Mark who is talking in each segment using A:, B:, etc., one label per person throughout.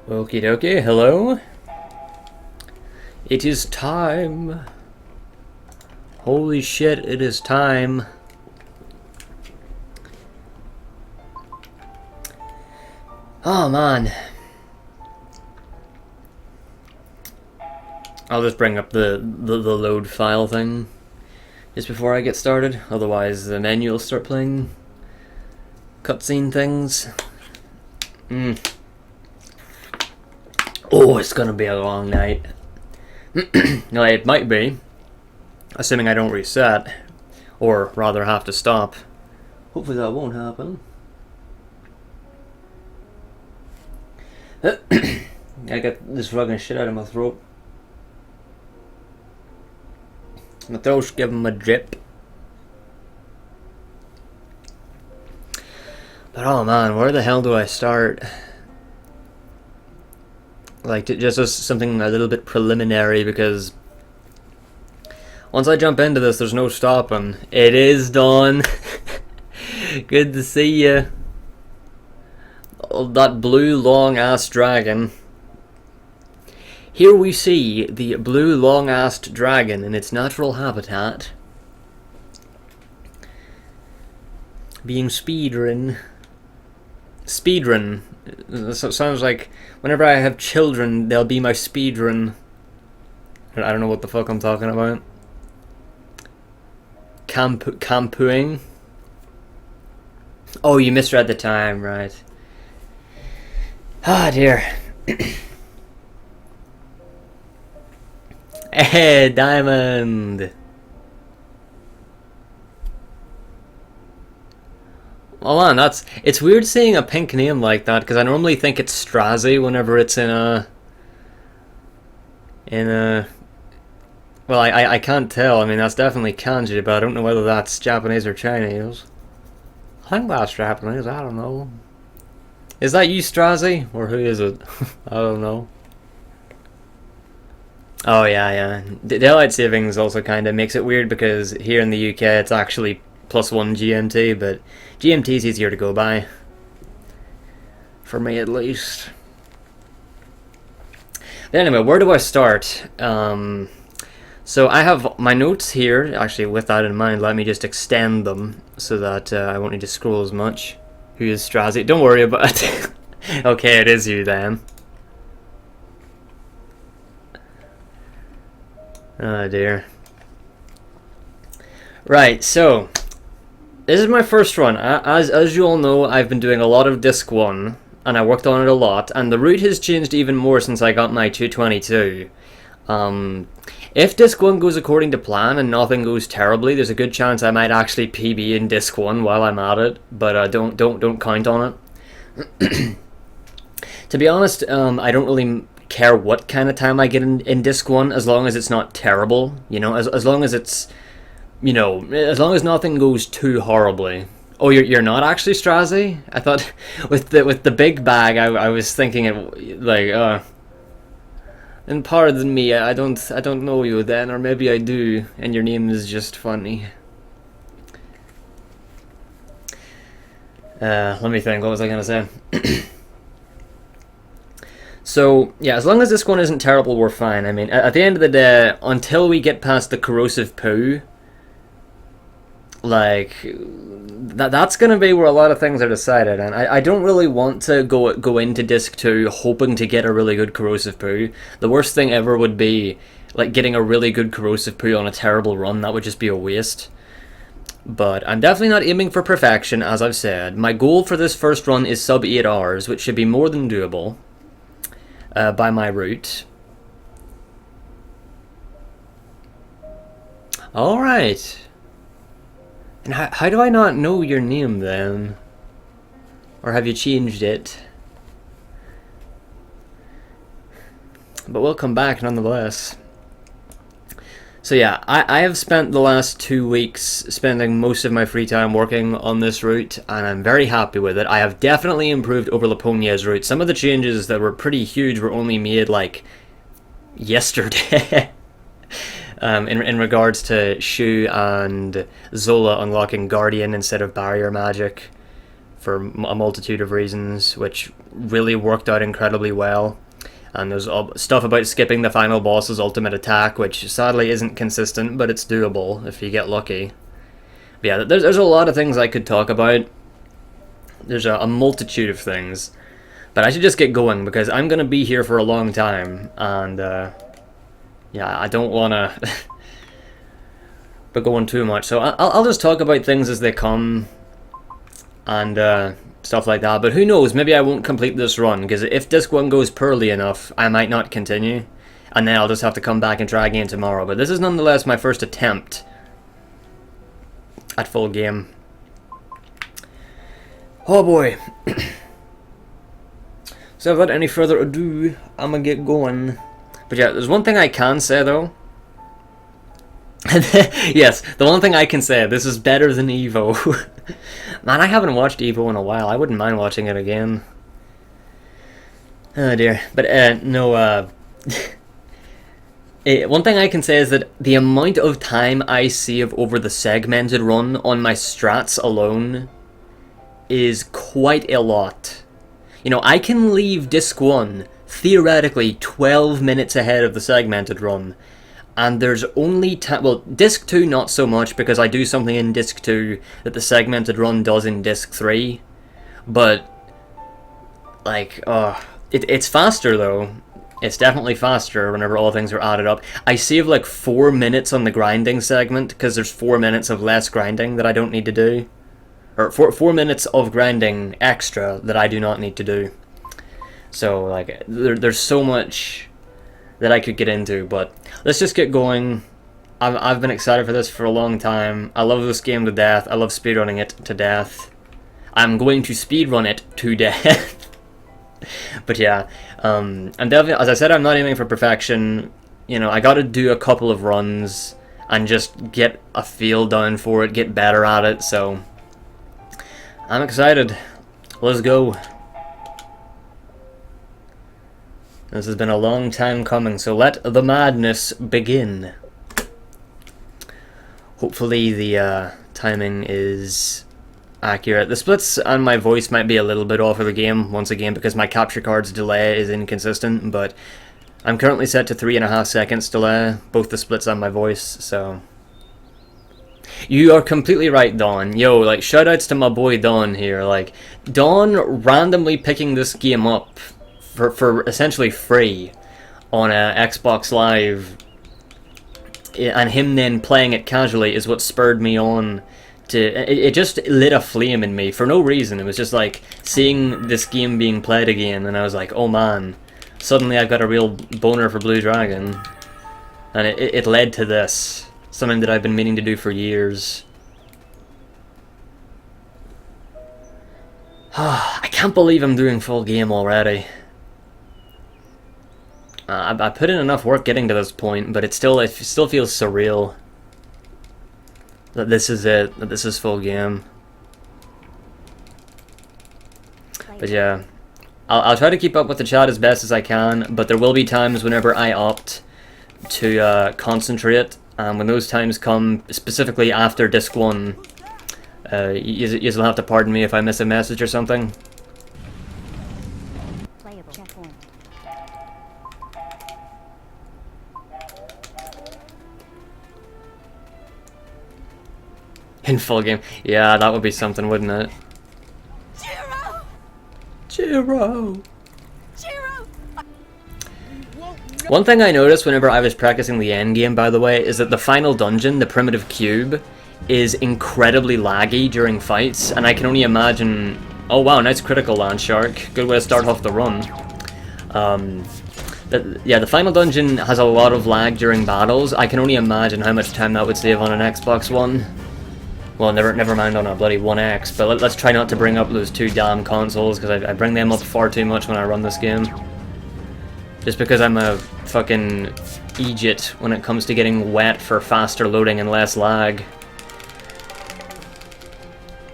A: Okie dokie, hello. It is time. Holy shit, it is time. Oh man. I'll just bring up the load file thing just before I get started, otherwise the menu will start playing cutscene things. Oh, it's gonna be a long night. No, it might be, assuming I don't reset, or rather have to stop. Hopefully that won't happen. I got this fucking shit out of my throat. My throat's giving me a drip. But oh man, where the hell do I start? Like, just as something a little bit preliminary, because once I jump into this, there's no stopping. It is dawn. Good to see you. Oh, that blue long-assed dragon. Here we see the blue long-assed dragon in its natural habitat, being speedrun. Speedrun. So it sounds like whenever I have children, they'll be my speedrun. I don't know what the fuck I'm talking about. Campooing. Oh, you misread the time, right? Ah, dear. Hey, Diamond. Oh man, it's weird seeing a pink name like that, because I normally think it's Strazi whenever it's in a well, I can't tell. I mean, that's definitely kanji, but I don't know whether that's Japanese or Chinese. I think that's Japanese, I don't know. Is that you, Strazi? Or who is it? I don't know. Oh yeah. Daylight savings also kind of makes it weird, because here in the UK it's actually +1 GMT, but GMT is easier to go by. For me, at least. But anyway, where do I start? So I have my notes here. Actually, with that in mind, let me just extend them so that I won't need to scroll as much. Who is Strazi? Don't worry about it. Okay, it is you then. Oh dear. Right, so this is my first run. As you all know, I've been doing a lot of Disc 1, and I worked on it a lot, and the route has changed even more since I got my 222. If Disc 1 goes according to plan and nothing goes terribly, there's a good chance I might actually PB in Disc 1 while I'm at it, but don't count on it. To be honest, I don't really care what kind of time I get in Disc 1, as long as it's not terrible, you know, as long as it's, you know, as long as nothing goes too horribly. Oh, you're not actually Strazi? I thought with the big bag, I was thinking it like and pardon me, I don't know you then, or maybe I do, and your name is just funny. Let me think. What was I gonna say? So, yeah, as long as this one isn't terrible, we're fine. I mean, at the end of the day, until we get past the corrosive poo, like, that's going to be where a lot of things are decided. And I don't really want to go into Disc 2 hoping to get a really good corrosive poo. The worst thing ever would be, like, getting a really good corrosive poo on a terrible run. That would just be a waste. But I'm definitely not aiming for perfection, as I've said. My goal for this first run is sub 8 hours, which should be more than doable. By my route. Alright. And how do I not know your name then? Or have you changed it? But we'll come back nonetheless. So yeah, I have spent the last 2 weeks spending most of my free time working on this route, and I'm very happy with it. I have definitely improved over Laponia's route. Some of the changes that were pretty huge were only made, like, yesterday. In regards to Shu and Zola unlocking Guardian instead of Barrier Magic. for a multitude of reasons, which really worked out incredibly well. And there's stuff about skipping the final boss's ultimate attack, which sadly isn't consistent, but it's doable if you get lucky. But yeah, there's a lot of things I could talk about. There's a multitude of things. But I should just get going, because I'm going to be here for a long time, and yeah, I don't want to be going too much. So I'll just talk about things as they come, and stuff like that. But who knows, maybe I won't complete this run, because if disc 1 goes poorly enough, I might not continue, and then I'll just have to come back and try again tomorrow. But this is nonetheless my first attempt at full game. Oh boy. So without any further ado, I'm gonna get going. But yeah, there's one thing I can say though. Yes, the one thing I can say, this is better than Evo. Man, I haven't watched Evo in a while. I wouldn't mind watching it again. Oh dear. But no, one thing I can say is that the amount of time I save over the segmented run on my strats alone is quite a lot. You know, I can leave disc 1 theoretically 12 minutes ahead of the segmented run, and there's only time. Well, disc 2 not so much, because I do something in disc 2 that the segmented run does in disc 3, but like, it's faster though. It's definitely faster whenever all things are added up. I save like 4 minutes on the grinding segment, because there's 4 minutes of less grinding that I don't need to do. Or 4 minutes of grinding extra that I do not need to do. So, like, there's so much that I could get into, but let's just get going. I've been excited for this for a long time. I love this game to death. I love speedrunning it to death. I'm going to speedrun it to death. But yeah, I'm definitely, as I said, I'm not aiming for perfection. You know, I gotta do a couple of runs and just get a feel down for it, get better at it, so I'm excited. Let's go. This has been a long time coming, so let the madness begin. Hopefully the timing is accurate. The splits and my voice might be a little bit off of the game, once again, because my capture card's delay is inconsistent, but I'm currently set to 3.5 seconds delay, both the splits and my voice, so you are completely right, Dawn. Yo, like, shoutouts to my boy Dawn here. Like, Dawn randomly picking this game up for essentially free on Xbox Live, and him then playing it casually is what spurred me on to... It just lit a flame in me for no reason. It was just like seeing this game being played again, and I was like, oh man, suddenly I've got a real boner for Blue Dragon. And it led to this. Something that I've been meaning to do for years. I can't believe I'm doing full game already. I put in enough work getting to this point, but it still feels surreal that this is it, that this is full game. But yeah, I'll try to keep up with the chat as best as I can, but there will be times whenever I opt to concentrate. When those times come, specifically after disc 1, you'll have to pardon me if I miss a message or something. In full game. Yeah, that would be something, wouldn't it? Jiro! Jiro! One thing I noticed whenever I was practicing the endgame, by the way, is that the final dungeon, the primitive cube, is incredibly laggy during fights, and I can only imagine... Oh wow, nice critical land shark. Good way to start off the run. Yeah, the final dungeon has a lot of lag during battles. I can only imagine how much time that would save on an Xbox One. Well, never mind on a bloody One X, but let's try not to bring up those two damn consoles, because I bring them up far too much when I run this game. Just because I'm a fucking idiot when it comes to getting wet for faster loading and less lag.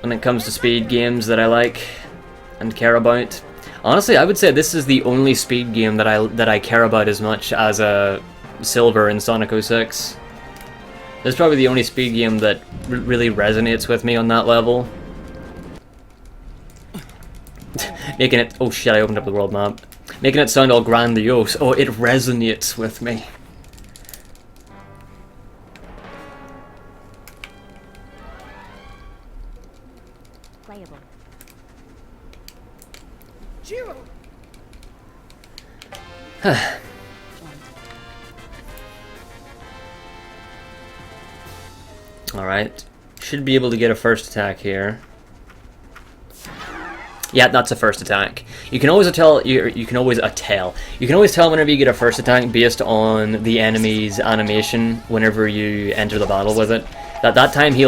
A: When it comes to speed games that I like and care about. Honestly, I would say this is the only speed game that I care about as much as Silver in Sonic 06. This is probably the only speed game that really resonates with me on that level. Making it... Oh shit, I opened up the world map. Making it sound all grandiose. Oh, it resonates with me.
B: Playable.
A: Alright. Should be able to get a first attack here. Yeah, that's a first attack. You can always tell. You can always tell. You can always tell whenever you get a first attack based on the enemy's animation. Whenever you enter the battle with it, that time he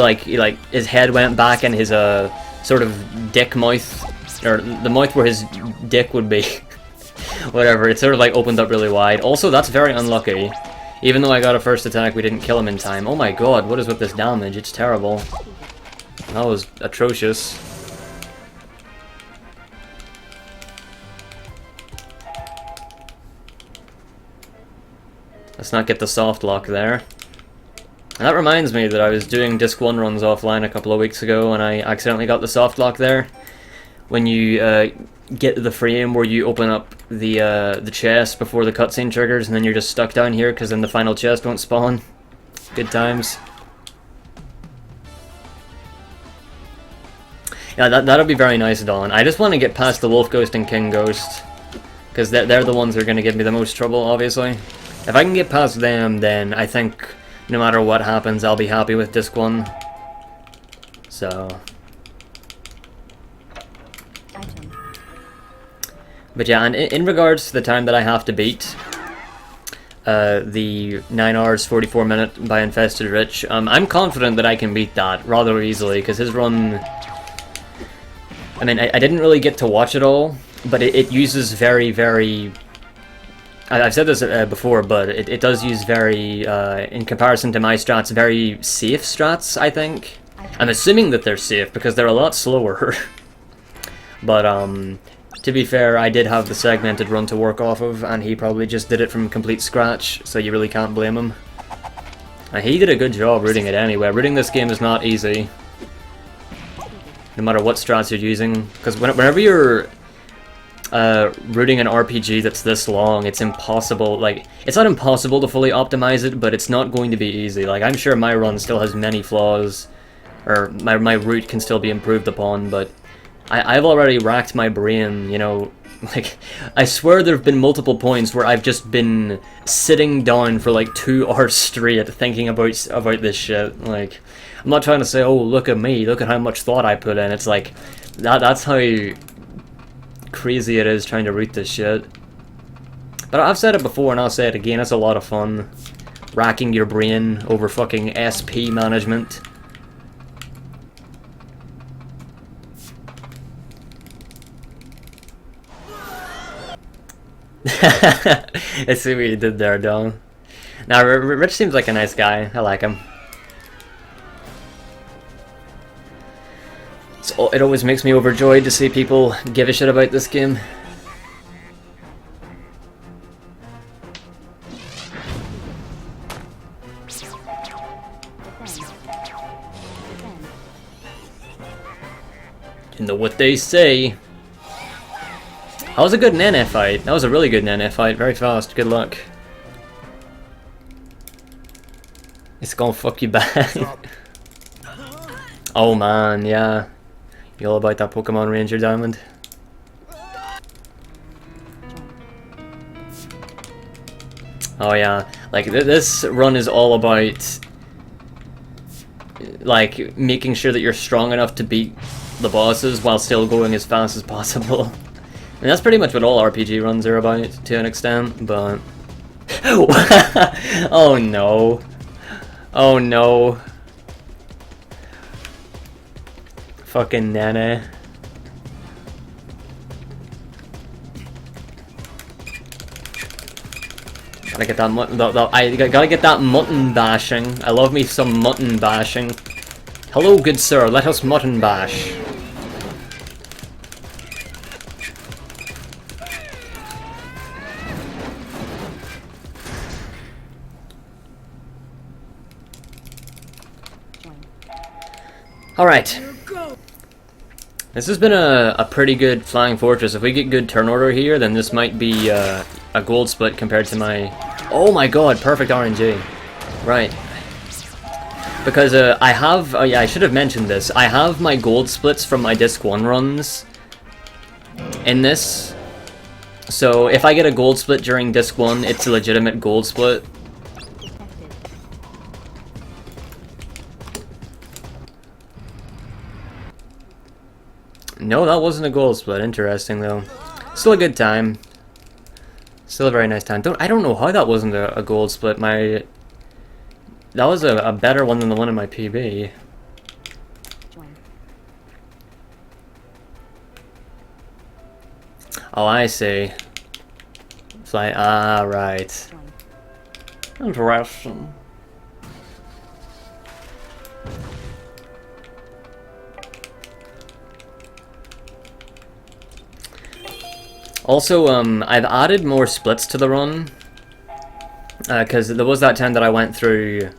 A: his head went back and his sort of dick mouth, or the mouth where his dick would be, whatever. It sort of like opened up really wide. Also, that's very unlucky. Even though I got a first attack, we didn't kill him in time. Oh my god, what is with this damage? It's terrible. That was atrocious. Let's not get the soft lock there. And that reminds me that I was doing Disc 1 runs offline a couple of weeks ago and I accidentally got the soft lock there. When you get to the frame where you open up the chest before the cutscene triggers and then you're just stuck down here because then the final chest won't spawn. Good times. Yeah, that'll be very nice, Dawn. I just want to get past the Wolf Ghost and King Ghost, because they're the ones that are going to give me the most trouble, obviously. If I can get past them, then I think no matter what happens, I'll be happy with Disc 1. So... But yeah, and in regards to the time that I have to beat, the 9 hours 44 minute by Infested Rich, I'm confident that I can beat that rather easily, because his run... I mean, I didn't really get to watch it all, but it uses very, very... I've said this before, but it does use very, in comparison to my strats, very safe strats, I think. I'm assuming that they're safe, because they're a lot slower. But, to be fair, I did have the segmented run to work off of, and he probably just did it from complete scratch, so you really can't blame him. And he did a good job rooting it anyway. Rooting this game is not easy, no matter what strats you're using, because whenever you're rooting an RPG that's this long, it's impossible. Like, it's not impossible to fully optimize it, but it's not going to be easy. Like, I'm sure my run still has many flaws, or my route can still be improved upon, but I've already racked my brain, you know, like, I swear there have been multiple points where I've just been sitting down for like 2 hours straight thinking about this shit. Like, I'm not trying to say, oh, look at me, look at how much thought I put in. It's like, that's how crazy it is trying to root this shit. But I've said it before and I'll say it again, it's a lot of fun. Racking your brain over fucking SP management. I see what you did there, Don. Now, Rich seems like a nice guy. I like him. So it always makes me overjoyed to see people give a shit about this game. You know what they say. That was a good Nene fight. That was a really good Nene fight. Very fast. Good luck. It's gonna fuck you back. Oh man, yeah. You all about that Pokemon Ranger Diamond? Oh yeah. Like, this run is all about, like, making sure that you're strong enough to beat the bosses while still going as fast as possible. And that's pretty much what all RPG runs are about, to an extent, but... Oh no. Oh no. Fucking Nene. Gotta get that I gotta get that mutton bashing. I love me some mutton bashing. Hello, good sir, let us mutton bash. Alright. This has been a pretty good flying fortress. If we get good turn order here, then this might be a gold split compared to my... Oh my god, perfect RNG. Right. Because I have... Oh yeah, I should have mentioned this. I have my gold splits from my Disc 1 runs in this. So if I get a gold split during Disc 1, it's a legitimate gold split. No, that wasn't a gold split. Interesting, though. Still a good time. Still a very nice time. I don't know how that wasn't a gold split. That was a better one than the one in my PB. Oh, I see. Fly. Ah, right. Interesting. Also, I've added more splits to the run, because there was that time that I went through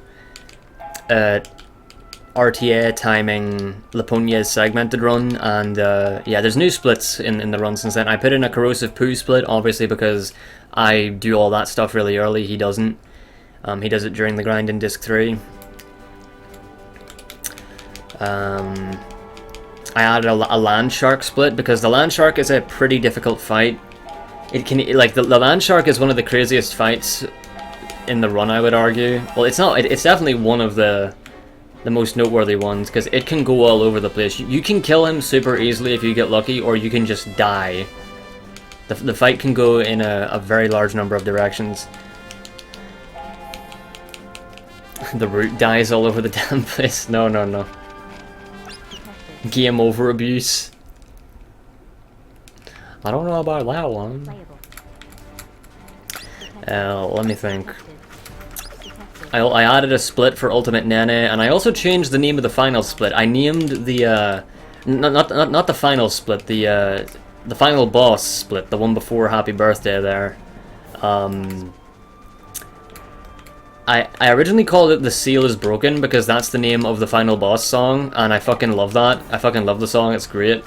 A: RTA timing Laponia's segmented run, and yeah, there's new splits in the run since then. I put in a corrosive poo split, obviously because I do all that stuff really early. He doesn't. He does it during the grind in Disc 3. I added a land shark split because the land shark is a pretty difficult fight. It can, like, the land shark is one of the craziest fights in the run, I would argue. Well, it's not. It's definitely one of the most noteworthy ones because it can go all over the place. You can kill him super easily if you get lucky, or you can just die. The fight can go in a very large number of directions. The root dies all over the damn place. No, no, no. Game over abuse. I don't know about that one. Let me think. I added a split for Ultimate Nene, and I also changed the name of the final split. I named the not the final split, the final boss split, the one before Happy Birthday there. I originally called it The Seal is Broken because that's the name of the final boss song, and I fucking love that. I fucking love the song, it's great.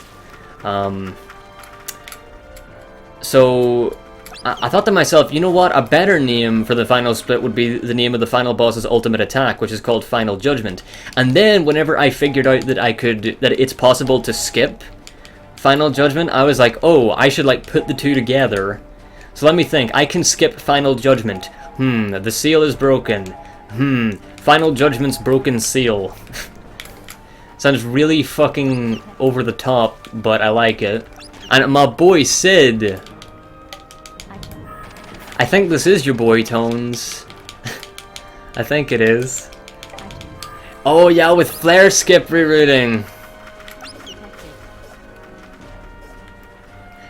A: So I thought to myself, you know what, a better name for the final split would be the name of the final boss's ultimate attack, which is called Final Judgment. And then whenever I figured out that that it's possible to skip Final Judgment, I was like, oh, I should like put the two together. So let me think, I can skip Final Judgment. The seal is broken. Final Judgment's broken seal. Sounds really fucking over the top, but I like it. And my boy Sid. I think this is your boy Tones. I think it is. Oh yeah, with flare skip rerouting.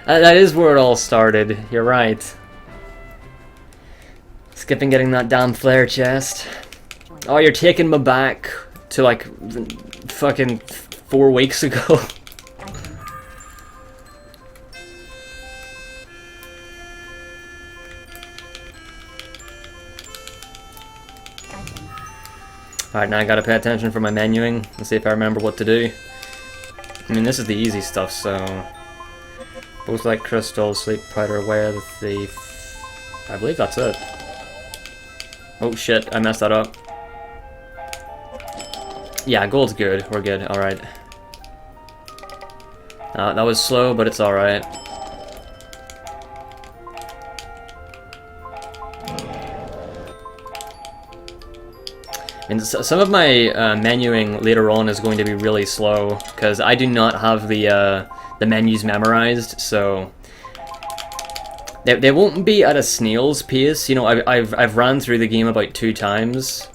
A: That is where it all started. You're right. Skipping getting that damn flare chest. Oh, you're taking me back to like fucking 4 weeks ago. Alright, now I gotta pay attention for my menuing and see if I remember what to do. I mean, this is the easy stuff, so... Both like crystal, sleep powder, aware the thief... I believe that's it. Oh shit, I messed that up. Yeah, gold's good. We're good. Alright. That was slow, but it's alright. And some of my menuing later on is going to be really slow because I do not have the menus memorized, so they won't be at a snail's pace. You know, I've ran through the game about 2 times,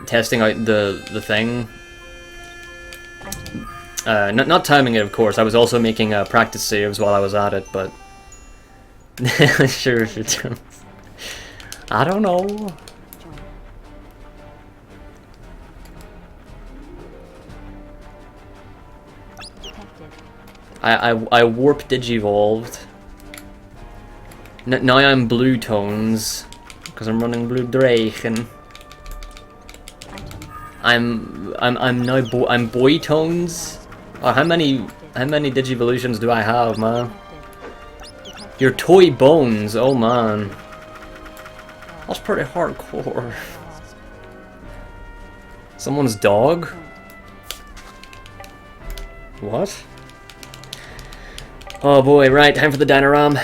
A: testing out the thing. Not timing it, of course. I was also making practice saves while I was at it, but sure if it does. I don't know. I warp digivolved. Now I'm blue tones because I'm running blue Dragon. I'm now I'm boy tones. Oh, how many How many Digivolutions do I have, man?
B: Detected.
A: Your toy bones, oh man. That's pretty hardcore. Someone's dog? What? Oh boy, right, time for the Dinoram.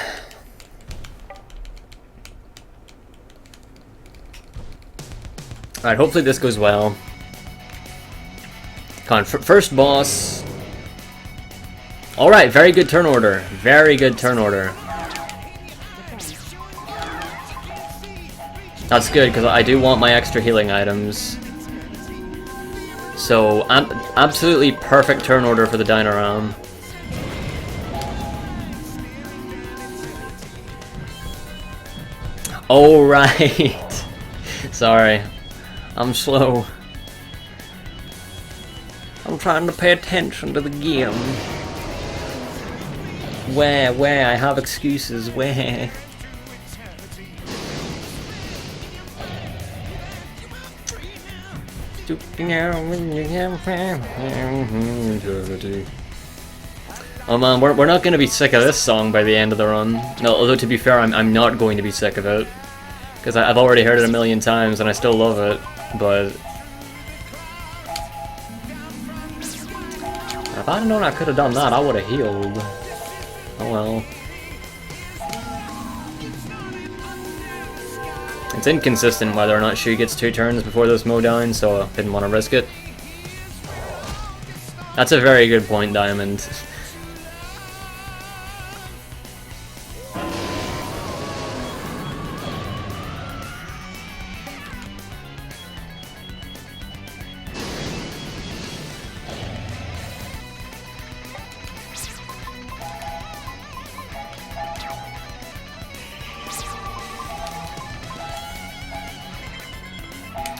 A: Alright, hopefully this goes well. Come on, first boss. Alright, very good turn order. Very good turn order. That's good, because I do want my extra healing items. So, absolutely perfect turn order for the Dinoram. Oh, right. Sorry. I'm slow. I'm trying to pay attention to the game. Where? I have excuses. Where? Oh man, we're not going to be sick of this song by the end of the run. No, although to be fair, I'm not going to be sick of it. Because I've already heard it a million times and I still love it, but... if I'd known I could have done that, I would have healed. Oh well. It's inconsistent whether or not she gets 2 turns before this mow down, so I didn't want to risk it. That's a very good point, Diamond.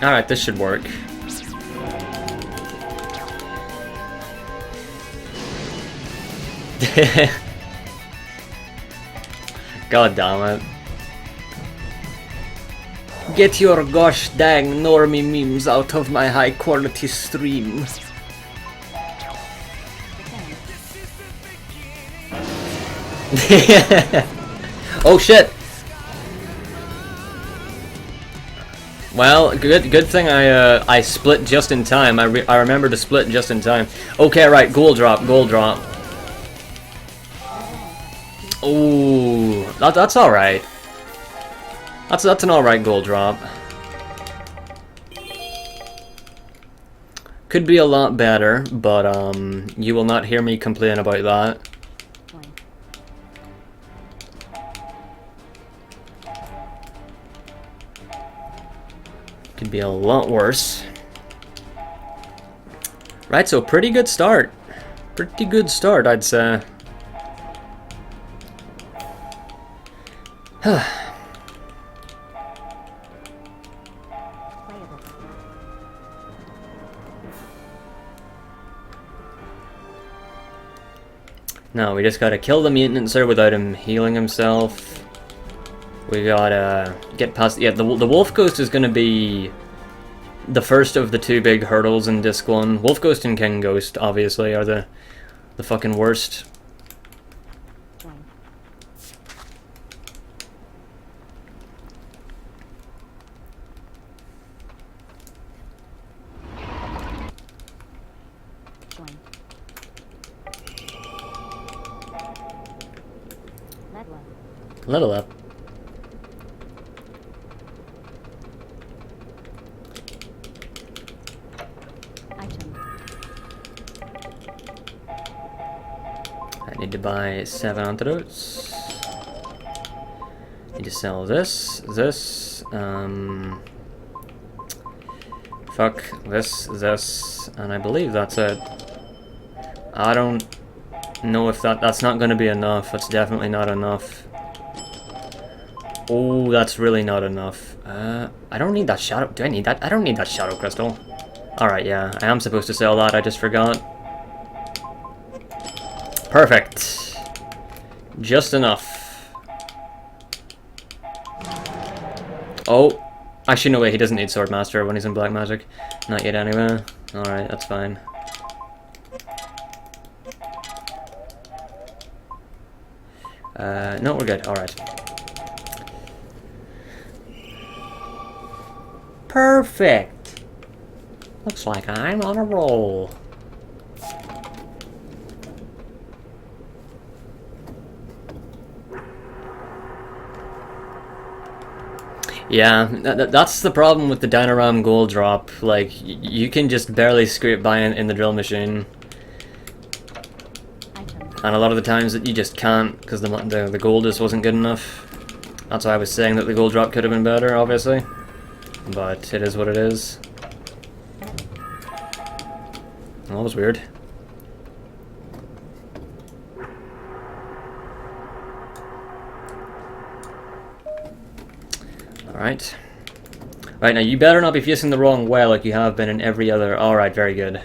A: Alright, this should work. God damn it. Get your gosh dang normie memes out of my high quality stream. Oh shit! Well, good thing I split just in time. I remember to split just in time. Okay, right, gold drop. Ooh, that's all right. That's an all right gold drop. Could be a lot better, but you will not hear me complain about that. Could be a lot worse. Right, so pretty good start. Pretty good start, I'd say. Now we just gotta kill the maintenancer without him healing himself. We gotta get past... yeah, the Wolf Ghost is gonna be the first of the 2 big hurdles in Disc 1. Wolf Ghost and King Ghost, obviously, are the fucking worst. Level up. I need to buy 7 antidotes. Need to sell this, fuck, this, and I believe that's it. I don't know if that's not gonna be enough. That's definitely not enough. Oh, that's really not enough. I don't need that shadow. Do I need that? I don't need that shadow crystal. Alright, yeah, I am supposed to sell that. I just forgot. Perfect. Just enough. Oh. Actually, no way. He doesn't need Swordmaster when he's in Black Magic. Not yet, anyway. Alright, that's fine. No, we're good. Alright. Perfect! Looks like I'm on a roll. Yeah, that's the problem with the Dinoram gold drop. Like, you can just barely scrape by in the drill machine. And a lot of the times that you just can't, because the gold just wasn't good enough. That's why I was saying that the gold drop could have been better, obviously. But it is what it is. That was weird. Alright. Right, now you better not be facing the wrong well like you have been in every other... Alright, very good.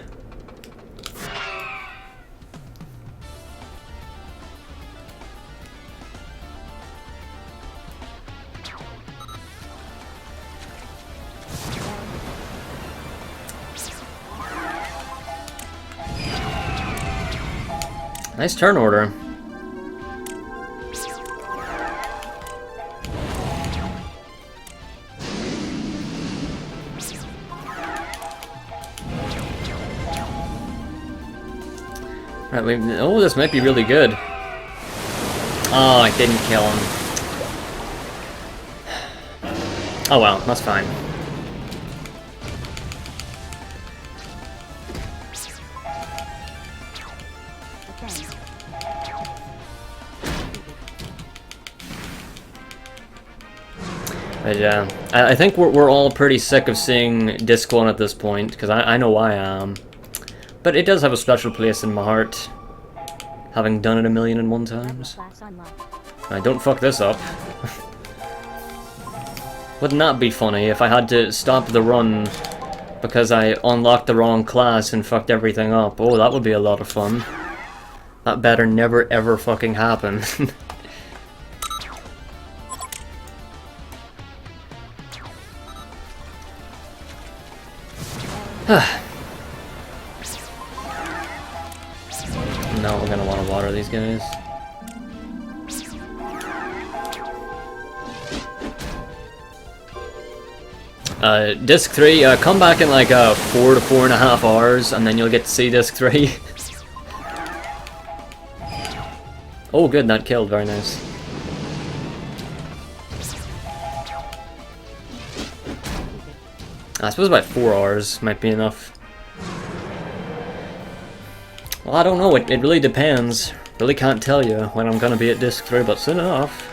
A: Nice turn order. Right, oh, this might be really good. Oh, I didn't kill him. Oh well, that's fine. But yeah, I think we're all pretty sick of seeing Disc 1 at this point, because I know I am. But it does have a special place in my heart, having done it 1,000,001 times. Right, don't fuck this up. Wouldn't that be funny if I had to stop the run because I unlocked the wrong class and fucked everything up? Oh, that would be a lot of fun. That better never ever fucking happen. No, we're gonna want to water these guys. Disc 3, come back in like 4 to 4.5 hours and then you'll get to see Disc 3. Oh good, that killed, very nice. I suppose about 4 hours might be enough. Well, I don't know, it really depends. Really can't tell you when I'm gonna be at Disc 3, but soon enough.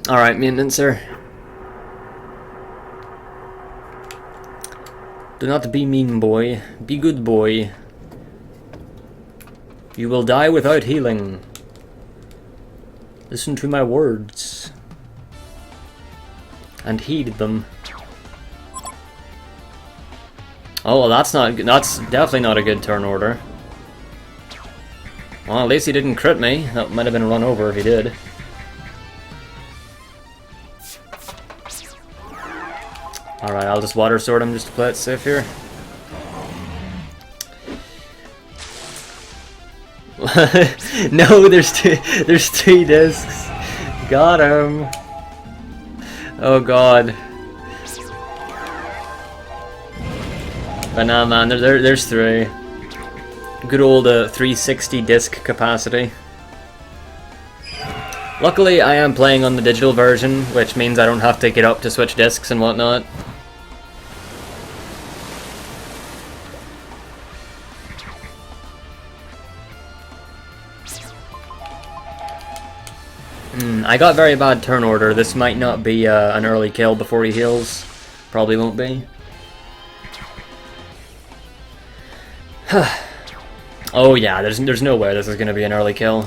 A: Alright, maintenance sir. Do not be mean, boy. Be good, boy. You will die without healing. Listen to my words. And heed them. Oh, well, that's definitely not a good turn order. Well, at least he didn't crit me. That might have been run over if he did. Alright, I'll just water sword him just to play it safe here. No, there's 3 discs. Got him. Oh god. But nah, man, there's 3. Good old 360 disc capacity. Luckily, I am playing on the digital version, which means I don't have to get up to switch discs and whatnot. I got very bad turn order. This might not be an early kill before he heals. Probably won't be. Oh yeah, there's no way this is going to be an early kill.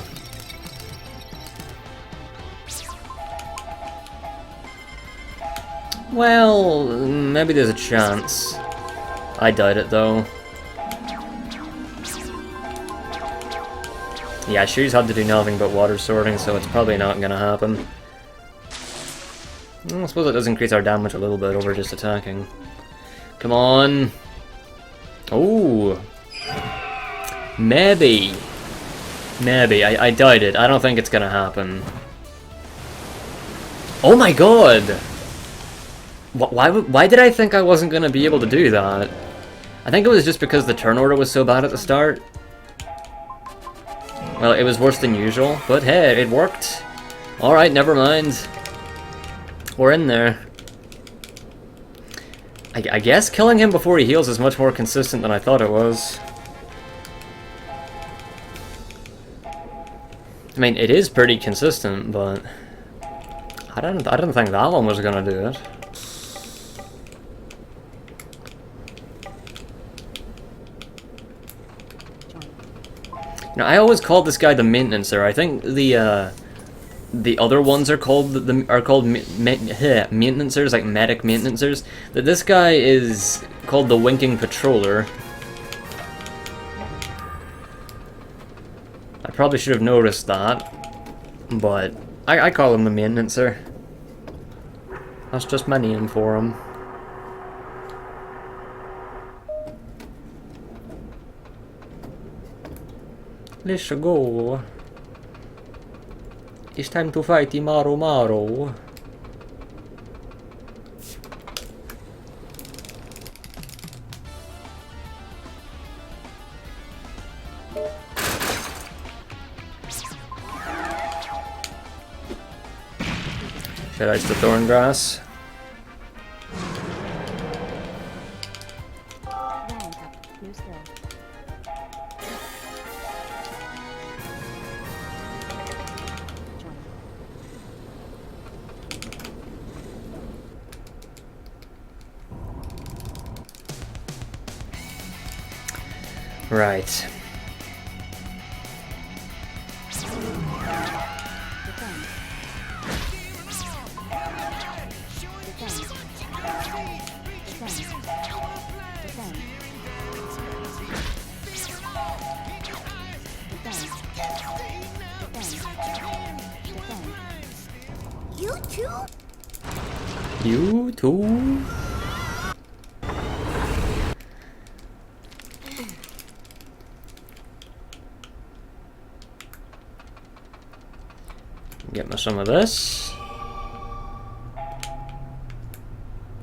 A: Well, maybe there's a chance. I doubt it though. Yeah, Shoes had to do nothing but water sorting, so it's probably not going to happen. Well, I suppose it does increase our damage a little bit over just attacking. Come on! Oh! Maybe. Maybe. I doubt it. I don't think it's gonna happen. Oh my god! Why did I think I wasn't gonna be able to do that? I think it was just because the turn order was so bad at the start. Well, it was worse than usual, but hey, it worked. Alright, never mind. We're in there. I guess killing him before he heals is much more consistent than I thought it was. I mean, it is pretty consistent, but I didn't think that one was gonna do it. Now, I always called this guy the maintenancer. I think the other ones are called maintenancers, like medic maintenancers. That this guy is called the winking patroller. I probably should have noticed that, but I call him the maintenancer. That's just my name for him. Let's go. It's time to fight the Marrow. Should I the thorn grass?
B: Rank up. New skill. Join.
A: Right.
B: Defend.
A: You too? Get me some of this.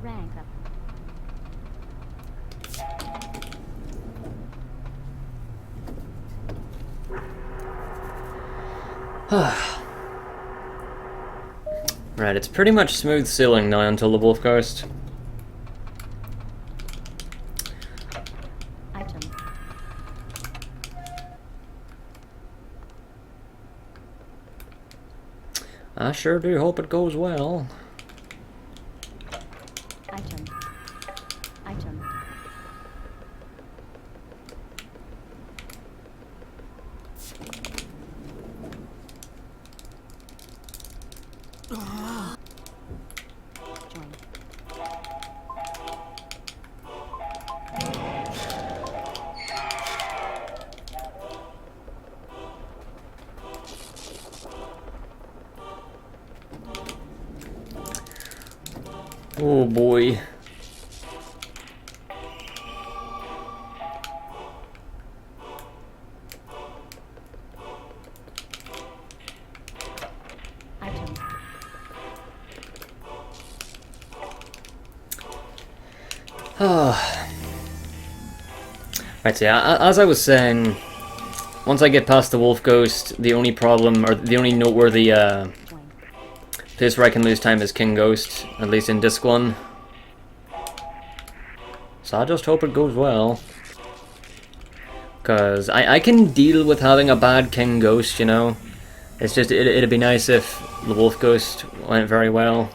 B: Rank up.
A: Right, it's pretty much smooth sailing now until the Wolf Ghost.
B: Item.
A: I sure do hope it goes well.
B: Item. Item. Join.
A: Oh boy.
B: Item.
A: Right, so yeah, as I was saying, once I get past the Wolf Ghost, the only problem, or the only noteworthy
B: Join.
A: place where I can lose time is King Ghost, at least in Disc 1. So I just hope it goes well. Because I can deal with having a bad King Ghost, you know. It's just, it'd be nice if the Wolf Ghost went very well.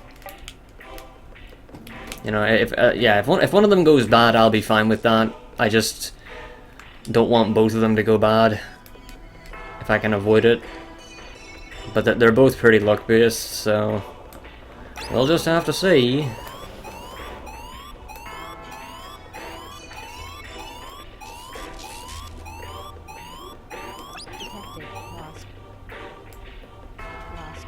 A: You know, if one of them goes bad, I'll be fine with that. I just don't want both of them to go bad, if I can avoid it. But they're both pretty luck-based, so we'll just have to see.
B: Detected. Lost. Lost.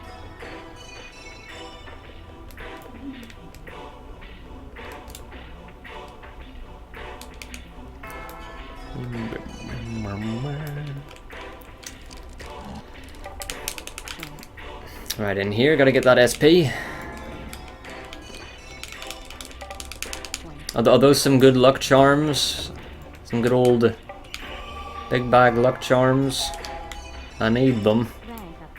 A: Right in here, gotta get that SP. Are those some good luck charms? Some good old big bag luck charms? I need them.
B: Rank up.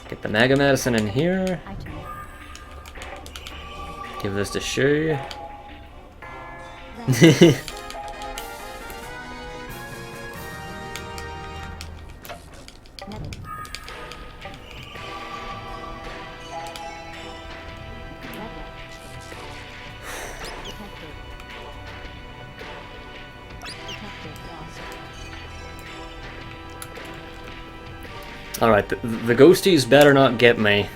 A: Get the mega medicine in here.
B: Item.
A: Give this to Shu.
B: Rank. Medic. Level. Detected. Detected lost.
A: Alright, the ghosties better not get me.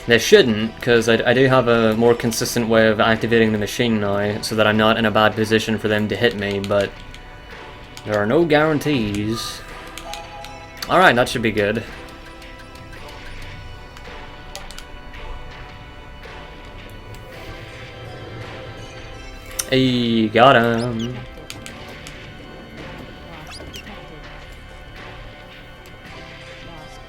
A: They shouldn't, because I do have a more consistent way of activating the machine now, so that I'm not in a bad position for them to hit me, but there are no guarantees. Alright, that should be good. Hey, got him.
B: Lost. Detected. Lost.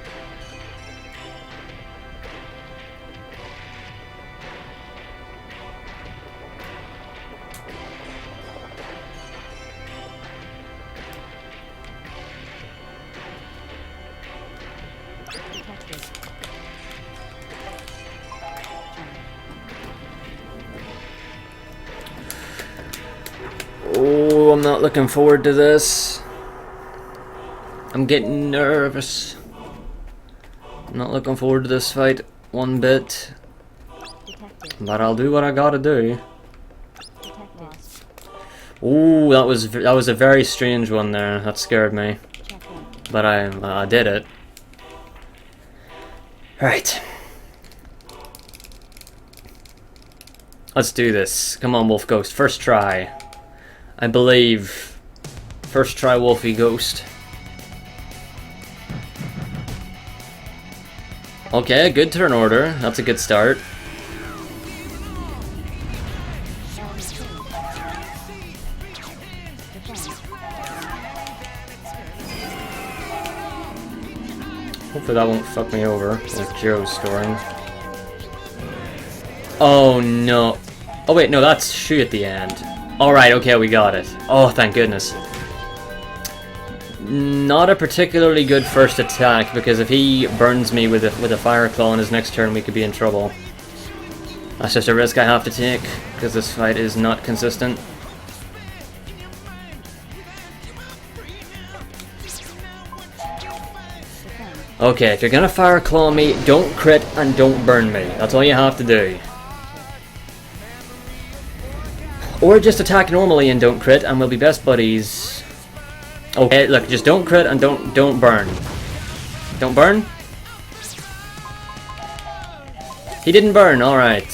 B: Detected.
A: Oh, I'm not looking forward to this. I'm getting nervous. I'm not looking forward to this fight one bit.
B: Detected.
A: But I'll do what I gotta do.
B: Detected. Lost.
A: Ooh, that was a very strange one there. That scared me.
B: Check in.
A: But I did it. Right. Let's do this. Come on, Wolf Ghost. First try. I believe. First try, Wolfie Ghost. Okay, good turn order. That's a good start.
B: Defense.
A: Hopefully that won't fuck me over with Joe's storing. Oh no. Oh wait, no, that's Shu at the end. Alright, okay, we got it. Oh, thank goodness. Not a particularly good first attack, because if he burns me with a fire claw on his next turn, we could be in trouble. That's just a risk I have to take, because this fight is not consistent.
B: Defend.
A: Okay, if you're gonna fire claw me, don't crit and don't burn me. That's all you have to do. Or just attack normally and don't crit, and we'll be best buddies. Okay, look, just don't crit and don't burn. Don't burn? He didn't burn, alright.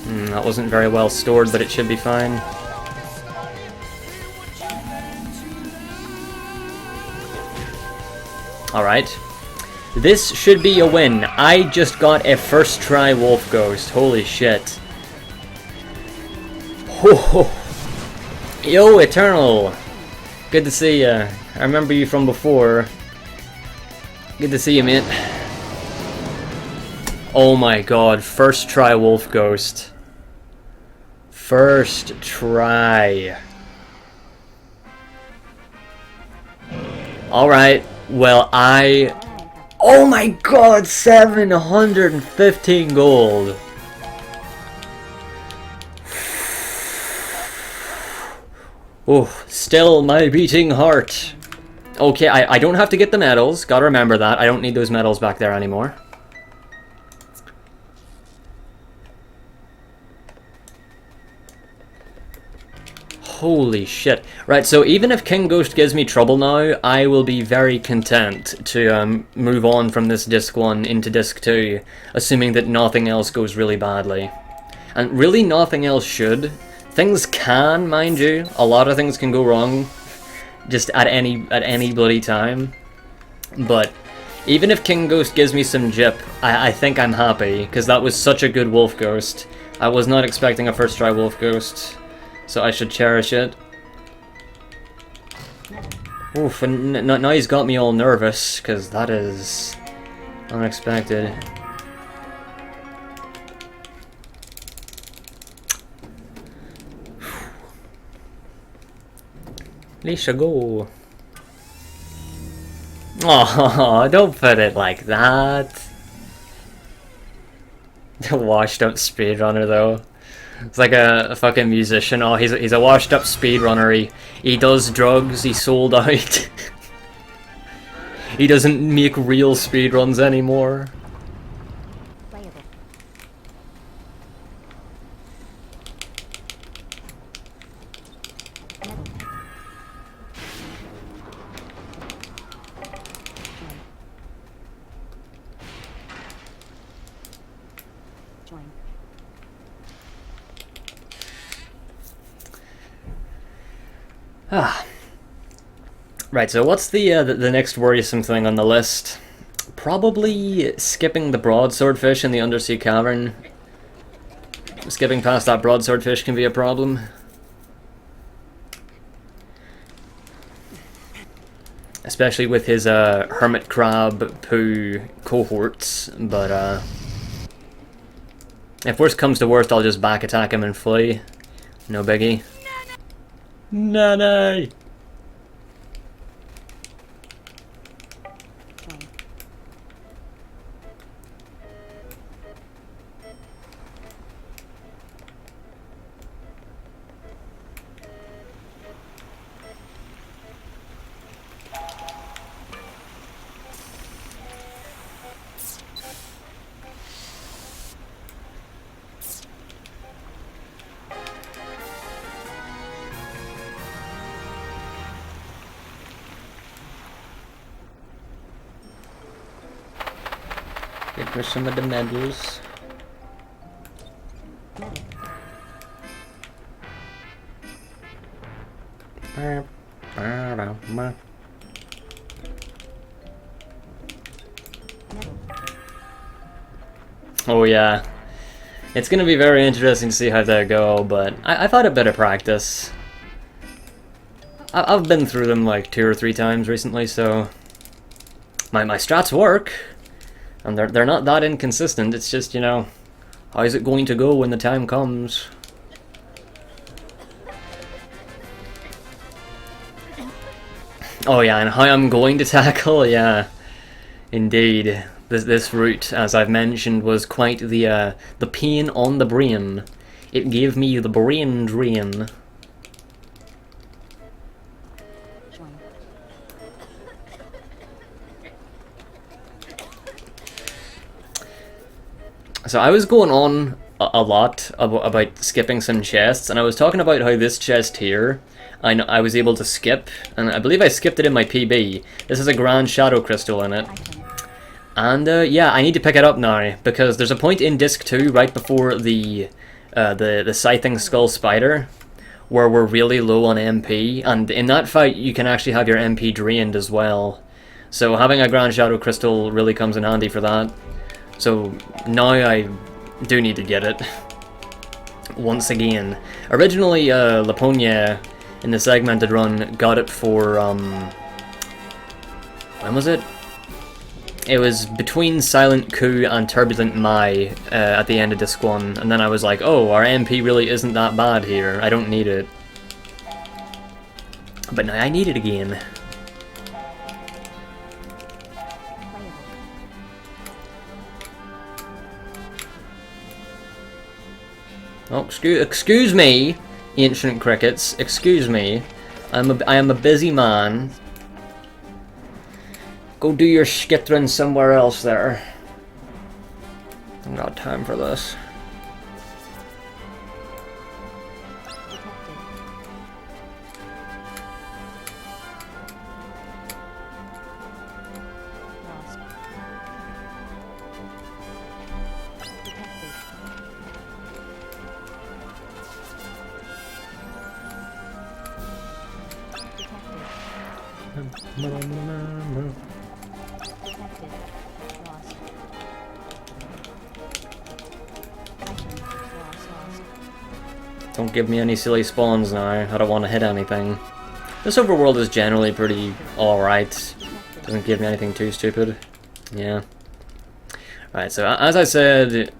A: That wasn't very well stored, but it should be fine. Alright. This should be a win. I just got a first try Wolf Ghost. Holy shit. Oh. Yo, Eternal. Good to see ya. I remember you from before. Good to see you, mate. Oh my god. First try Wolf Ghost. First try. Alright. Well, oh my god, 715 gold. Oh, still my beating heart. Okay, I don't have to get the medals. Gotta remember that. I don't need those medals back there anymore. Holy shit. Right, so even if King Ghost gives me trouble now, I will be very content to move on from this Disc 1 into Disc 2, assuming that nothing else goes really badly. And really nothing else should. Things can, mind you. A lot of things can go wrong. just at any bloody time. But even if King Ghost gives me some jip, I think I'm happy, because that was such a good Wolf Ghost. I was not expecting a first try Wolf Ghost, so I should cherish it. Oof, and now he's got me all nervous, because that is unexpected. Let's go. Oh, don't put it like that. The washed up speedrunner though. It's like a fucking musician. Oh, he's a washed up speedrunner. He does drugs, he's sold out. He doesn't make real speedruns anymore.
B: Playable. Metal. Join.
A: Ah. Right, so what's the next worrisome thing on the list? Probably skipping the broadsword fish in the Undersea cavern. Skipping past that broadsword fish can be a problem. Especially with his hermit crab poo cohorts, but if worst comes to worst, I'll just back attack him and flee. No biggie. Nanay!
B: Join.
A: Get rid some of the medals.
B: Metal.
A: Oh yeah. It's gonna be very interesting to see how they go, but I've had a bit of practice. I've been through them like 2 or 3 times recently, so my strats work, and they're not that inconsistent. It's just, you know, how is it going to go when the time comes? Oh yeah, and how I'm going to tackle, yeah, indeed. This route, as I've mentioned, was quite the pain on the brain. It gave me the brain drain.
B: Join.
A: So I was going on a lot about skipping some chests, and I was talking about how this chest here, I was able to skip, and I believe I skipped it in my PB. This has a Grand Shadow Crystal in it.
B: Item.
A: And yeah, I need to pick it up now, because there's a point in Disc 2, right before the Scything Skull Spider, where we're really low on MP, and in that fight you can actually have your MP drained as well. So having a Grand Shadow Crystal really comes in handy for that. So now I do need to get it. Once again. Originally, Laponia, in the segmented run, got it for, when was it? It was between Silent Coup and Turbulent Mai at the end of Disc 1, and then I was like, oh, our MP really isn't that bad here, I don't need it. But now I need it again.
B: Playable.
A: Oh, excuse me, ancient crickets, excuse me. I am a busy man. Go do your skittering somewhere else there. I've got time for this.
B: Detected. Lost. Detected. Detected. Detected. Lost. Item. Lost.
A: Don't give me any silly spawns now. I don't want to hit anything. This overworld is generally pretty alright.
B: Detected.
A: Doesn't give me anything too stupid. Yeah. Right, so as I said,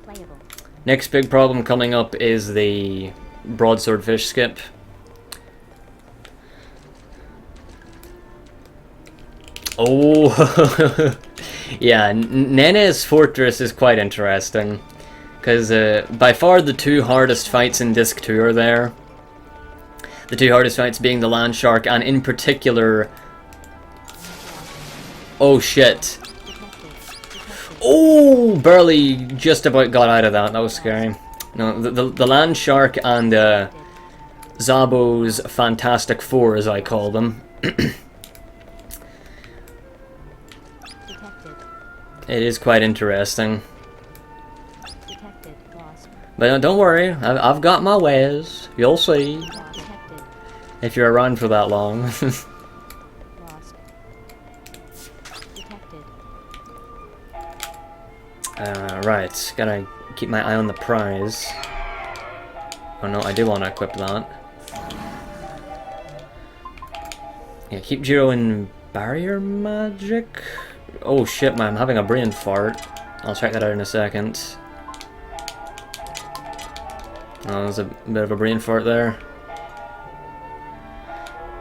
B: Playable.
A: next big problem coming up is the broadsword fish skip. Oh, yeah, Nene's Fortress is quite interesting. Because by far the two hardest fights in Disc 2 are there. The two hardest fights being the land shark, and in particular... Oh shit. Oh, barely just about got out of that. That was scary. No, the land shark and Zabo's Fantastic Four, as I call them.
B: Detected.
A: It is quite interesting.
B: Detected. Lost.
A: But don't worry, I've got my ways. You'll see.
B: Detected.
A: If you're around for that long.
B: Lost. Detected.
A: Right, gotta keep my eye on the prize. Oh no, I do want to equip that. Yeah, keep Jiro in barrier magic? Oh shit, man, I'm having a brain fart. I'll check that out in a second. Oh, there's a bit of a brain fart there.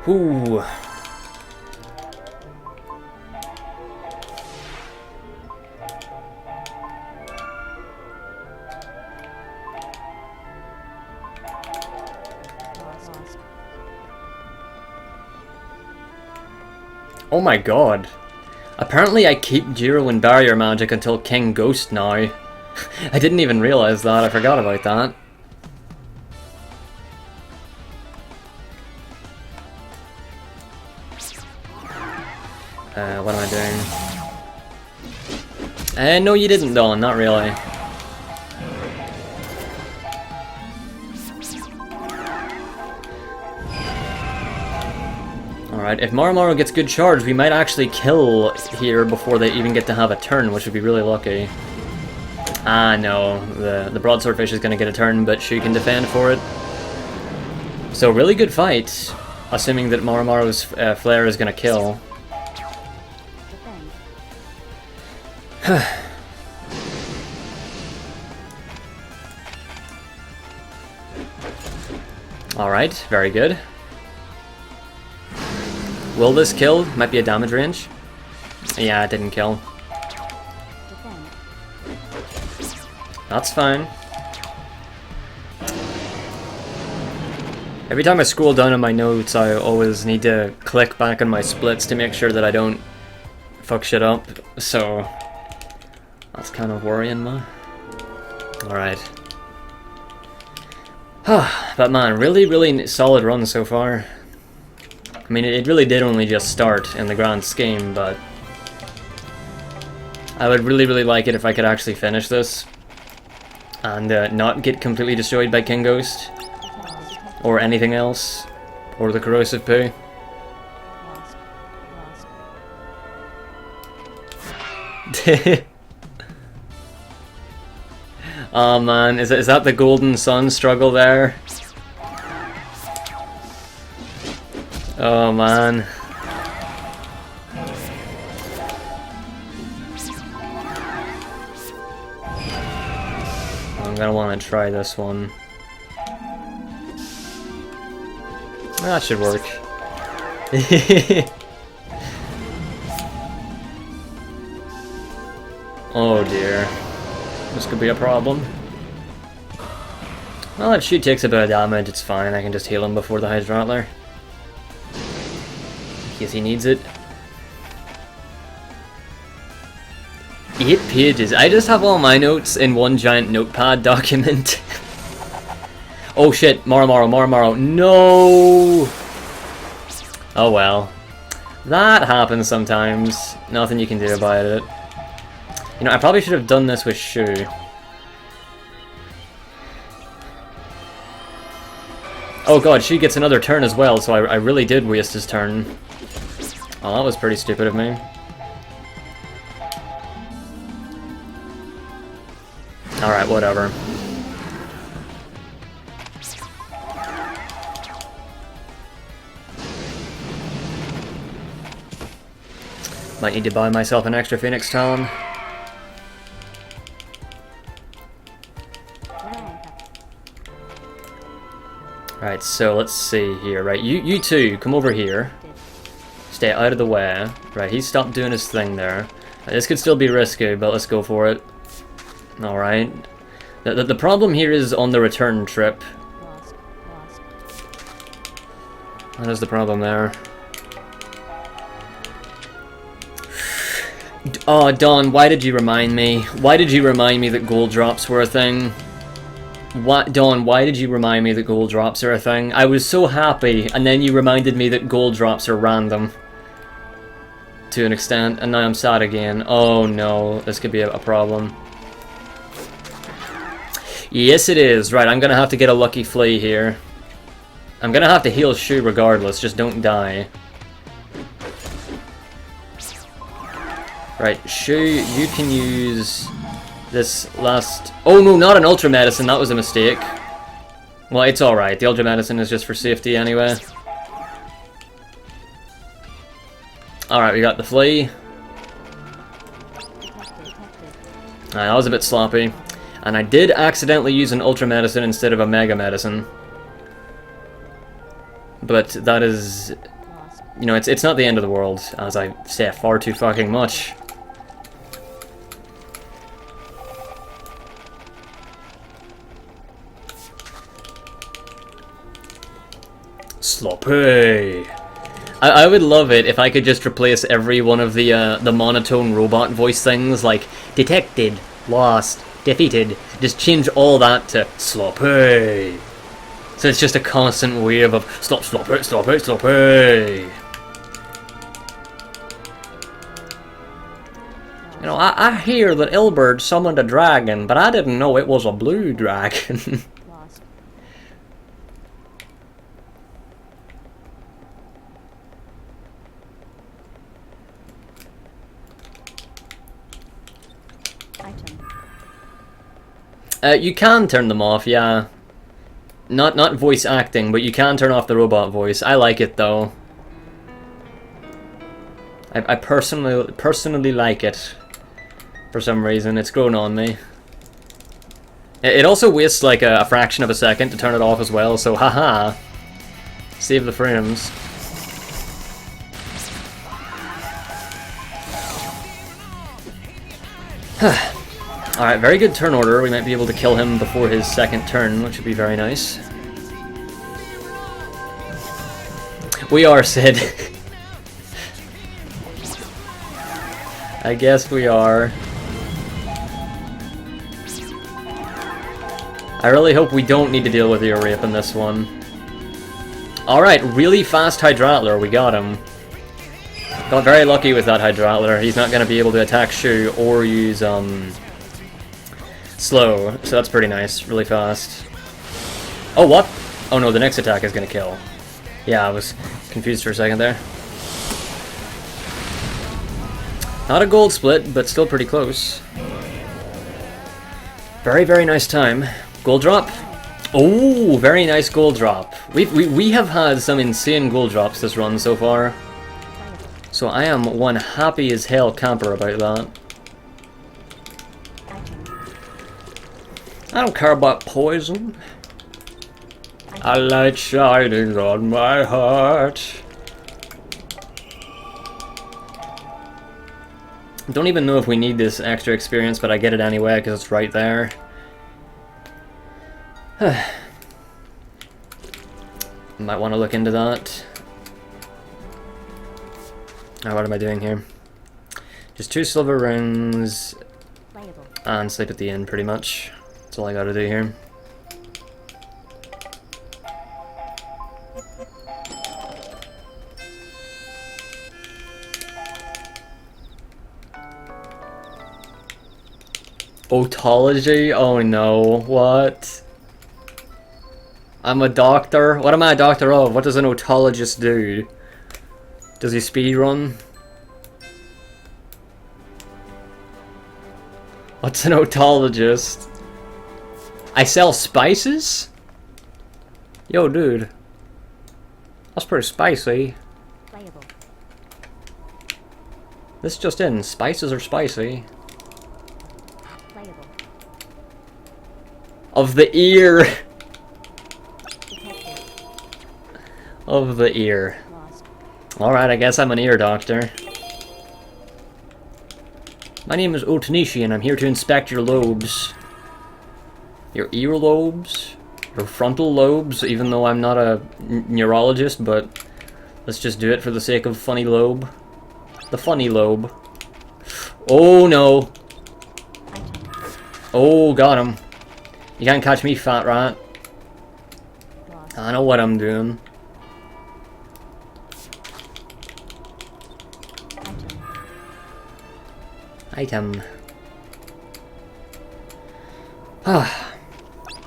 A: Whoo!
B: Lost.
A: Oh my god. Apparently I keep Jiro in barrier magic until King Ghost now. I didn't even realize that, I forgot about that. What am I doing? No you didn't, Dawn, not really. Alright, if Marrow gets good charge, we might actually kill here before they even get to have a turn, which would be really lucky. Ah, no. The broadsword fish is going to get a turn, but she can defend for it. So, really good fight, assuming that Marrow's flare is going to kill.
B: Defend.
A: Alright, very good. Will this kill? Might be a damage range. Yeah, it didn't kill.
B: Defend.
A: That's fine. Every time I scroll down on my notes, I always need to click back on my splits to make sure that I don't fuck shit up. So, that's kind of worrying me. Alright. But man, really solid run so far. I mean, it really did only just start in the grand scheme, but I would really like it if I could actually finish this and not get completely destroyed by King Ghost or anything else, or the corrosive poo.
B: Lost.
A: Oh man, is that the golden sun struggle there? Oh man. I'm gonna want to try this one. That should work. Oh dear. This could be a problem. Well, if she takes a bit of damage, it's fine. I can just heal him before the Hydrantler. In case he needs it. 8 pages. I just have all my notes in one giant notepad document. Oh shit, Marrow. No! Oh well. That happens sometimes. Nothing you can do about it. You know, I probably should have done this with Shu. Oh god, she gets another turn as well, so I really did waste his turn. Oh, that was pretty stupid of me. Alright, whatever. Might need to buy myself an extra Phoenix Talon. Right, so let's see here. Right, you two, come over here. Stay out of the way. Right, he stopped doing his thing there. This could still be risky, but let's go for it. Alright. The problem here is on the return trip. That is the problem there. Oh, Dawn, why did you remind me? Why did you remind me that gold drops were a thing? What, Dawn, why did you remind me that gold drops are a thing? I was so happy, and then you reminded me that gold drops are random. To an extent, and now I'm sad again. Oh no, this could be a problem. Yes it is. Right, I'm gonna have to get a lucky flea here. I'm gonna have to heal Shu regardless, just don't die. Right, Shu, you can use this last... Oh no, not an Ultra Medicine, that was a mistake. Well, it's alright, the Ultra Medicine is just for safety anyway. Alright, we got the flea. That was a bit sloppy. And I did accidentally use an Ultra Medicine instead of a Mega Medicine. But that is... You know, it's not the end of the world, as I say far too fucking much. Sloppy! I would love it if I could just replace every one of the monotone robot voice things, like detected, lost, defeated. Just change all that to sloppy. So it's just a constant wave of sloppy, sloppy, sloppy. You know, I hear that Ilberd summoned a dragon, but I didn't know it was a blue dragon. You can turn them off, yeah. Not voice acting, but you can turn off the robot voice. I like it though. I personally like it. For some reason, it's grown on me. It also wastes like a fraction of a second to turn it off as well, so haha. Save the frames. Alright, very good turn order. We might be able to kill him before his second turn, which would be very nice. We are, Sid. I guess we are. I really hope we don't need to deal with your rape in this one. Alright, really fast Hydrauler, we got him. Got very lucky with that Hydrauler. He's not going to be able to attack Shu or use, slow, so that's pretty nice, really fast. Oh, what? Oh no, the next attack is gonna kill. Yeah, I was confused for a second there. Not a gold split, but still pretty close. Very, very nice time. Gold drop. Oh, very nice gold drop. We have had some insane gold drops this run so far. So I am one happy as hell camper about that. I don't care about poison. A light shining on my heart. Don't even know if we need this extra experience, but I get it anyway because it's right there. Might want to look into that. Oh, what am I doing here? Just 2 silver rings and sleep at the inn, pretty much. That's all I gotta do here. Otology? Oh no, what? I'm a doctor? What am I a doctor of? What does an otologist do? Does he speed run? What's an otologist? I sell spices? Yo, dude. That's pretty spicy.
B: Playable.
A: This just in. Spices are spicy.
B: Playable.
A: Of the ear.
B: Detected.
A: Of the ear.
B: Lost.
A: Alright, I guess I'm an ear doctor. My name is Otonyshi and I'm here to inspect your lobes. Your ear lobes? Your frontal lobes, even though I'm not a neurologist, but let's just do it for the sake of funny lobe. The funny lobe. Oh no!
B: Item.
A: Oh, got him. You can't catch me, fat rat.
B: Lost.
A: I know what I'm doing.
B: Item.
A: Item. Ah.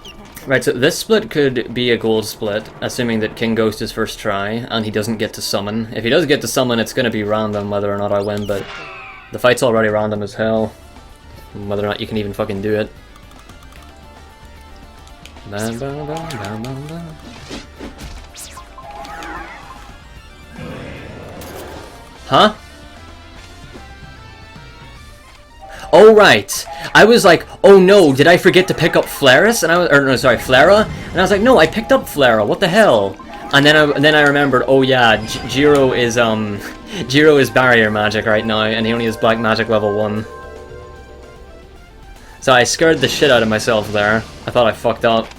B: Detected.
A: Right, so this split could be a gold split, assuming that King Ghost is first try, and he doesn't get to summon. If he does get to summon, it's going to be random whether or not I win, but the fight's already random as hell. Whether or not you can even fucking do it. Bam, bam, bam, bam, bam, bam. Huh? Oh right, I was like, oh no, did I forget to pick up Flaris? And I was, or no, sorry, Flara. And I was like, no, I picked up Flara. What the hell? And then I remembered, oh yeah, Jiro is Jiro is barrier magic right now, and he only has black magic level 1. So I scared the shit out of myself there. I thought I fucked up.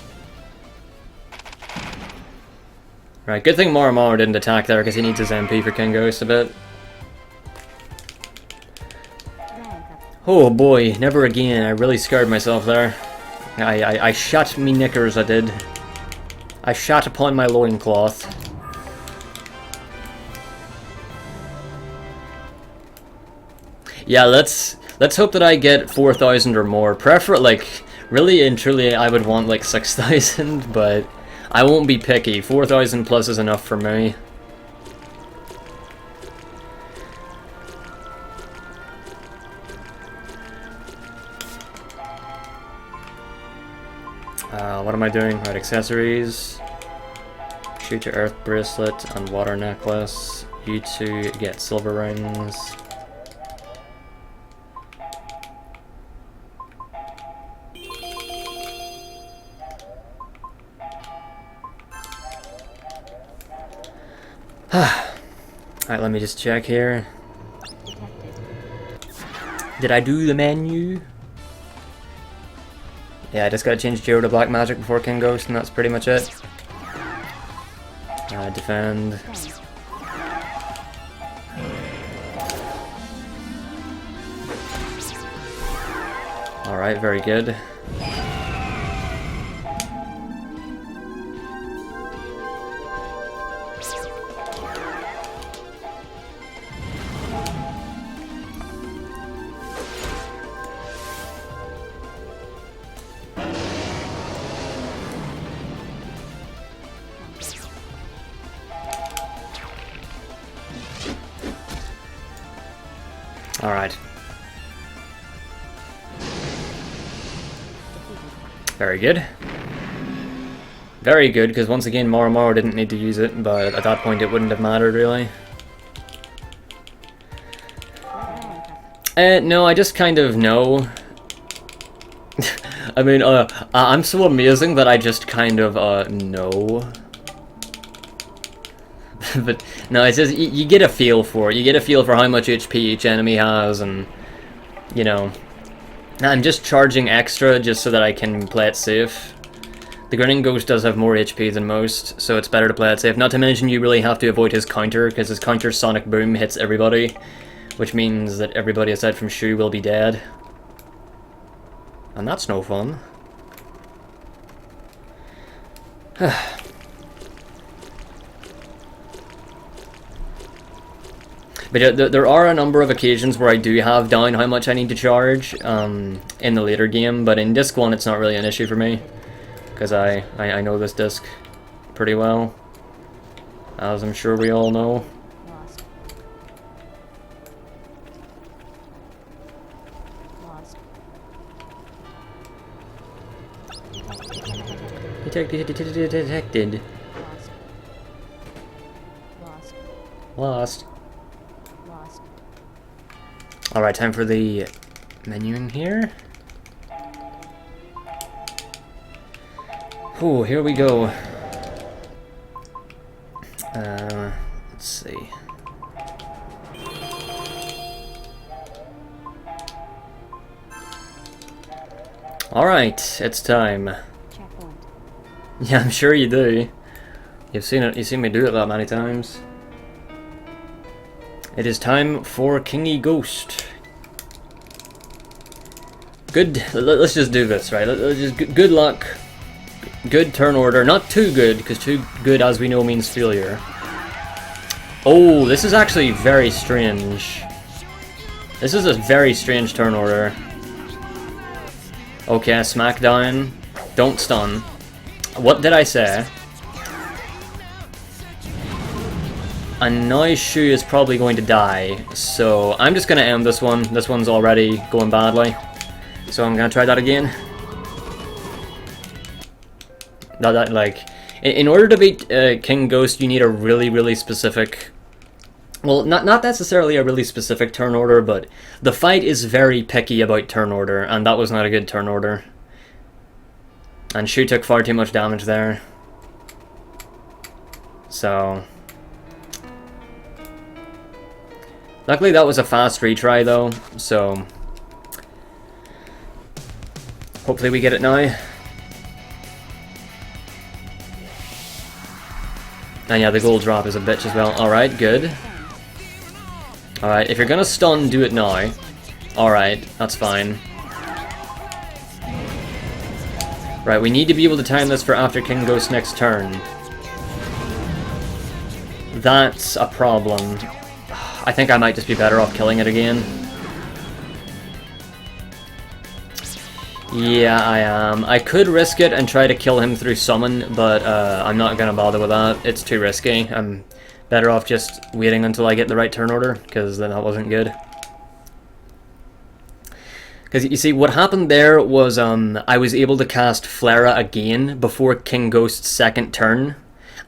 A: Right, good thing Marrow didn't attack there because he needs his MP for King Ghost a bit.
B: Rank up.
A: Oh boy, never again. I really scared myself there. I shot me knickers, I did. I shot upon my loincloth. Yeah, let's hope that I get 4,000 or more. Like, really and truly I would want like 6,000, but I won't be picky. 4,000 plus is enough for me. What am I doing? Right, accessories. Shoot your earth bracelet and water necklace. You two get silver rings. Alright, let me just check here.
B: Detected.
A: Did I do the menu? Yeah, I just gotta change Jiro to black magic before King Ghost, and that's pretty much it. Defend.
B: Defend.
A: Alright, very good. Alright. Very good. Very good, because once again, Marrow didn't need to use it, but at that point it wouldn't have mattered, really.
B: Rank up.
A: No, I just kind of know. I mean, I'm so amazing that I just kind of, know. But, no, it's just, you get a feel for it. You get a feel for how much HP each enemy has, and, you know. I'm just charging extra just so that I can play it safe. The Grinning Ghost does have more HP than most, so it's better to play it safe. Not to mention you really have to avoid his counter, because his counter Sonic Boom hits everybody, which means that everybody aside from Shu will be dead. And that's no fun. But yeah, there are a number of occasions where I do have down how much I need to charge in the later game, but in Disc 1 it's not really an issue for me, because I know this disc pretty well, as I'm sure we all know.
B: Lost.
A: Detected.
B: Lost.
A: Lost.
B: Lost.
A: Alright, time for the menuing here. Oh, here we go. Let's see. Alright, it's time.
B: Checkpoint.
A: Yeah, I'm sure you do. You've seen it. You've seen me do it that many times. It is time for Kingy Ghost. Good. Let's just do this, right? Let's just good luck. Good turn order. Not too good, because too good, as we know, means failure. Oh, this is actually very strange. This is a very strange turn order. Okay, smackdown. Don't stun. What did I say? And now Shu is probably going to die, so I'm just going to end this one. This one's already going badly, so I'm going to try that again. In order to beat King Ghost, you need a really specific... Well, not necessarily a really specific turn order, but the fight is very picky about turn order, and that was not a good turn order. And Shu took far too much damage there. So... Luckily that was a fast retry though, so... Hopefully we get it now. And yeah, the gold drop is a bitch as well. Alright, good. Alright, if you're gonna stun, do it now. Alright, that's fine. Right, we need to be able to time this for after King Ghost's next turn. That's a problem. I think I might just be better off killing it again. Yeah, I am. I could risk it and try to kill him through summon, but I'm not gonna bother with that. It's too risky. I'm better off just waiting until I get the right turn order, because then that wasn't good. Because you see, what happened there was I was able to cast Flera again before King Ghost's second turn.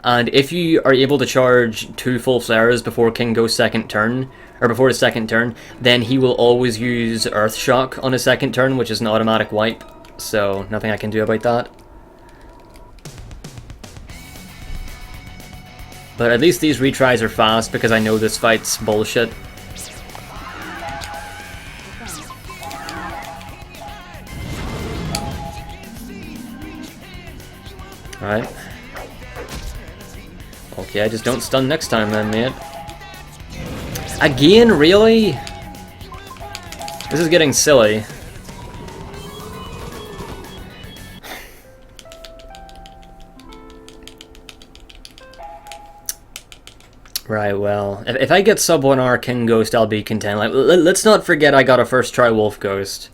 A: And if you are able to charge 2 full Flares before King Ghost's second turn, or before his second turn, then he will always use Earth Shock on his second turn, which is an automatic wipe. So, nothing I can do about that. But at least these retries are fast, because I know this fight's bullshit. Alright. Okay, I just don't stun next time then, mate. Again, really? This is getting silly. Right, well, if I get sub 1R King Ghost, I'll be content. Like, let's not forget I got a first try Wolf Ghost.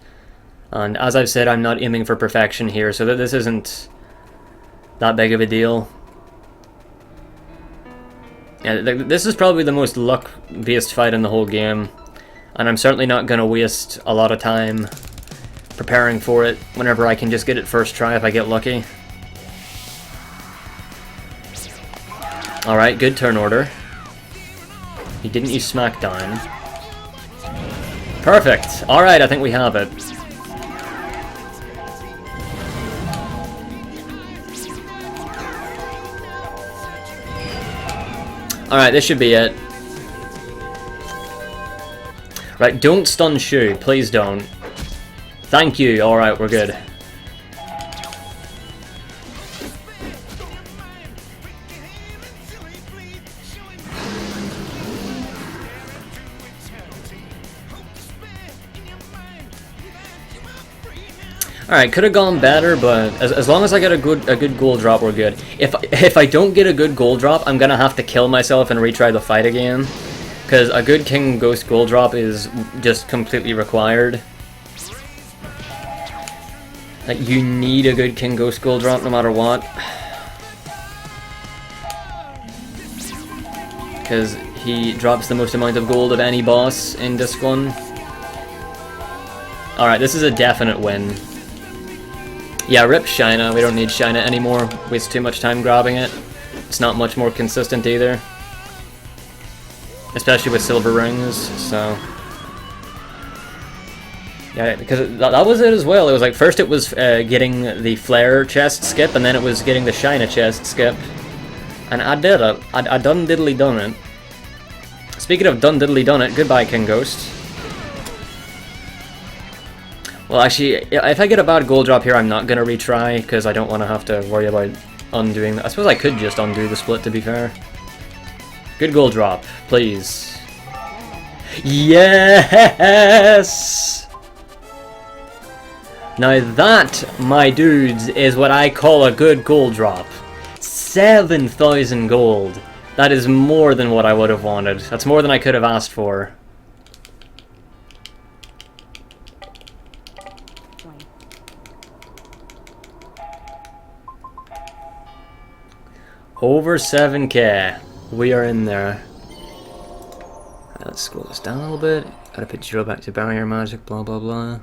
A: And as I've said, I'm not aiming for perfection here, so that this isn't that big of a deal. Yeah, this is probably the most luck-based fight in the whole game, and I'm certainly not going to waste a lot of time preparing for it whenever I can just get it first try if I get lucky. Alright, good turn order. He didn't use Smackdown. Perfect! Alright, I think we have it. Alright, this should be it. Right, don't stun Shu. Please don't. Thank you. Alright, we're good. Alright, could have gone better, but as long as I get a good gold drop, we're good. If I don't get a good gold drop, I'm gonna have to kill myself and retry the fight again. Because a good King Ghost gold drop is just completely required. Like, you need a good King Ghost gold drop no matter what. Because he drops the most amount of gold of any boss in Disc 1. Alright, this is a definite win. Yeah, rip Shina. We don't need Shina anymore. Waste too much time grabbing it. It's not much more consistent either. Especially with silver rings, so... Yeah, because that was it as well. It was like, first it was getting the flare chest skip, and then it was getting the Shina chest skip. And I did it. I done diddly done it. Speaking of done diddly done it, goodbye King Ghost. Well, actually, if I get a bad gold drop here, I'm not going to retry, because I don't want to have to worry about undoing that. I suppose I could just undo the split, to be fair. Good gold drop, please. Yes! Now that, my dudes, is what I call a good gold drop. 7,000 gold. That is more than what I would have wanted. That's more than I could have asked for. Over 7k. We are in there. Right, let's scroll this down a little bit. Gotta put Zero back to barrier magic, blah blah blah.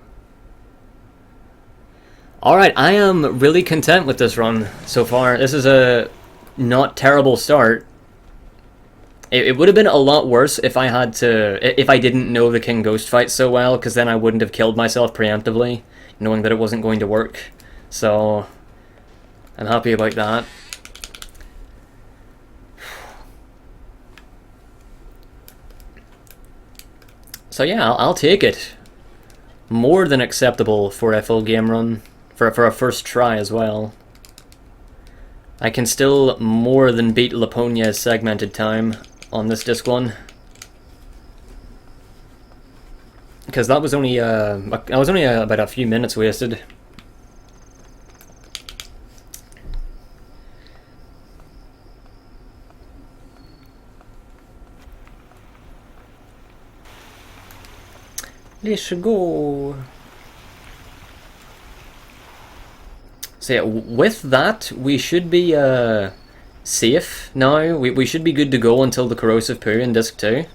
A: Alright, I am really content with this run so far. This is a not terrible start. It would have been a lot worse if I didn't know the King Ghost fight so well, because then I wouldn't have killed myself preemptively, knowing that it wasn't going to work. So, I'm happy about that. So yeah, I'll take it. More than acceptable for a full game run, for a first try as well. I can still more than beat Laponia's segmented time on this disc one, because that was only about a few minutes wasted. Let's go. So yeah, with that, we should be safe now. We should be good to go until the Corrosive Poo in Disc 2.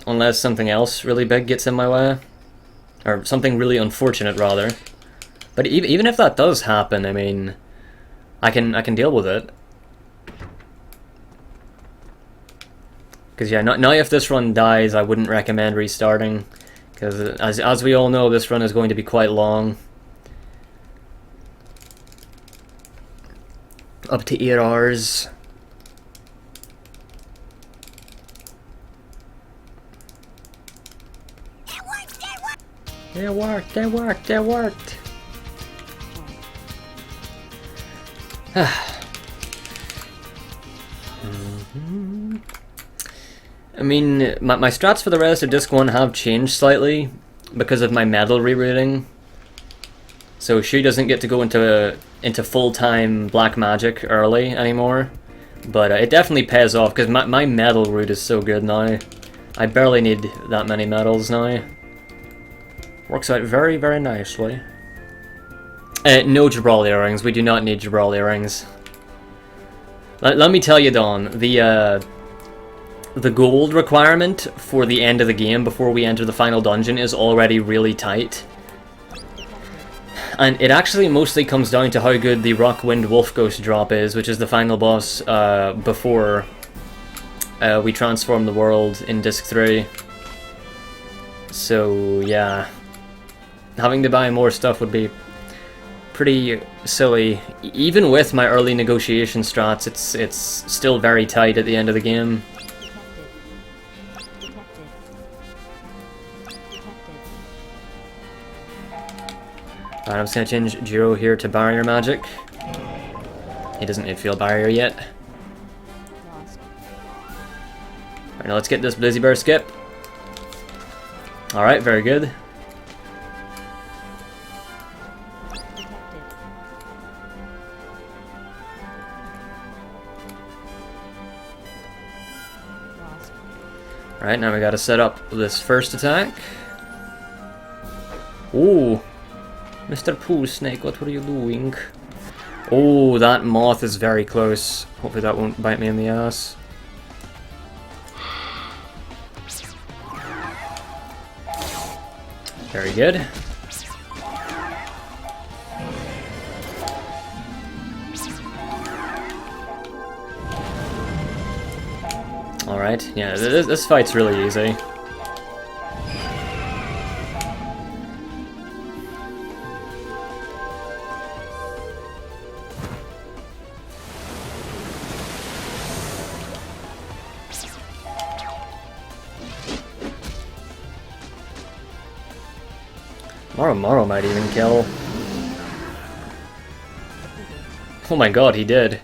A: Unless something else really big gets in my way. Or something really unfortunate, rather. But even if that does happen, I mean, I can deal with it. Because yeah, now if this run dies, I wouldn't recommend restarting. Because as we all know, this run is going to be quite long. Up to 8 hours. It worked! I mean, my strats for the rest of Disc 1 have changed slightly because of my medal rerouting. So she doesn't get to go into full-time black magic early anymore. But it definitely pays off because my medal route is so good now. I barely need that many medals now. Works out very, very nicely. No Jabral earrings. We do not need Jabral earrings. Let me tell you, Don, the gold requirement for the end of the game before we enter the final dungeon is already really tight. And it actually mostly comes down to how good the Rockwind Wolf Ghost drop is, which is the final boss before we transform the world in Disc 3. So, yeah. Having to buy more stuff would be pretty silly. Even with my early negotiation strats, it's still very tight at the end of the game. Alright, I'm just gonna change Jiro here to barrier magic. He doesn't need field barrier yet. Alright, now let's get this Blizzy Bear skip. Alright, very good. Alright, now we gotta set up this first attack. Ooh! Mr. Pooh Snake, what were you doing? Oh, that moth is very close. Hopefully that won't bite me in the ass. Very good. Alright, yeah, this fight's really easy. Marrow might even kill. Oh my god, he did.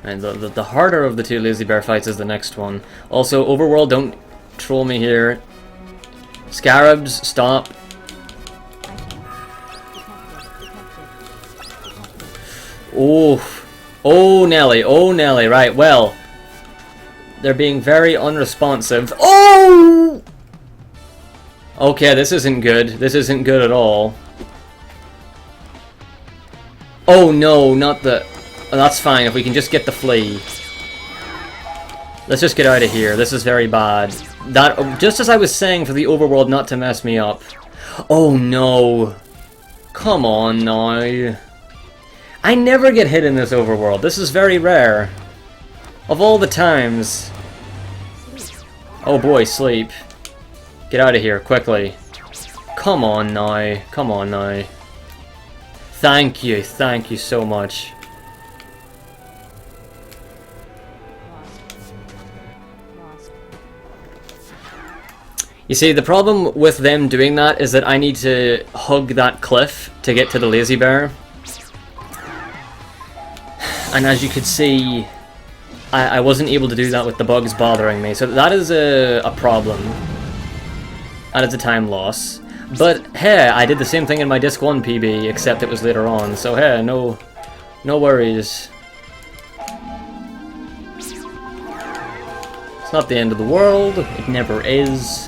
A: And the harder of the two Lazy Bear fights is the next one. Also, Overworld, don't troll me here. Scarabs, stop. Oh. Oh, Nelly. Oh, Nelly. Right, well. They're being very unresponsive. Oh! Okay, this isn't good. This isn't good at all. Oh, no, not the... Oh, that's fine, if we can just get the flea. Let's just get out of here. This is very bad. That, just as I was saying for the overworld not to mess me up. Oh, no. Come on, now. I never get hit in this overworld. This is very rare. Of all the times. Oh boy, sleep. Get out of here, quickly. Come on now. Come on now. Thank you so much. You see, the problem with them doing that is that I need to hug that cliff to get to the Lazy Bear. And as you could see, I wasn't able to do that with the bugs bothering me, so that is a problem. That is a time loss. But hey, I did the same thing in my Disc 1 PB, except it was later on, so hey, no worries. It's not the end of the world, it never is.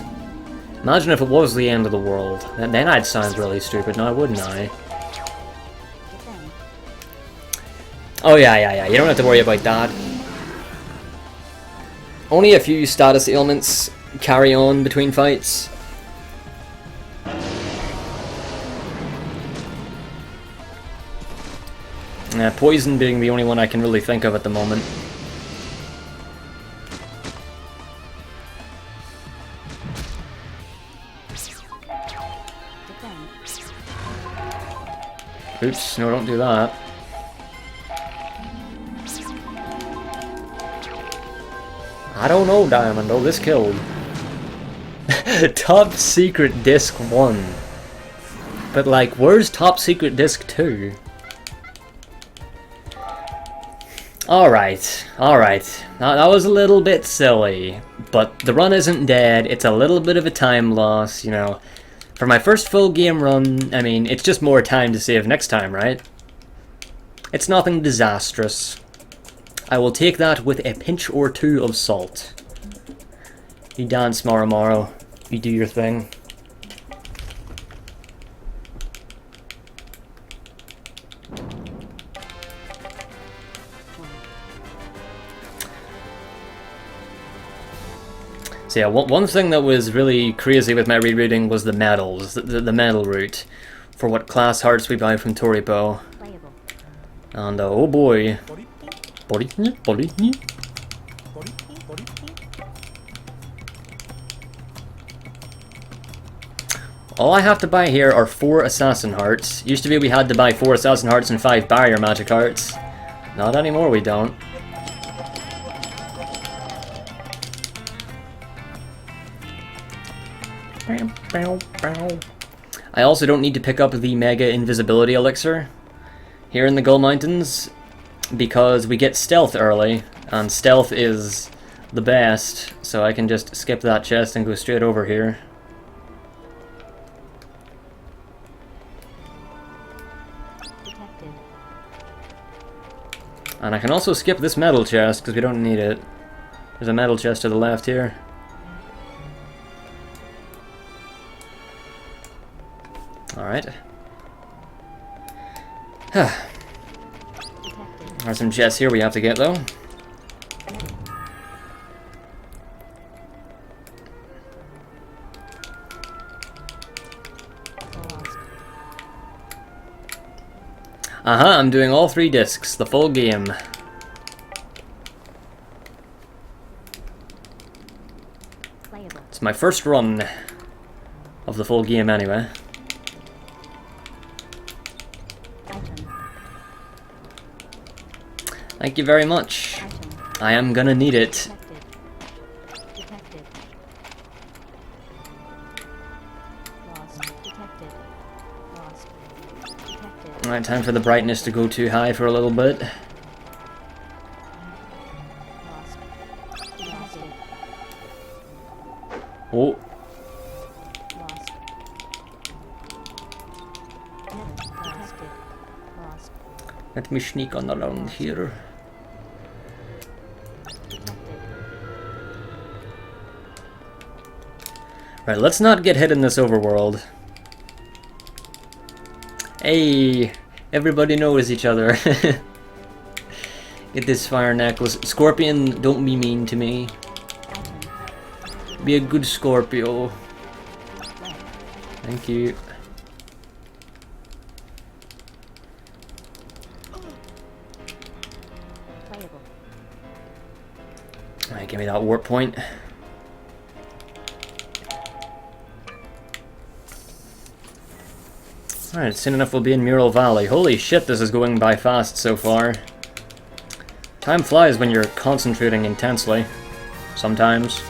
A: Imagine if it was the end of the world, then I'd sound really stupid now, wouldn't I? Oh yeah, you don't have to worry about that. Only a few status ailments carry on between fights. Poison being the only one I can really think of at the moment. Oops, no, don't do that. I don't know, Diamond. Oh, this killed. Top Secret Disc 1. But, like, where's Top Secret Disc 2? Alright. That was a little bit silly. But the run isn't dead. It's a little bit of a time loss, you know. For my first full game run, I mean, it's just more time to save next time, right? It's nothing disastrous. I will take that with a pinch or two of salt. You dance, Marrow. You do your thing. So yeah, one thing that was really crazy with my rerouting was the medals, the medal route, for what class hearts we buy from Toripo. And oh boy. All I have to buy here are 4 assassin hearts. Used to be we had to buy 4 assassin hearts and 5 barrier magic hearts. Not anymore, we don't. I also don't need to pick up the Mega Invisibility Elixir here in the Gull Mountains because we get stealth early, and stealth is the best, so I can just skip that chest and go straight over here. And I can also skip this metal chest because we don't need it. There's a metal chest to the left here. Alright. There's some chests here we have to get though. I'm doing all 3 discs, the full game.
B: Playable.
A: It's my first run of the full game anyway.
B: Item.
A: Thank you very much.
B: Item.
A: I am gonna need it.
B: Detected. Detected. Lost. Detected. Lost. Detected.
A: Alright, time for the brightness to go too high for a little bit.
B: Lost. Detected.
A: Oh,
B: Lost. Detected. Lost.
A: let me sneak on around here.
B: Detected.
A: Right, let's not get hit in this overworld. Hey, everybody knows each other. Get this fire necklace. Scorpion, don't be mean to me.
B: Item.
A: Be a good Scorpio.
B: Red.
A: Thank you.
B: Playable.
A: Alright, give me that warp point. Alright, soon enough we'll be in Mural Valley. Holy shit, this is going by fast so far. Time flies when you're concentrating intensely. Sometimes.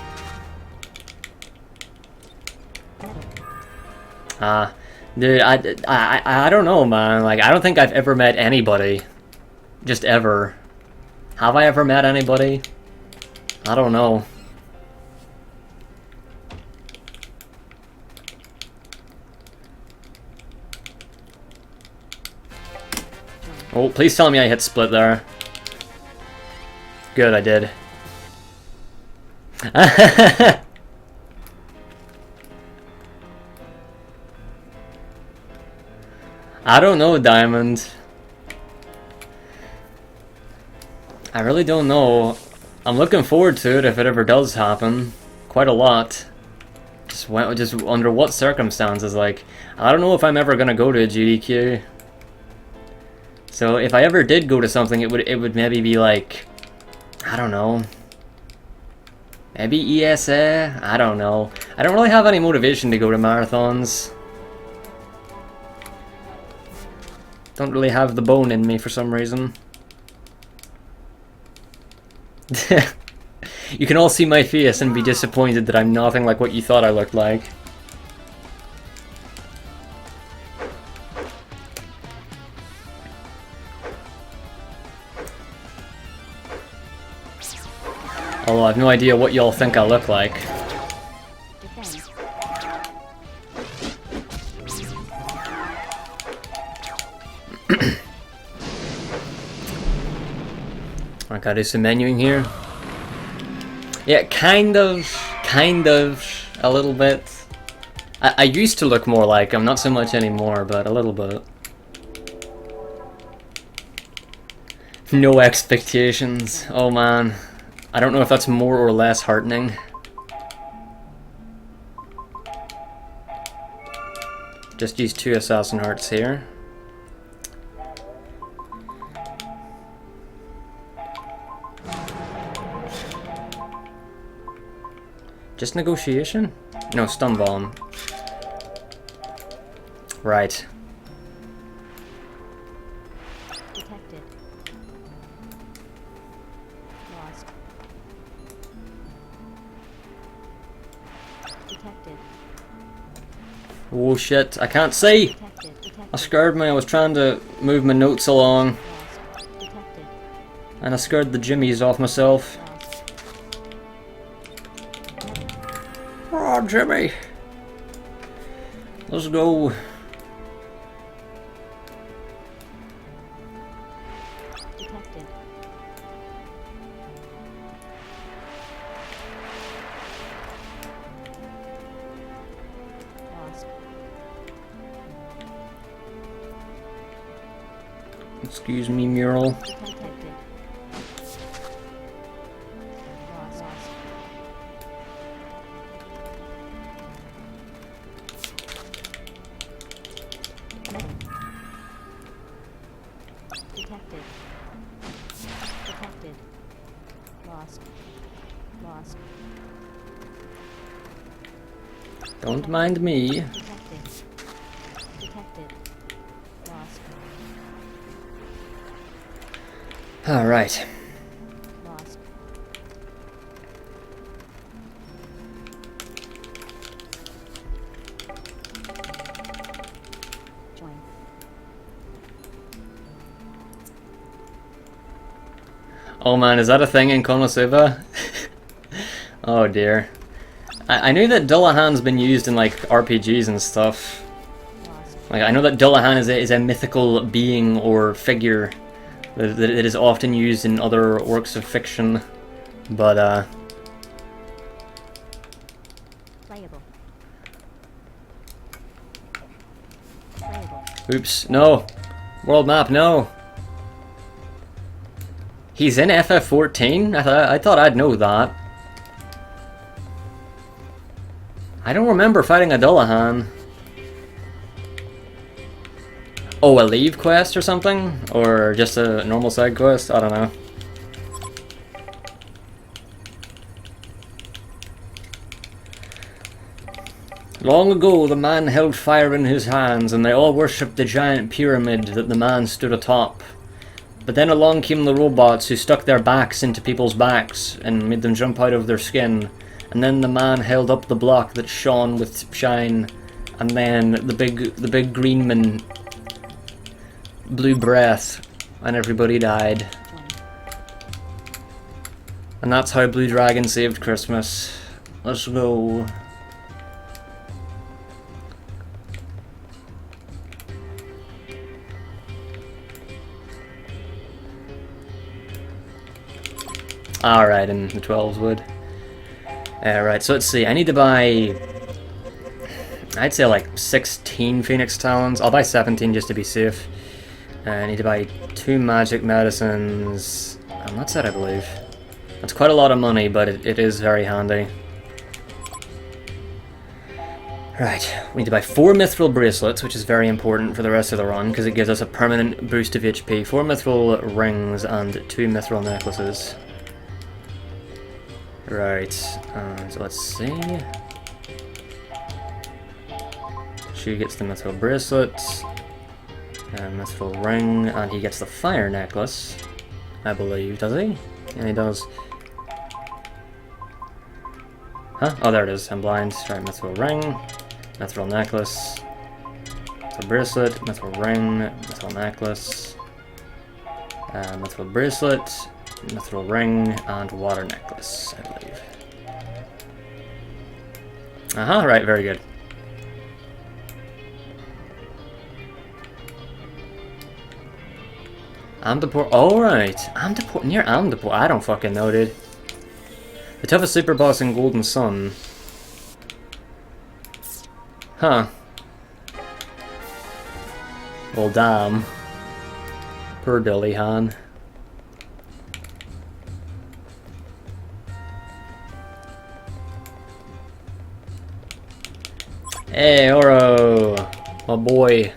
A: Dude, I don't know, man. Like, I don't think I've ever met anybody. Just ever. Have I ever met anybody? I don't know. Oh, please tell me I hit split there. Good, I did. I don't know, Diamond. I really don't know. I'm looking forward to it if it ever does happen. Quite a lot. Just under what circumstances, like, I don't know if I'm ever gonna go to a GDQ. So if I ever did go to something, it would maybe be like, I don't know. Maybe ESA? I don't know. I don't really have any motivation to go to marathons. Don't really have the bone in me for some reason. You can all see my face and be disappointed that I'm nothing like what you thought I looked like. Although I have no idea what y'all think I look like.
B: Defense.
A: I gotta do some menuing here. Yeah, kind of, a little bit. I used to look more like him, not so much anymore, but a little bit. No expectations. Oh man. I don't know if that's more or less heartening. Just use 2 assassin hearts here. Just negotiation? No, stun bomb. Right.
B: Detected. Lost. Detected.
A: Oh shit, I can't see!
B: Detected. Detected.
A: I scared me, I was trying to move my notes along.
B: Lost. Detected.
A: And I scared the jimmies off myself.
B: Lost.
A: Oh, Jimmy! Let's go.
B: Detected. Lost.
A: Excuse me, Mural.
B: Detected. Lost.
A: Don't mind me.
B: Detected. Detected. Lost.
A: Alright.
B: Lost. Join.
A: Oh man, is that a thing in Konosuba? Oh dear. I knew that Dullahan's been used in like RPGs and stuff.
B: Lost.
A: Like I know that Dullahan is a mythical being or figure that is often used in other works of fiction, but
B: Playable. Playable.
A: oops, no. World map, no. He's in FF14? I thought I'd know that. I don't remember fighting a Dullahan. Oh, a leave quest or something? Or just a normal side quest? I don't know. Long ago, the man held fire in his hands, and they all worshipped the giant pyramid that the man stood atop. But then along came the robots who stuck their backs into people's backs and made them jump out of their skin. And then the man held up the block that shone with shine, and then the big green man blew breath, and everybody died.
B: Join.
A: And that's how Blue Dragon saved Christmas. Let's go. Alright, in the 12s would. Right, so let's see, I need to buy, I'd say like 16 Phoenix Talons. I'll buy 17 just to be safe. I need to buy 2 magic medicines, and that's it I believe. That's quite a lot of money, but it is very handy. Right, we need to buy 4 mithril bracelets, which is very important for the rest of the run, because it gives us a permanent boost of HP. 4 mithril rings and 2 mithril necklaces. Right, so let's see. She gets the mithril bracelet, mithril ring, and he gets the fire necklace, I believe. Does he? Yeah, he does. Huh? Oh, there it is. I'm blind. Right, mithril ring, mithril necklace, mithril bracelet, mithril ring, mithril necklace, mithril bracelet, mithril ring, and water necklace, I believe. Right, very good. Amdapur, alright. Amdapur, near Amdapur, I don't fucking know, dude. The toughest super boss in Golden Sun. Huh. Well, damn. Poor Dullahan. Hey, Oro! My boy.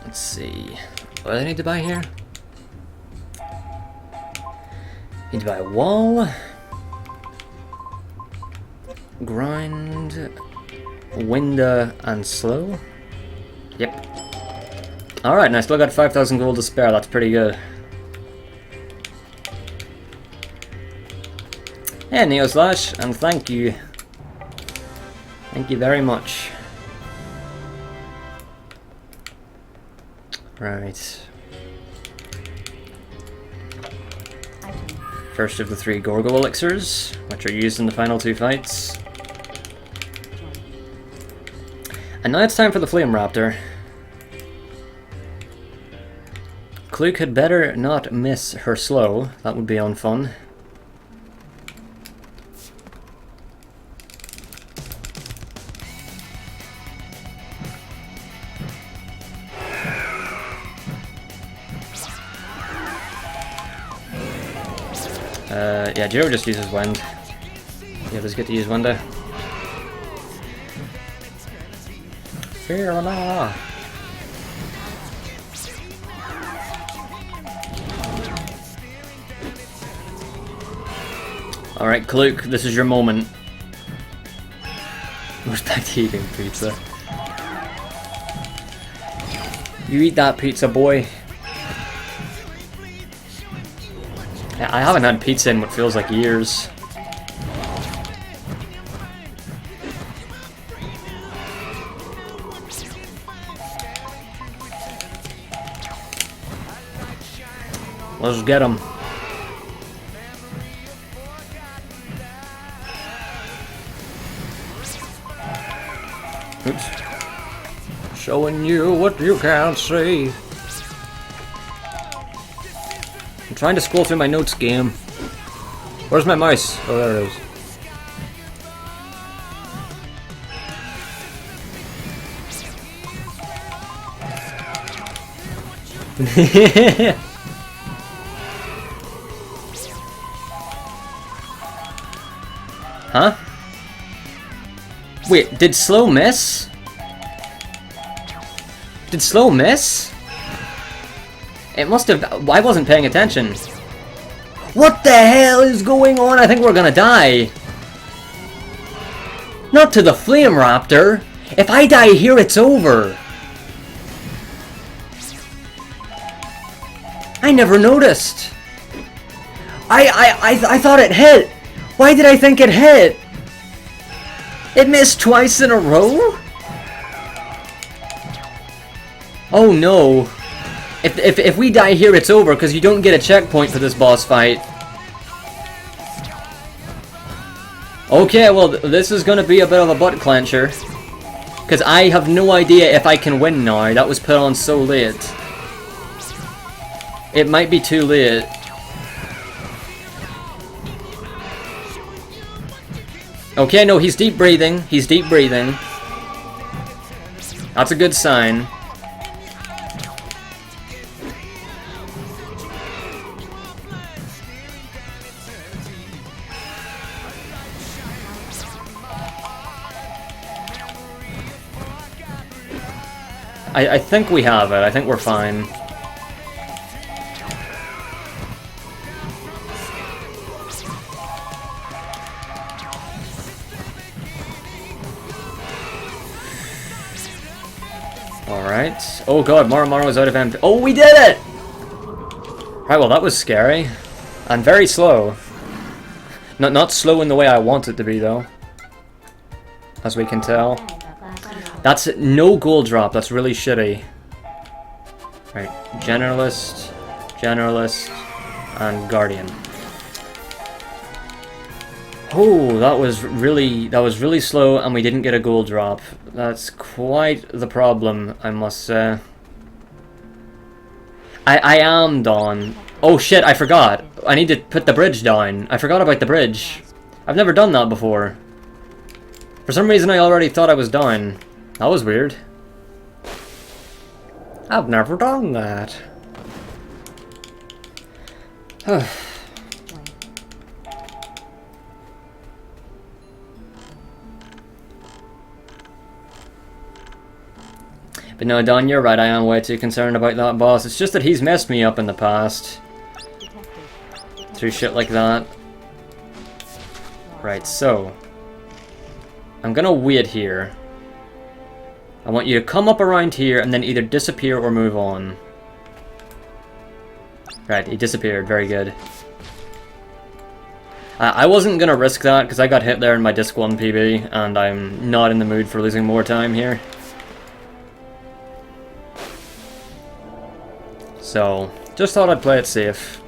A: Let's see. What do I need to buy here? Need to buy a wall. Grind. Winda and slow. Yep. Alright, and I still got 5,000 gold to spare. That's pretty good. Hey, Neo Slash, and thank you. Thank you very much. Right.
B: Item.
A: First of the 3 Gorgo elixirs, which are used in the final 2 fights.
B: Join.
A: And now it's time for the Flame Raptor. Kluke had better not miss her slow. That would be unfun. Yeah, Jiro just uses wind. The others get to use window. Fear nah. Alright, Kluke, this is your moment. Respect eating pizza. You eat that pizza, boy. Yeah, I haven't had pizza in what feels like years. Let's get him. Oops. Showing you what you can't see. I'm trying to scroll through my notes, game. Where's my mouse? Oh, there it is. Huh? Wait, did slow miss? Did slow miss? It must have... I wasn't paying attention. What the hell is going on? I think we're gonna die. Not to the Flame Raptor. If I die here, it's over. I never noticed. I thought it hit. Why did I think it hit? It missed twice in a row? Oh no. If we die here, it's over, because you don't get a checkpoint for this boss fight. Okay, well, this is going to be a bit of a butt clencher. Because I have no idea if I can win now. That was put on so late. It might be too late. Okay, no, he's deep breathing. He's deep breathing. That's a good sign. I think we have it. I think we're fine. Alright. Oh god, Marrow is out of MP. Oh, we did it! Right, well that was scary. And very slow. Not slow in the way I want it to be, though. As we can tell. That's no gold drop, that's really shitty. Right, Generalist, and Guardian. Oh, that was really slow, and we didn't get a gold drop. That's quite the problem, I must say. I am done. Oh shit, I forgot. I need to put the bridge down. I forgot about the bridge. I've never done that before. For some reason I already thought I was done. That was weird. I've never done that. But no, Don, you're right, I am way too concerned about that boss. It's just that he's messed me up in the past. Through shit like that. Right, so... I'm gonna wait here. I want you to come up around here and then either disappear or move on. Right, he disappeared. Very good. I wasn't gonna risk that because I got hit there in my Disc 1 PB and I'm not in the mood for losing more time here. So, just thought I'd play it safe.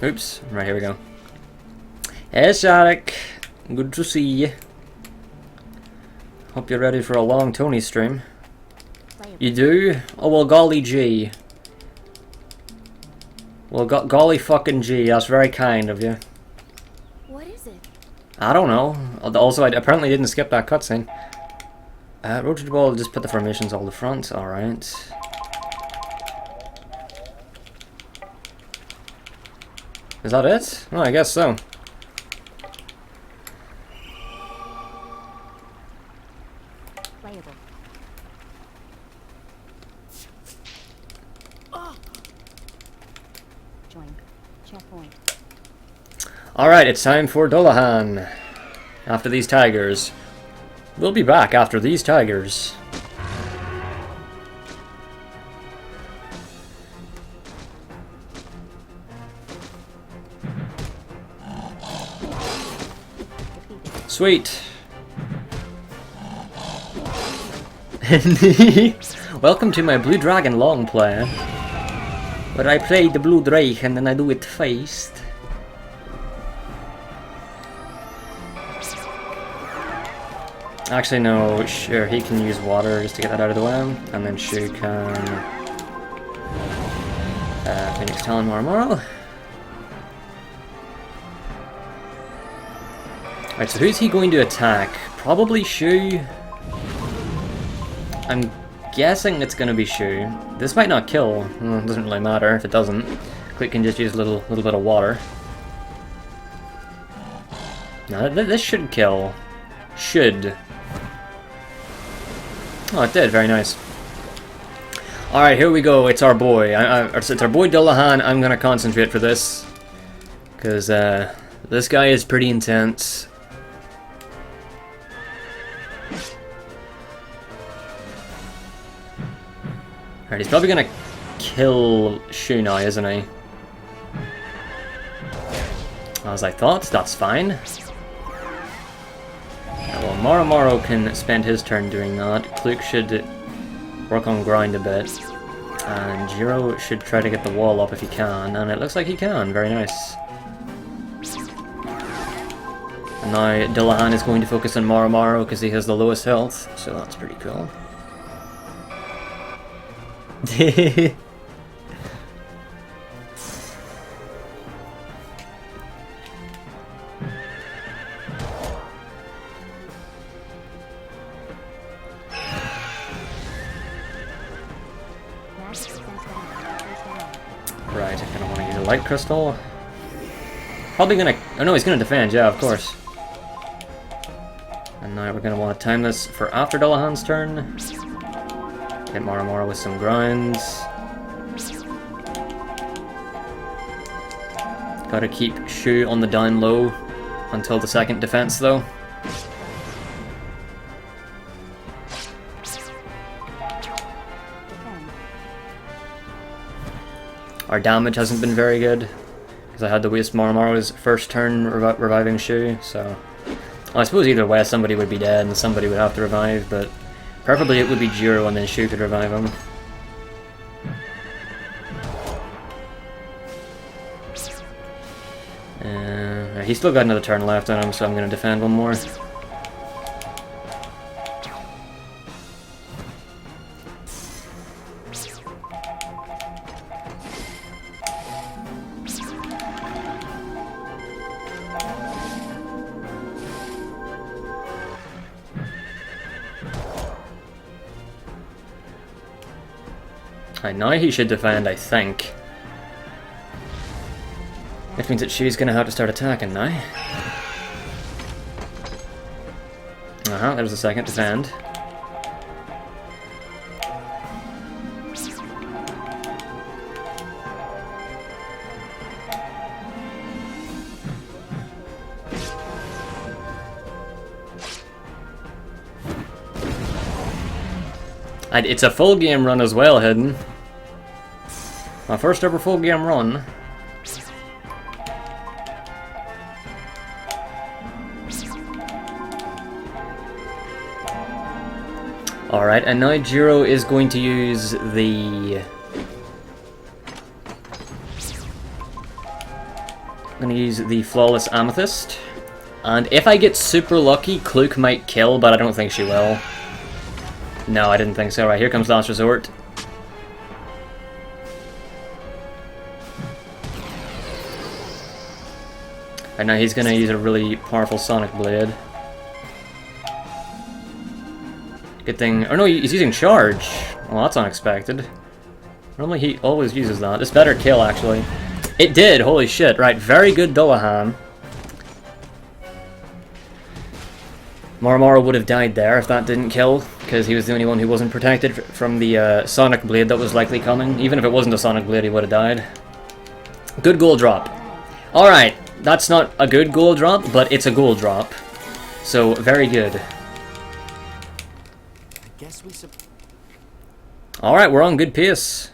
A: Oops, right, here we go. Hey Shark, good to see you. Hope you're ready for a long Tony stream. You do? Oh well, golly gee. Well, golly fucking gee, that's very kind of you.
B: What is it?
A: I don't know. Also, I apparently didn't skip that cutscene. Rotate ball, just put the formations all the front, alright. Is that it? Oh, I guess so. Alright, it's time for Dullahan. After these tigers. We'll be back after these tigers. Sweet. Welcome to my Blue Dragon long play, where I play the Blue Dragon and I do it fast. Actually, no, sure, he can use water just to get that out of the way, and then Shu can Phoenix Talon Marrow. Alright, so who's he going to attack? Probably Shu. I'm guessing it's going to be Shu. This might not kill. Well, it doesn't really matter if it doesn't. Click can just use a little bit of water. No, this should kill. Should. Oh, it did. Very nice. Alright, here we go. It's our boy. It's our boy Dullahan. I'm going to concentrate for this. Because this guy is pretty intense. Alright, he's probably gonna kill Shu now, isn't he? As I thought, that's fine. Well, Marrow can spend his turn doing that. Kluk should work on grind a bit. And Jiro should try to get the wall up if he can, and it looks like he can. Very nice. And now Dullahan is going to focus on Marrow because he has the lowest health, so that's pretty cool. Right, I kind of want to use a light crystal. Probably gonna... Oh no, he's gonna defend, yeah, of course. And now we're gonna want to time this for after Dullahan's turn. Hit Marrow with some grinds. Gotta keep Shu on the down low until the second defense, though. Our damage hasn't been very good, because I had to waste Marrow's first turn reviving Shu, so... Well, I suppose either way somebody would be dead and somebody would have to revive, but... Preferably it would be Jiro and then Shu could revive him. He's still got another turn left on him, so I'm going to defend one more. Now he should defend, I think. Which means that she's gonna have to start attacking now. There's the second defend. And it's a full game run as well, Hidden. My first ever full game run. Alright, and now Jiro is going to use the... I'm going to use the Flawless Amethyst. And if I get super lucky, Kluk might kill, but I don't think she will. No, I didn't think so. Right, here comes Last Resort. And now he's going to use a really powerful Sonic Blade. Good thing... Oh no, he's using Charge. Well, that's unexpected. Normally he always uses that. This better kill, actually. It did! Holy shit. Right, very good Dullahan. Marrow would have died there if that didn't kill, because he was the only one who wasn't protected from the Sonic Blade that was likely coming. Even if it wasn't a Sonic Blade, he would have died. Good goal drop. Alright. That's not a good gold drop, but it's a gold drop. So, very good.
C: Guess we
A: Alright, we're on good pace.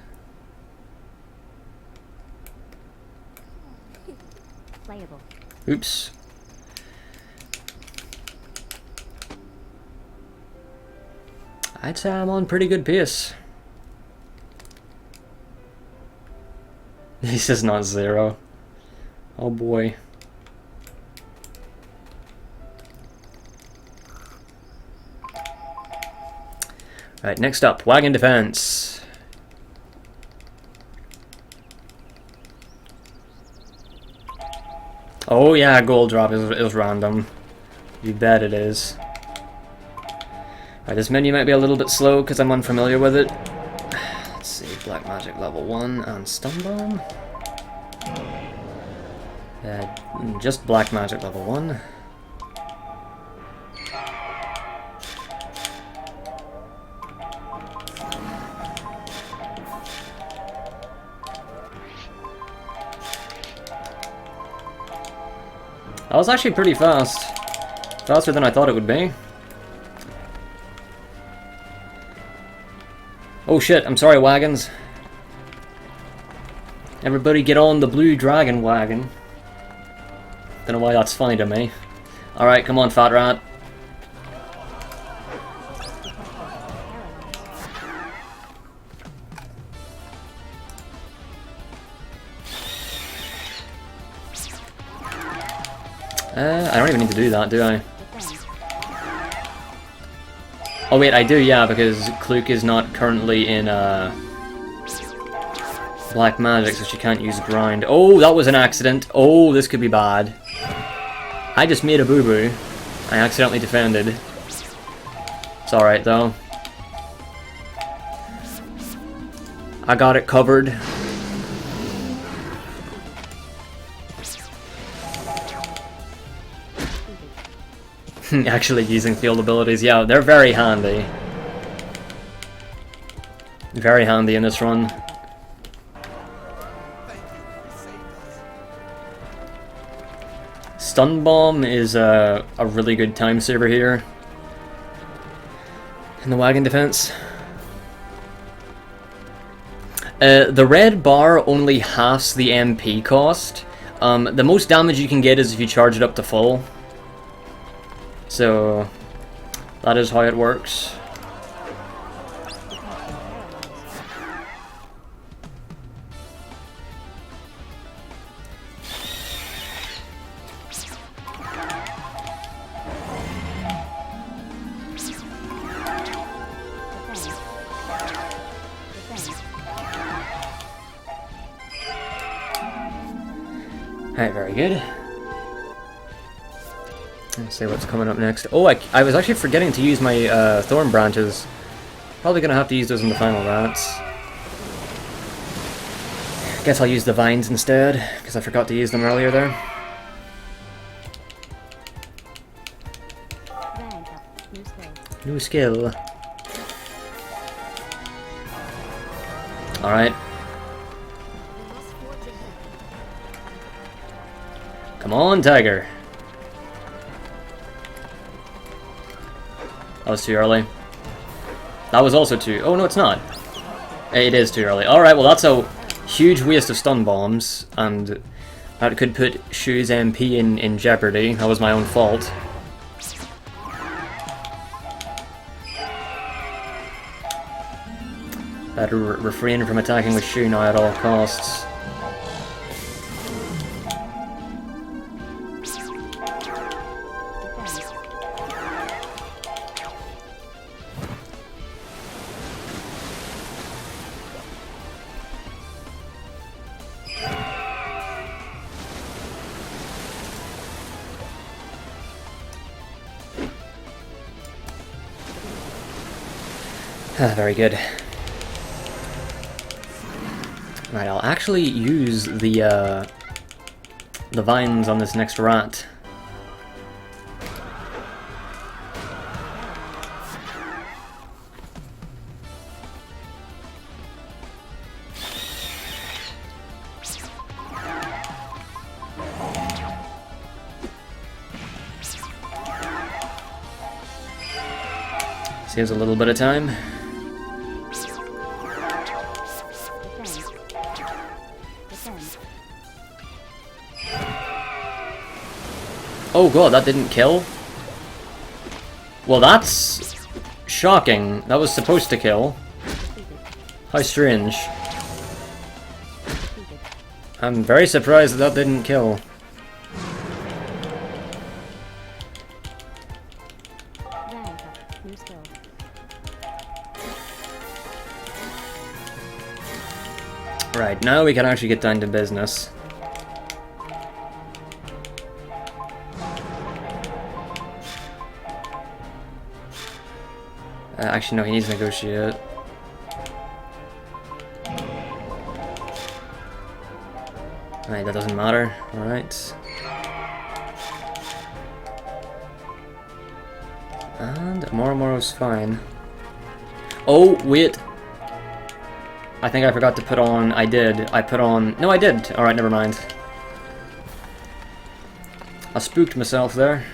B: Playable.
A: Oops. I'd say I'm on pretty good pace. This is not 0. Oh boy. Right, next up, wagon defense. Oh yeah, gold drop is random. You bet it is. Right, this menu might be a little bit slow because I'm unfamiliar with it. Let's see, black magic level 1 and stun bomb. Just black magic level 1. That was actually pretty fast. Faster than I thought it would be. Oh shit, I'm sorry, wagons. Everybody get on the blue dragon wagon. Don't know why that's funny to me. Alright, come on, fat rat. I don't even need to do that, do I? Oh wait, I do, yeah, because Kluk is not currently in black magic, so she can't use grind. Oh, that was an accident. Oh, this could be bad. I just made a boo-boo. I accidentally defended. It's alright, though. I got it covered. Actually using field abilities, yeah, they're very handy. Very handy in this run. Stun bomb is a really good time saver here in the wagon defense. The red bar only halves the MP cost. The most damage you can get is if you charge it up to full. So that is how it works. Alright, very good. Let's see what's coming up next. Oh, I was actually forgetting to use my thorn branches. Probably gonna have to use those in the final rats. Guess I'll use the vines instead, because I forgot to use them earlier there. New skill. Alright. Come on, tiger. That was too early. That was also too... Oh, no, it's not. It is too early. Alright, well, that's a huge waste of stun bombs, and that could put Shu's MP in jeopardy. That was my own fault. Better refrain from attacking with Shu now at all costs. Very good. Right, I'll actually use the vines on this next rat. Saves a little bit of time. Oh god, that didn't kill? Well, that's shocking. That was supposed to kill. How strange. I'm very surprised that that didn't kill. Right, now we can actually get down to business. Actually, no, he needs to negotiate. Right, that doesn't matter. Alright. And Marrow's fine. Oh, wait! I think I forgot to put on... I did. I put on... No, I did! Alright, never mind. I spooked myself there.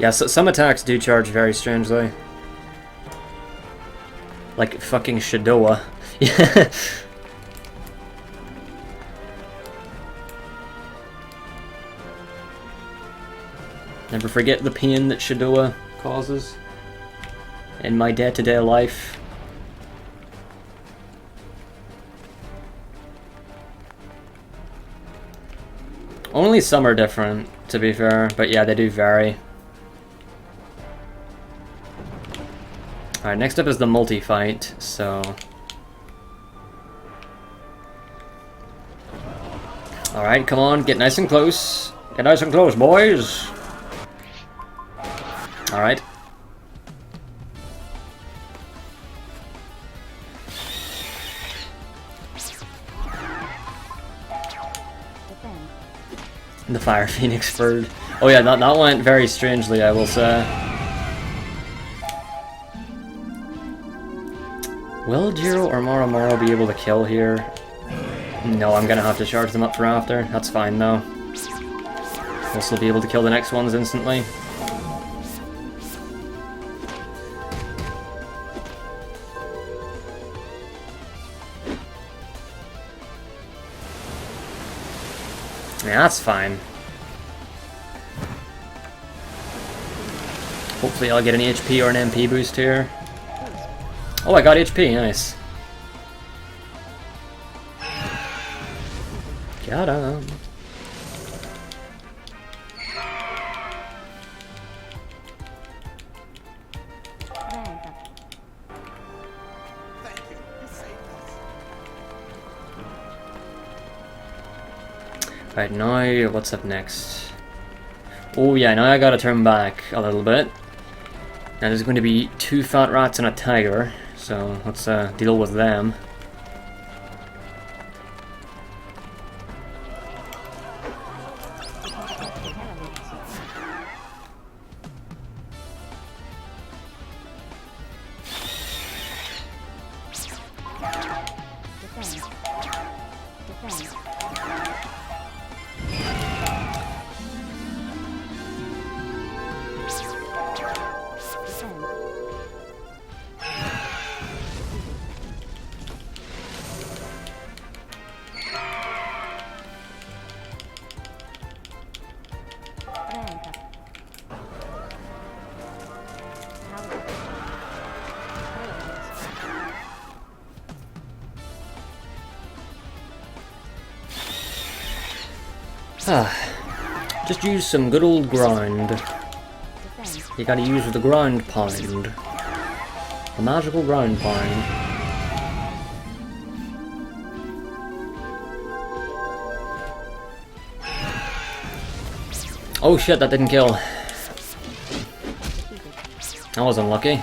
A: Yeah, so some attacks do charge very strangely. Like fucking Shadowa. Yeah. Never forget the pain that Shadowa causes in my day-to-day life. Only some are different, to be fair, but yeah, they do vary. Alright, next up is the multi-fight, so... Alright, come on, get nice and close. Get nice and close, boys! Alright. The Fire Phoenix bird. Oh yeah, that went very strangely, I will say. Will Jiro or Marrow be able to kill here? No, I'm gonna have to charge them up for after. That's fine though. We'll still be able to kill the next ones instantly. Yeah, that's fine. Hopefully I'll get an HP or an MP boost here. Oh, I got HP, nice. Got him. Right, now what's up next? Oh yeah, now I gotta turn back a little bit. Now there's going to be 2 fat rats and a tiger, so let's deal with them. Just use some good old grind. You gotta use the grind pound. The magical grind pound. Oh shit, that didn't kill. That was unlucky.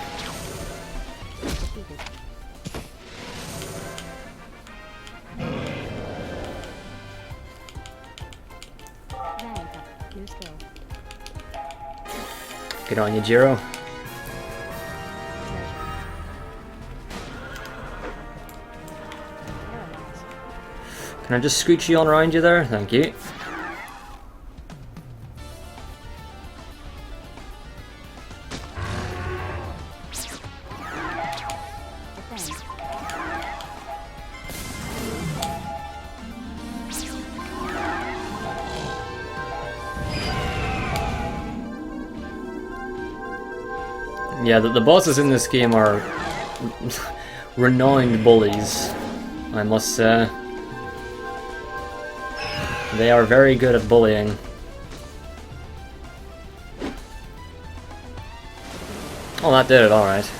A: Good on you, Jiro. Can I just scooch you on around you there? Thank you. Yeah, the bosses in this game are renowned bullies, I must say. They are very good at bullying. Oh, that did it, alright.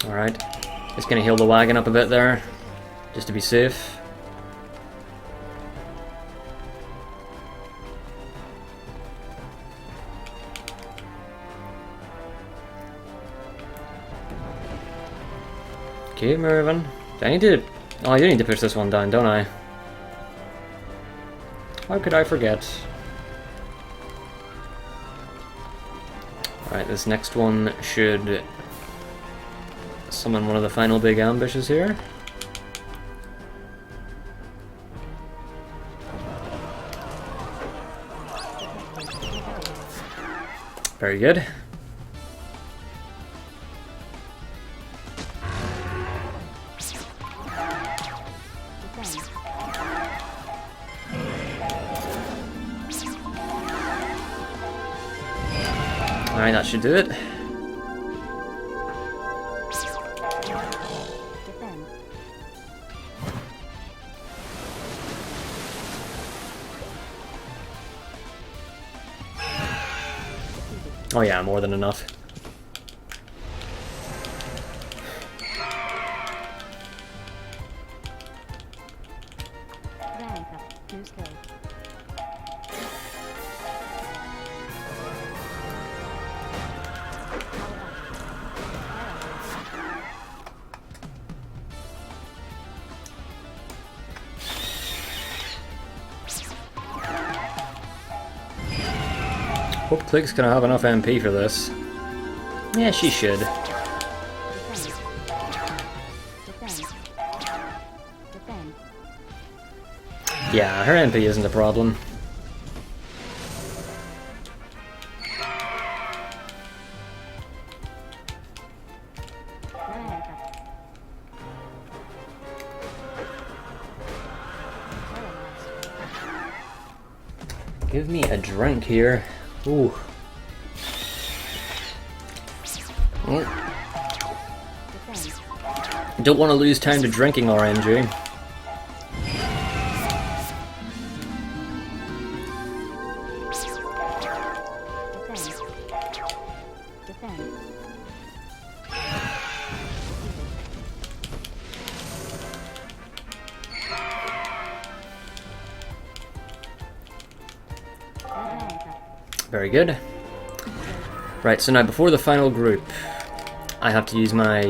A: Alright. Just gonna heal the wagon up a bit there, just to be safe. Keep moving. Do I need to... Oh, I do need to push this one down, don't I? How could I forget? Alright, this next one should summon one of the final big ambushes here. Very good. Alright, that should do it. Oh yeah, more than enough. Hope Click's gonna have enough MP for this. Yeah, she should. Yeah, her MP isn't a problem. Give me a drink here. Ooh. Oh. Don't want to lose time to drinking, RNG. Very good. Right, so now before the final group, I have to use my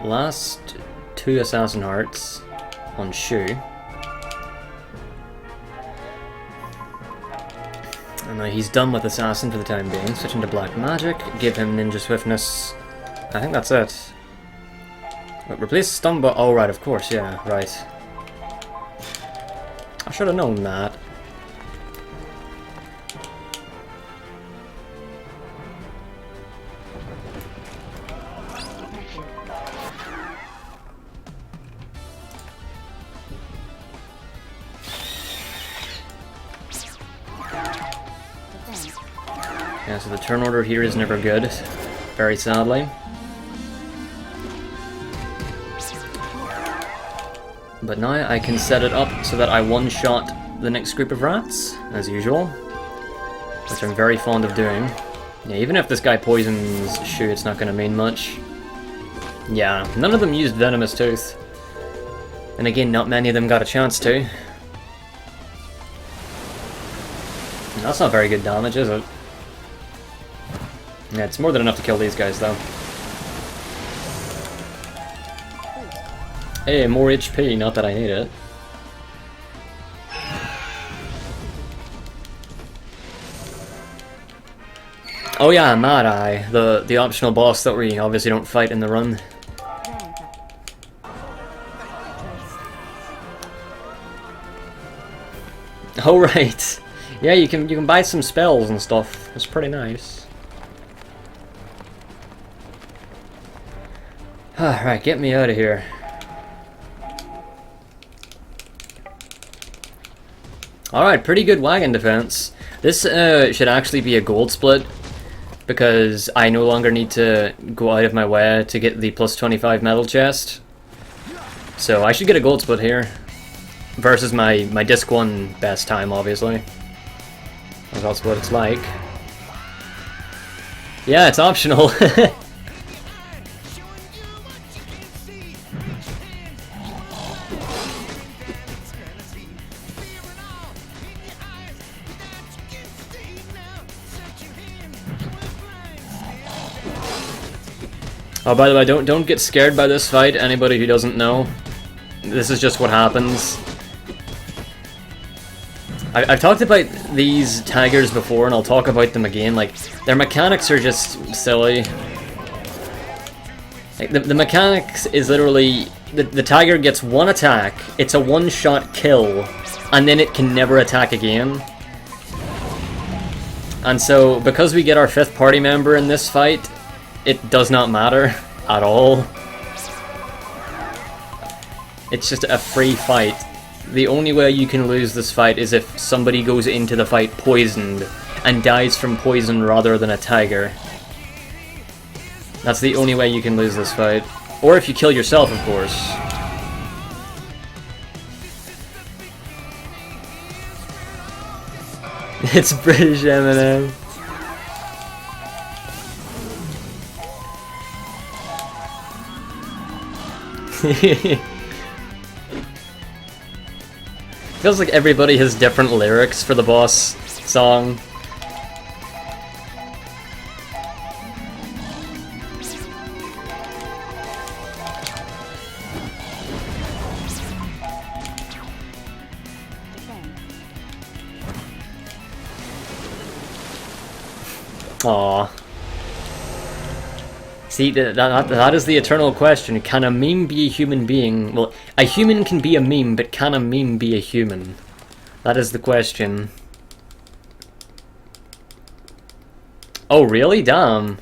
A: last 2 assassin hearts on Shu. And now he's done with assassin for the time being. Switch into black magic, give him ninja swiftness. I think that's it. Wait, replace stun, but oh right, of course, yeah, right. I should have known that. Yeah, so the turn order here is never good, very sadly. But now I can set it up so that I one-shot the next group of rats, as usual. Which I'm very fond of doing. Yeah, even if this guy poisons Shu, it's not going to mean much. Yeah, none of them used Venomous Tooth. And again, not many of them got a chance to. And that's not very good damage, is it? Yeah, it's more than enough to kill these guys, though. Hey, more HP, not that I need it. Oh yeah, Mad Eye, the optional boss that we obviously don't fight in the run. Oh right, yeah, you can buy some spells and stuff. It's pretty nice. Alright, get me out of here. Alright, pretty good wagon defense. This should actually be a gold split, because I no longer need to go out of my way to get the plus 25 metal chest. So I should get a gold split here. Versus my disc 1 best time, obviously. That's what it's like. Yeah, it's optional. Oh, by the way, don't get scared by this fight, anybody who doesn't know. This is just what happens. I've talked about these tigers before, and I'll talk about them again. Like, their mechanics are just silly. Like, the mechanics is literally... The tiger gets one attack, it's a one-shot kill, and then it can never attack again. And so, because we get our 5th party member in this fight, it does not matter at all. It's just a free fight. The only way you can lose this fight is if somebody goes into the fight poisoned and dies from poison rather than a tiger. That's the only way you can lose this fight. Or if you kill yourself, of course. It's British Eminem. Feels like everybody has different lyrics for the boss song. Aww. See, that is the eternal question. Can a meme be a human being? Well, a human can be a meme, but can a meme be a human? That is the question. Oh, really? Damn.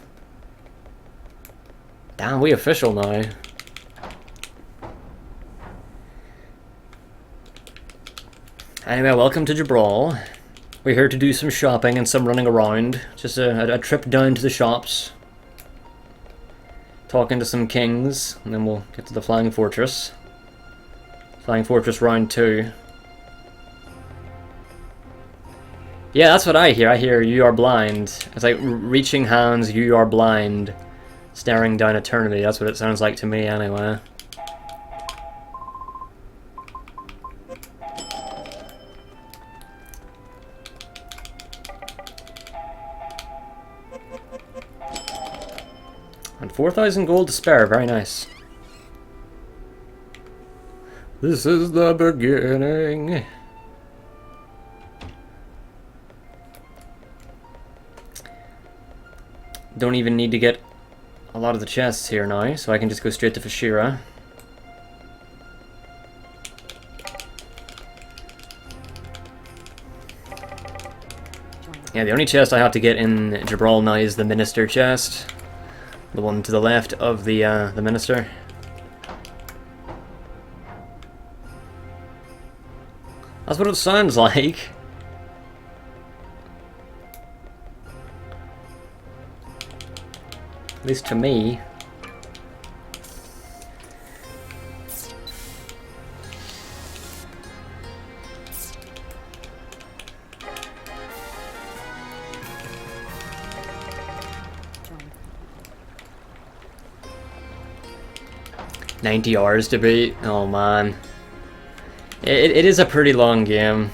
A: Damn, we official now. Anyway, welcome to Jabral. We're here to do some shopping and some running around. Just a trip down to the shops. Talking to some kings, and then we'll get to the Flying Fortress. Flying Fortress round 2. Yeah, that's what I hear. I hear you are blind. It's like reaching hands, you are blind. Staring down eternity. That's what it sounds like to me anyway. And 4,000 gold to spare, very nice. This is the beginning. Don't even need to get a lot of the chests here now, so I can just go straight to Fashira. Yeah, the only chest I have to get in Jabral now is the Minister chest. The one to the left of the Minister. That's what it sounds like. At least to me. $90 hours to beat. Oh man. It is a pretty long game.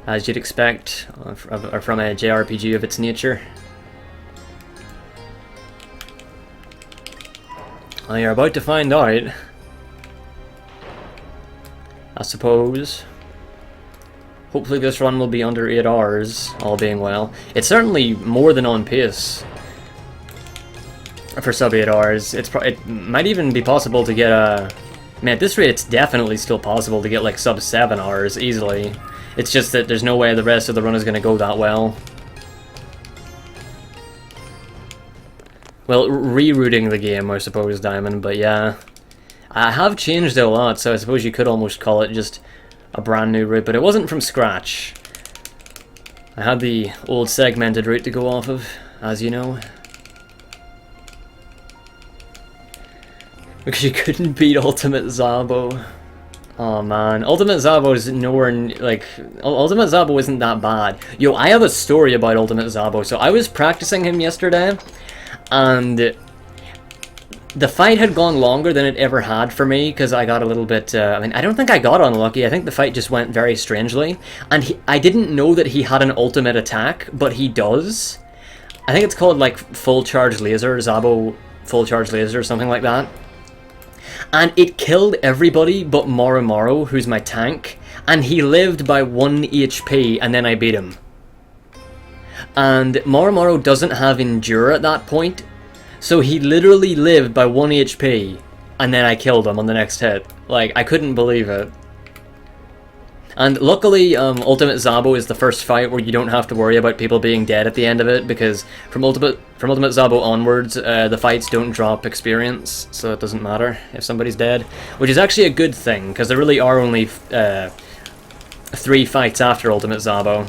A: As you'd expect from a JRPG of its nature. Well, you're about to find out. I suppose. Hopefully this run will be under 8 hours, all being well. It's certainly more than on pace for sub 8 hours. It might even be possible to get a... I mean, at this rate, it's definitely still possible to get like sub 7 hours easily. It's just that there's no way the rest of the run is going to go that well. Well, rerouting the game, I suppose, Diamond, but yeah. I have changed it a lot, so I suppose you could almost call it just a brand new route, but it wasn't from scratch. I had the old segmented route to go off of, as you know. Because you couldn't beat Ultimate Zabo. Oh man, Ultimate Zabo is nowhere, like, Ultimate Zabo isn't that bad. Yo, I have a story about Ultimate Zabo. So I was practicing him yesterday, and the fight had gone longer than it ever had for me, because I got a little bit, I mean, I don't think I got unlucky, I think the fight just went very strangely, and I didn't know that he had an ultimate attack, but he does. I think it's called, like, Full Charge Laser, Zabo Full Charge Laser, or something like that. And it killed everybody but Marrow, who's my tank, and he lived by 1 HP, and then I beat him. And Marrow doesn't have Endure at that point, so he literally lived by 1 HP, and then I killed him on the next hit. Like, I couldn't believe it. And luckily, Ultimate Zabo is the first fight where you don't have to worry about people being dead at the end of it, because from Ultimate Zabo onwards, the fights don't drop experience, so it doesn't matter if somebody's dead. Which is actually a good thing, because there really are only 3 fights after Ultimate Zabo.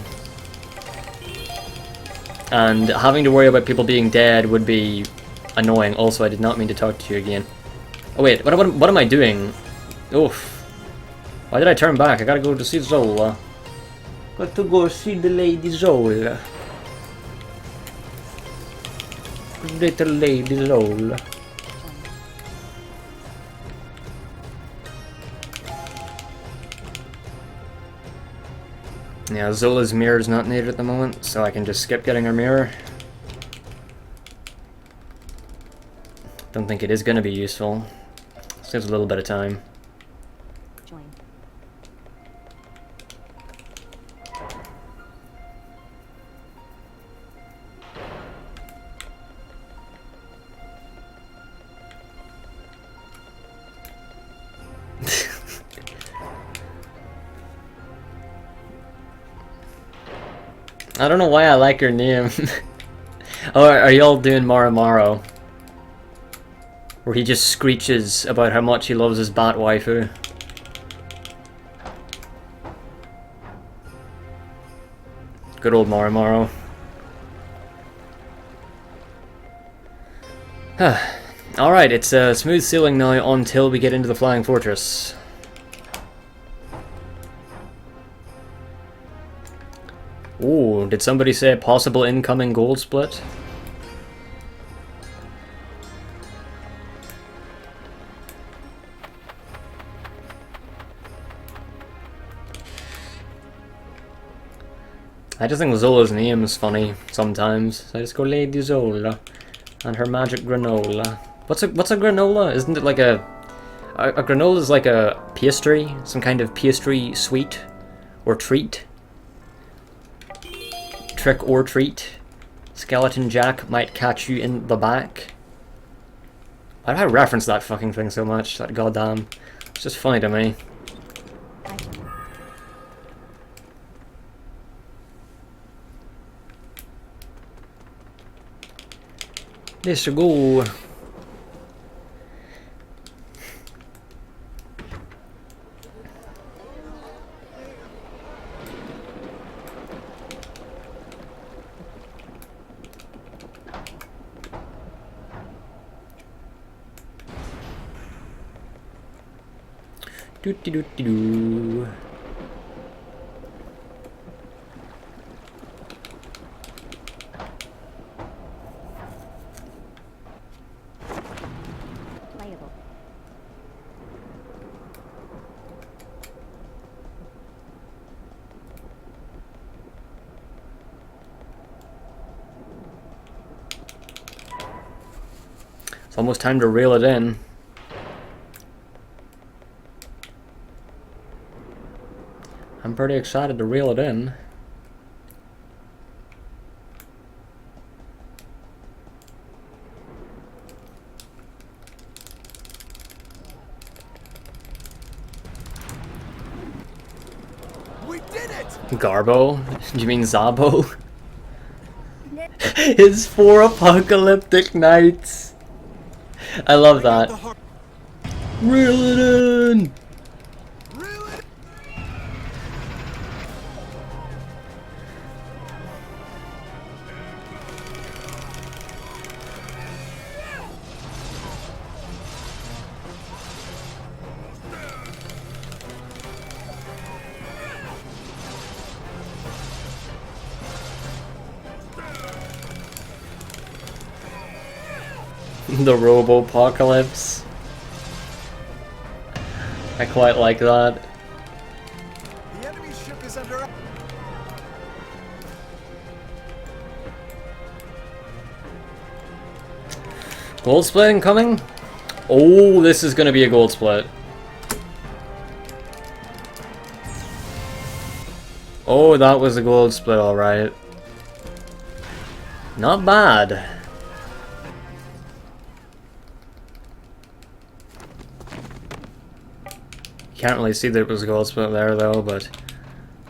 A: And having to worry about people being dead would be annoying. Also, I did not mean to talk to you again. Oh wait, what am I doing? Oof. Why did I turn back? I gotta go to see Zola. Got to go see the Lady Zola. Little Lady Zola. Yeah, Zola's mirror is not needed at the moment, so I can just skip getting her mirror. Don't think it is going to be useful. Saves a little bit of time.
B: Join.
A: I don't know why I like her name. Oh, are y'all doing Marrow? Where he just screeches about how much he loves his bat waifu. Good old Marrow. Alright, it's smooth sailing now until we get into the Flying Fortress. Ooh, did somebody say possible incoming gold split? I just think Zola's name is funny sometimes. So I just go Lady Zola and her magic granola. What's a granola? Isn't it like a granola is like a pastry, some kind of pastry sweet or treat? Trick or treat. Skeleton Jack might catch you in the back. Why do I reference that fucking thing so much? That goddamn. It's just funny to me. Let's go. Doo-doo-doo-doo-doo.
B: Playable.
A: It's almost time to reel it in. I'm pretty excited to reel it in.
C: We did it!
A: Garbo? Do you mean Zabo? His 4 apocalyptic nights. I love that. Reel it in!
C: Reel it.
A: The Robo-apocalypse. I quite like that.
C: The enemy ship is under.
A: Gold split incoming? Oh, this is gonna be a gold split. Oh, that was a gold split, alright. Not bad. Can't really see that it was a gold split there though, but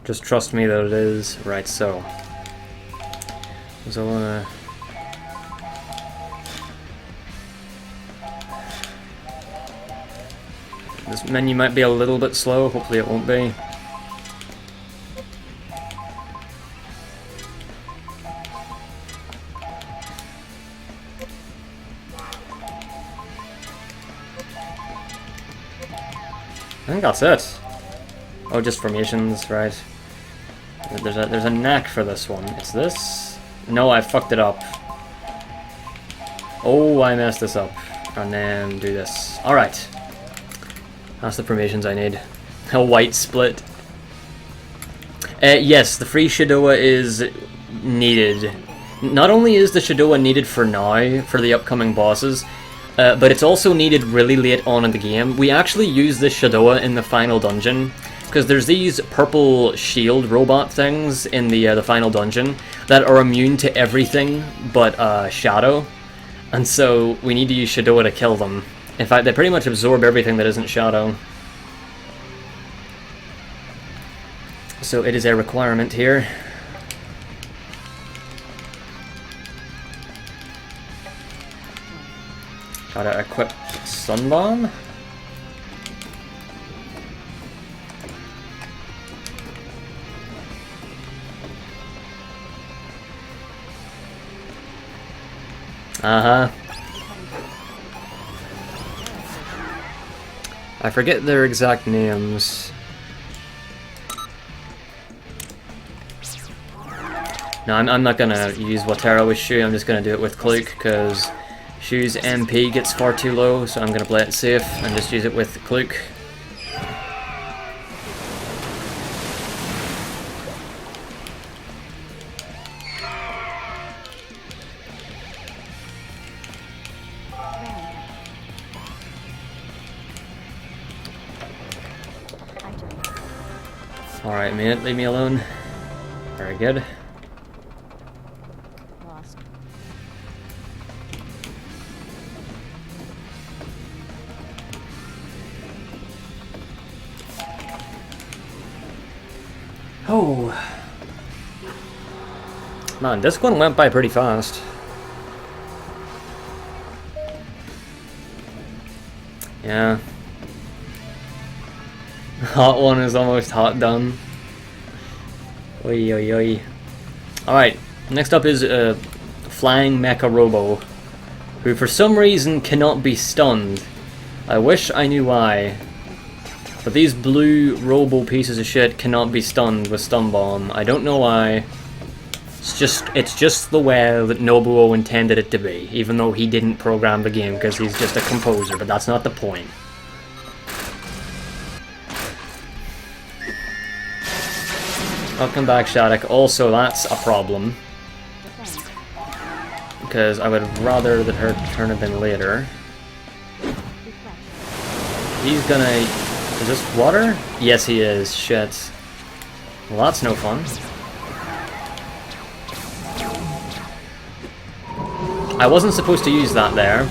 A: just trust me that it is. Right, so. This menu might be a little bit slow, hopefully it won't be. I think that's it. Oh, just formations, right. There's a knack for this one. It's this? No, I fucked it up. Oh, I messed this up. And then do this. Alright. That's the formations I need. A white split. Yes, the free Shadowa is needed. Not only is the Shadowa needed for now, for the upcoming bosses, but it's also needed really late on in the game. We actually use this Shadowa in the final dungeon, because there's these purple shield robot things in the final dungeon that are immune to everything but Shadow, and so we need to use Shadowa to kill them. In fact, they pretty much absorb everything that isn't Shadow. So it is a requirement here. Gotta equip Sunbomb. Uh-huh. I forget their exact names. No, I'm not gonna use Watera with Shu, I'm just gonna do it with Cluke, because Shu's MP gets far too low, so I'm gonna play it safe and just use it with Cluke. Alright, man, leave me alone. Very good.
B: Lost.
A: Oh. Man, this one went by pretty fast. Yeah. Hot one is almost hot done. Oi oi oi. Alright, next up is Flying Mecha Robo, who for some reason cannot be stunned. I wish I knew why. But these blue Robo pieces of shit cannot be stunned with Stun Bomb. I don't know why. It's just the way that Nobuo intended it to be, even though he didn't program the game because he's just a composer, but that's not the point. Welcome back, Shattuck. Also, that's a problem.
B: Defense.
A: Because I would rather that her turn have been later.
B: Refresh.
A: He's gonna... Is this water? Yes, he is. Shit. Well, that's no fun. I wasn't supposed to use that there.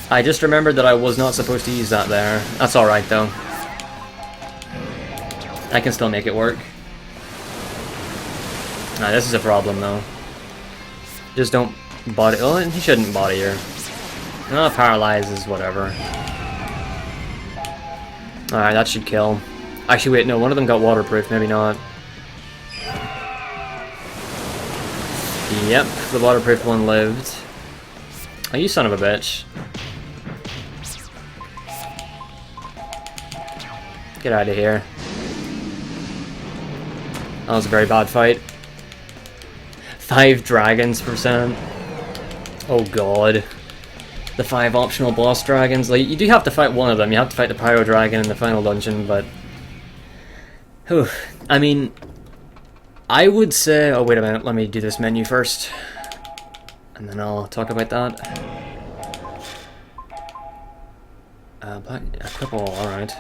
A: I just remembered that I was not supposed to use that there. That's alright, though. I can still make it work. Nah, this is a problem, though. Just don't body... Oh, he shouldn't body her. Oh, paralyzes, whatever. Alright, that should kill. Actually, wait, no, one of them got waterproof, maybe not. Yep, the waterproof one lived. Oh, you son of a bitch. Get out of here. That was a very bad fight. 5 dragons %. Oh god. The 5 optional boss dragons. Like, you do have to fight one of them. You have to fight the Pyro Dragon in the final dungeon, but... Whew. I mean... I would say... Oh, wait a minute. Let me do this menu first. And then I'll talk about that. Black... Equip all, alright.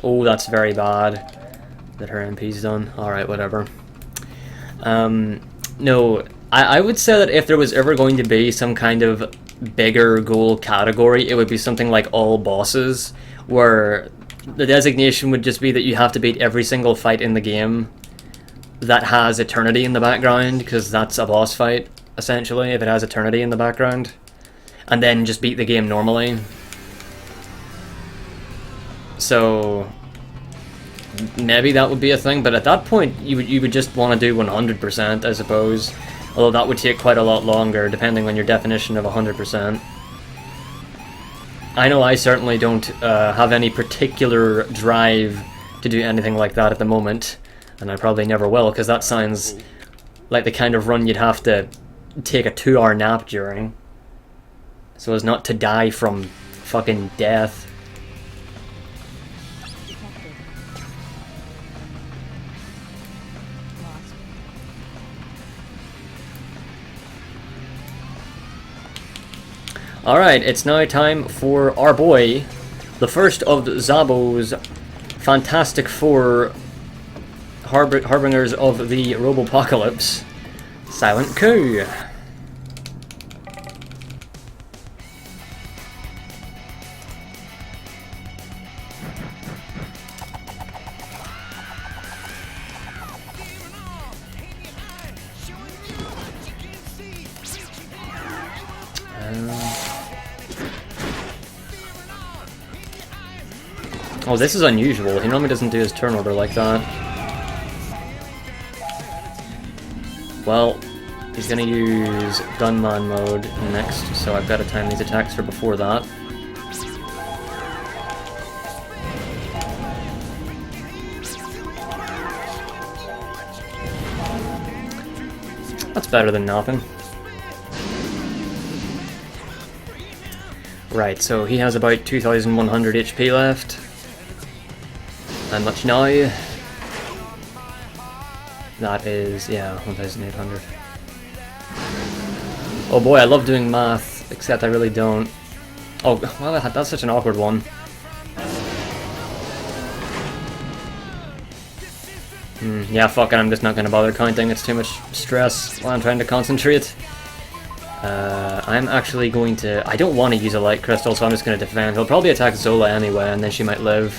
A: Oh, that's very bad that her MP's done. Alright, whatever. No, I would say that if there was ever going to be some kind of bigger goal category, it would be something like all bosses, where the designation would just be that you have to beat every single fight in the game that has eternity in the background, because that's a boss fight, essentially, if it has eternity in the background. And then just beat the game normally. So maybe that would be a thing, but at that point you would just want to do 100%, I suppose. Although that would take quite a lot longer, depending on your definition of 100%. I know I certainly don't have any particular drive to do anything like that at the moment, and I probably never will, because that sounds like the kind of run you'd have to take a 2-hour nap during, so as not to die from fucking death. Alright, it's now time for our boy, the first of Zabo's Fantastic Four harbingers of the Robopocalypse, Silent Coup. Oh, this is unusual. He normally doesn't do his turn order like that. Well, he's gonna use Gunman mode next, so I've got to time these attacks for before that. That's better than nothing. Right, so he has about 2,100 HP left. How much now? That is, yeah, 1,800. Oh boy, I love doing math, except I really don't. Oh, well, that's such an awkward one. Yeah, fuck it, I'm just not gonna bother counting, it's too much stress while I'm trying to concentrate. I'm actually going to... I don't want to use a light crystal, so I'm just going to defend. He'll probably attack Zola anyway, and then she might live.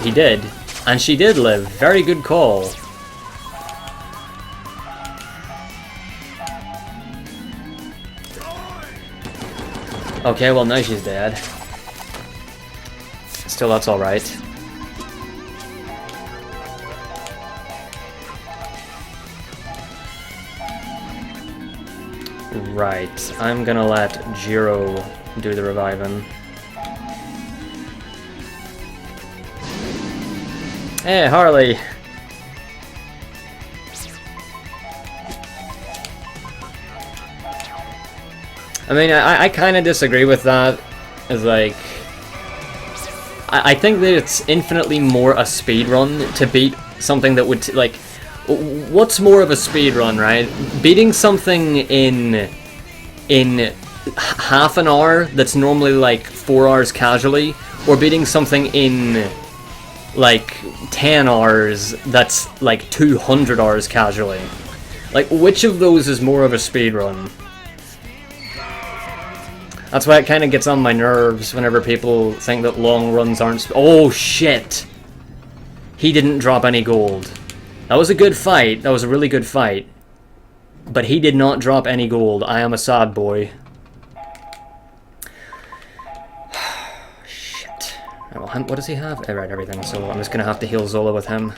A: He did. And she did live. Very good call. Okay, well now she's dead. Still, that's alright. Right, I'm gonna let Jiro do the reviving. Hey, Harley! I mean, I kind of disagree with that. It's like... I think that it's infinitely more a speedrun to beat something that would, like... What's more of a speedrun, right? Beating something in half an hour that's normally like 4 hours casually, or beating something in like 10 hours that's like 200 hours casually. Like, which of those is more of a speedrun? That's why it kind of gets on my nerves whenever people think that long runs aren't... Oh, shit! He didn't drop any gold. That was a good fight. That was a really good fight. But he did not drop any gold. I am a sad boy. Shit. Right, well, what does he have? Right, everything. So I'm just going to have to heal Zola with him.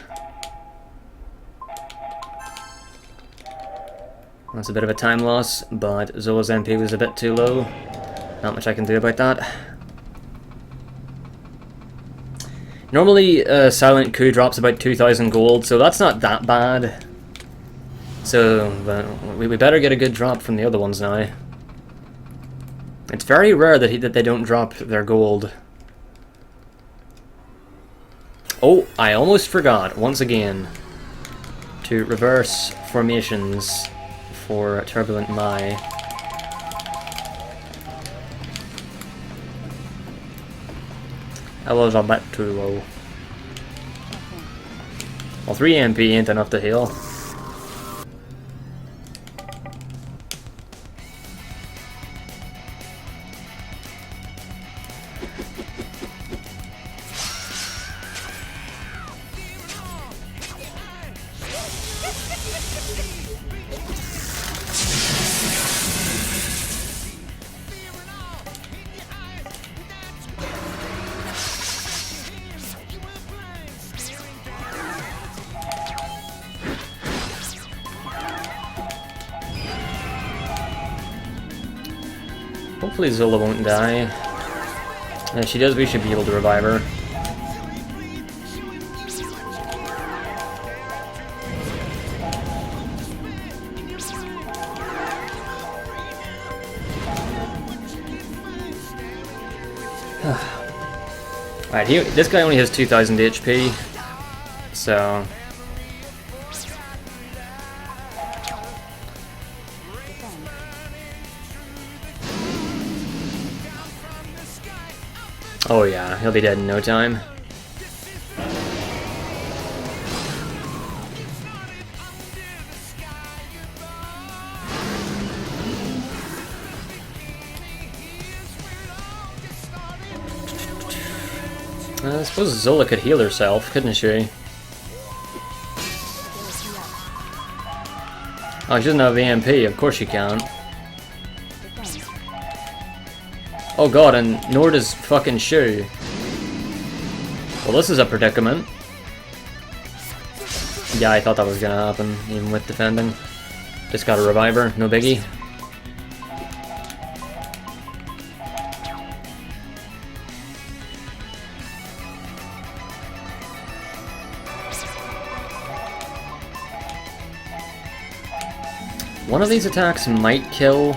A: That's a bit of a time loss, but Zola's MP was a bit too low. Not much I can do about that. Normally, Silent Coup drops about 2,000 gold, so that's not that bad. So, we better get a good drop from the other ones now. It's very rare that they don't drop their gold. Oh, I almost forgot, once again, to reverse formations for Turbulent Mai. That was a bit too low. Well, 3 MP ain't enough to heal. Hopefully Zola won't die. And if she does, we should be able to revive her. Alright, this guy only has 2,000 HP, so... Oh yeah, he'll be dead in no time. I suppose Zola could heal herself, couldn't she? Oh, she doesn't have the MP, of course she can. Oh god, and nor does fucking Shu. Well, this is a predicament. Yeah, I thought that was gonna happen, even with defending. Just got a reviver, no biggie. One of these attacks might kill,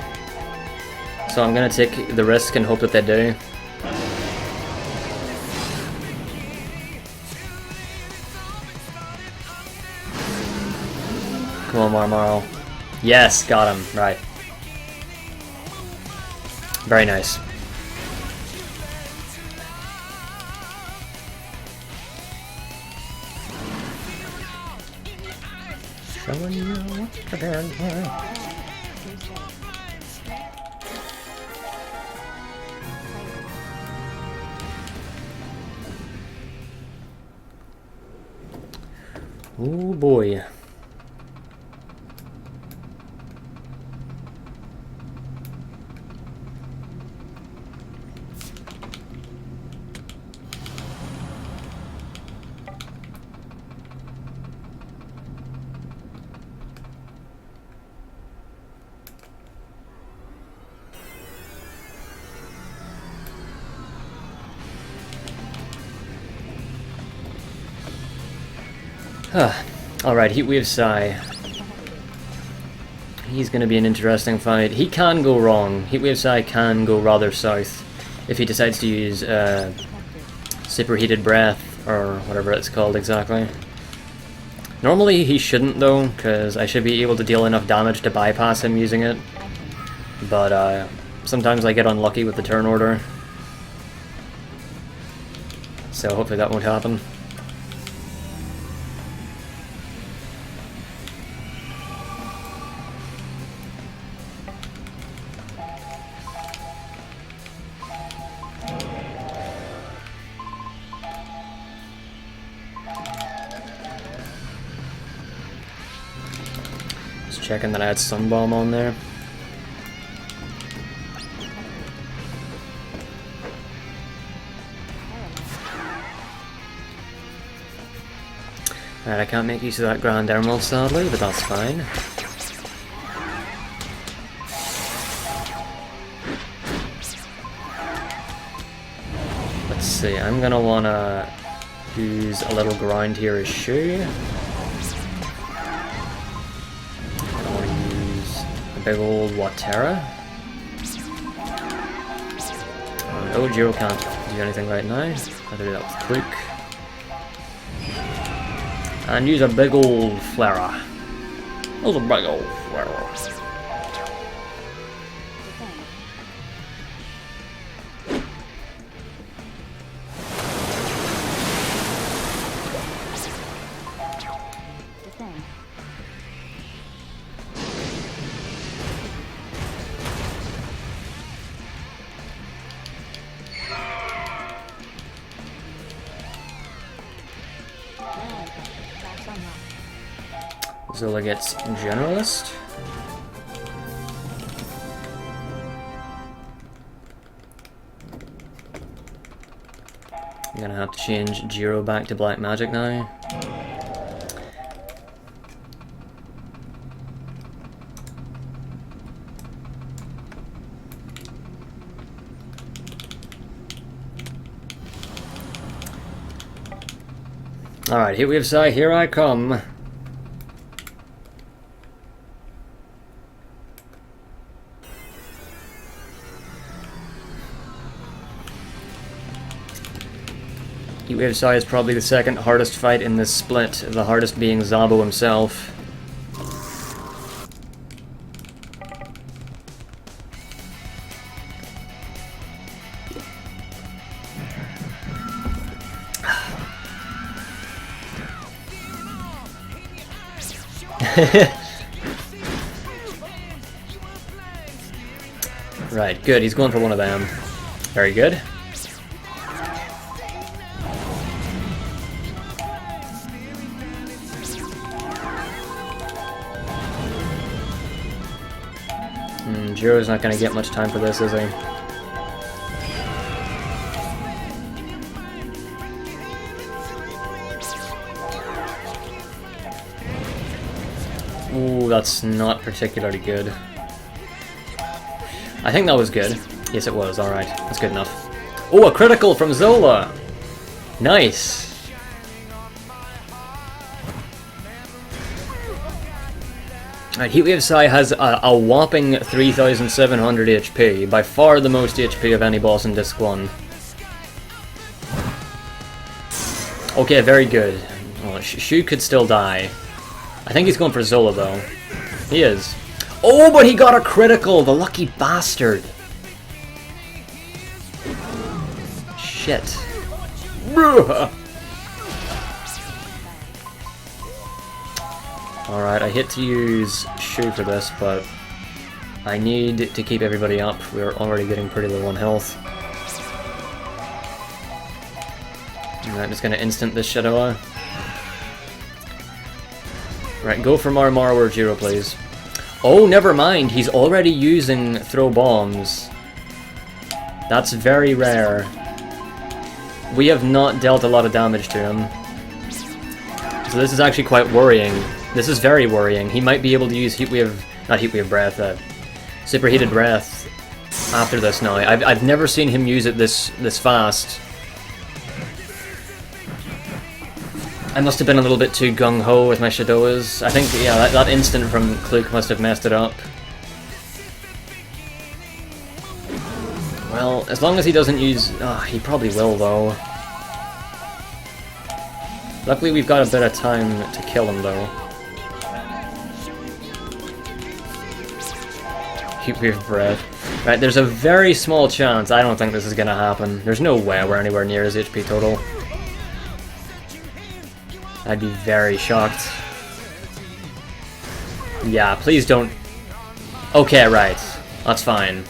A: so I'm gonna take the risk and hope that they do. Come on, Marrow. Yes, got him. Right. Very nice. Showing you what to do. Oh boy. Alright, Heatwave Psy. He's gonna be an interesting fight. He can go wrong. Heatwave Psy can go rather south if he decides to use Superheated Breath, or whatever it's called exactly. Normally he shouldn't though, because I should be able to deal enough damage to bypass him using it. But sometimes I get unlucky with the turn order. So hopefully that won't happen. Just checking that I had Sunbomb on there. Alright, I can't make use of that Grand Emerald sadly, but that's fine. Let's see, I'm gonna wanna use a little grind here as Shu. I wanna use a big old Watera. Oh, Jiro can't do anything right now. I'll do that with Kluk. And use a big old Flare. Use a big old Flare. Zola gets Generalist. I'm gonna have to change Jiro back to Black Magic now. Alright, here we have Sai, here I come. Heatwave Sai is probably the second hardest fight in this split, the hardest being Zabo himself. Right, good, he's going for one of them. Very good. Jiro's not gonna get much time for this, is he? Ooh, that's not particularly good. I think that was good. Yes, it was. Alright, that's good enough. Oh, a critical from Zola! Nice! Alright, Heatwave Sai has a whopping 3,700 HP, by far the most HP of any boss in Disc 1. Okay, very good. Oh, Shu could still die. I think he's going for Zola though. He is. Oh, but he got a critical! The lucky bastard! Shit. Alright, I hate to use Shu for this, but I need to keep everybody up. We're already getting pretty low on health. Alright, just gonna instant this shit away. Right, go for Marrow or Jiro, please. Oh, never mind, he's already using throw bombs. That's very rare. We have not dealt a lot of damage to him. So this is actually quite worrying. This is very worrying. He might be able to use Heatwave Breath, Superheated Breath after this now. I've never seen him use it this fast. I must have been a little bit too gung-ho with my Shadowas. I think, yeah, that instant from Kluk must have messed it up. Well, as long as he doesn't use... Oh, he probably will, though. Luckily, we've got a bit of time to kill him, though. Heatwave Breath. Right, there's a very small chance. I don't think this is gonna happen. There's no way we're anywhere near his HP total. I'd be very shocked. Yeah, please don't... Okay, right. That's fine.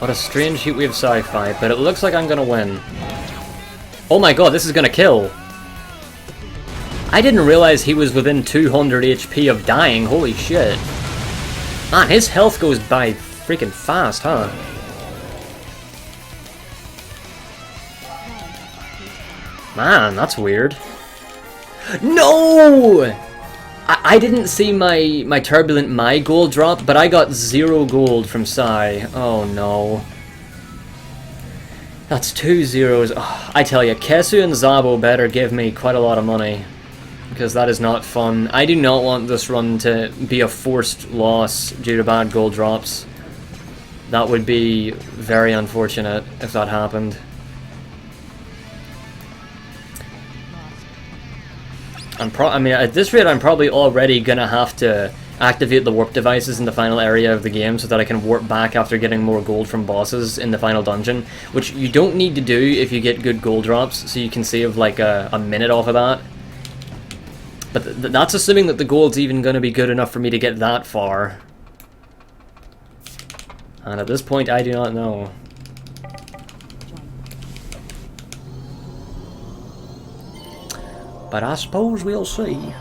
A: What a strange heatwave sci-fi, but it looks like I'm gonna win. Oh my god, this is gonna kill! I didn't realize he was within 200 HP of dying, holy shit. Man, his health goes by freaking fast, huh? Man, that's weird. No! I didn't see my Turbulent My gold drop, but I got 0 gold from Psy. Oh no. That's 2 zeros. Oh, I tell you, Kesu and Zabo better give me quite a lot of money. Because that is not fun. I do not want this run to be a forced loss due to bad gold drops. That would be very unfortunate if that happened. I mean, at this rate, I'm probably already gonna have to activate the warp devices in the final area of the game so that I can warp back after getting more gold from bosses in the final dungeon, which you don't need to do if you get good gold drops, so you can save like a minute off of that. But that's assuming that the gold's even gonna be good enough for me to get that far. And at this point, I do not know. But I suppose we'll see.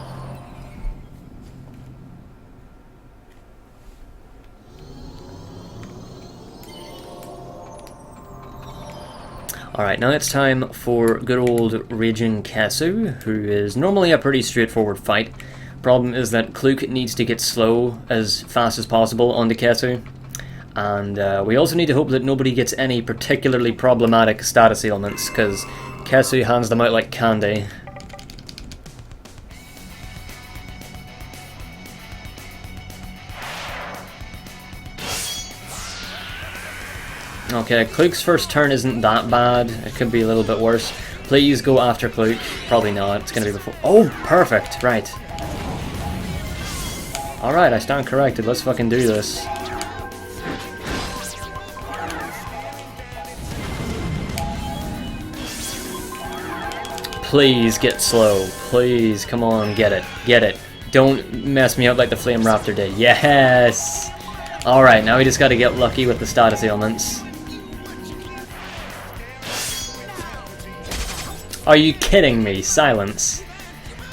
A: Alright, now it's time for good old Raging Kesu, who is normally a pretty straightforward fight. Problem is that Kluk needs to get slow as fast as possible onto Kesu. And we also need to hope that nobody gets any particularly problematic status ailments, because Kesu hands them out like candy. Okay, Kluk's first turn isn't that bad. It could be a little bit worse. Please go after Kluk. Probably not. It's going to be before... Oh, perfect. Right. Alright, I stand corrected. Let's fucking do this. Please get slow. Please, come on, get it. Get it. Don't mess me up like the Flame Raptor did. Yes! Alright, now we just gotta get lucky with the status ailments. Are you kidding me? Silence.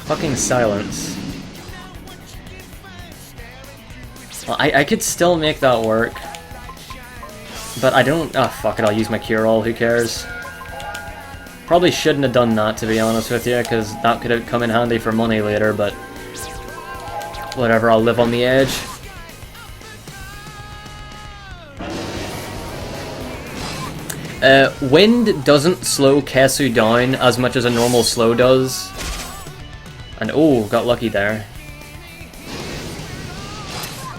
A: Fucking silence. Well, I could still make that work. But I don't... Oh, fuck it, I'll use my cure-all, who cares? Probably shouldn't have done that, to be honest with you, because that could have come in handy for money later, but... whatever, I'll live on the edge. Wind doesn't slow Kesu down as much as a normal slow does. And oh, got lucky there.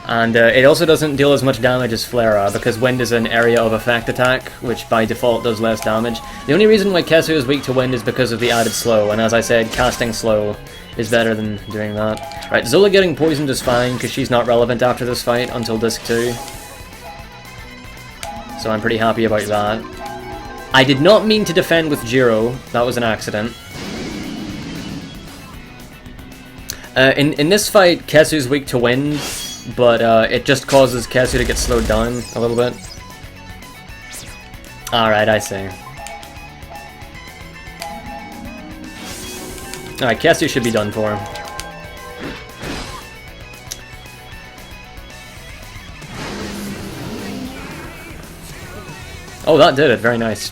A: And it also doesn't deal as much damage as Flare, because Wind is an area of effect attack, which by default does less damage. The only reason why Kesu is weak to Wind is because of the added slow, and as I said, casting slow is better than doing that. Right, Zola getting poisoned is fine, because she's not relevant after this fight until Disc 2. So I'm pretty happy about that. I did not mean to defend with Jiro, that was an accident. In this fight, Kesu's weak to Wind, but it just causes Kesu to get slowed down a little bit. Alright, I see. Alright, Kesu should be done for. Oh, that did it. Very nice.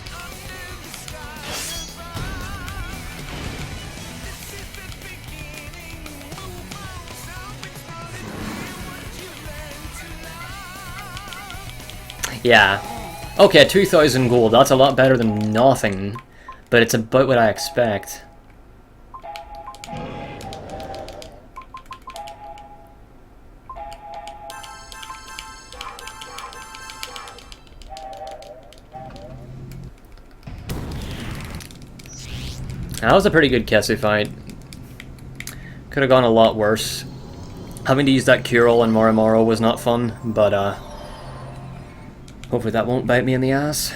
A: Yeah. Okay, 2,000 gold. That's a lot better than nothing. But it's about what I expect. That was a pretty good Kesu fight. Could have gone a lot worse. Having to use that cure-all on Marrow was not fun, but hopefully that won't bite me in the ass.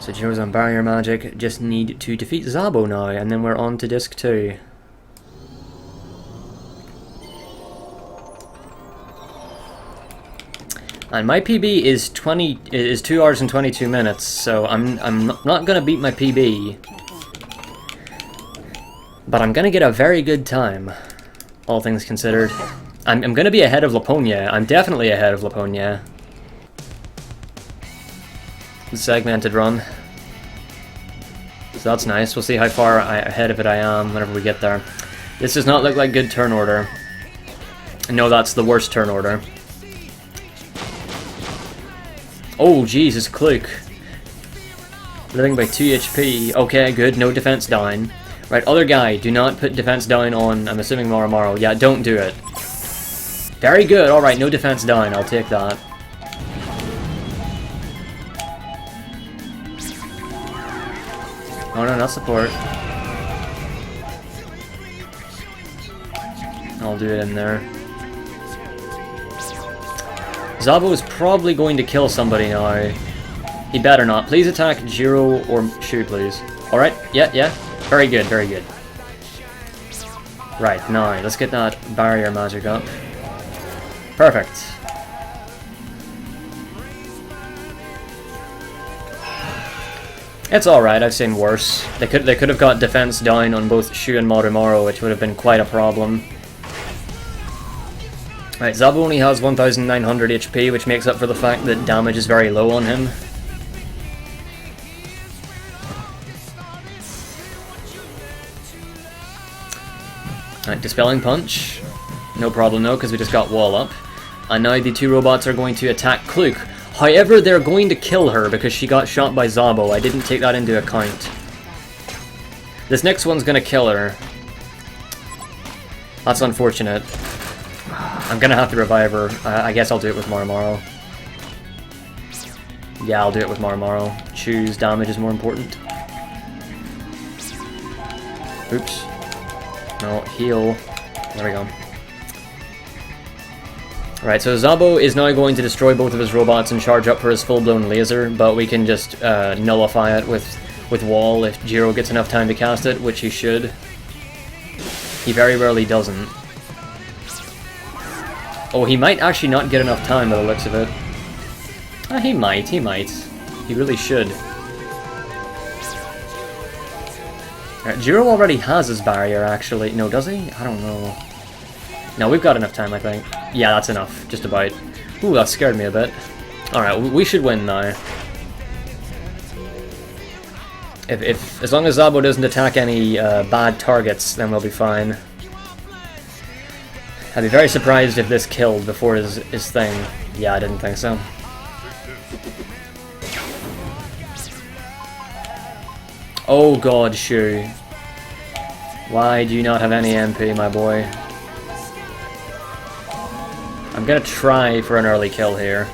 A: So Jiro's on barrier magic, just need to defeat Zabo now, and then we're on to disc 2. And my PB is 2 hours and 22 minutes, so I'm not gonna beat my PB. But I'm gonna get a very good time, all things considered. I'm gonna be ahead of Laponia. I'm definitely ahead of Laponia. Segmented run. So that's nice. We'll see how far ahead of it I am whenever we get there. This does not look like good turn order. No, that's the worst turn order. Oh, Jesus, Cluke. Living by 2 HP. Okay, good. No defense down. Right, other guy. Do not put defense down on, I'm assuming, Marrow. Yeah, don't do it. Very good. Alright, no defense down. I'll take that. Oh no, not support. I'll do it in there. Zabo is probably going to kill somebody now. He better not. Please attack Jiro or Shu, please. Alright, yeah. Very good, very good. Right, now, let's get that barrier magic up. Perfect. It's alright, I've seen worse. They could have got defense down on both Shu and Marrow, which would have been quite a problem. Right, Zabo only has 1900 HP, which makes up for the fact that damage is very low on him. Right, Dispelling Punch. No problem though, because we just got wall up. And now the two robots are going to attack Cluke. However, they're going to kill her because she got shot by Zabo. I didn't take that into account. This next one's going to kill her. That's unfortunate. I'm going to have to revive her. I guess I'll do it with Marrow. Yeah, I'll do it with Marrow. Choose damage is more important. Oops. No, heal. There we go. Right, so Zabo is now going to destroy both of his robots and charge up for his full-blown laser, but we can just nullify it with wall if Jiro gets enough time to cast it, which he should. He very rarely doesn't. Oh, he might actually not get enough time by the looks of it. He might. He really should. Right, Jiro already has his barrier, actually. No, does he? I don't know. No, we've got enough time, I think. Yeah, that's enough. Just about. Ooh, that scared me a bit. Alright, we should win now. As long as Zabo doesn't attack any bad targets, then we'll be fine. I'd be very surprised if this killed before his thing. Yeah, I didn't think so. Oh god, Shu. Why do you not have any MP, my boy? I'm gonna try for an early kill here.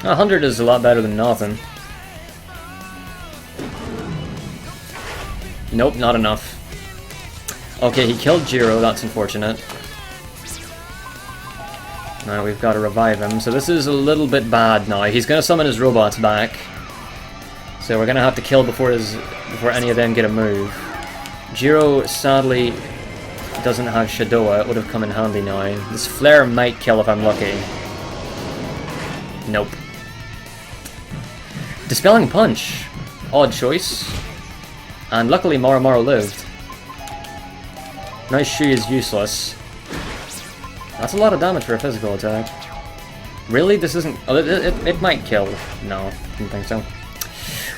A: 100 is a lot better than nothing. Nope, not enough. Okay, he killed Jiro, that's unfortunate. Now we've got to revive him, so this is a little bit bad now. He's gonna summon his robots back. So we're gonna have to kill before any of them get a move. Jiro sadly doesn't have Shadoa, it would have come in handy now. This flare might kill if I'm lucky. Nope. Dispelling Punch. Odd choice. And luckily Marrow lived. Now Shu is useless. That's a lot of damage for a physical attack. Really? This isn't... Oh, it might kill. No, didn't think so.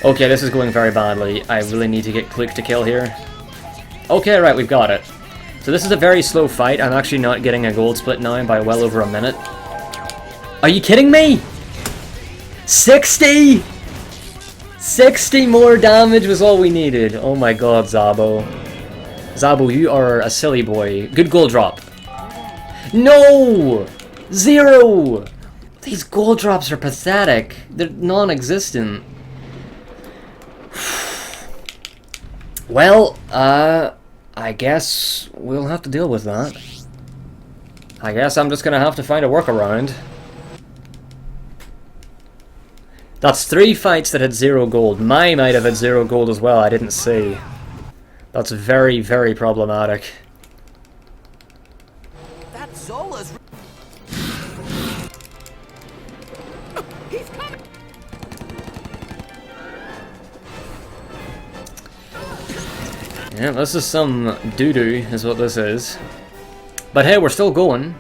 A: Okay, this is going very badly. I really need to get Cluke to kill here. Okay, right, we've got it. So this is a very slow fight. I'm actually not getting a gold split now by well over a minute. Are you kidding me? 60! 60 more damage was all we needed. Oh my god, Zabo. Zabo, you are a silly boy. Good gold drop. No! 0! These gold drops are pathetic. They're non-existent. Well, I guess we'll have to deal with that. I guess I'm just gonna have to find a workaround. That's 3 fights that had 0 gold. Mine might have had 0 gold as well, I didn't see. That's very, very problematic.
C: That Zola's...
A: Yeah, this is some doo-doo, is what this is. But hey, we're still going.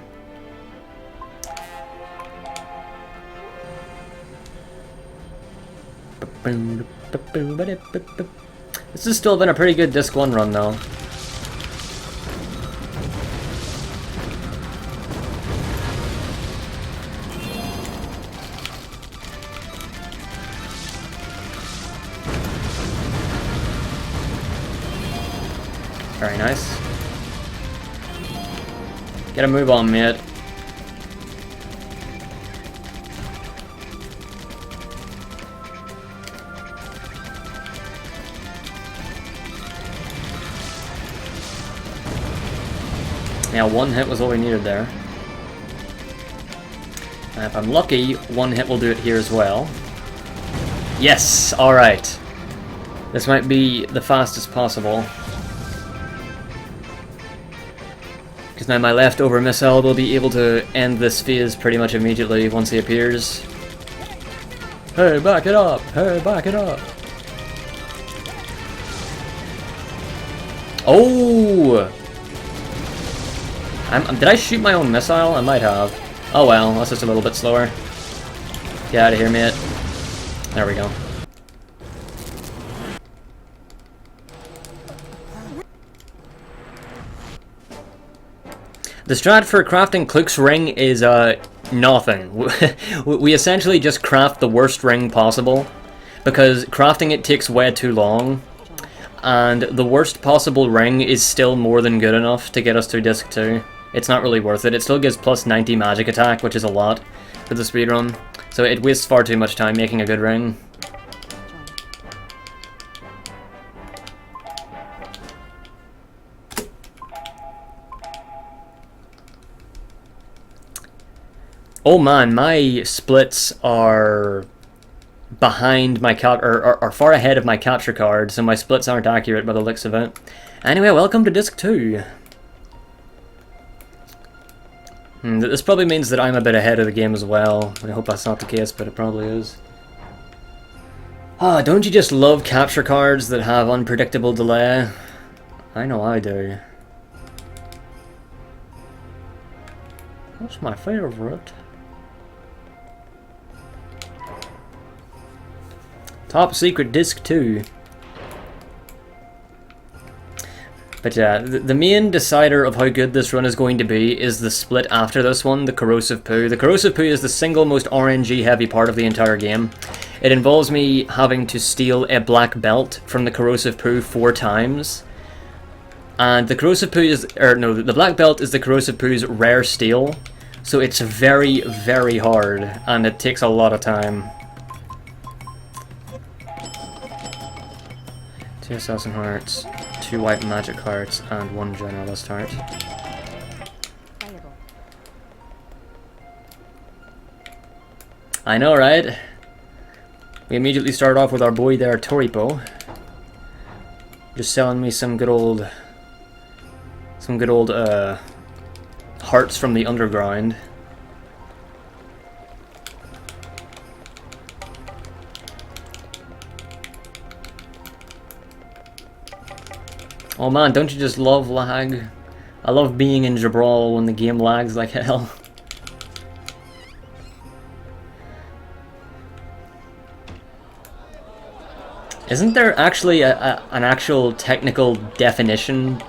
A: This has still been a pretty good Disc 1 run, though. Very nice. Get a move on, mate. Yeah, one hit was all we needed there. And if I'm lucky, one hit will do it here as well. Yes! Alright. This might be the fastest possible. Because now my leftover missile will be able to end this phase pretty much immediately once he appears. Hey, back it up! Hey, back it up! Oh! Did I shoot my own missile? I might have. Oh well, that's just a little bit slower. Get out of here, mate. There we go. The strat for crafting Kluk's ring is nothing. We essentially just craft the worst ring possible, because crafting it takes way too long, and the worst possible ring is still more than good enough to get us through Disc 2. It's not really worth it. It still gives plus 90 magic attack, which is a lot for the speedrun, so it wastes far too much time making a good ring. Oh man, my splits are behind my are far ahead of my capture card, so my splits aren't accurate by the looks of it. Anyway, welcome to Disc 2. This probably means that I'm a bit ahead of the game as well. I hope that's not the case, but it probably is. Ah, don't you just love capture cards that have unpredictable delay? I know I do. What's my favorite? Top Secret Disc 2. But yeah, the main decider of how good this run is going to be is the split after this one, the Corrosive Poo. The Corrosive Poo is the single most RNG heavy part of the entire game. It involves me having to steal a black belt from the Corrosive Poo 4 times. And the Corrosive Poo is, the black belt is the Corrosive Poo's rare steal. So it's very, very hard, and it takes a lot of time. 2 Assassin Hearts, 2 White Magic Hearts, and 1 Generalist Heart.
B: Playable.
A: I know, right? We immediately start off with our boy there, Toripo. Just selling me some good old hearts from the underground. Oh man, don't you just love lag? I love being in Jabral when the game lags like hell. Isn't there actually an actual technical definition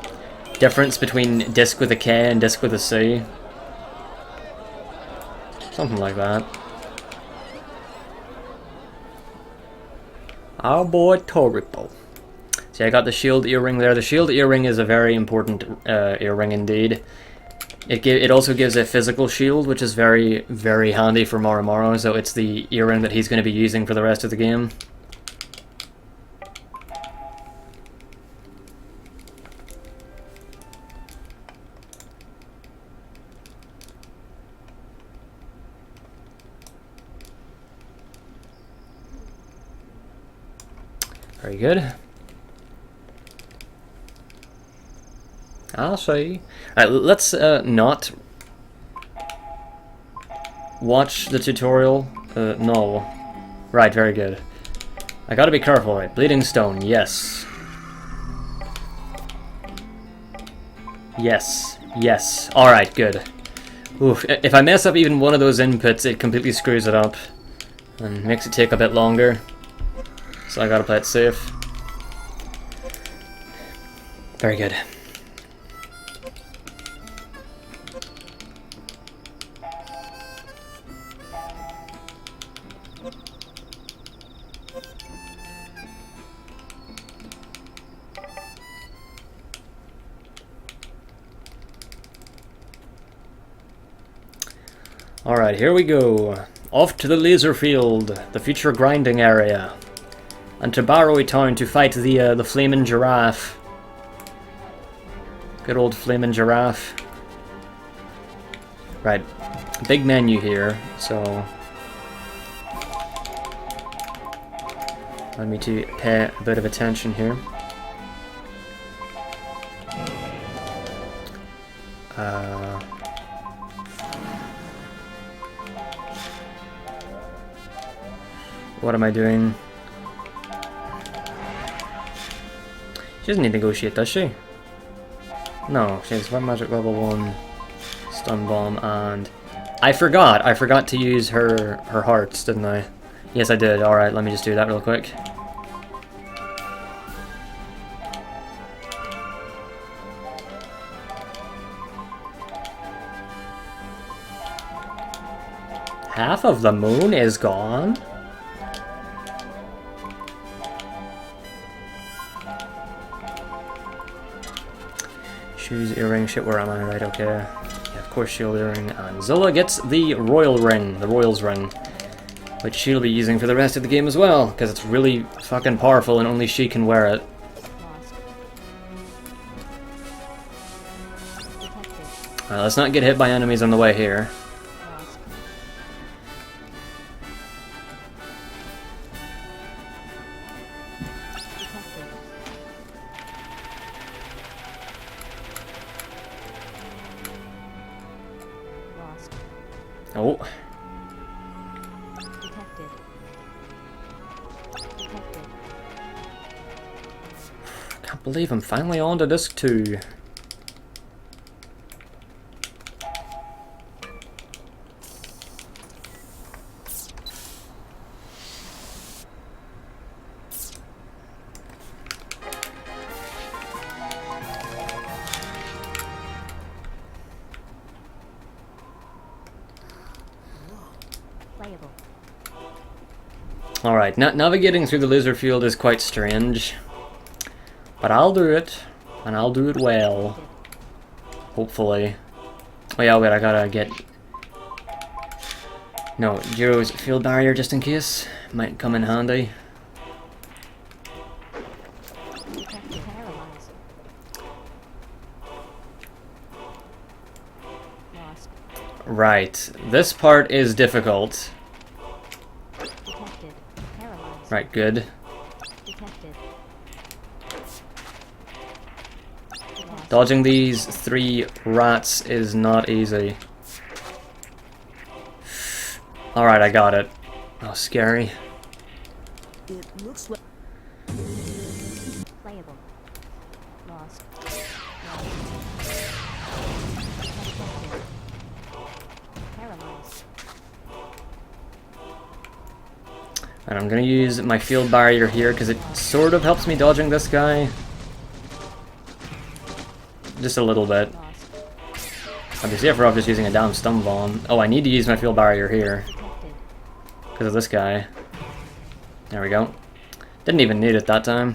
A: difference between disc with a K and disc with a C? Something like that. Our boy Toripo. See, I got the shield earring there. The shield earring is a very important earring indeed. It also gives a physical shield, which is very, very handy for Marrow, so it's the earring that he's going to be using for the rest of the game. Very good. I'll see. Alright, let's not watch the tutorial No. Right, very good. I gotta be careful, right? Bleeding stone, yes. Yes. Yes. Alright, good. Oof, if I mess up even one of those inputs, it completely screws it up. And makes it take a bit longer. So I gotta play it safe. Very good. Alright, here we go. Off to the laser field, the future grinding area. And to Marrow town to fight the flaming giraffe. Good old flaming giraffe. Right, big menu here, so I need to pay a bit of attention here. What am I doing? She doesn't need to negotiate, does she? No, she has one magic level 1 stun bomb, and I forgot to use her hearts, didn't I? Yes, I did. Alright, let me just do that real quick. Half of the moon is gone? Shoes, earring, shit, where am I? Right, okay. Yeah, of course, shield, earring, and Zilla gets the royal ring, the royal's ring, which she'll be using for the rest of the game as well, because it's really fucking powerful and only she can wear it. Let's not get hit by enemies on the way here. Oh.
B: Detected. Detected.
A: Can't believe I'm finally on to disc 2.
B: Playable.
A: Alright, navigating through the laser field is quite strange. But I'll do it. And I'll do it well. Hopefully. Oh yeah, wait, I gotta get... No, Jiro's field barrier just in case. Might come in handy.
B: Detected. Paralyzed. Lost.
A: Right, this part is difficult.
B: Detected. Paralyzed.
A: Right, good.
B: Detected. Lost.
A: Dodging these 3 rats is not easy. Alright, I got it. Oh, scary.
C: It looks like
B: Playable. Lost. Paralyzed.
A: And I'm gonna use my field barrier here because it sort of helps me dodging this guy. Just a little bit.
B: Lost.
A: I'd be safer off just using a damn stun bomb. Oh, I need to use my field barrier here
B: Detected.
A: because of this guy. There we go. Didn't even need it that time.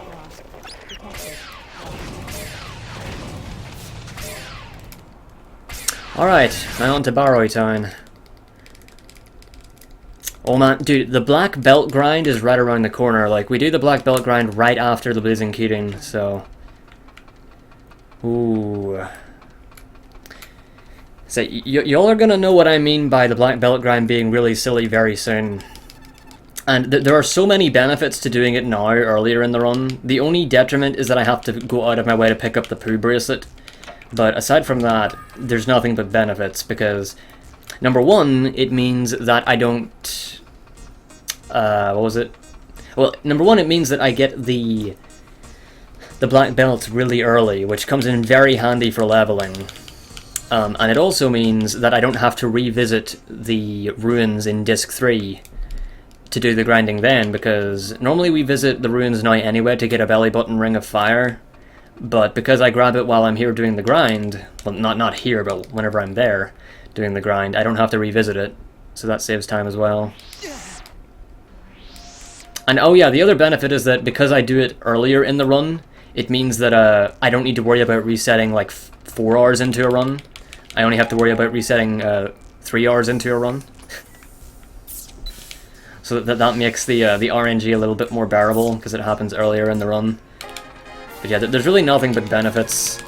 B: Lost. Detected.
A: Alright, now on to Marrow town. Oh man, dude, the black belt grind is right around the corner. Like, we do the black belt grind right after the Blazing Keating, so... Ooh. So, y'all are gonna know what I mean by the black belt grind being really silly very soon. And there are so many benefits to doing it now, earlier in the run. The only detriment is that I have to go out of my way to pick up the poo bracelet. But aside from that, there's nothing but benefits, because number one, it means that I don't... what was it? Well, number one, it means that I get the black belt really early, which comes in very handy for leveling. And it also means that I don't have to revisit the ruins in Disc 3 to do the grinding then, because normally we visit the ruins now anyway to get a belly button ring of fire, but because I grab it while I'm here doing the grind, well, not here, but whenever I'm there doing the grind, I don't have to revisit it, so that saves time as well. And oh yeah, the other benefit is that because I do it earlier in the run, it means that I don't need to worry about resetting like 4 hours into a run. I only have to worry about resetting 3 hours into a run. So that makes the RNG a little bit more bearable, because it happens earlier in the run. But yeah, there's really nothing but benefits.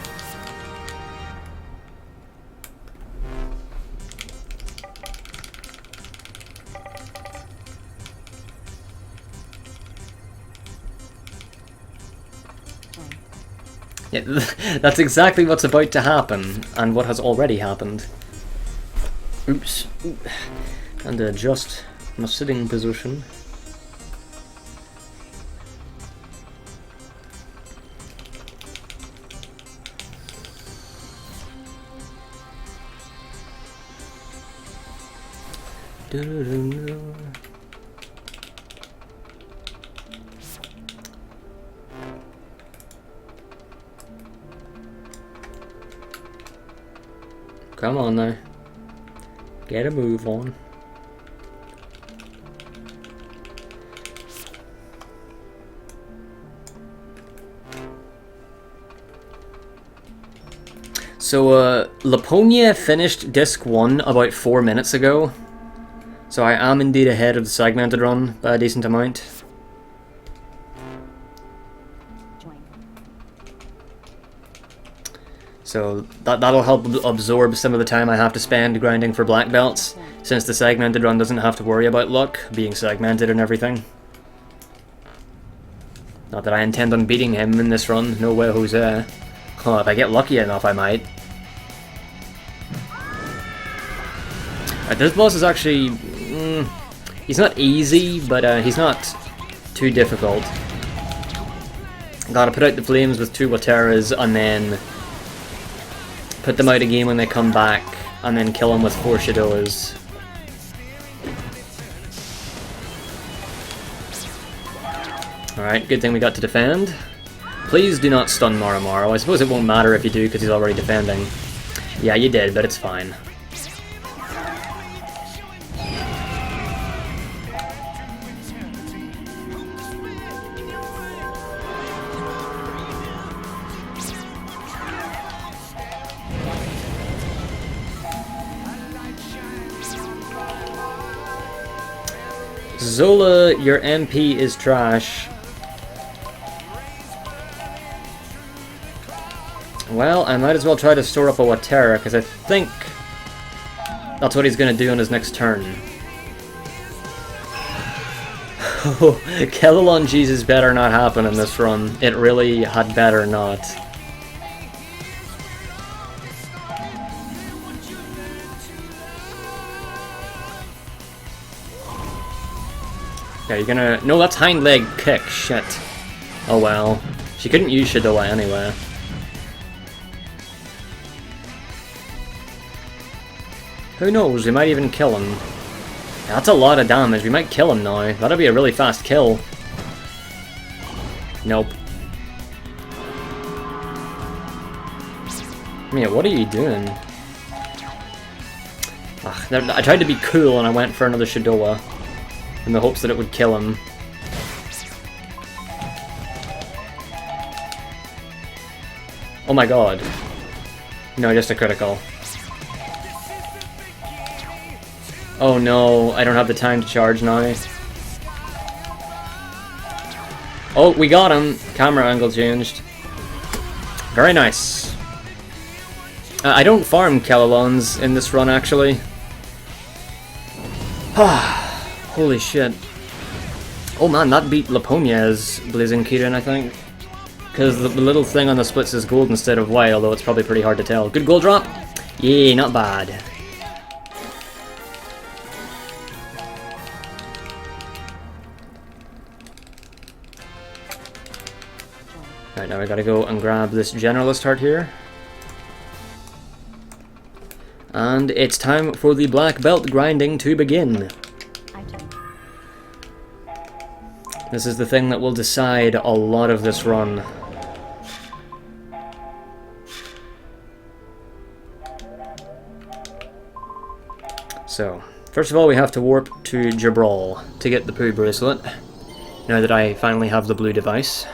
A: Yeah, that's exactly what's about to happen, and what has already happened. Oops. And adjust my sitting position. Come on now. Get a move on. So, Laponia finished Disc 1 about 4 minutes ago. So I am indeed ahead of the segmented run by a decent amount. So that'll help absorb some of the time I have to spend grinding for black belts, since the segmented run doesn't have to worry about luck, being segmented and everything. Not that I intend on beating him in this run, no way Jose. Oh, if I get lucky enough I might. This boss is actually... he's not easy, but he's not too difficult. Gotta put out the flames with 2 Wateras, and then put them out again when they come back, and then kill them with 4 Shadows. Alright, good thing we got to defend. Please do not stun Marrow. I suppose it won't matter if you do, because he's already defending. Yeah, you did, but it's fine. Zola, your MP is trash. Well, I might as well try to store up a Watera, because I think that's what he's going to do on his next turn. Oh, Kellalon Jesus better not happen in this run. It really had better not. Yeah, you're gonna... No, that's hind leg kick. Shit. Oh well. She couldn't use Shadowa anyway. Who knows? We might even kill him. Yeah, that's a lot of damage. We might kill him now. That'll be a really fast kill. Nope. Mia, what are you doing? Ugh, I tried to be cool and I went for another Shadowa in the hopes that it would kill him. Oh my god. No, just a critical. Oh no, I don't have the time to charge now. Oh, we got him! Camera angle changed. Very nice. I don't farm Kellalons in this run, actually. Holy shit. Oh man, that beat Laponia's Blazing Kirin, I think. Because the little thing on the splits is gold instead of white, although it's probably pretty hard to tell. Good gold drop? Yay, not bad. Right, now we gotta go and grab this generalist heart here. And it's time for the black belt grinding to begin.
B: Item.
A: This is the thing that will decide a lot of this run. So, first of all we have to warp to Jabral to get the poo bracelet, now that I finally have the blue device.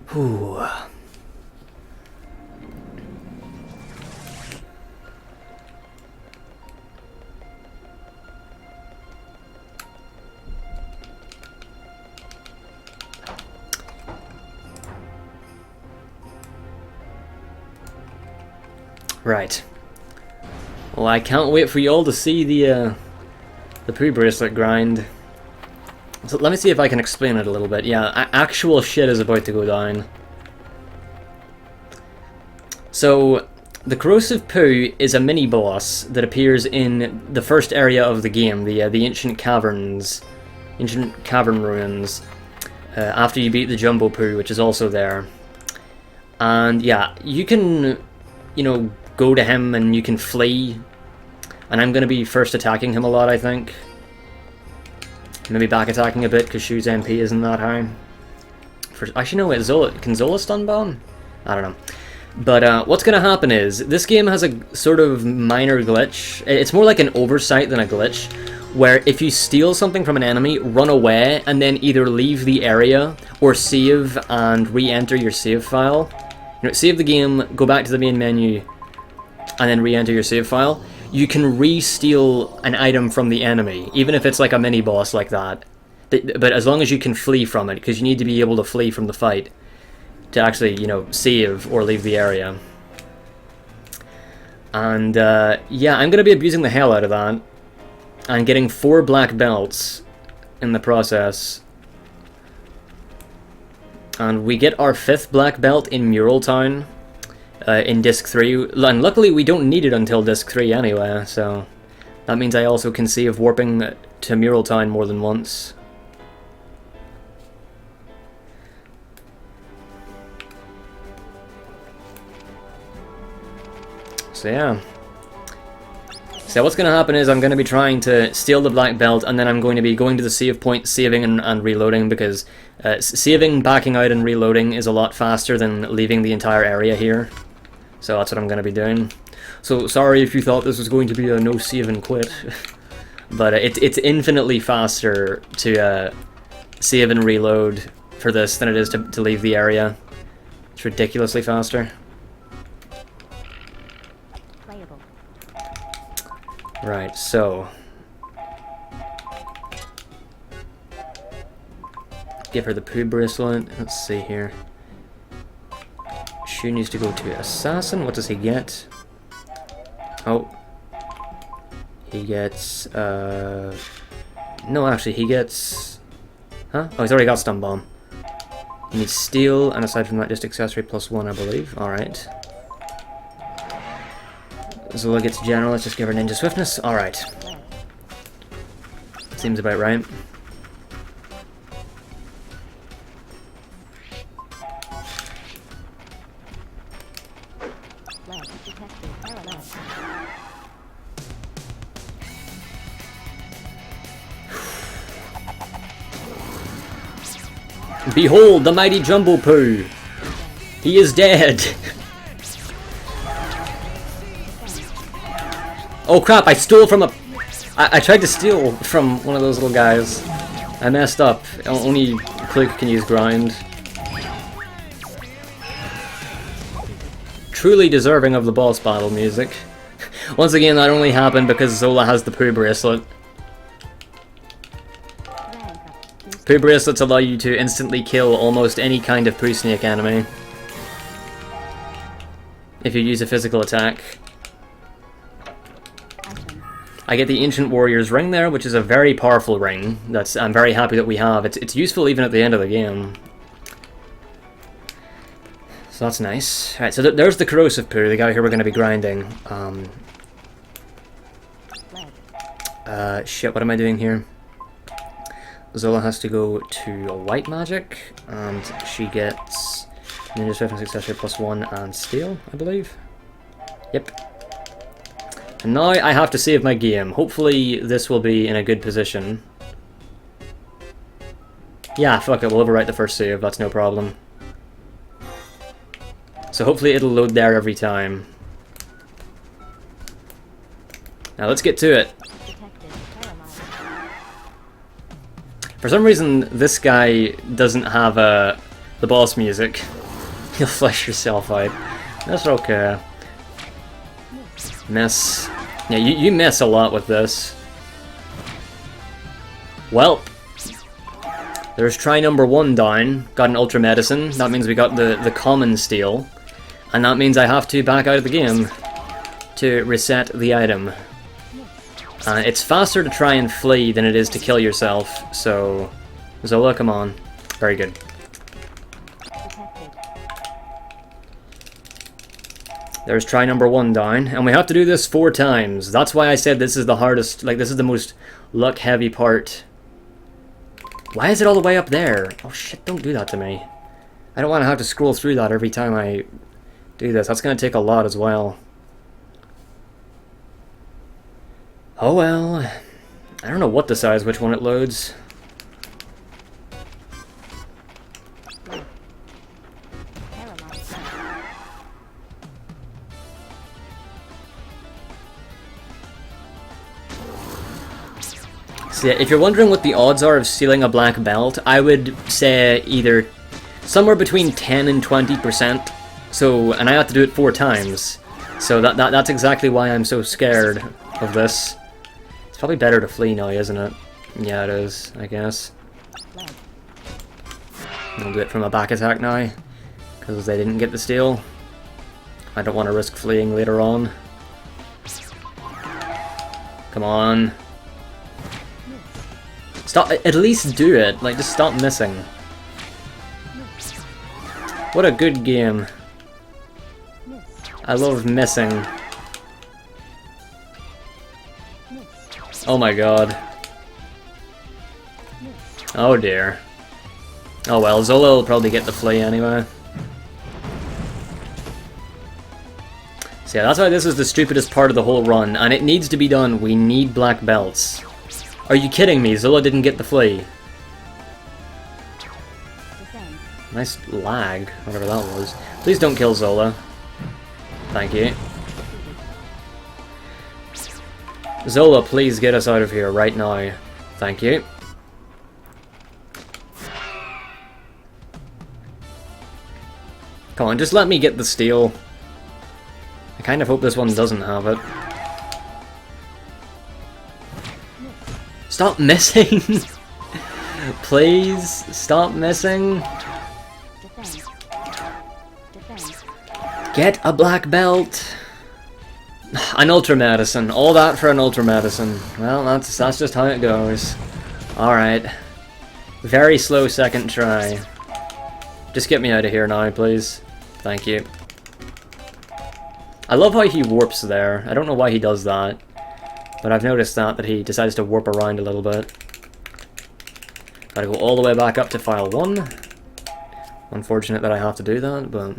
A: Whew. Right. Well, I can't wait for you all to see the pre-bracelet grind. So let me see if I can explain it a little bit. Yeah, actual shit is about to go down. So, the Corrosive Poo is a mini-boss that appears in the first area of the game, the ancient caverns, ancient cavern ruins, after you beat the Jumbo Poo, which is also there. And yeah, you can, you know, go to him and you can flee, and I'm going to be first attacking him a lot, I think. Maybe back attacking a bit because Shu's MP isn't that high. Actually no, wait, can Zola stun bomb? I don't know. But what's going to happen is, this game has a sort of minor glitch. It's more like an oversight than a glitch, where if you steal something from an enemy, run away, and then either leave the area, or save and re-enter your save file. You know, save the game, go back to the main menu, and then re-enter your save file. You can re-steal an item from the enemy, even if it's like a mini-boss like that. But as long as you can flee from it, because you need to be able to flee from the fight to actually, you know, save or leave the area. And yeah, I'm going to be abusing the hell out of that, and getting 4 black belts in the process. And we get our 5th black belt in Mural Town. In Disc 3, and luckily we don't need it until Disc 3 anyway, so that means I also can save warping to Mural Town more than once. So yeah. So what's going to happen is I'm going to be trying to steal the black belt, and then I'm going to be going to the save point, saving and reloading, because saving, backing out and reloading is a lot faster than leaving the entire area here. So that's what I'm going to be doing. So sorry if you thought this was going to be a no save and quit. But it's infinitely faster to save and reload for this than it is to leave the area. It's ridiculously faster.
B: Playable.
A: Right, so give her the poo bracelet. Let's see here. Shu needs to go to Assassin. What does he get? Oh. He gets, no, actually, he gets... Huh? Oh, he's already got Stun Bomb. He needs Steel, and aside from that, just Accessory +1, I believe. Alright. Zola gets General. Let's just give her Ninja Swiftness. Alright. Seems about right. Behold the mighty Jumbo Poo! He is dead! Oh crap, I stole from a... I tried to steal from one of those little guys. I messed up. Only Click can use Grind. Truly deserving of the boss battle music. Once again, that only happened because Zola has the Poo bracelet. Poo bracelets allow you to instantly kill almost any kind of poo snake enemy if you use a physical attack. I get the Ancient Warrior's Ring there, which is a very powerful ring. I'm very happy that we have. It's useful even at the end of the game. So that's nice. Alright, so there's the Corrosive Poo, the guy here we're going to be grinding. Shit, what am I doing here? Zola has to go to a white magic, and she gets Ninja Swift and Successor +1 and Steel, I believe. Yep. And now I have to save my game. Hopefully this will be in a good position. Yeah, fuck it, we'll overwrite the first save, that's no problem. So hopefully it'll load there every time. Now let's get to it. For some reason, this guy doesn't have the boss music. You'll flesh yourself out. That's okay. Miss. Yeah, you miss a lot with this. Well, there's try number 1 down. Got an Ultra Medicine. That means we got the common steel. And that means I have to back out of the game to reset the item. It's faster to try and flee than it is to kill yourself, so... Zola, come on. Very good. There's try number 1 down, and we have to do this 4 times. That's why I said this is the hardest, like, this is the most luck-heavy part. Why is it all the way up there? Oh shit, don't do that to me. I don't want to have to scroll through that every time I do this. That's going to take a lot as well. Oh well. I don't know what decides which one it loads. So yeah, if you're wondering what the odds are of stealing a black belt, I would say either somewhere between 10 and 20%. So, and I have to do it 4 times. So that's exactly why I'm so scared of this. It's probably better to flee now, isn't it? Yeah, it is, I guess. I'll do it from a back attack now, because they didn't get the steal. I don't want to risk fleeing later on. Come on. Stop, at least do it, like, just stop missing. What a good game. I love missing. Oh my god. Oh dear. Oh well, Zola will probably get the flee anyway. So yeah, that's why this is the stupidest part of the whole run, and it needs to be done. We need black belts. Are you kidding me? Zola didn't get the flee. Nice lag, whatever that was. Please don't kill Zola. Thank you. Zola, please get us out of here right now. Thank you. Come on, just let me get the steal. I kind of hope this one doesn't have it. Stop missing! Please, stop missing. Get a black belt! An Ultra Medicine. All that for an Ultra Medicine. Well, that's just how it goes. Alright. Very slow second try. Just get me out of here now, please. Thank you. I love how he warps there. I don't know why he does that. But I've noticed that he decides to warp around a little bit. Gotta go all the way back up to file 1. Unfortunate that I have to do that, but...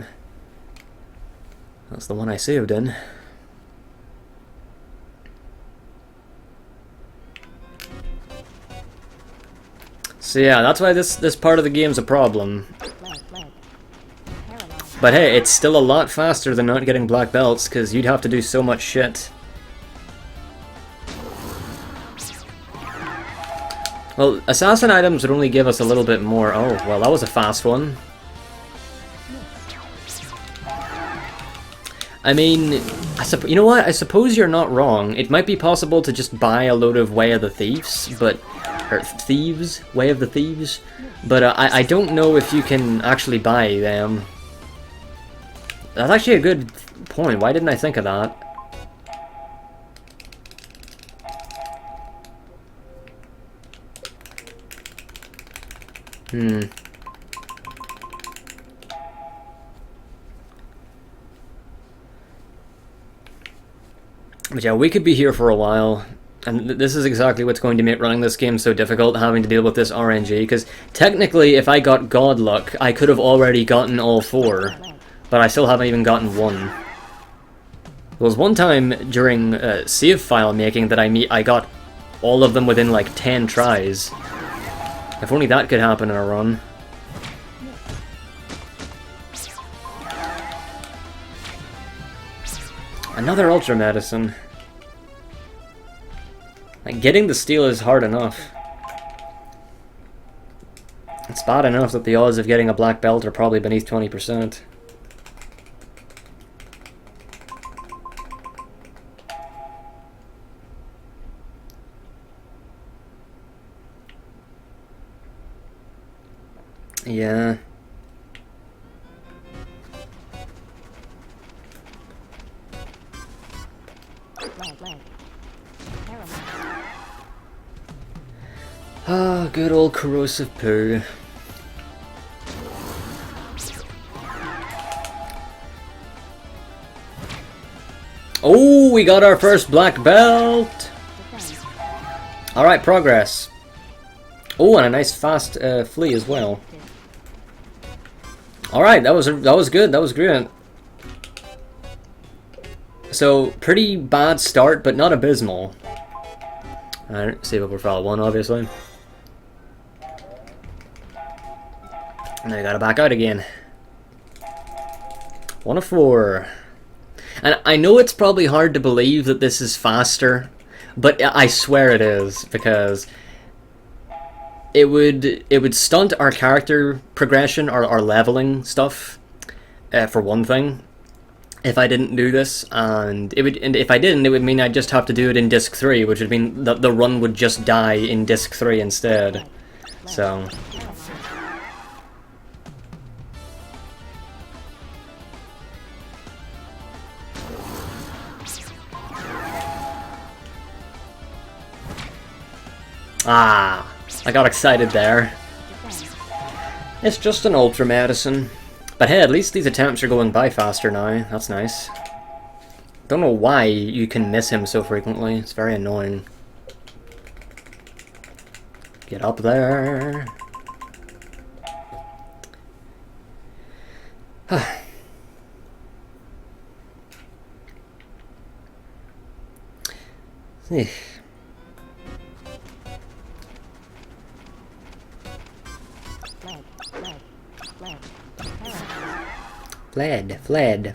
A: that's the one I saved in. So yeah, that's why this part of the game's a problem. But hey, it's still a lot faster than not getting black belts, because you'd have to do so much shit. Well, assassin items would only give us a little bit more. Oh, well, that was a fast one. I mean, you know what? I suppose you're not wrong. It might be possible to just buy a load of Way of the Thieves, but... or Thieves? Way of the Thieves? But I don't know if you can actually buy them. That's actually a good point. Why didn't I think of that? But yeah, we could be here for a while. And this is exactly what's going to make running this game so difficult, having to deal with this RNG, because technically if I got God Luck, I could have already gotten all 4, but I still haven't even gotten 1. There was one time during save file making that I got all of them within like 10 tries. If only that could happen in a run. Another Ultra Medicine. Like, getting the steal is hard enough. It's bad enough that the odds of getting a black belt are probably beneath 20%. Yeah. Ah, good old corrosive poo. Oh, we got our first black belt! Alright, progress. Oh, and a nice fast flea as well. Alright, that was good, that was great. So, pretty bad start, but not abysmal. Alright, save up profile 1, obviously. And then I gotta back out again. 1 of 4. And I know it's probably hard to believe that this is faster, but I swear it is, because it would stunt our character progression, our leveling stuff, for one thing, if I didn't do this, and if I didn't, it would mean I'd just have to do it in disc 3, which would mean that the run would just die in disc 3 instead. So ah, I got excited there. It's just an Ultra Medicine. But hey, at least these attempts are going by faster now. That's nice. Don't know why you can miss him so frequently. It's very annoying. Get up there.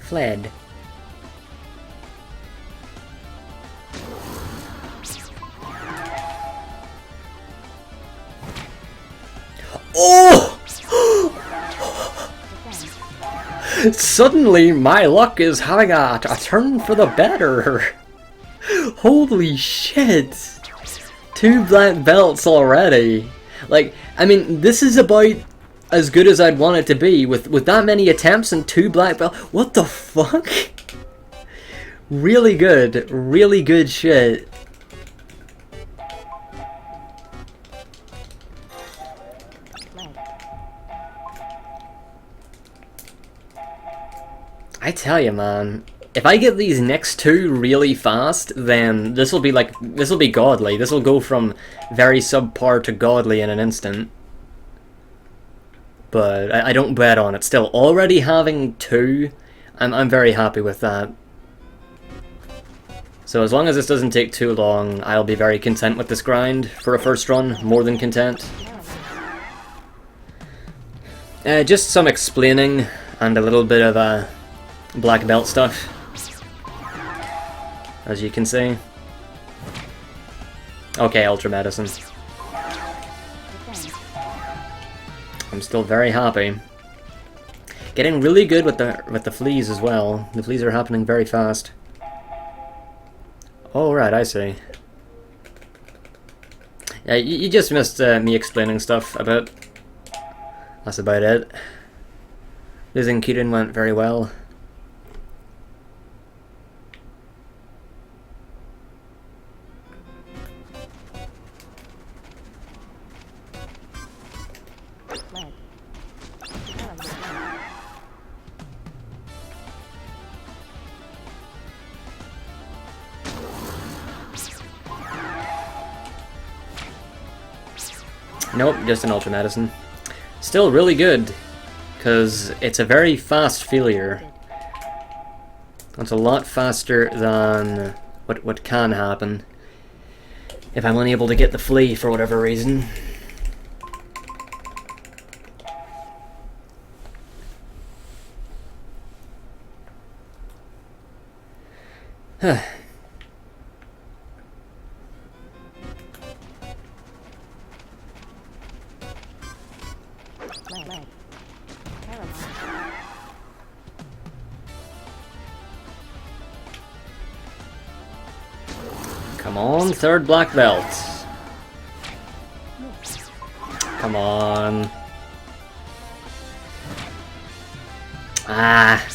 A: Fled. Oh! Suddenly, my luck is having a turn for the better. Holy shit! 2 black belts already. Like, I mean, this is about as good as I'd want it to be, with that many attempts and 2 black belts. What the fuck? Really good shit. I tell you, man, if I get these next 2 really fast, then this'll be godly. This'll go from very subpar to godly in an instant. But I don't bet on it. Still, already having 2, I'm very happy with that. So as long as this doesn't take too long, I'll be very content with this grind for a first run. More than content. Just some explaining and a little bit of black belt stuff, as you can see. Okay, Ultra Medicine. I'm still very happy. Getting really good with the fleas as well. The fleas are happening very fast. Oh right, I see. Yeah, you just missed me explaining stuff a bit. That's about it. Losing Kirin went very well. Nope, just an ultra medicine. Still really good, because it's a very fast failure. It's a lot faster than what can happen if I'm unable to get the flea for whatever reason. Huh.
B: Leg. Paralyzed.
A: Come on, third black belt. Come on. Ah.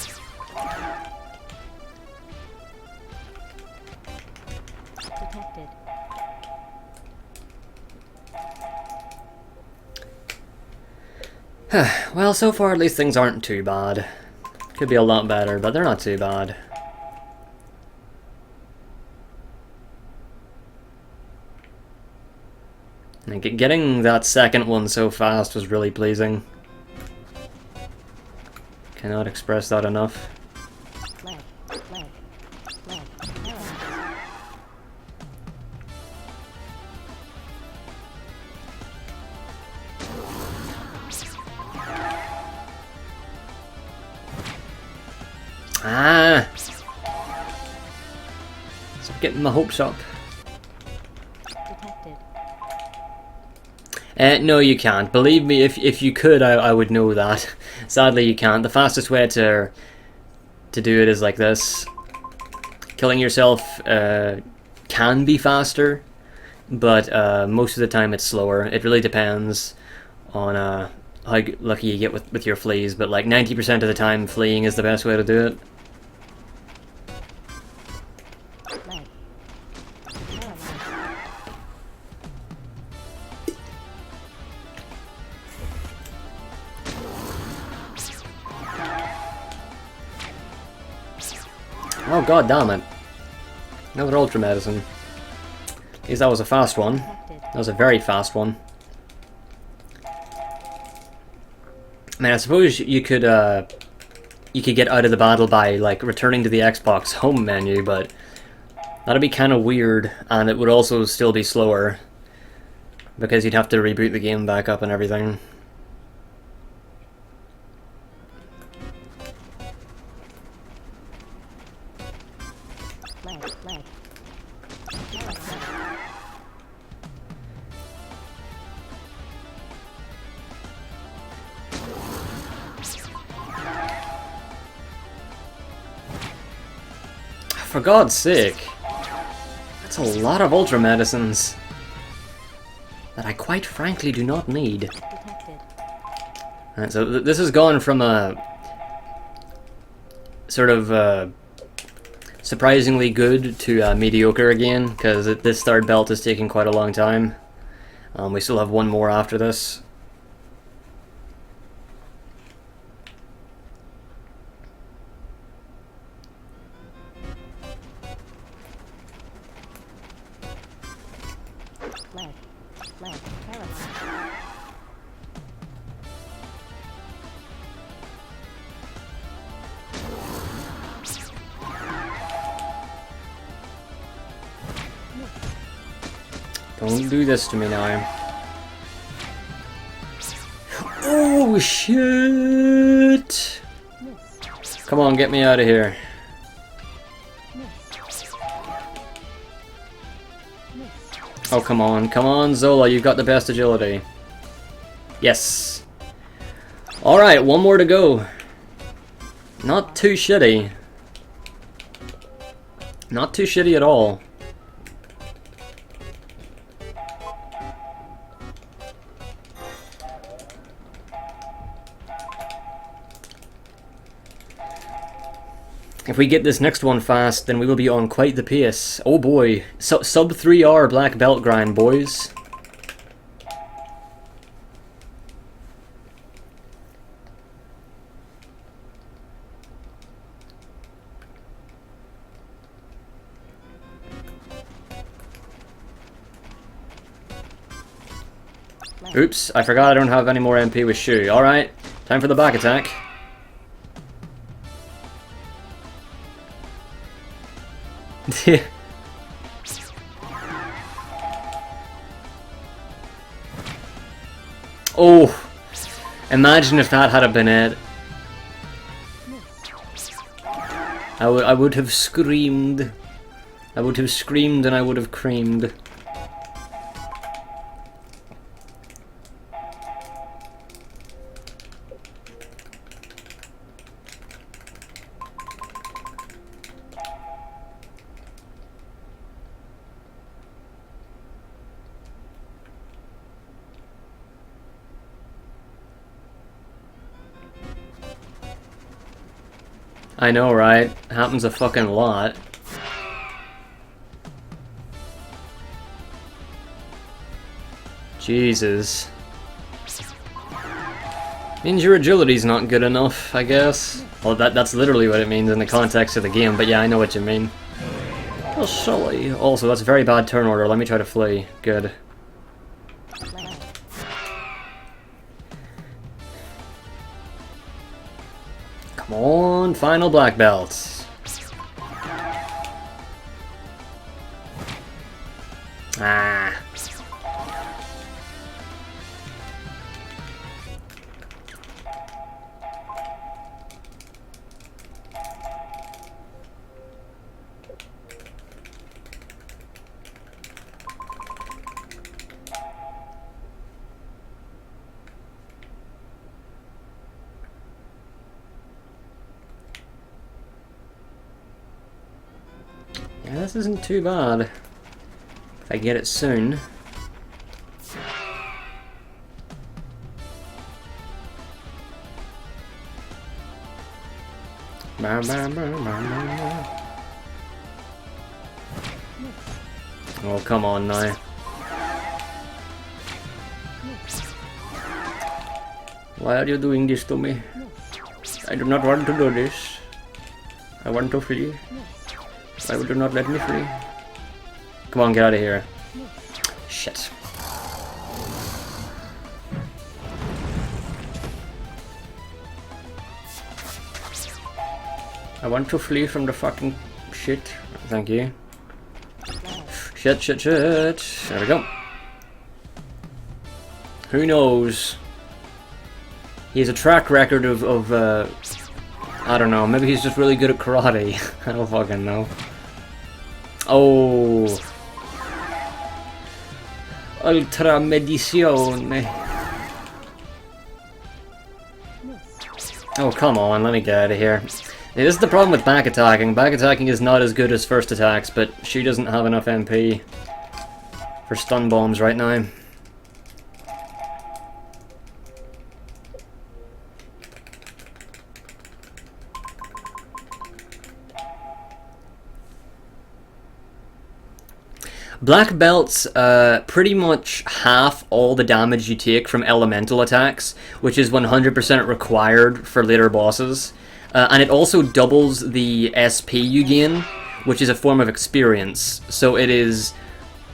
B: Detected.
A: Well, so far at least things aren't too bad. Could be a lot better, but they're not too bad. And getting that second one so fast was really pleasing. Cannot express that enough.
B: Leg. Paralyzed.
A: Ah! Stop getting my hopes up.
B: Detected.
A: No, you can't. Believe me, if you could, I would know that. Sadly, you can't. The fastest way to do it is like this. Killing yourself can be faster, but most of the time it's slower. It really depends on how lucky you get with your fleas, but like 90% of the time, fleeing is the best way to do it.
B: Leg. Paralyzed.
A: Oh god damn it. Another ultra medicine. At least that was a fast one.
B: Detected.
A: That was a very fast one. I mean, I suppose you could get out of the battle by like returning to the Xbox home menu, but that'd be kind of weird, and it would also still be slower because you'd have to reboot the game back up and everything.
B: Leg. Paralyzed.
A: For God's sake, that's a lot of ultra medicines that I quite frankly do not need.
B: Detected.
A: Alright, so this has gone from a sort of surprisingly good to mediocre again, because this third belt is taking quite a long time. We still have one more after this.
B: Leg. Paralyzed.
A: Don't do this to me now. Oh shit!
B: Miss.
A: Come on, get me out of here.
B: Miss.
A: Oh, come on, Zola, you've got the best agility. Yes. Alright, one more to go. Not too shitty. Not too shitty at all. If we get this next one fast, then we will be on quite the pace. Oh boy, sub 3-hour black belt grind, boys. Oops, I forgot I don't have any more MP with Shu. Alright, time for the back attack. Oh, imagine if that had been it. I would have screamed. I would have screamed and I would have creamed. I know, right? Happens a fucking lot. Jesus. Means your agility's not good enough, I guess. Well, that's literally what it means in the context of the game, but yeah, I know what you mean. Oh, silly. Also, that's a very bad turn order. Let me try to flee. Good. Come on, final black belt. Ah. Yeah, this isn't too bad. If I get it soon. Oh, come on now. Why are you doing this to me? I do not want to do this. I want to flee. Why would you not let me free? Come on, get out of here. Shit. I want to flee from the fucking shit. Thank you. Shit, shit, shit. There we go. Who knows? He has a track record of I don't know, maybe he's just really good at karate. I don't fucking know. Oh. Ultra Medicione. Oh, come on, let me get out of here. This is the problem with back attacking. Back attacking is not as good as first attacks, but she doesn't have enough MP for stun bombs right now. Black belts pretty much half all the damage you take from elemental attacks, which is 100% required for later bosses. And it also doubles the SP you gain, which is a form of experience. So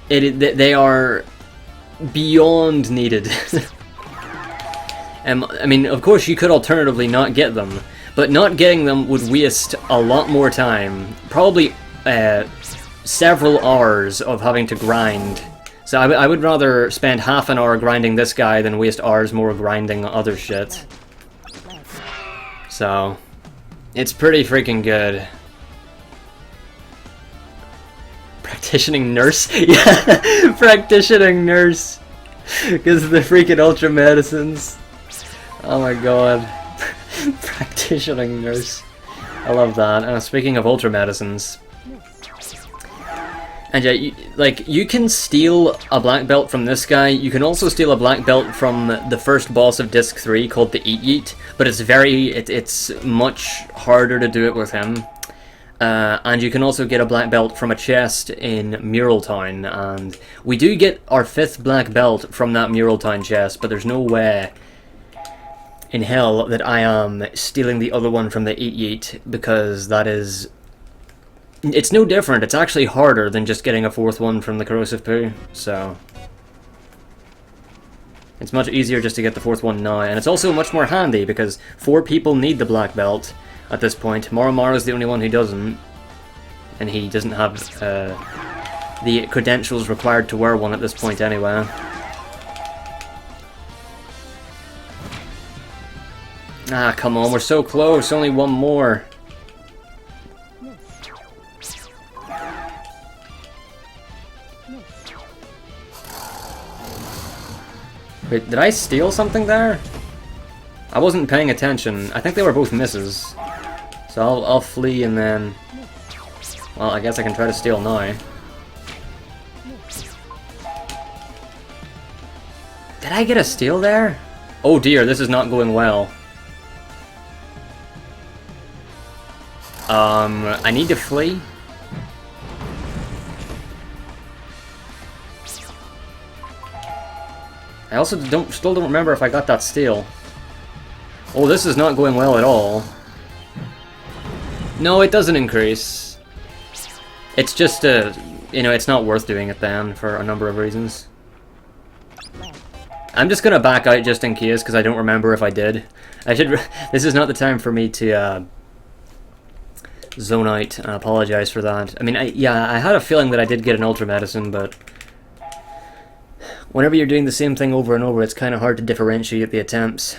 A: they are beyond needed. I mean, of course you could alternatively not get them, but not getting them would waste a lot more time. Probably several hours of having to grind. So I would rather spend half an hour grinding this guy than waste hours more grinding other shit. So it's pretty freaking good. Practicing nurse? Yeah, practicing nurse. Because of the freaking ultra medicines. Oh my god. Practicing nurse. I love that. And speaking of ultra medicines. And yeah, you can steal a black belt from this guy. You can also steal a black belt from the first boss of Disc 3 called the Eat Yeet, but it's much harder to do it with him. And you can also get a black belt from a chest in Mural Town, and we do get our 5th black belt from that Mural Town chest, but there's no way in hell that I am stealing the other one from the Eat Yeet, because that is... It's no different, it's actually harder than just getting a 4th one from the Corrosive Poo, so... It's much easier just to get the 4th one now, and it's also much more handy because 4 people need the black belt at this point. Marrow is the only one who doesn't, and he doesn't have the credentials required to wear one at this point anyway. Ah, come on, we're so close, only one more. Wait, did I steal something there? I wasn't paying attention. I think they were both misses. So I'll flee and then... Well, I guess I can try to steal now. Did I get a steal there? Oh dear, this is not going well. I need to flee. I also still don't remember if I got that steal. Oh, this is not going well at all. No, it doesn't increase. It's just, you know, it's not worth doing it then for a number of reasons. I'm just gonna back out just in case, because I don't remember if I did. I should. This is not the time for me to zone out, and I apologize for that. I mean, yeah, I had a feeling that I did get an ultra medicine, but whenever you're doing the same thing over and over, it's kind of hard to differentiate the attempts.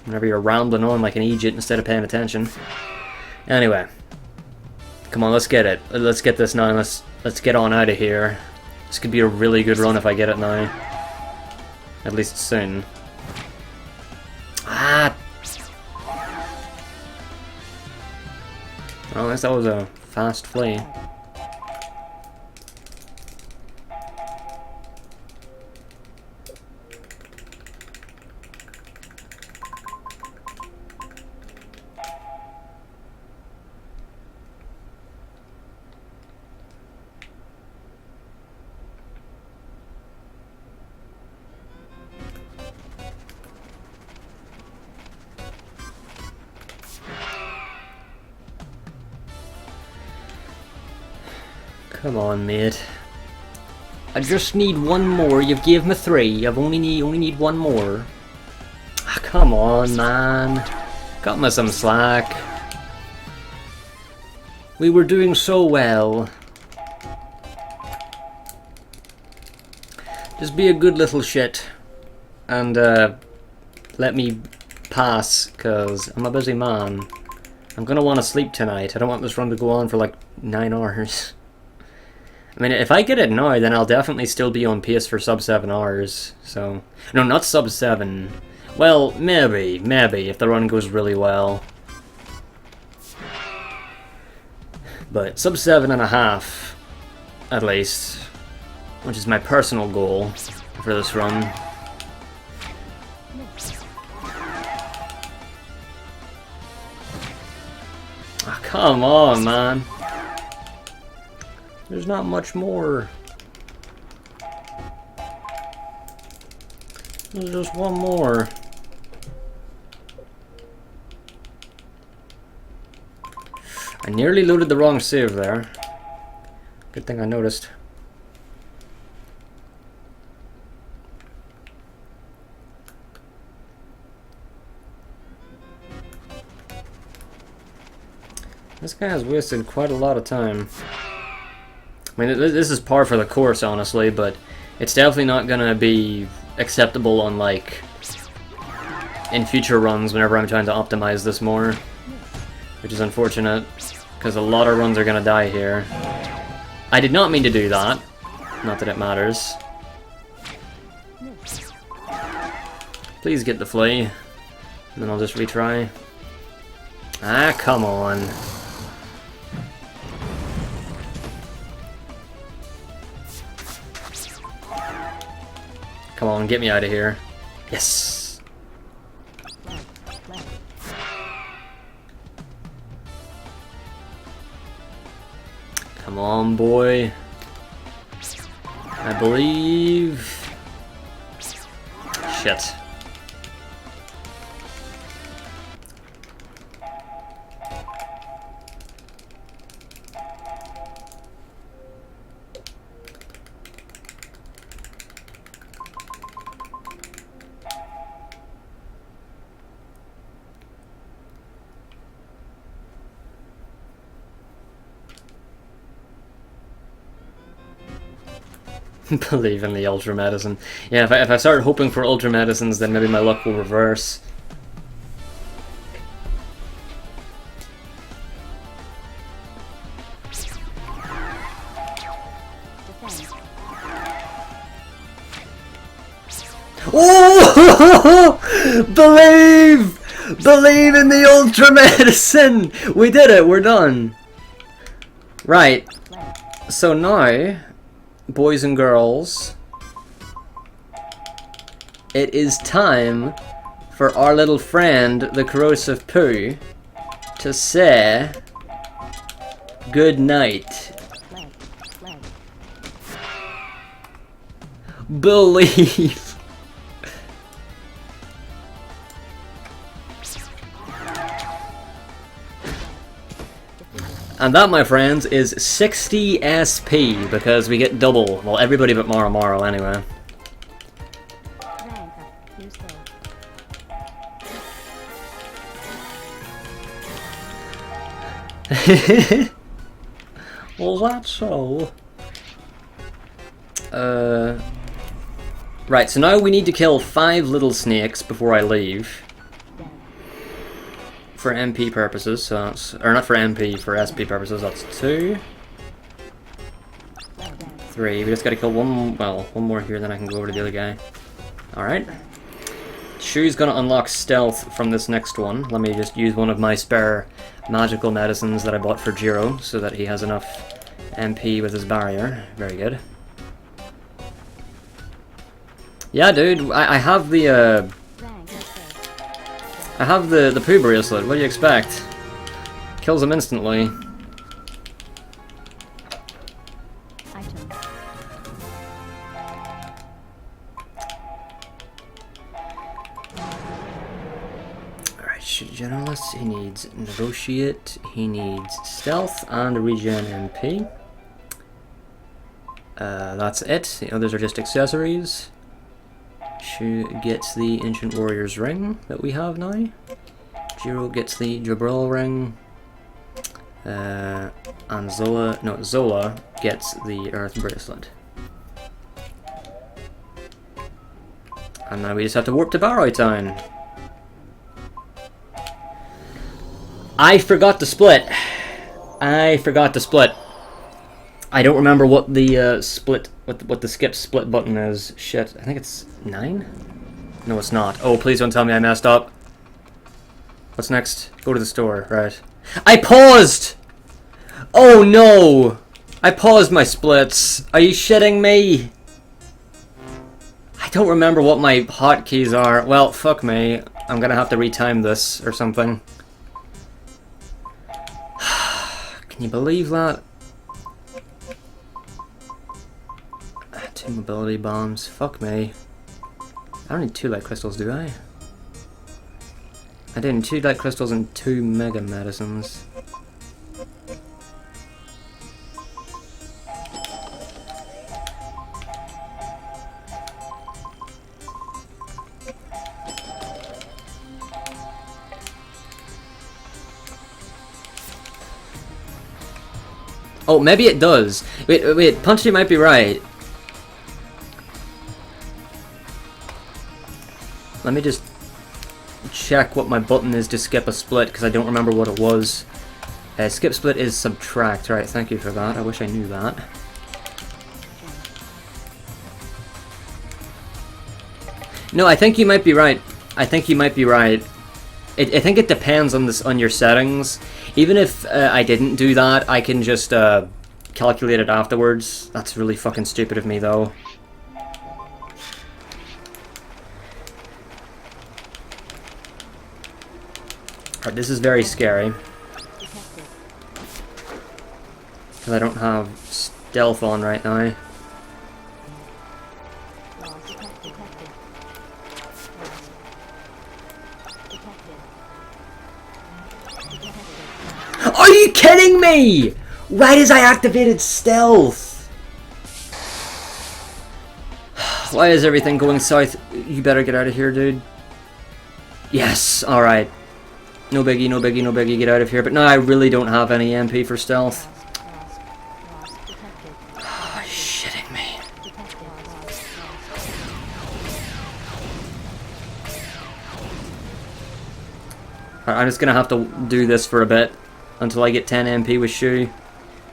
A: Whenever you're rambling on like an idiot instead of paying attention. Anyway. Come on, let's get it. Let's get this now. Let's get on out of here. This could be a really good run if I get it now. At least soon. Ah! Well, at least that was a fast flee. Come on, mate. I just need one more. You've gave me 3. I've only need one more. Ah, come on, man. Cut me some slack. We were doing so well. Just be a good little shit and let me pass, cause I'm a busy man. I'm gonna want to sleep tonight. I don't want this run to go on for like 9 hours. I mean, if I get it now, then I'll definitely still be on pace for sub 7 hours, so... No, not sub 7. Well, maybe, if the run goes really well. But sub 7.5, at least, which is my personal goal for this run. Oh, come on, man. There's not much more. There's just one more. I nearly loaded the wrong save there. Good thing I noticed. This guy has wasted quite a lot of time. I mean, this is par for the course, honestly, but it's definitely not gonna be acceptable on, like, in future runs whenever I'm trying to optimize this more. Which is unfortunate, because a lot of runs are gonna die here. I did not mean to do that. Not that it matters. Please get the flea. And then I'll just retry. Ah, come on. Come on, get me out of here. Yes! Come on, boy. I believe... Shit. Believe in the ultra medicine. Yeah, if I start hoping for ultra medicines, then maybe my luck will reverse.
B: Defend.
A: Oh! Believe in the ultra medicine. We did it. We're done. Right.
B: Flag.
A: So now, boys and girls, it is time for our little friend, the corrosive poo, to say good night.
B: Flag. Flag.
A: Believe. And that, my friends, is 60 SP, because we get double. Well, everybody but Marrow anyway.
B: Rank up. New skill.
A: Well, that's so. Right, so now we need to kill 5 little snakes before I leave.
B: Dead.
A: For MP purposes, so that's... Or not for MP, for SP purposes, that's 2.
B: Well done.
A: 3. We just gotta kill one more here, then I can go over to the other guy. Alright. Shu's gonna unlock stealth from this next one. Let me just use one of my spare magical medicines that I bought for Jiro, so that he has enough MP with his barrier. Very good. Yeah, dude, I have the,
B: Rank new skill.
A: I have the poo bracelet. What do you expect? Kills him instantly.
B: Item.
A: Alright, generalist, he needs negotiate, he needs stealth and regen MP. That's it. The others are just accessories. Shu gets the Ancient Warrior's Ring that we have now. Jiro gets the Jabral Ring. And Zola gets the Earth Bracelet. And now we just have to warp to Barrow Town. I forgot to split. I don't remember what the split, what the skip split button is. Shit, I think it's 9? No, it's not. Oh, please don't tell me I messed up. What's next? Go to the store, right. I paused! Oh no! I paused my splits. Are you shitting me? I don't remember what my hotkeys are. Well, fuck me. I'm gonna have to retime this or something. Can you believe that? 2 mobility bombs. Fuck me. I don't need 2 light crystals, do I? I do need 2 light crystals and 2 mega medicines. Oh, maybe it does. Wait, Punchy might be right. Let me just check what my button is to skip a split, because I don't remember what it was. Skip split is subtract, right, thank you for that. I wish I knew that. No, I think you might be right. I think you might be right. I think it depends on this, on your settings. Even if I didn't do that, I can just calculate it afterwards. That's really fucking stupid of me, though. Alright, this is very scary.
B: Detected.
A: Because I don't have stealth on right now.
B: Lost. Detected. Detected.
A: Are you kidding me? Right as I activated stealth. Why is everything going south? You better get out of here, dude. Yes, alright. No biggie, no biggie, no biggie, get out of here. But no, I really don't have any MP for stealth.
B: Lost. Detected.
A: Oh, you're shitting me.
B: Detected.
A: I'm just gonna have to do this for a bit until I get 10 MP with Shu.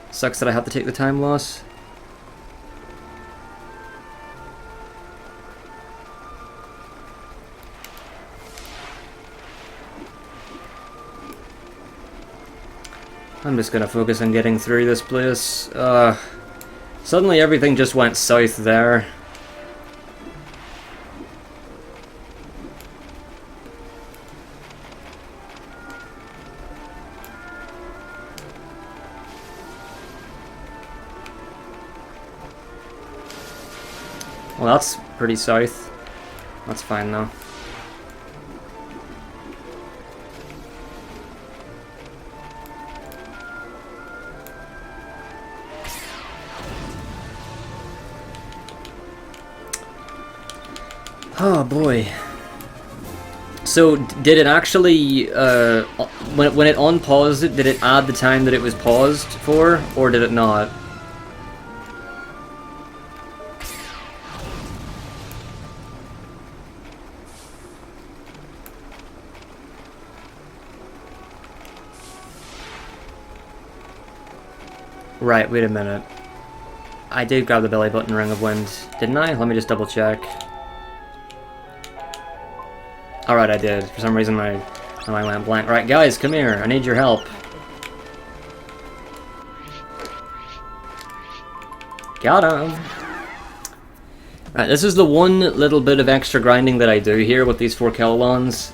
A: Sucks that I have to take the time loss. I'm just gonna focus on getting through this place. Suddenly everything just went south there. Well, that's pretty south. That's fine though. Oh boy. So did it actually, when it unpaused it, did it add the time that it was paused for, or did it not? Right, wait a minute. I did grab the belly button Ring of Wind, didn't I? Let me just double check. Alright, I did. For some reason my mind went blank. Right, guys, come here. I need your help. Got him! Right, this is the one little bit of extra grinding that I do here with these 4 kilowatts.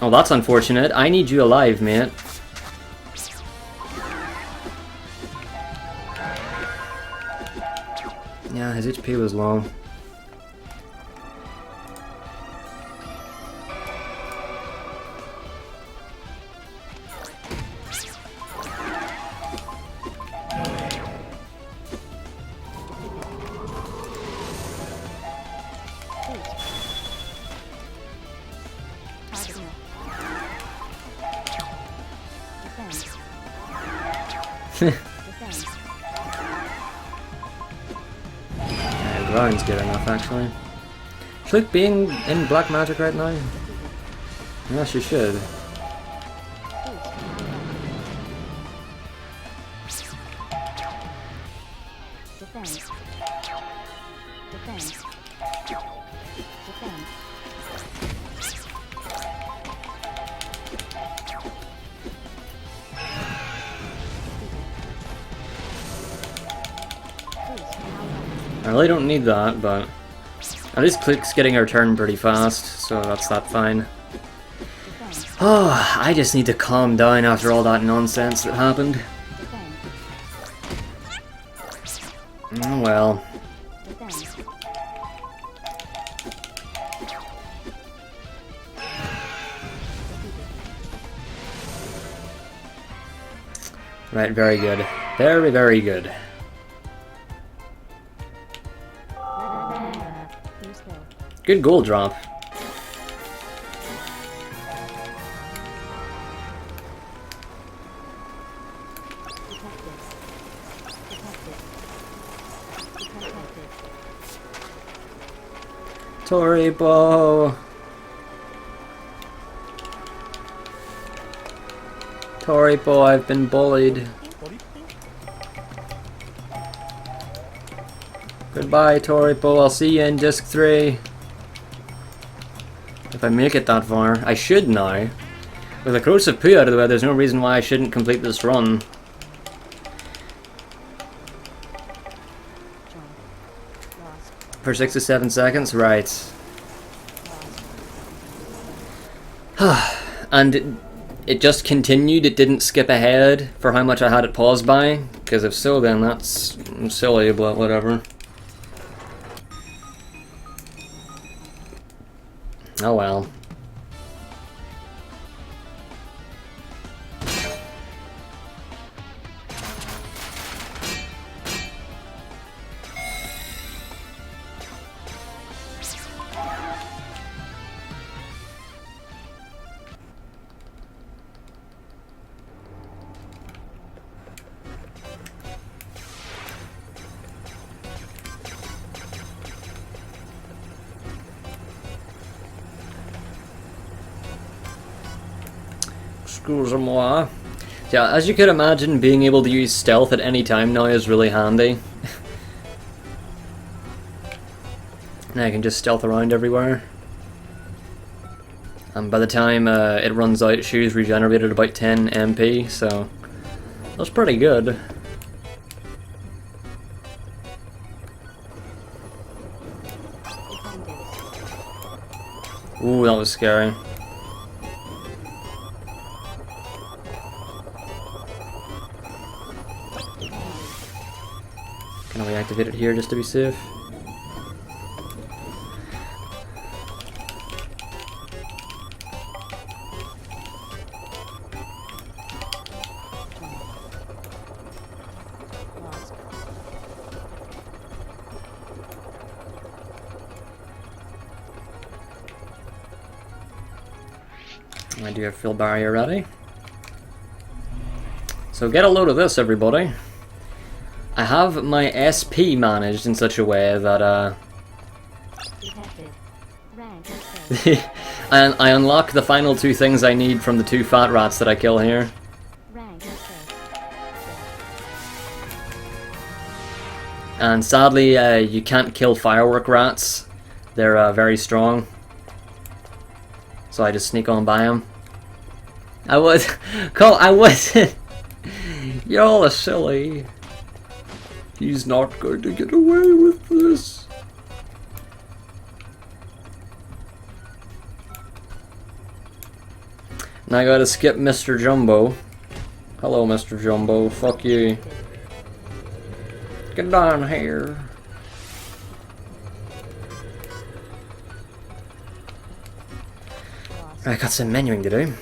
A: Oh, that's unfortunate. I need you alive, mate. Yeah, his HP was low. Yeah, Ryan's good enough, actually. Should I being in black magic right now? Yes, you should. I really don't need that, but at least Click's getting her turn pretty fast, so that's that fine. Oh, I just need to calm down after all that nonsense that happened. Oh well. Right, very good. Very, very good. Good gold drop. Toribo! Toribo, I've been bullied. Goodbye, Toribo. I'll see you in Disc 3. If I make it that far. I should now. With a corrosive poo out of the way, there's no reason why I shouldn't complete this run. For 6 to 7 seconds? Right. And it just continued, it didn't skip ahead for how much I had it paused by? Because if so, then that's silly, but whatever. Oh well. Excuse-moi. Yeah, as you could imagine, being able to use stealth at any time now is really handy. Now I can just stealth around everywhere. And by the time it runs out, shoes regenerated about 10 MP, so that's pretty good. Ooh, that was scary. Can we activate it here just to be safe? I do have field barrier ready. So get a load of this, everybody. I have my SP managed in such a way that and I unlock the final two things I need from the two fat rats that I kill here. And sadly, you can't kill firework rats. They're very strong. So I just sneak on by them. I wasn't. Y'all are silly. He's not going to get away with this. Now I gotta skip Mr. Jumbo. Hello, Mr. Jumbo. Fuck you. Get down here. I got some menuing to do.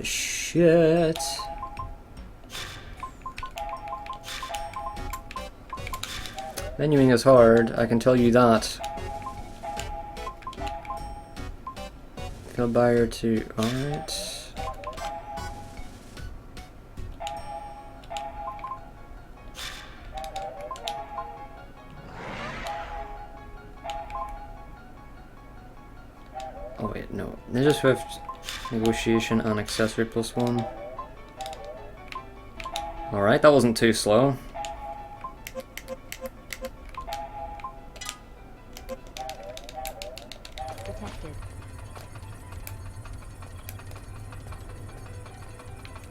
A: Shit. Menuing is hard, I can tell you that. Field buyer to... alright. Oh wait, no. Ninja Swift negotiation and accessory +1. Alright, that wasn't too slow.
B: Detected.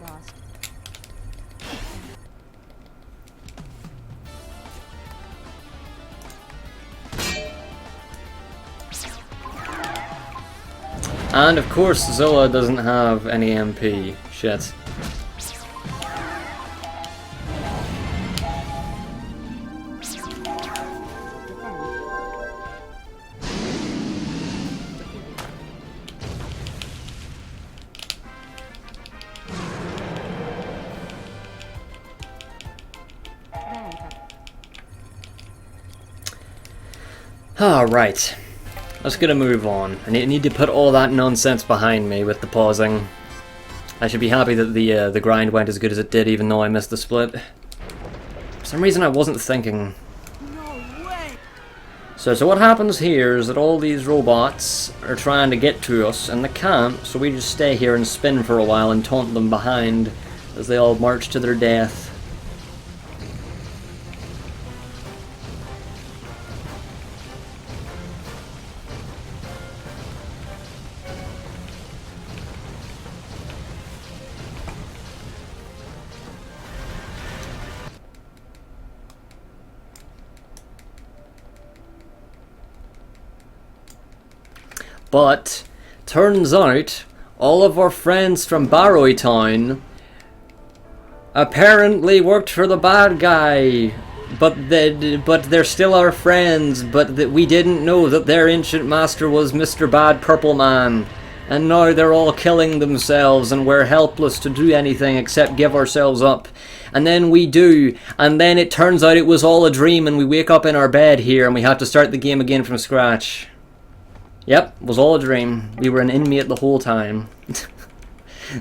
B: Lost.
A: And of course Zilla doesn't have any MP. Shit. Alright. Let's get a move on. I need to put all that nonsense behind me with the pausing. I should be happy that the grind went as good as it did, even though I missed the split. For some reason I wasn't thinking.
C: No way!
A: So what happens here is that all these robots are trying to get to us, and they can't, so we just stay here and spin for a while and taunt them behind as they all march to their death. But turns out all of our friends from Barrow Town apparently worked for the bad guy, but they're still our friends. But we didn't know that their ancient master was Mr. Bad Purple Man, and now they're all killing themselves, and we're helpless to do anything except give ourselves up. And then we do, and then it turns out it was all a dream, and we wake up in our bed here, and we have to start the game again from scratch. Yep, it was all a dream. We were an inmate the whole time.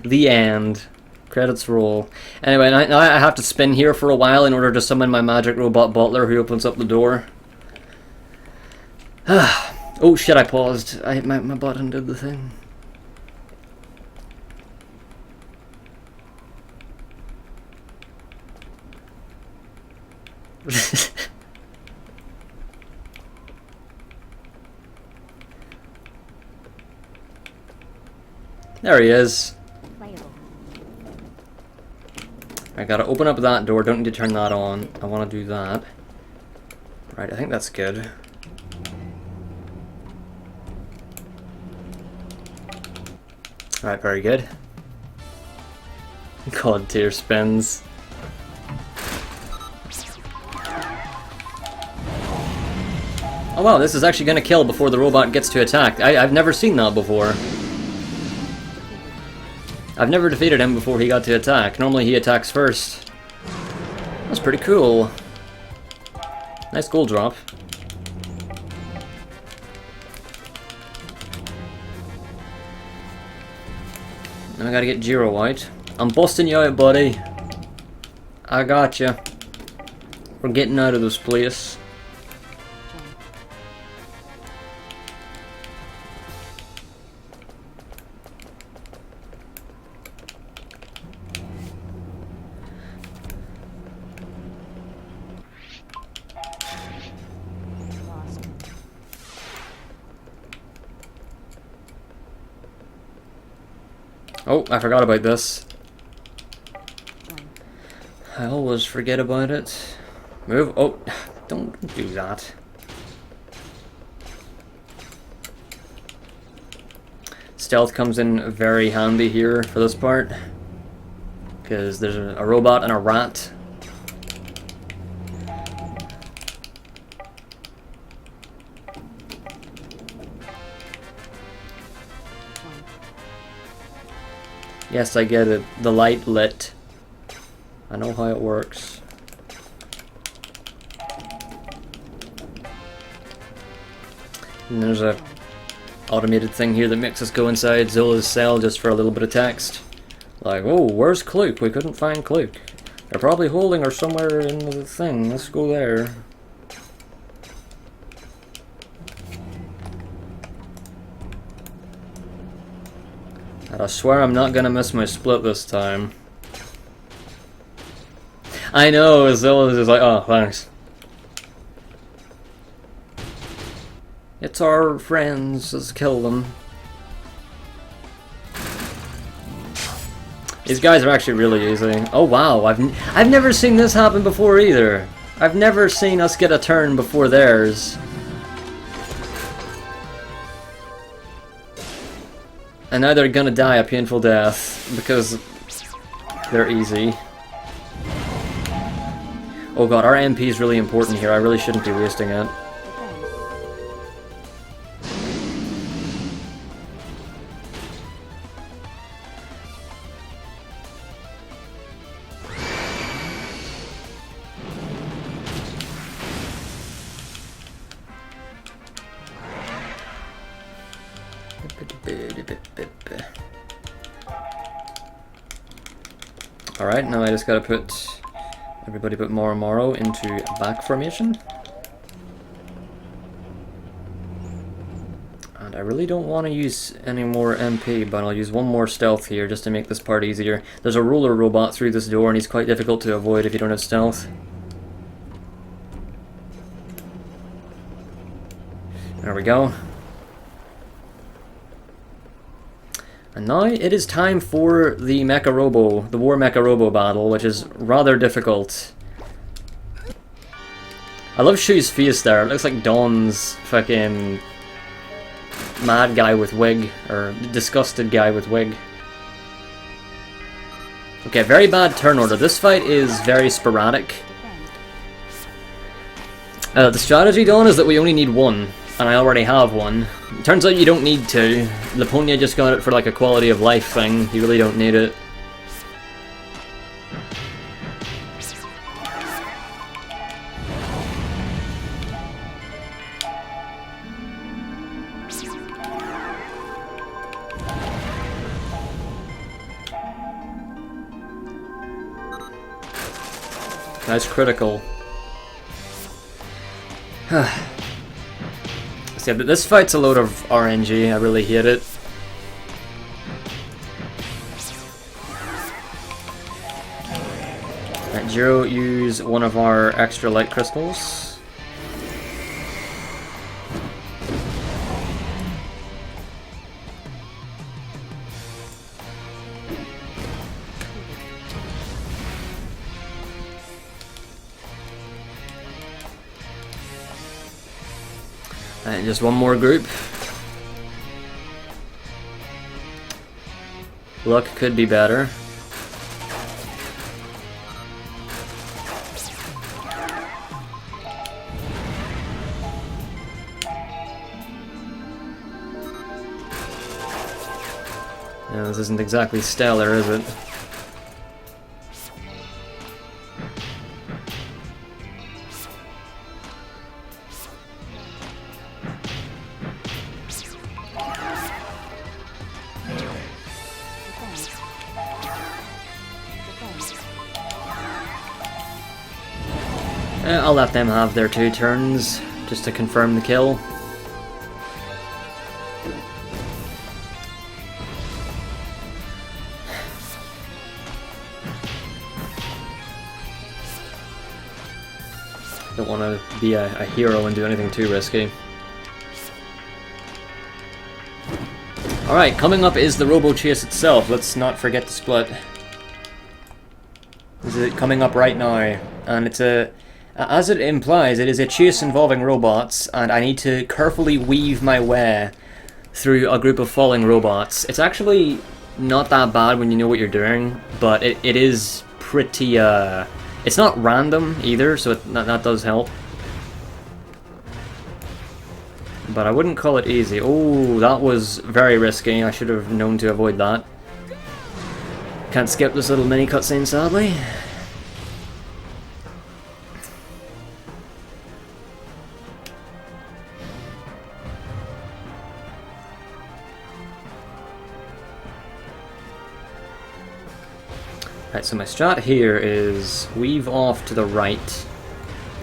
A: The end. Credits roll. Anyway, now I have to spin here for a while in order to summon my magic robot butler who opens up the door. Oh shit, I paused. My button did the thing. There he is.
B: Playable.
A: I gotta open up that door, don't need to turn that on. I wanna do that. Right, I think that's good. Alright, very good. God tier spins. Oh wow, this is actually gonna kill before the robot gets to attack. I've never seen that before. I've never defeated him before he got to attack. Normally he attacks first. That's pretty cool. Nice gold drop. Now I gotta get Jiro White. I'm busting you out, buddy. I gotcha. We're getting out of this place.
B: Lost.
A: Oh, I forgot about this.
B: Join.
A: I always forget about it. Move. Oh, don't do that. Stealth comes in very handy here for this part. Because there's a robot and a rat.
B: Join.
A: Yes, I get it. The light lit. I know how it works. And there's a automated thing here that makes us go inside Zola's cell just for a little bit of text. Like, oh, where's Cluke? We couldn't find Cluke. They're probably holding her somewhere in the thing. Let's go there. And I swear I'm not gonna miss my split this time. I know, Zola's just like, oh, thanks. It's our friends, let's kill them. These guys are actually really easy. Oh wow, I've never seen this happen before either. I've never seen us get a turn before theirs. And now they're gonna die a painful death because they're easy. Oh god, our MP is really important here. I really shouldn't be wasting it. Alright, now I just gotta put everybody but Marrow into back formation. And I really don't want to use any more MP, but I'll use one more stealth here just to make this part easier. There's a roller robot through this door and he's quite difficult to avoid if you don't have stealth. There we go. And now it is time for the Mecha Robo, the War Mecha Robo battle, which is rather difficult. I love Shu's face there, it looks like Dawn's fucking mad guy with wig, or disgusted guy with wig. Okay, very bad turn order. This fight is very sporadic. The strategy, Dawn, is that we only need one, and I already have one. Turns out you don't need to. Laponia just got it for like a quality of life thing. You really don't need it. Nice critical. So yeah, this fight's a load of RNG, I really hate it. Right, Jiro, use one of our extra light crystals. And just one more group. Luck could be better. Yeah, this isn't exactly stellar, is it? I'll let them have their 2 turns, just to confirm the kill. Don't want to be a hero and do anything too risky. Alright, coming up is the Robo Chase itself. Let's not forget to split. This is coming up right now, and it's a... As it implies, it is a chase involving robots, and I need to carefully weave my way through a group of falling robots. It's actually not that bad when you know what you're doing, but it is pretty, it's not random either, so that does help. But I wouldn't call it easy. Oh, that was very risky. I should have known to avoid that. Can't skip this little mini cutscene, sadly. Right, so my strat here is weave off to the right,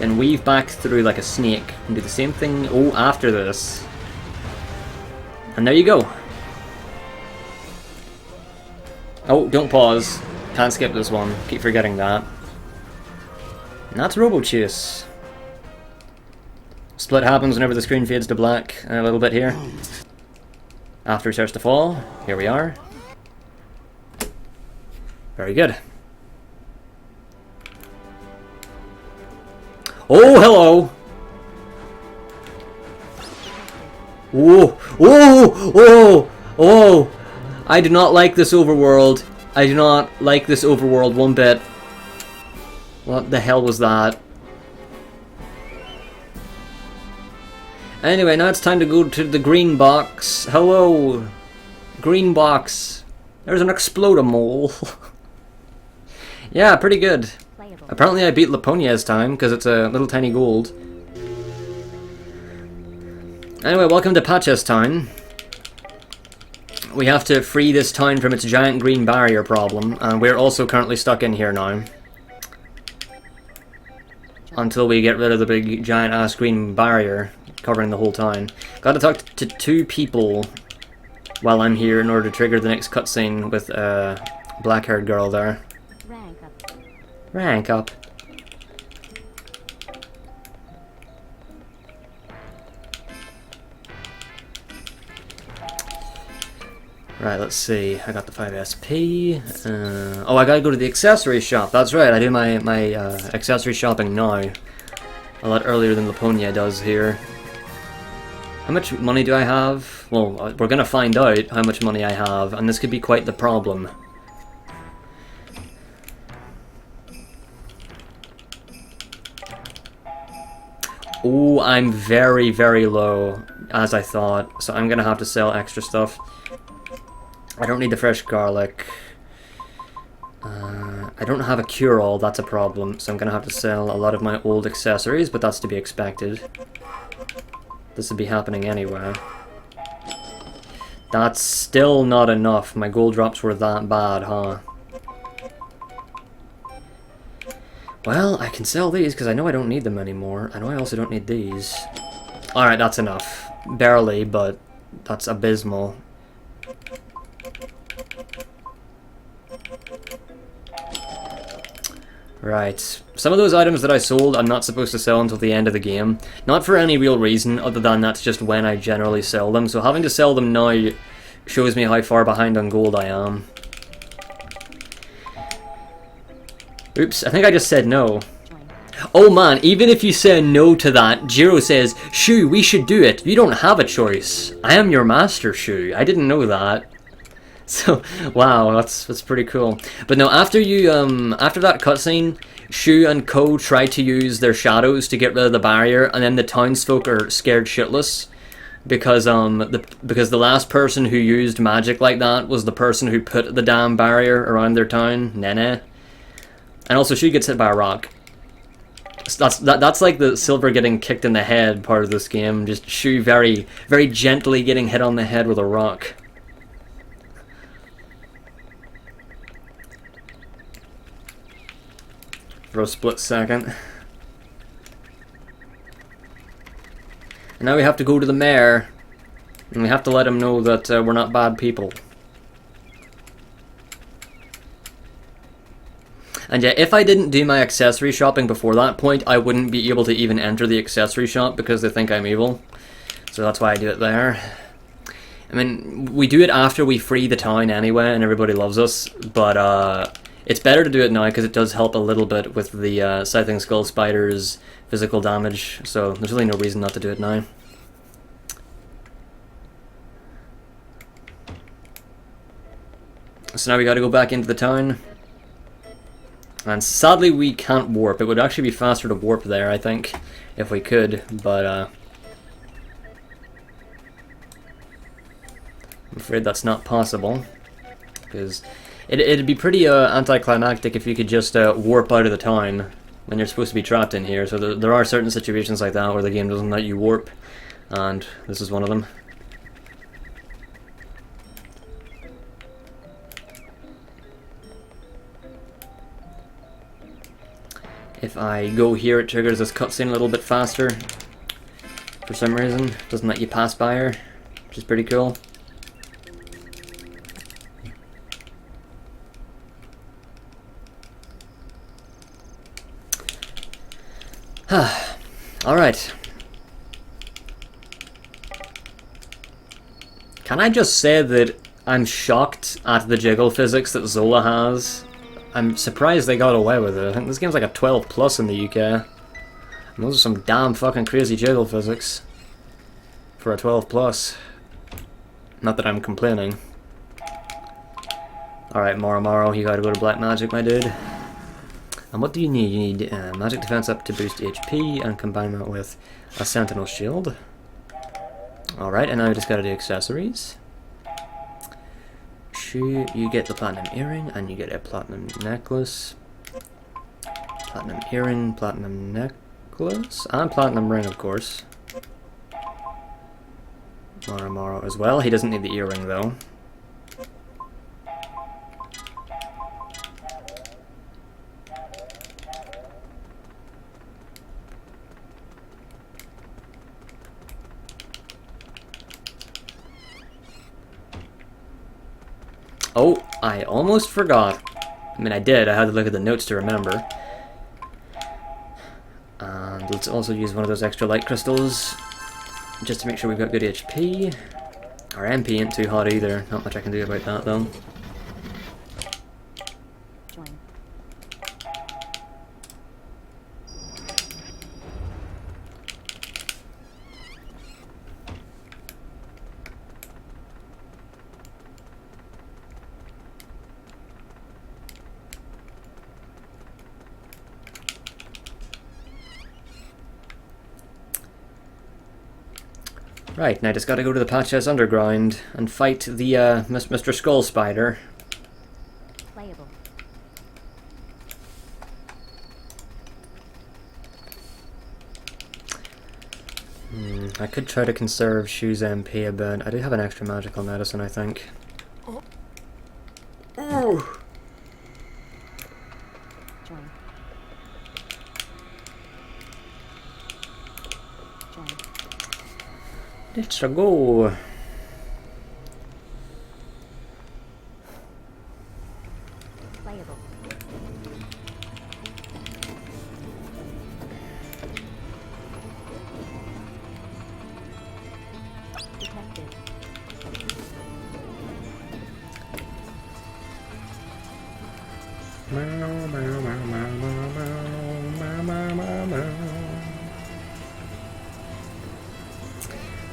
A: then weave back through like a snake, and do the same thing, after this. And there you go. Oh, don't pause. Can't skip this one. Keep forgetting that. And that's Robo Chase. Split happens whenever the screen fades to black a little bit here. After it starts to fall, here we are. Very good. Oh, hello! Whoa! Whoa! Whoa! Oh! I do not like this overworld. I do not like this overworld one bit. What the hell was that? Anyway, now it's time to go to the green box. Hello! Green box. There's an Explodamole. Yeah, pretty good.
B: Playable.
A: Apparently I beat Laponia's time, because it's a little tiny gold. Anyway, welcome to Patches Town. We have to free this town from its giant green barrier problem, and we're also currently stuck in here now. Until we get rid of the big giant ass green barrier covering the whole town. Gotta talk to 2 people while I'm here in order to trigger the next cutscene with a black-haired girl there.
B: Rank up.
A: Rank up. Right, let's see. I got the 5 SP. Oh, I gotta go to the accessory shop. That's right, I do my accessory shopping now. A lot earlier than Laponia does here. How much money do I have? Well, we're gonna find out how much money I have, and this could be quite the problem. Oh, I'm very, very low, as I thought, so I'm gonna have to sell extra stuff. I don't need the fresh garlic. I don't have a cure-all, that's a problem, so I'm gonna have to sell a lot of my old accessories, but that's to be expected. This would be happening anyway. That's still not enough. My gold drops were that bad, huh? Well, I can sell these because I know I don't need them anymore. I know I also don't need these. Alright, that's enough. barely, but that's abysmal. Right, some of those items that I sold I'm not supposed to sell until the end of the game. Not for any real reason, other than that's just when I generally sell them, so having to sell them now shows me how far behind on gold I am. Oops, I think I just said no. Oh man, even if you say no to that, Jiro says, Shu, we should do it. You don't have a choice. I am your master, Shu. I didn't know that. So, wow, that's pretty cool. But no, after you after that cutscene, Shu and Ko try to use their shadows to get rid of the barrier, and then the townsfolk are scared shitless because the last person who used magic like that was the person who put the damn barrier around their town, Nene. And also Shu gets hit by a rock. That's like the silver getting kicked in the head part of this game. Just Shu very, very gently getting hit on the head with a rock. For a split second. And now we have to go to the mayor. And we have to let him know that we're not bad people. And yeah, if I didn't do my accessory shopping before that point, I wouldn't be able to even enter the accessory shop because they think I'm evil. So that's why I do it there. I mean, we do it after we free the town anyway, and everybody loves us, but it's better to do it now because it does help a little bit with the Scything Skull Spider's physical damage, so there's really no reason not to do it now. So now we gotta go back into the town. And sadly we can't warp. It would actually be faster to warp there, I think, if we could, but I'm afraid that's not possible. Because it'd be pretty anticlimactic if you could just warp out of the town when you're supposed to be trapped in here. So there are certain situations like that where the game doesn't let you warp, and this is one of them. If I go here, it triggers this cutscene a little bit faster. For some reason, doesn't let you pass by her, which is pretty cool. Alright. Can I just say that I'm shocked at the jiggle physics that Zola has? I'm surprised they got away with it. I think this game's like a 12 plus in the UK. And those are some damn fucking crazy jiggle physics for a 12 plus. Not that I'm complaining. Alright, Marrow, you gotta go to Black Magic, my dude. And what do you need? You need magic defense up to boost HP and combine that with a sentinel shield. Alright, and now we just gotta do accessories. You get the platinum earring and you get a platinum necklace. Platinum earring, platinum necklace, and platinum ring, of course. Marrow as well. He doesn't need the earring though. Oh, I almost forgot. I mean, I did. I had to look at the notes to remember. And let's also use one of those extra light crystals, just to make sure we've got good HP. Our MP ain't too hot either. Not much I can do about that, though.
B: Join.
A: Right, now I just gotta go to the Patches Underground and fight the Mr. Skull Spider.
B: Playable.
A: I could try to conserve Shu's MP a bit. I do have an extra magical medicine, I think. Oh.
B: Join. Join.
A: Let's go.
B: Playable. Detected.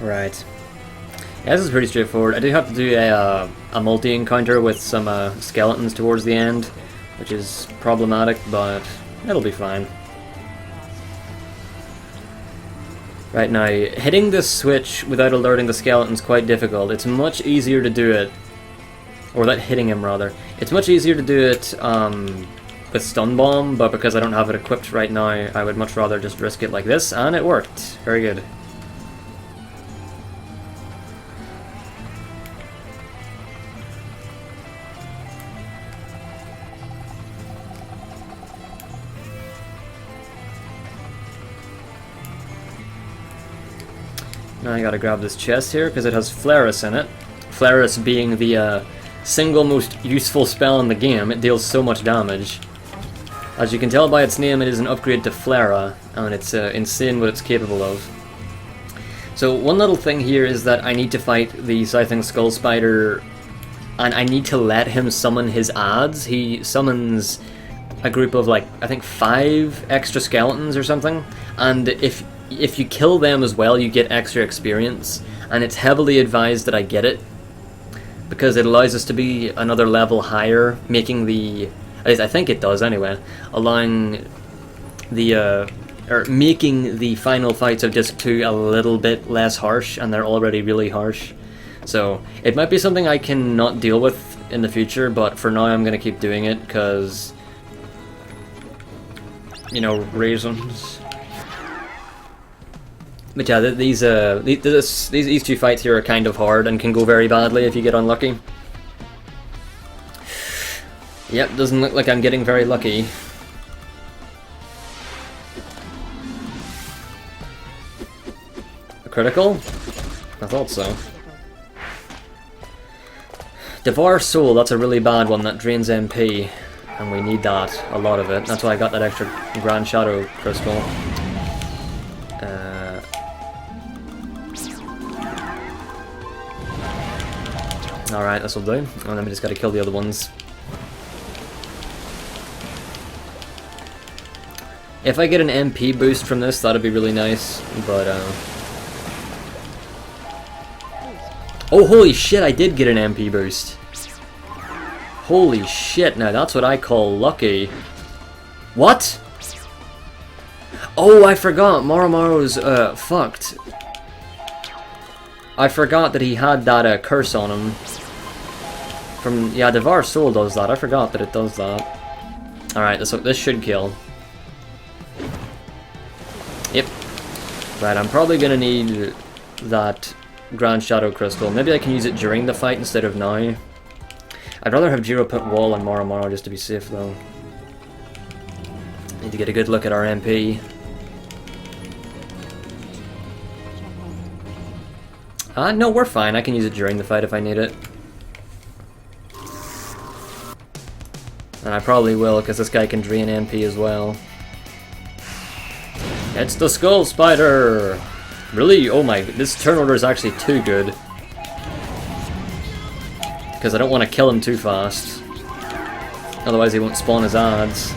A: Right. Yeah, this is pretty straightforward. I do have to do a multi-encounter with some skeletons towards the end, which is problematic, but it'll be fine. Right now, hitting this switch without alerting the skeleton is quite difficult. It's much easier to do it, or without hitting him rather. It's much easier to do it with Stun Bomb, but because I don't have it equipped right now, I would much rather just risk it like this, and it worked. Very good. Now I gotta grab this chest here, because it has Flaris in it. Flaris being the single most useful spell in the game. It deals so much damage. As you can tell by its name, it is an upgrade to Flara, and it's insane what it's capable of. So one little thing here is that I need to fight the Scything Skull Spider, and I need to let him summon his adds. He summons a group of, like, I think 5 extra skeletons or something, and if you kill them as well, you get extra experience, and it's heavily advised that I get it, because it allows us to be another level higher, making the, at least I think it does anyway, allowing the, or making the final fights of Disc 2 a little bit less harsh, and they're already really harsh. So, it might be something I can not deal with in the future, but for now I'm going to keep doing it, because, you know, reasons. But yeah, these two fights here are kind of hard and can go very badly if you get unlucky. Yep, doesn't look like I'm getting very lucky. A critical? I thought so. Devour Soul, that's a really bad one, that drains MP. And we need that, a lot of it. That's why I got that extra Grand Shadow Crystal. Alright, this'll do. And then we just gotta kill the other ones. If I get an MP boost from this, that'd be really nice, but oh, holy shit, I did get an MP boost. Holy shit, now that's what I call lucky. What? Oh, I forgot, Marrow's fucked. I forgot that he had that curse on him. From, yeah, Devour Soul does that. I forgot that it does that. Alright, this should kill. Yep. Right, I'm probably gonna need that Grand Shadow Crystal. Maybe I can use it during the fight instead of now. I'd rather have Jiro put Wall on Marrow just to be safe though. Need to get a good look at our MP. No, we're fine. I can use it during the fight if I need it. And I probably will, because this guy can drain MP as well. It's the Skull Spider! Really? Oh my, this turn order is actually too good. Because I don't want to kill him too fast. Otherwise he won't spawn his adds.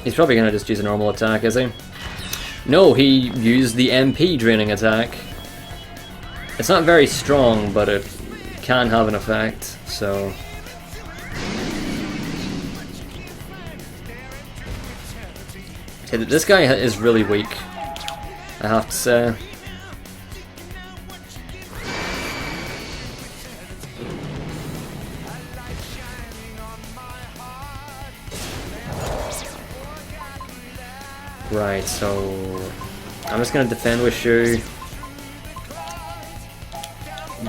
A: He's probably going to just use a normal attack, is he? No, he used the MP draining attack. It's not very strong, but it can have an effect, so... Okay, this guy is really weak, I have to say. Right, so I'm just gonna defend with Shu.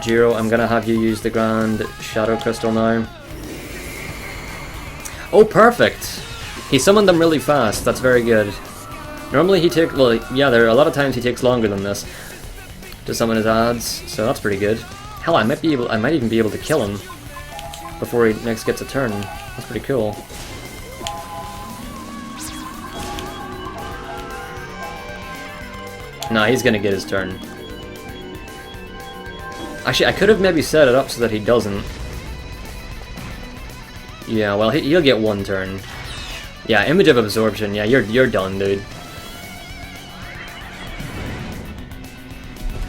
A: Jiro, I'm gonna have you use the Grand Shadow Crystal now. Oh, perfect! He summoned them really fast, that's very good. Normally he takes, well, yeah, there are a lot of times he takes longer than this to summon his adds, so that's pretty good. Hell, I might even be able to kill him before he next gets a turn. That's pretty cool. Nah, he's gonna get his turn. Actually, I could have maybe set it up so that he doesn't. Yeah, well, he'll get one turn. Yeah, Image of Absorption. Yeah, you're done, dude.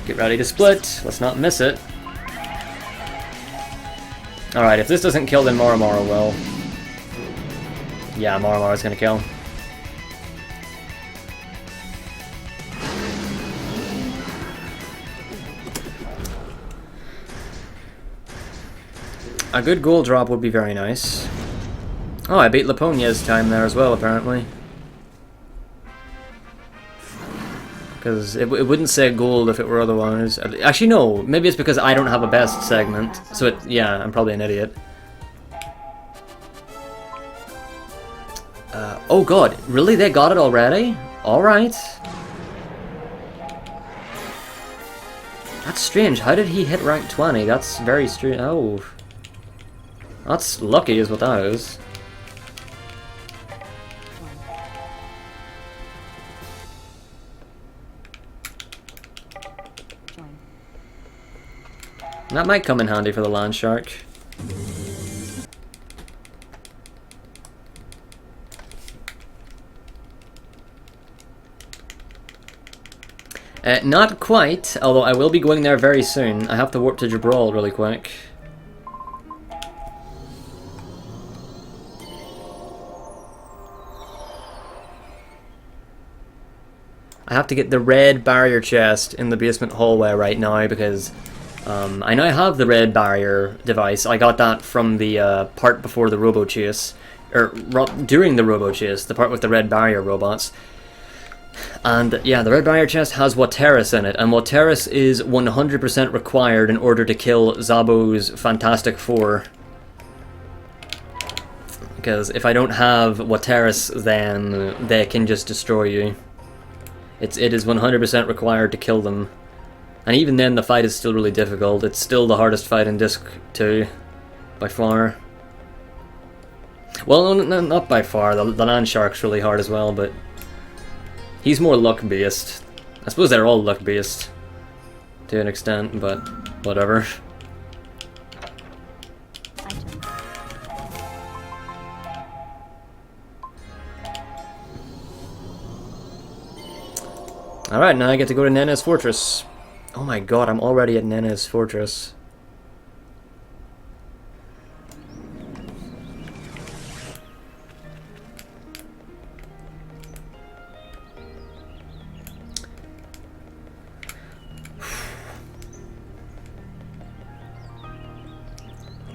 A: Get ready to split. Let's not miss it. Alright, if this doesn't kill, then Marrow will. Yeah, Marrow's gonna kill. A good gold drop would be very nice. Oh, I beat Laponia's time there as well, apparently. Because it wouldn't say gold if it were otherwise. Actually, no. Maybe it's because I don't have a best segment. So, yeah, I'm probably an idiot. Oh god, really? They got it already? Alright. That's strange. How did he hit rank 20? That's very strange. Oh. That's lucky is what that is. That might come in handy for the land shark. Not quite, although I will be going there very soon. I have to warp to Gibraltar really quick. I have to get the red barrier chest in the basement hallway right now because I know I have the red barrier device. I got that from the part before the robo chase, or during the robo chase, the part with the red barrier robots. And yeah, the red barrier chest has Wateris in it, and Wateris is 100% required in order to kill Zabo's Fantastic Four. Because if I don't have Wateris, then they can just destroy you. It is 100% required to kill them. And even then, the fight is still really difficult. It's still the hardest fight in Disc 2, by far. Well, no, not by far. The land shark's really hard as well, but he's more luck-based. I suppose they're all luck-based to an extent, but whatever. Alright, now I get to go to Nene's Fortress. Oh my god, I'm already at Nene's Fortress.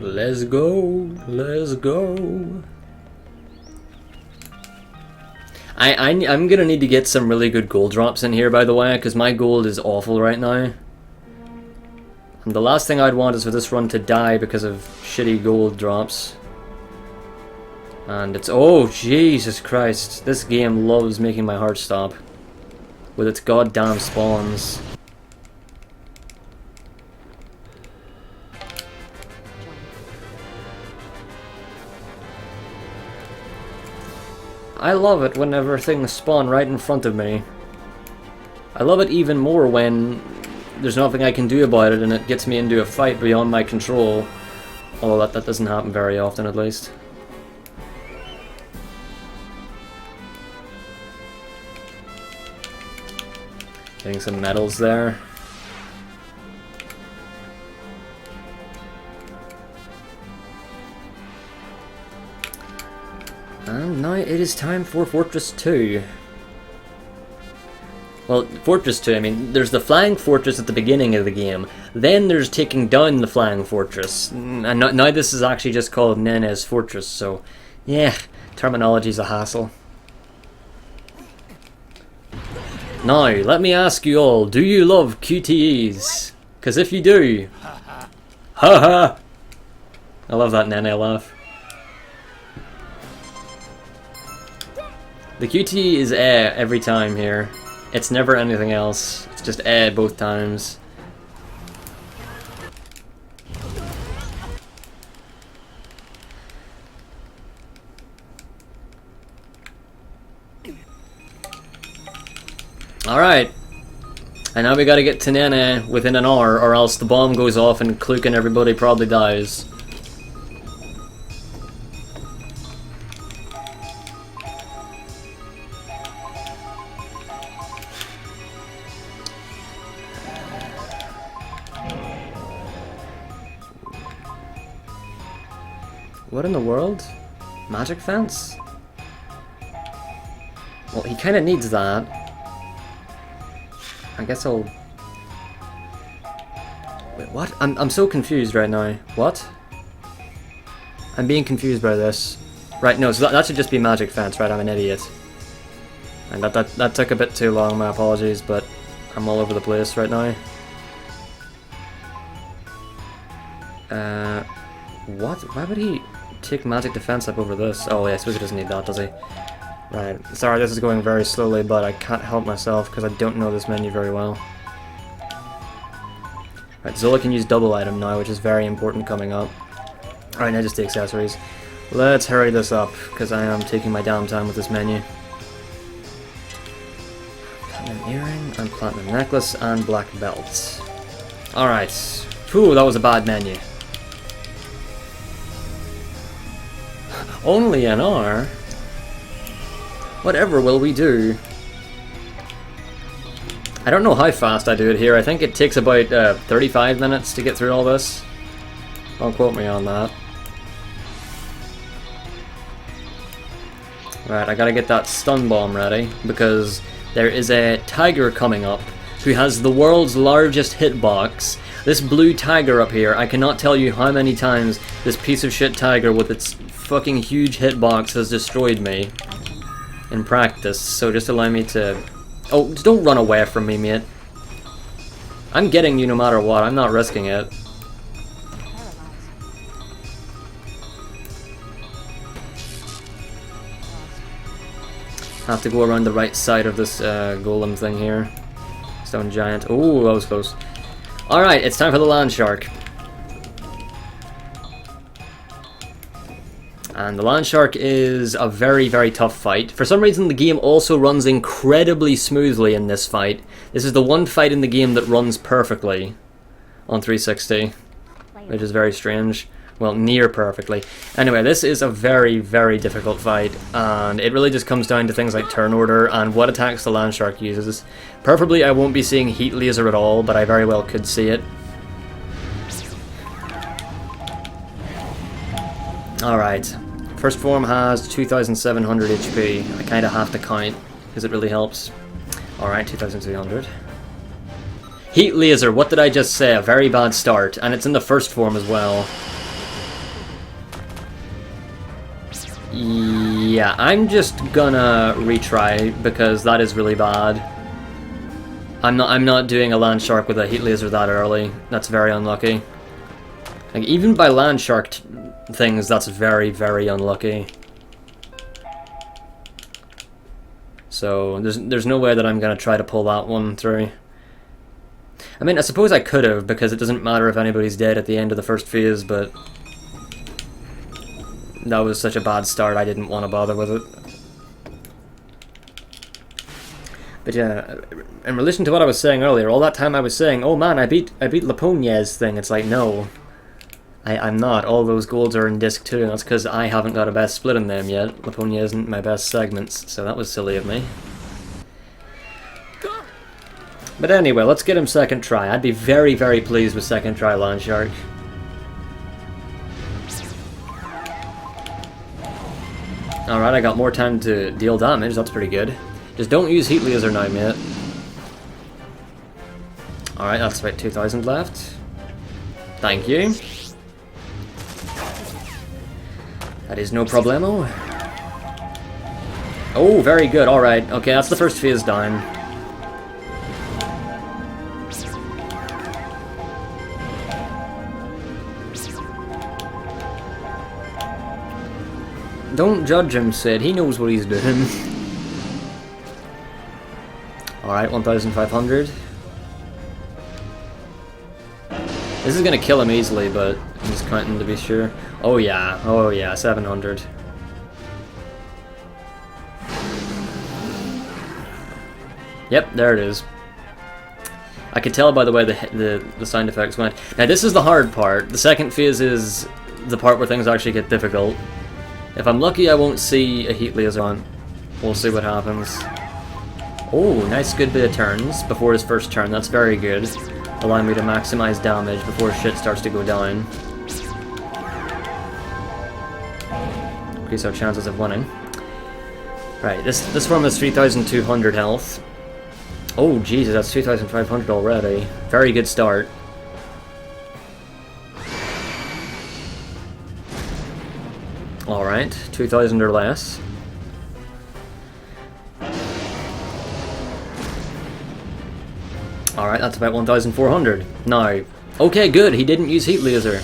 A: Let's go, let's go. I'm gonna need to get some really good gold drops in here, by the way, because my gold is awful right now. And the last thing I'd want is for this run to die because of shitty gold drops. And it's... oh, Jesus Christ. This game loves making my heart stop with its goddamn spawns. I love it whenever things spawn right in front of me. I love it even more when there's nothing I can do about it and it gets me into a fight beyond my control. Although that doesn't happen very often, at least. Getting some medals there. And now it is time for Fortress 2. Well, Fortress 2, I mean, there's the Flying Fortress at the beginning of the game. Then there's taking down the Flying Fortress. And now this is actually just called Nene's Fortress, so... yeah, terminology's a hassle. Now, let me ask you all, do you love QTEs? Because if you do... haha! I love that Nene laugh. The QT is every time here. It's never anything else. It's just both times. Alright. And now we gotta get to Nene within an hour, or else the bomb goes off and Kluke and everybody probably dies. What in the world? Magic fence? Well, he kinda needs that. I guess I'll... Wait, what? I'm so confused right now. What? I'm being confused by this. Right, no, so that should just be magic fence, right? I'm an idiot. And that took a bit too long, my apologies, but I'm all over the place right now. What? Why would he take magic defense up over this? Oh yeah, I suppose he doesn't need that, does he? Right, sorry this is going very slowly, but I can't help myself because I don't know this menu very well. Right, Zola can use double item now, which is very important coming up. Alright, now just the accessories. Let's hurry this up, because I am taking my damn time with this menu. Platinum earring, and platinum necklace, and black belt. Alright. Phew, that was a bad menu. Only an hour? Whatever will we do? I don't know how fast I do it here. I think it takes about 35 minutes to get through all this. Don't quote me on that. Right, I gotta get that stun bomb ready, because there is a tiger coming up who has the world's largest hitbox. This blue tiger up here, I cannot tell you how many times this piece of shit tiger with its fucking huge hitbox has destroyed me in practice, so just allow me to... Oh, don't run away from me, mate. I'm getting you no matter what, I'm not risking it. Have to go around the right side of this golem thing here. Stone giant. Oh, that was close. Alright, it's time for the land shark. And the land shark is a very, very tough fight. For some reason, the game also runs incredibly smoothly in this fight. This is the one fight in the game that runs perfectly on 360, which is very strange. Well, near perfectly. Anyway, this is a very, very difficult fight, and it really just comes down to things like turn order and what attacks the land shark uses. Preferably, I won't be seeing heat laser at all, but I very well could see it. Alright. First form has 2,700 HP. I kind of have to count, because it really helps. Alright, 2,200. Heat laser, what did I just say? A very bad start, and it's in the first form as well. Yeah, I'm just gonna retry, because that is really bad. I'm not doing a land shark with a heat laser that early. That's very unlucky. Like, even by land shark things, that's very, very unlucky. So there's no way that I'm gonna try to pull that one through. I mean, I suppose I could have, because it doesn't matter if anybody's dead at the end of the first phase, but that was such a bad start, I didn't want to bother with it. But yeah, in relation to what I was saying earlier, all that time I was saying, oh man, I beat Laponia's thing. It's like, no, I'm not. All those golds are in disc 2, and that's because I haven't got a best split in them yet. Laponia isn't my best segments, so that was silly of me. But anyway, let's get him second try. I'd be very, very pleased with second try land shark. Alright, I got more time to deal damage, that's pretty good. Just don't use heat laser now, mate. Alright, that's about 2,000 left. Thank you. That is no problemo. Oh, very good, alright. Okay, that's the first phase down. Don't judge him, Sid. He knows what he's doing. Alright, 1,500. This is gonna kill him easily, but I'm just counting to be sure. Oh yeah, 700. Yep, there it is. I could tell by the way the sound effects went. Now this is the hard part. The second phase is the part where things actually get difficult. If I'm lucky, I won't see a heat laser on. We'll see what happens. Oh, nice good bit of turns before his first turn. That's very good. Allowing me to maximize damage before shit starts to go down. Increase our chances of winning. Right, this form has 3,200 health. Oh Jesus, that's 2,500 already. Very good start. Alright, 2,000 or less. Alright, that's about 1,400. Now, okay, good, he didn't use heat laser.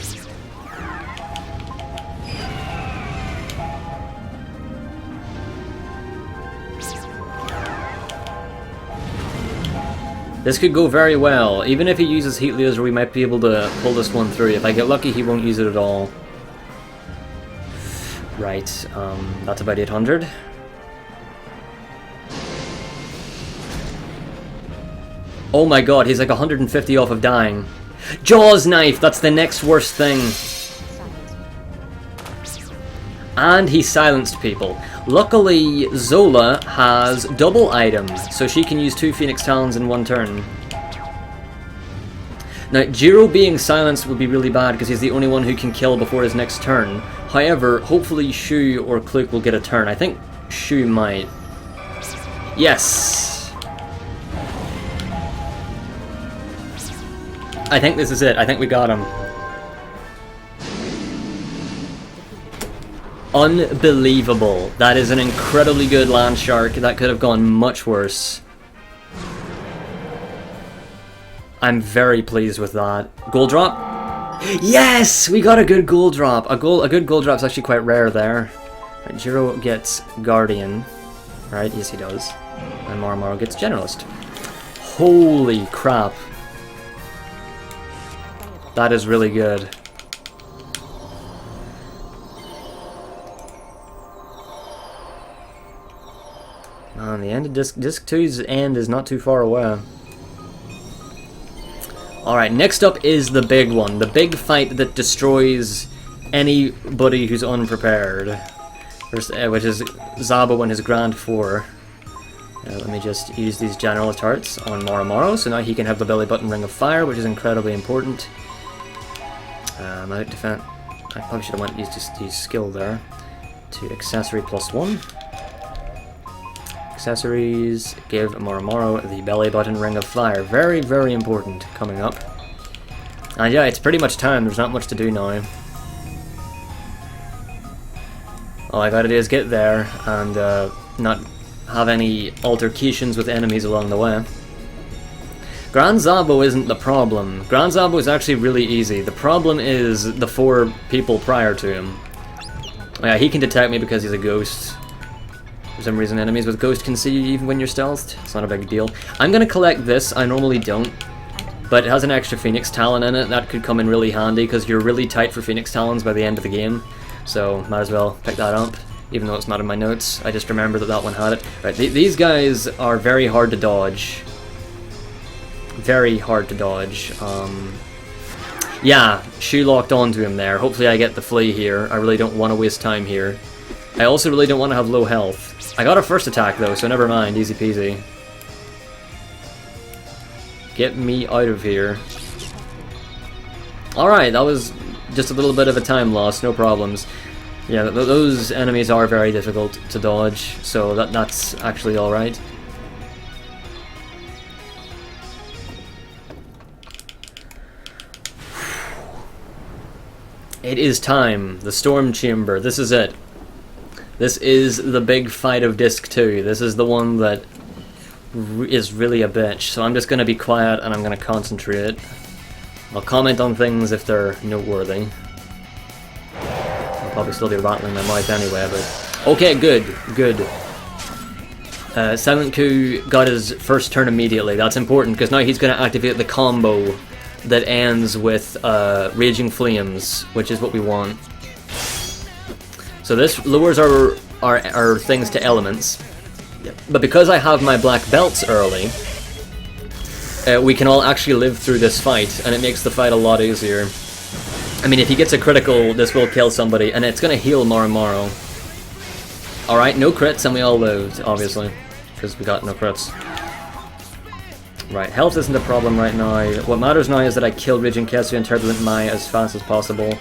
A: This could go very well. Even if he uses heat laser, we might be able to pull this one through. If I get lucky, he won't use it at all. Right, that's about 800. Oh my god, he's like 150 off of dying. Jaws knife, that's the next worst thing. And he silenced people. Luckily, Zola has double items, so she can use 2 Phoenix Talons in one turn. Now, Jiro being silenced would be really bad because he's the only one who can kill before his next turn. However, hopefully Shu or Kluk will get a turn. I think Shu might. Yes! I think this is it. I think we got him. Unbelievable. That is an incredibly good land shark. That could have gone much worse. I'm very pleased with that. Gold drop? Yes! We got a good gold drop. A good gold drop is actually quite rare there. Right, Jiro gets Guardian. Right, yes he does. And Marrow gets Generalist. Holy crap. That is really good. Man, the end of Disc 2's end is not too far away. Alright, next up is the big one. The big fight that destroys anybody who's unprepared. Which is Zabo and his Grand Four. Let me just use these Generalist Hearts on Marrow, so now he can have the belly button Ring of Fire, which is incredibly important. I probably should have went used skill there. To accessory +1. Accessories give Marrow the belly button Ring of Fire. Very, very important coming up. And yeah, it's pretty much time. There's not much to do now. All I gotta do is get there and not have any altercations with enemies along the way. Grand Zabo isn't the problem. Grand Zabo is actually really easy. The problem is the 4 people prior to him. Yeah, he can detect me because he's a ghost. For some reason, enemies with ghost can see you even when you're stealthed. It's not a big deal. I'm gonna collect this. I normally don't. But it has an extra Phoenix Talon in it. That could come in really handy because you're really tight for Phoenix Talons by the end of the game. So, might as well pick that up. Even though it's not in my notes. I just remember that one had it. Right, these guys are very hard to dodge. Very hard to dodge. Yeah, Shu locked onto him there. Hopefully I get the flea here. I really don't want to waste time here. I also really don't want to have low health. I got a first attack though, so never mind. Easy peasy. Get me out of here. Alright, that was just a little bit of a time loss. No problems. Yeah, those enemies are very difficult to dodge, so that's actually alright. It is time. The Storm Chamber. This is it. This is the big fight of Disc 2. This is the one that is really a bitch. So I'm just going to be quiet and I'm going to concentrate. I'll comment on things if they're noteworthy. I'll probably still be rattling my mouth anyway, but... Okay, good. Good. Silent Coup got his first turn immediately. That's important because now he's going to activate the combo that ends with Raging Flames, which is what we want. So this lowers our things to elements. But because I have my black belts early, we can all actually live through this fight, and it makes the fight a lot easier. I mean, if he gets a critical, this will kill somebody, and it's going to heal Marrow. Alright, no crits, and we all lived, obviously, because we got no crits. Right, health isn't a problem right now. What matters now is that I kill Raging Ketsu and Turbulent Mai as fast as possible.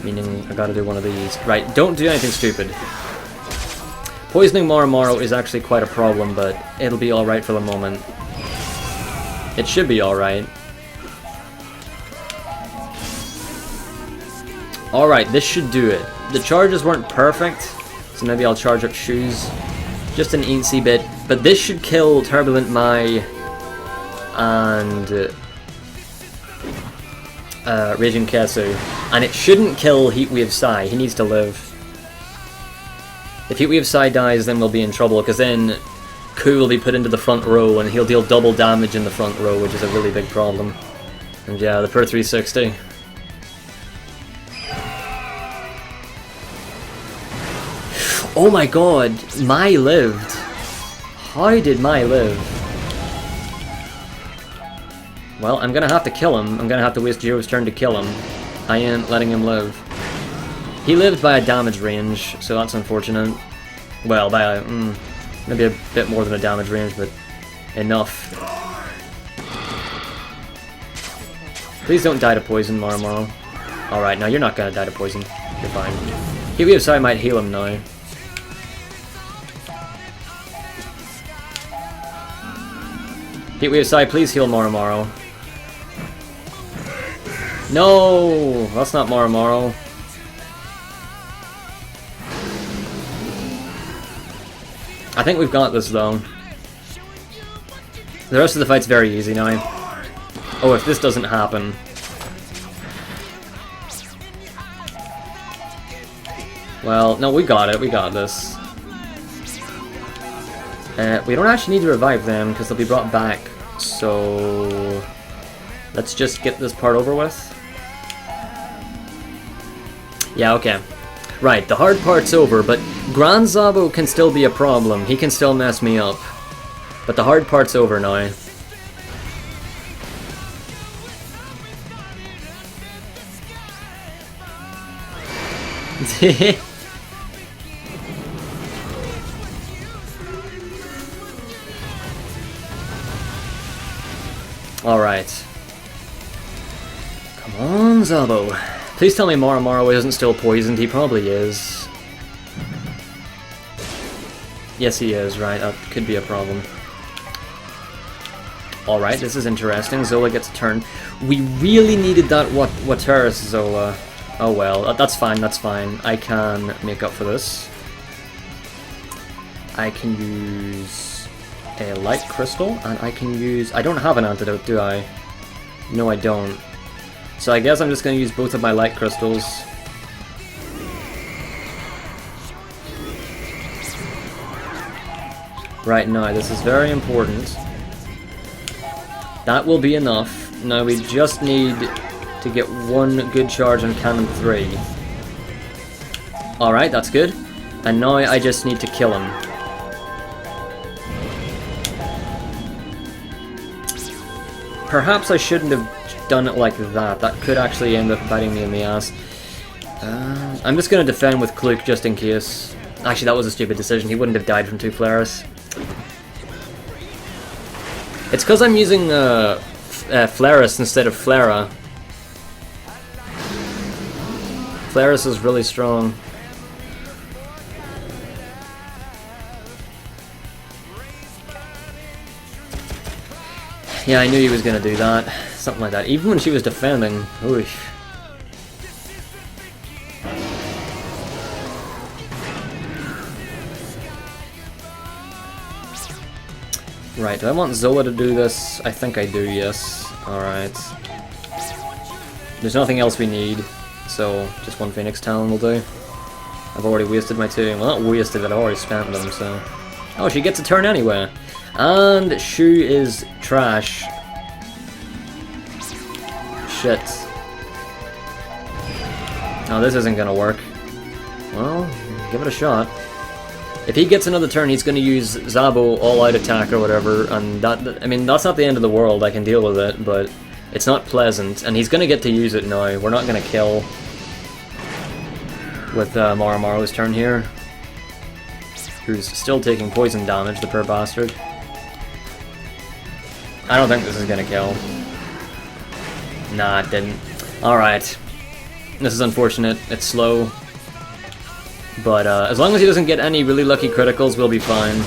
A: Meaning, I gotta do one of these. Right, don't do anything stupid. Poisoning Marrow is actually quite a problem, but it'll be alright for the moment. It should be alright. Alright, this should do it. The charges weren't perfect, so maybe I'll charge up Shoes. Just an easy bit, but this should kill Turbulent Mai and Raging Ketsu. And it shouldn't kill Heatwave Sai, he needs to live. If Heatwave Sai dies, then we'll be in trouble, because then Ku will be put into the front row and he'll deal double damage in the front row, which is a really big problem. And yeah, the per 360. Oh my god, Mai lived. How did Mai live? Well, I'm gonna have to kill him. I'm gonna have to waste Jiro's turn to kill him. I ain't letting him live. He lived by a damage range, so that's unfortunate. Well, by a, maybe a bit more than a damage range, but enough. Please don't die to poison, Marrow. Alright, no, you're not gonna die to poison. You're fine. Heatwave Sai might heal him now. Heatwave Sai, please heal Marrow. No! That's not Marrow. I think we've got this though. The rest of the fight's very easy now. Oh, if this doesn't happen. Well, no, we got it. We got this. We don't actually need to revive them because they'll be brought back. So let's just get this part over with. Yeah, okay. Right, the hard part's over, but Grand Zabo can still be a problem. He can still mess me up. But the hard part's over now. Alright. Come on, Zabo. Please tell me Marrow isn't still poisoned. He probably is. Yes, he is, right. That could be a problem. Alright, this is interesting. Zola gets a turn. We really needed that Waterus Zola. Oh well, that's fine, that's fine. I can make up for this. I can use a light crystal, and I can use... I don't have an antidote, do I? No, I don't. So I guess I'm just going to use both of my light crystals. Right, now, this is very important. That will be enough. Now we just need to get one good charge on Cannon 3. Alright, that's good. And now I just need to kill him. Perhaps I shouldn't have done it like that. That could actually end up biting me in the ass. I'm just going to defend with Kluk just in case. Actually, that was a stupid decision. He wouldn't have died from 2 Flares. It's because I'm using Flaris instead of Flara. Flaris is really strong. Yeah, I knew he was gonna do that. Something like that. Even when she was defending. Oof. Right, do I want Zola to do this? I think I do, yes. Alright. There's nothing else we need, so just one Phoenix Talon will do. I've already wasted my 2. Well, not wasted, but I already spent them, so... Oh, she gets a turn anyway. And Shu is trash. Shit. Oh, this isn't gonna work. Well, give it a shot. If he gets another turn, he's gonna use Zabo all-out attack or whatever, and that, I mean, that's not the end of the world, I can deal with it, but it's not pleasant, and he's gonna get to use it now. We're not gonna kill with Marrow's turn here, who's still taking poison damage, the poor bastard. I don't think this is gonna kill. Nah, it didn't. Alright. This is unfortunate. It's slow. But as long as he doesn't get any really lucky criticals, we'll be fine.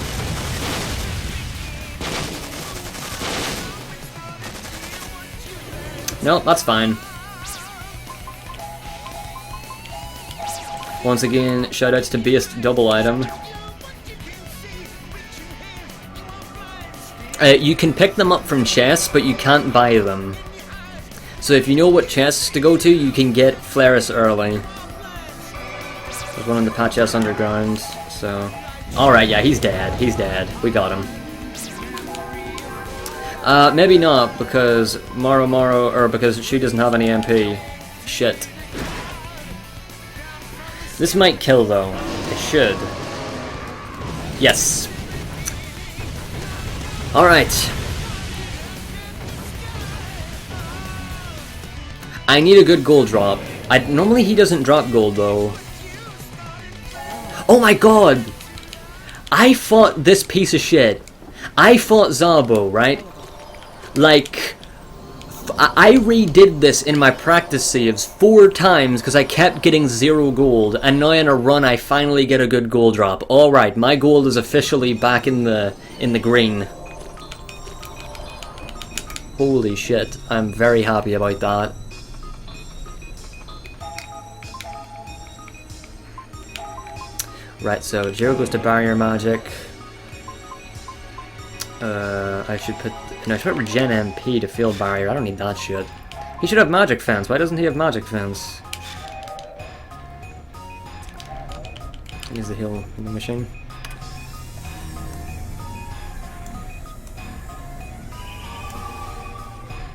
A: No, that's fine. Once again, shoutouts to Beast Double Item. You can pick them up from chests, but you can't buy them. So if you know what chests to go to, you can get Flaris early. There's one in the Patchhouse Underground, so... Alright, yeah, he's dead. He's dead. We got him. Maybe not, because Marrow, or because she doesn't have any MP. Shit. This might kill, though. It should. Yes. Alright. I need a good gold drop. Normally he doesn't drop gold, though. Oh my god! I fought this piece of shit. I fought Zabo, right? Like, I redid this in my practice saves 4 times because I kept getting 0 gold, and now in a run I finally get a good gold drop. Alright, my gold is officially back in the green. Holy shit, I'm very happy about that. Right, so Jiro goes to barrier magic. I should put... No, I should put regen MP to field barrier. I don't need that shit. He should have magic fence. Why doesn't he have magic fence? He needs the heal in the machine.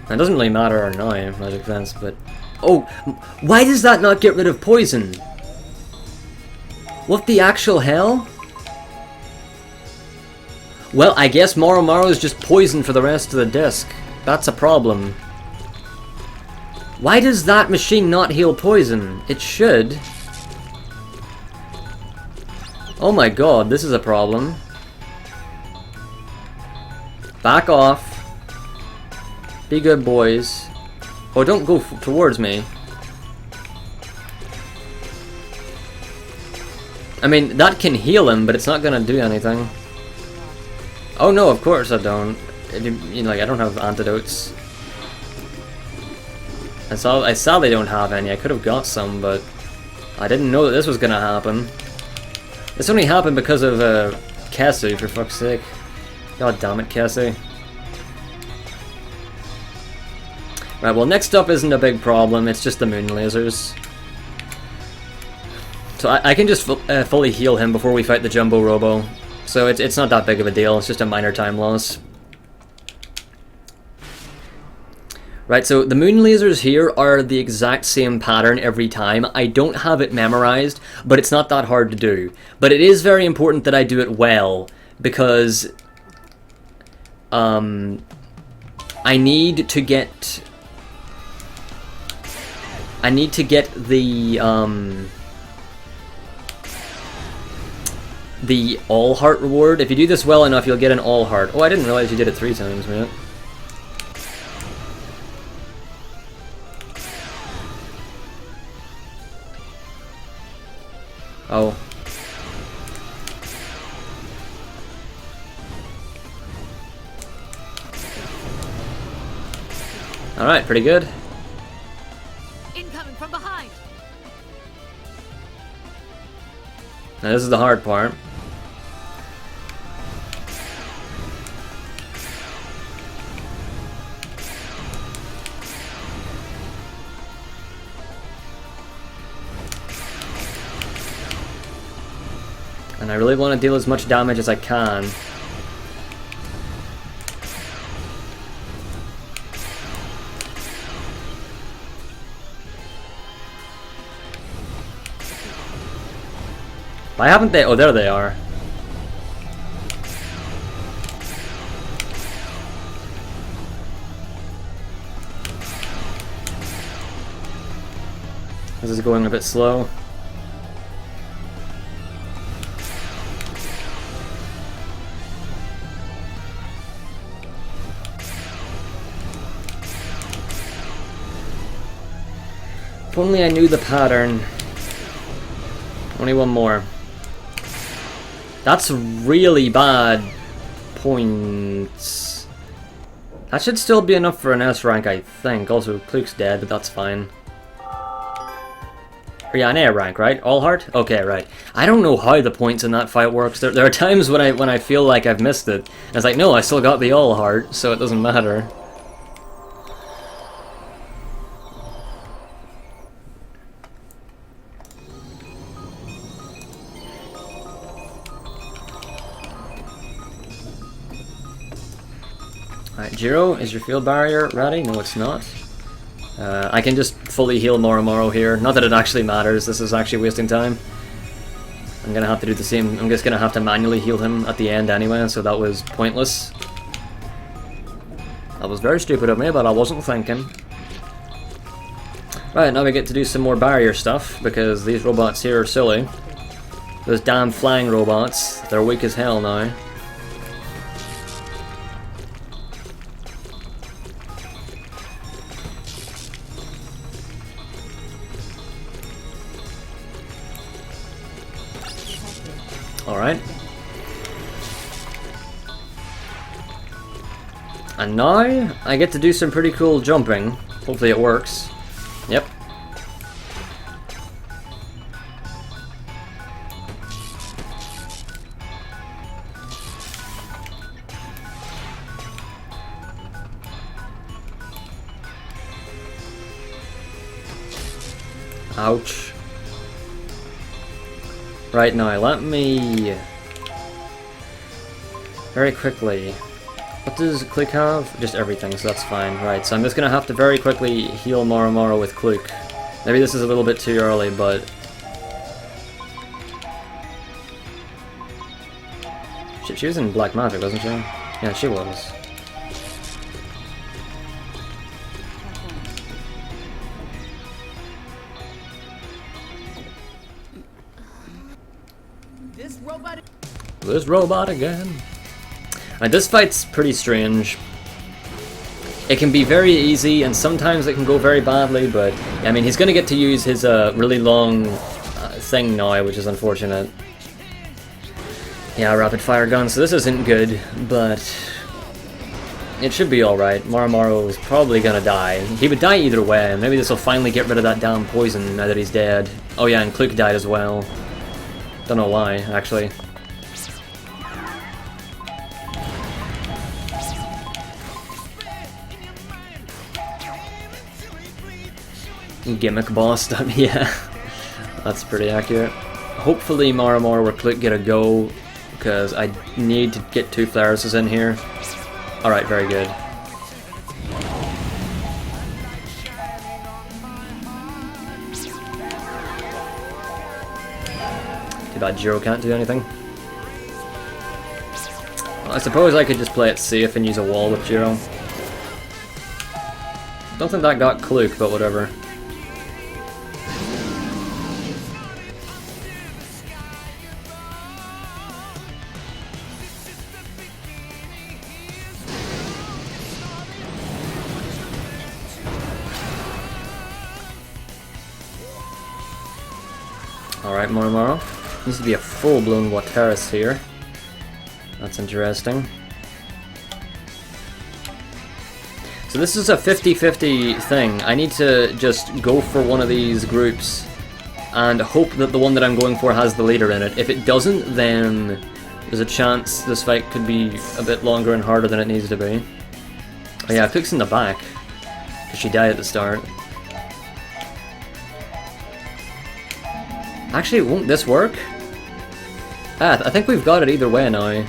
A: It doesn't really matter now, magic fence, but... Oh! Why does that not get rid of poison? What the actual hell? Well, I guess Marrow is just poison for the rest of the disc. That's a problem. Why does that machine not heal poison? It should. Oh my god, this is a problem. Back off. Be good, boys. Oh, don't go towards me. I mean, that can heal him, but it's not gonna do anything. Oh no, of course I don't. You know, like, I don't have antidotes. I sadly don't have any. I could have got some, but I didn't know that this was gonna happen. This only happened because of Cassie, for fuck's sake. God damn it, Cassie. Right, well, next up isn't a big problem. It's just the moon lasers. So I can just fully heal him before we fight the Jumbo Robo. So it's not that big of a deal, it's just a minor time loss. Right, so the moon lasers here are the exact same pattern every time. I don't have it memorized, but it's not that hard to do. But it is very important that I do it well, because I need to get the all heart reward. If you do this well enough, you'll get an all heart. Oh, I didn't realize you did it 3 times, man. Oh. Alright, pretty good.
C: Incoming from behind.
A: Now this is the hard part. And I really want to deal as much damage as I can. Why haven't they? Oh, there they are. This is going a bit slow. If only I knew the pattern. Only one more. That's really bad points. That should still be enough for an S rank, I think. Also, Kluke's dead, but that's fine. Or yeah, an A rank, right? All heart? Okay, right. I don't know how the points in that fight works. There are times when I feel like I've missed it. And it's like, no, I still got the all heart, so it doesn't matter. Alright, Jiro, is your field barrier ready? No, it's not. I can just fully heal Marrow here. Not that it actually matters, this is actually wasting time. I'm gonna have to do the same. I'm just gonna have to manually heal him at the end anyway, so that was pointless. That was very stupid of me, but I wasn't thinking. Right, now we get to do some more barrier stuff, because these robots here are silly. Those damn flying robots, they're weak as hell now. Alright. And now, I get to do some pretty cool jumping. Hopefully it works. Yep. Ouch. Right now, let me very quickly. What does Kluke have? Just everything, so that's fine. Right, so I'm just gonna have to very quickly heal Marrow with Kluke. Maybe this is a little bit too early, but she was in Black Magic, wasn't she? Yeah, she was. This robot again. And this fight's pretty strange. It can be very easy, and sometimes it can go very badly, but I mean, he's gonna get to use his really long thing now, which is unfortunate. Yeah, rapid fire gun, so this isn't good, but it should be alright. Marrow is probably gonna die. He would die either way. Maybe this will finally get rid of that damn poison now that he's dead. Oh yeah, and Kluke died as well. Don't know why, actually. Gimmick boss stuff, yeah. That's pretty accurate. Hopefully Marrow or Kluke get a go, because I need to get 2 Flareses in here. Alright, very good. Too bad Jiro can't do anything. Well, I suppose I could just play it safe and use a wall with Jiro. Don't think that got Kluke, but whatever. Alright, Marrow. Needs to be a full-blown Wateris here. That's interesting. So this is a 50-50 thing. I need to just go for one of these groups and hope that the one that I'm going for has the leader in it. If it doesn't, then there's a chance this fight could be a bit longer and harder than it needs to be. Oh yeah, Kluke's in the back, because she died at the start. Actually, won't this work? Ah, I think we've got it either way now.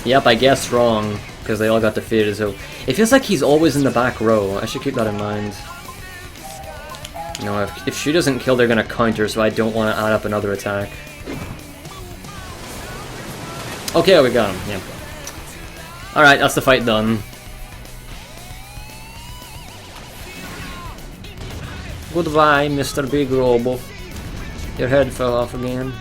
A: Yep, I guessed wrong, because they all got defeated, so... It feels like he's always in the back row. I should keep that in mind. You know, if she doesn't kill, they're gonna counter, so I don't want to add up another attack. Okay, we got him, yeah. Alright, that's the fight done. Goodbye, Mr. Big Robo. Your head fell off again.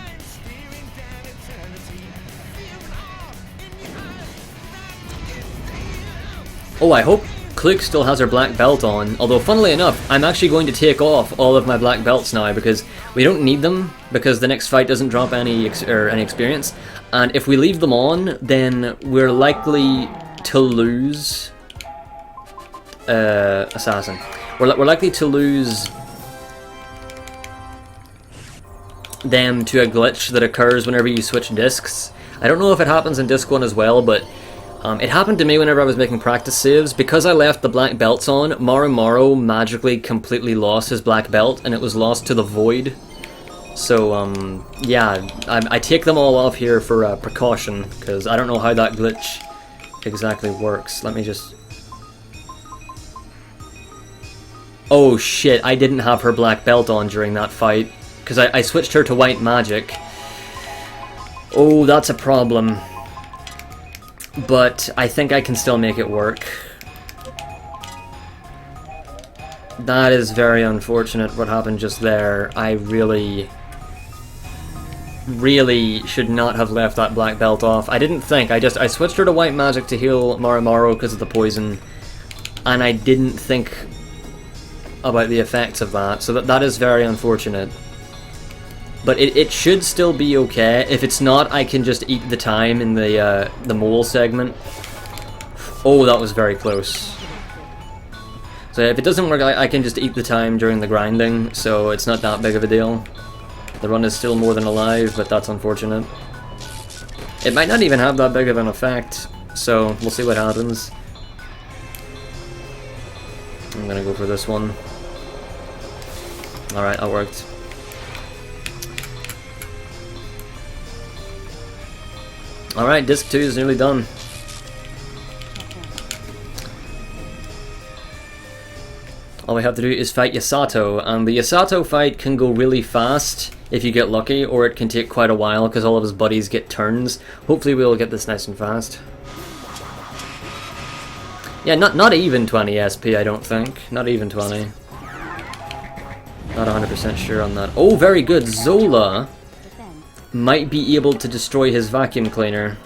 A: Oh, I hope Kluk still has her black belt on, although funnily enough, I'm actually going to take off all of my black belts now because we don't need them, because the next fight doesn't drop any experience, and if we leave them on, then we're likely to lose... Assassin. We're likely to lose them to a glitch that occurs whenever you switch discs. I don't know if it happens in disc 1 as well, but it happened to me whenever I was making practice saves. Because I left the black belts on, Marrow magically completely lost his black belt, and it was lost to the void. So, yeah, I take them all off here for precaution, because I don't know how that glitch exactly works. Let me just... Oh shit, I didn't have her black belt on during that fight, because I switched her to white magic. Oh, that's a problem. But I think I can still make it work. That is very unfortunate what happened just there. I really should not have left that black belt off. I didn't think, I switched her to white magic to heal Marrow because of the poison, and I didn't think about the effects of that, so that is very unfortunate. But it should still be okay. If it's not, I can just eat the time in the mole segment. Oh, that was very close. So if it doesn't work, I can just eat the time during the grinding, so it's not that big of a deal. The run is still more than alive, but that's unfortunate. It might not even have that big of an effect, so we'll see what happens. I'm gonna go for this one. Alright, that worked. Alright, disc 2 is nearly done. All we have to do is fight Yasato, and the Yasato fight can go really fast if you get lucky, or it can take quite a while because all of his buddies get turns. Hopefully we'll get this nice and fast. Yeah, not even 20 SP, I don't think. Not even 20. Not 100% sure on that. Oh, very good. Zola might be able to destroy his vacuum cleaner.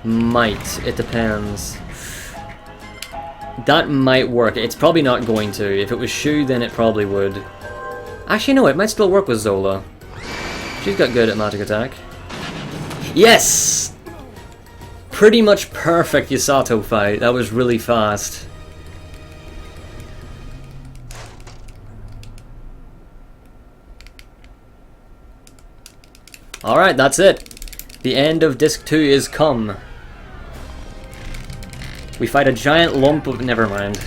A: Might. It depends. That might work. It's probably not going to. If it was Shu, then it probably would. Actually, no, it might still work with Zola. She's got good at magic attack. Yes! Pretty much perfect Yasato fight. That was really fast. Alright, that's it. The end of Disc 2 is come. We fight a giant lump of... Never mind.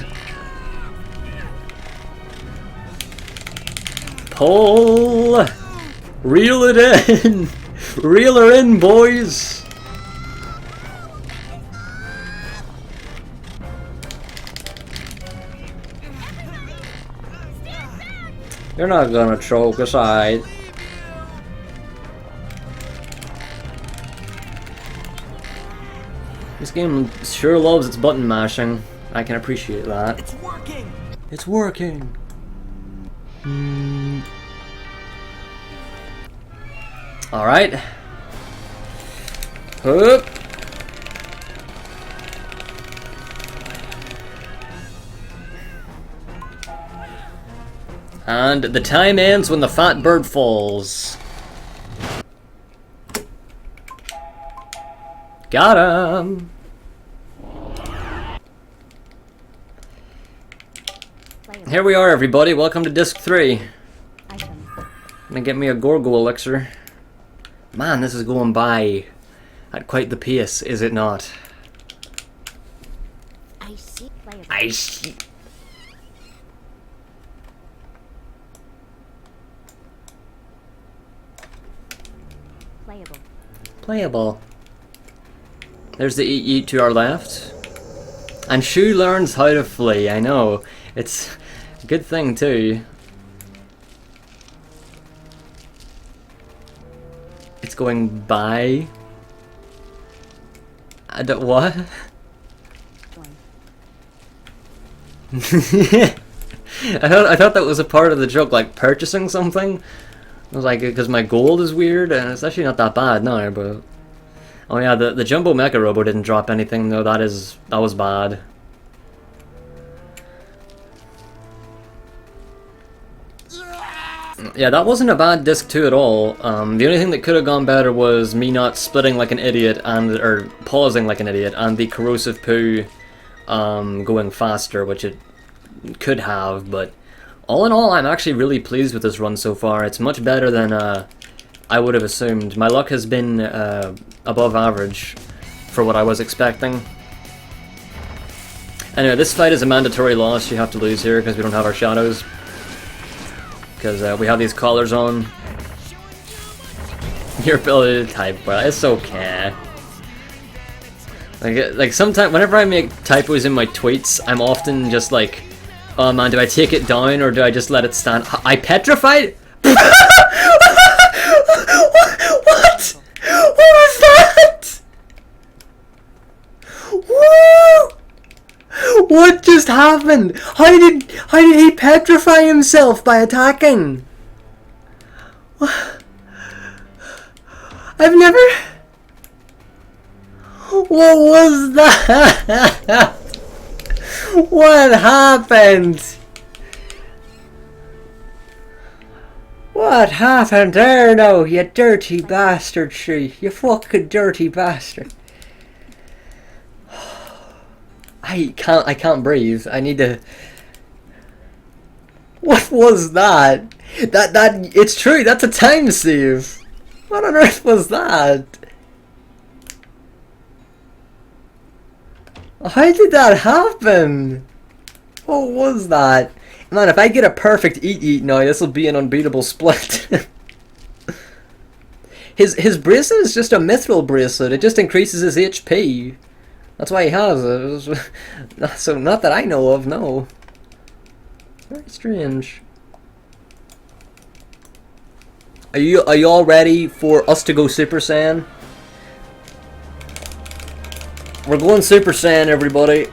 A: Pull! Reel it in! Reel her in, boys! You're not gonna choke aside. This game sure loves its button mashing. I can appreciate that.
C: It's working!
A: It's working! Alright. Hoop! And the time ends when the fat bird falls. Got him! Here we are, everybody. Welcome to Disc 3.
B: Item.
A: Gonna get me a Gorgo elixir. Man, this is going by at quite the pace, is it not?
B: I see. Playable.
A: I see.
B: Playable.
A: Playable. There's the eat to our left. And Shu learns how to flee, I know. It's a good thing too. It's going by. I don't what? I thought that was a part of the joke, like purchasing something. I was like, because my gold is weird, and it's actually not that bad now, but... Oh yeah, the Jumbo Mecha Robo didn't drop anything though, that was bad. Yeah, that wasn't a bad disc 2 at all. The only thing that could have gone better was me not splitting like an idiot or pausing like an idiot, and the corrosive poo going faster, which it could have, but all in all, I'm actually really pleased with this run so far. It's much better than I would have assumed. My luck has been above average for what I was expecting. Anyway, this fight is a mandatory loss. You have to lose here because we don't have our shadows. Because we have these collars on. Your ability to type, well, it's okay. Like sometimes, whenever I make typos in my tweets, I'm often just like, oh man, do I take it down or do I just let it stand? I petrified? What? What was that? Woo! What just happened? How did he petrify himself by attacking? I've never... What was that? What happened? What happened there now, you dirty bastard, she? You fucking dirty bastard. I can't breathe. I need to... What was that? It's true, that's a time save. What on earth was that? How did that happen? What was that? Man, if I get a perfect eat now, this will be an unbeatable split. His bracelet is just a mithril bracelet. It just increases his HP. That's why he has it. So not that I know of, no. Very strange. Are you all ready for us to go Super Saiyan? We're going Super Saiyan, everybody.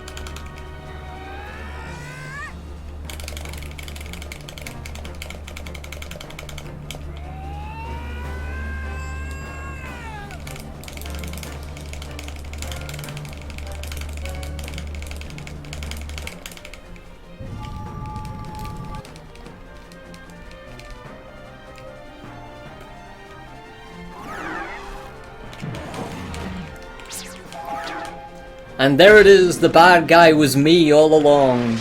A: And there it is, the bad guy was me all along.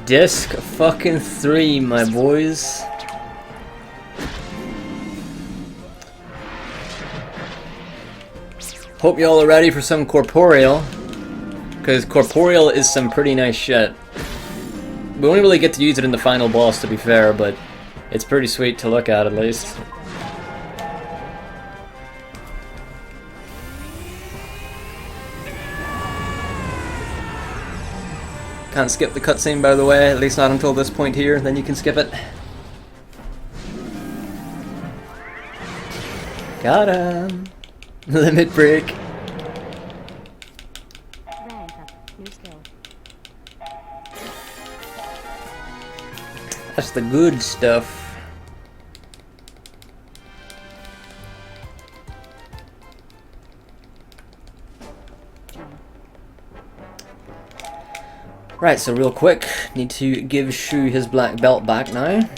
A: Disc fucking 3, my boys. Hope y'all are ready for some corporeal. Because corporeal is some pretty nice shit. We only really get to use it in the final boss, to be fair, but it's pretty sweet to look at least. Can't skip the cutscene, by the way, at least not until this point here, then you can skip it. Got him! Limit break.
B: Rank up. New skill.
A: That's the good stuff. Right, so real quick, need to give Shu his black belt back now.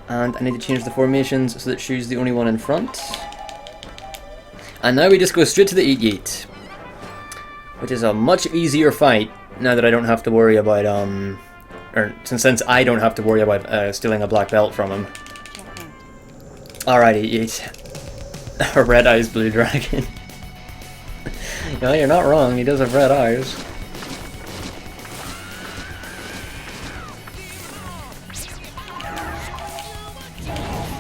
A: And I need to change the formations so that Shu's the only one in front. And now we just go straight to the Eat, which is a much easier fight now that I don't have to worry about, since I don't have to worry about stealing a black belt from him. Alright, Eat. Red Eyes Blue Dragon. No, you're not wrong, he does have red eyes.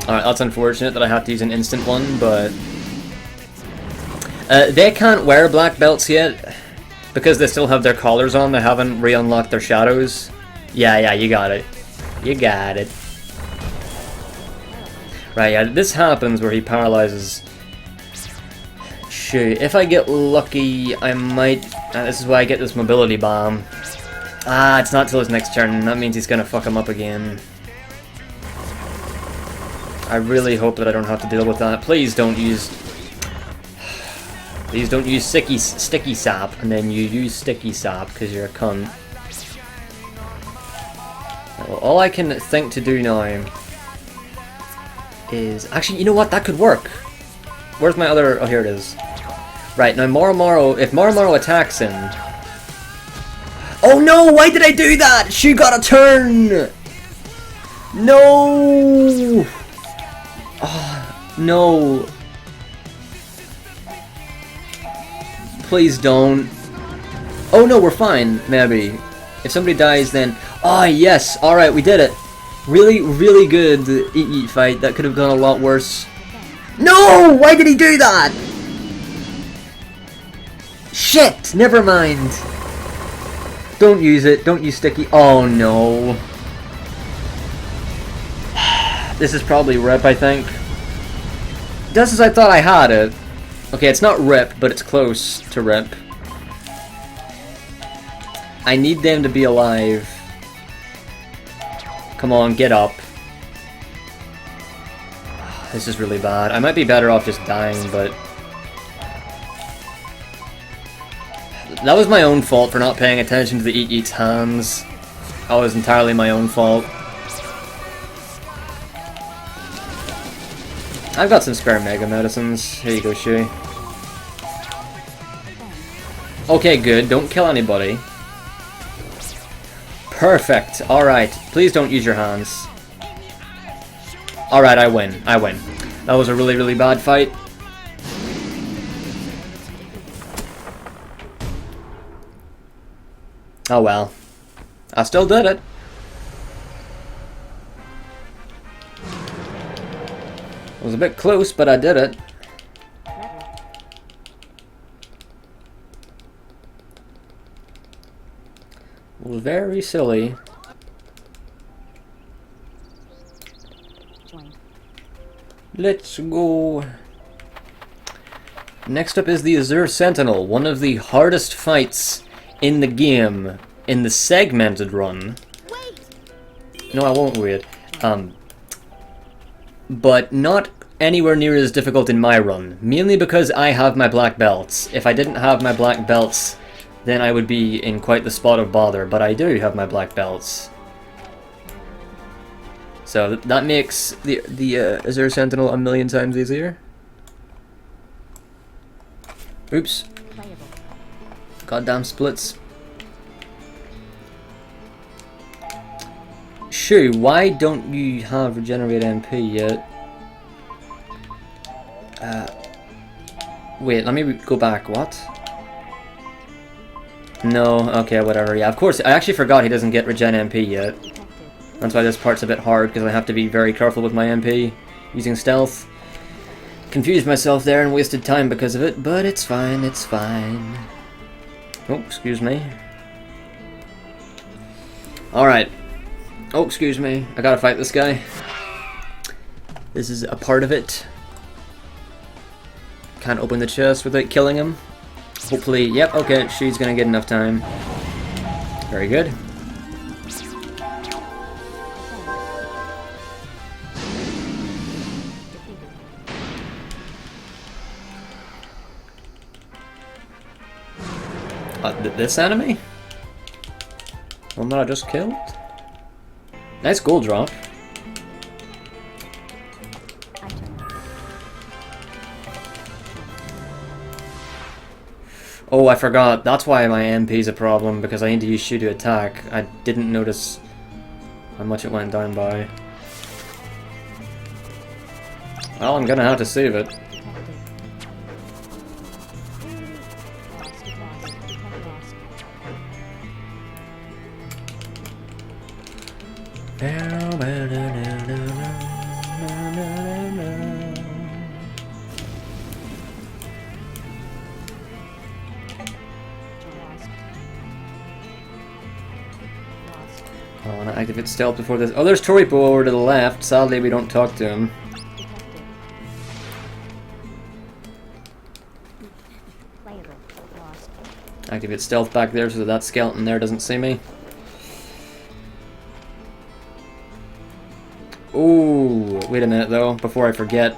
A: Alright, that's unfortunate that I have to use an instant one, but... they can't wear black belts yet, because they still have their collars on, they haven't re-unlocked their shadows. Yeah, you got it. You got it. Right, yeah, this happens where he paralyzes. Shoot, if I get lucky, I might... this is why I get this mobility bomb. Ah, it's not till his next turn, that means he's gonna fuck him up again. I really hope that I don't have to deal with that. Please don't use... Please don't use sticky sap, and then you use sticky sap, because you're a cunt. Well, all I can think to do now is... Actually, you know what? That could work. Where's my other... Oh, here it is. Right, now Marrow... If Marrow attacks him... Oh no! Why did I do that? She got a turn! No! Oh, no. Please don't. Oh no, we're fine, maybe. If somebody dies then... Oh yes! Alright, we did it! Really, really good eat fight. That could have gone a lot worse. No! Why did he do that? Shit! Never mind. Don't use it. Don't use sticky. Oh no. This is probably rip, I think. Just as I thought I had it. Okay, it's not rip, but it's close to rip. I need them to be alive. Come on, get up. This is really bad. I might be better off just dying, but... That was my own fault for not paying attention to the Eat's hands. That was entirely my own fault. I've got some spare Mega Medicines. Here you go, Shui. Okay, good. Don't kill anybody. Perfect. Alright. Please don't use your hands. Alright, I win. I win. That was a really, really bad fight. Oh well. I still did it. It was a bit close, but I did it. It was very silly. Let's go. Next up is the Azure Sentinel, one of the hardest fights in the game, in the segmented run. No, I won't wait. But not anywhere near as difficult in my run, mainly because I have my black belts. If I didn't have my black belts, then I would be in quite the spot of bother, but I do have my black belts. So that makes the Azure Sentinel a million times easier. Oops. Goddamn splits. Shu, why don't you have Regenerate MP yet? Wait, let me go back. What? No, okay, whatever. Yeah, of course, I actually forgot he doesn't get Regen MP yet. That's why this part's a bit hard, because I have to be very careful with my MP, using stealth. Confused myself there and wasted time because of it, but it's fine, it's fine. Oh, excuse me. Alright. Oh, excuse me. I gotta fight this guy. This is a part of it. Can't open the chest without killing him. Hopefully, yep, okay, she's gonna get enough time. Very good. This enemy? One that I just killed? Nice gold drop. Oh, I forgot. That's why my MP's a problem, because I need to use Shu to attack. I didn't notice how much it went down by. Well, I'm gonna have to save it. Activate stealth before this. Oh, there's Toripo over to the left. Sadly, we don't talk to him.
B: Detected. Playable. Lost.
A: Activate stealth back there so that skeleton there doesn't see me. Ooh, wait a minute though, before I forget.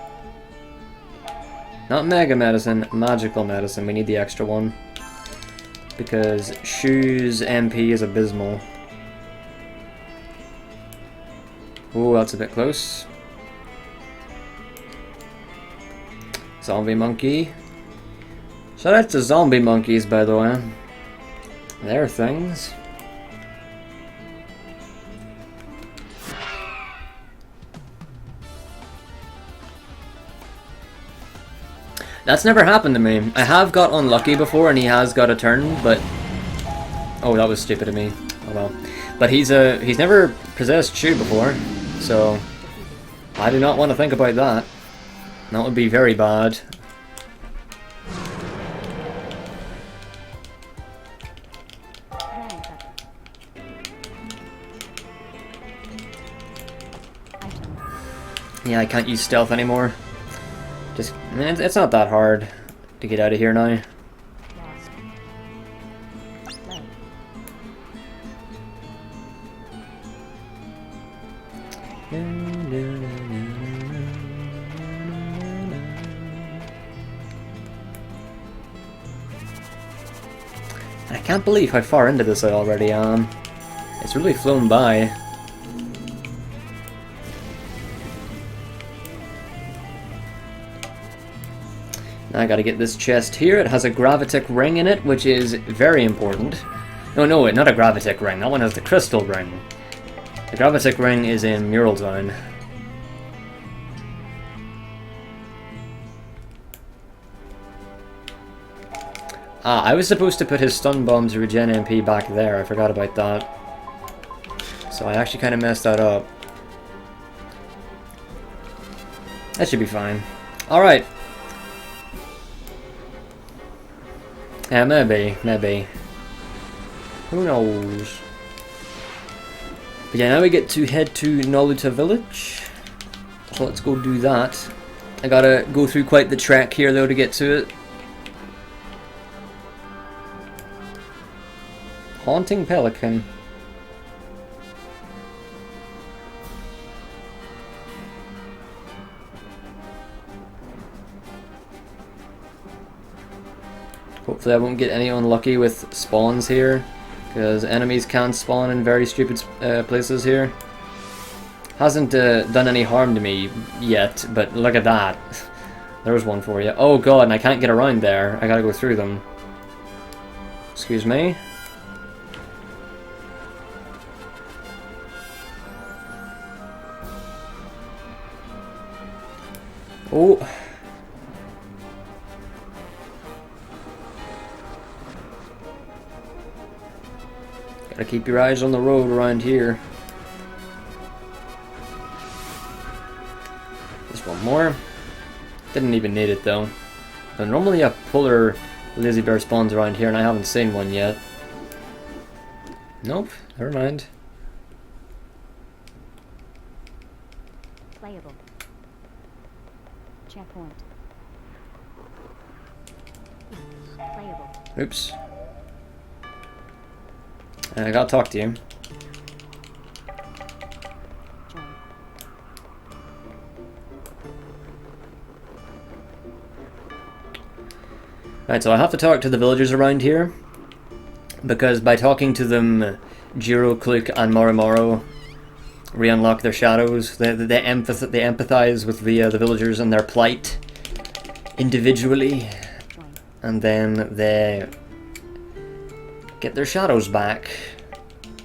A: Not Mega Medicine, Magical Medicine. We need the extra one. Because Shu's MP is abysmal. Ooh, that's a bit close. Zombie monkey. Shout out to zombie monkeys, by the way. They're things. That's never happened to me. I have got unlucky before and he has got a turn, but... Oh, that was stupid of me. Oh well. But he's never possessed Shu before, so... I do not want to think about that. That would be very bad.
B: Rank up. Item.
A: Yeah, I can't use stealth anymore. Just, I mean, it's not that hard to get out of here now.
B: Lost. Play.
A: I can't believe how far into this I already am. It's really flown by. Now I gotta get this chest here. It has a gravitic ring in it, which is very important. No, not a gravitic ring. That one has the crystal ring. The gravitic ring is in Mural Zone. Ah, I was supposed to put his stun bombs to regen MP back there. I forgot about that. So I actually kind of messed that up. That should be fine. Alright. Yeah, maybe. Who knows? But yeah, now we get to head to Noluta Village. So let's go do that. I gotta go through quite the trek here though to get to it. Haunting Pelican. Hopefully I won't get any unlucky with spawns here, because enemies can spawn in very stupid places here. Hasn't done any harm to me yet, but look at that. There's one for you. Oh god, and I can't get around there. I gotta go through them. Excuse me. Oh. Gotta keep your eyes on the road around here. Just one more. Didn't even need it though. Now, normally a polar lazy bear spawns around here and I haven't seen one yet. Nope, never mind.
B: Playable. Checkpoint. Playable.
A: Oops. I gotta talk to you.
B: Join.
A: Right, so I have to talk to the villagers around here, because by talking to them, Jiro, Kluk, and Marrow re-unlock their shadows. They empathize with the villagers and their plight individually,
B: Join.
A: and then they get their shadows back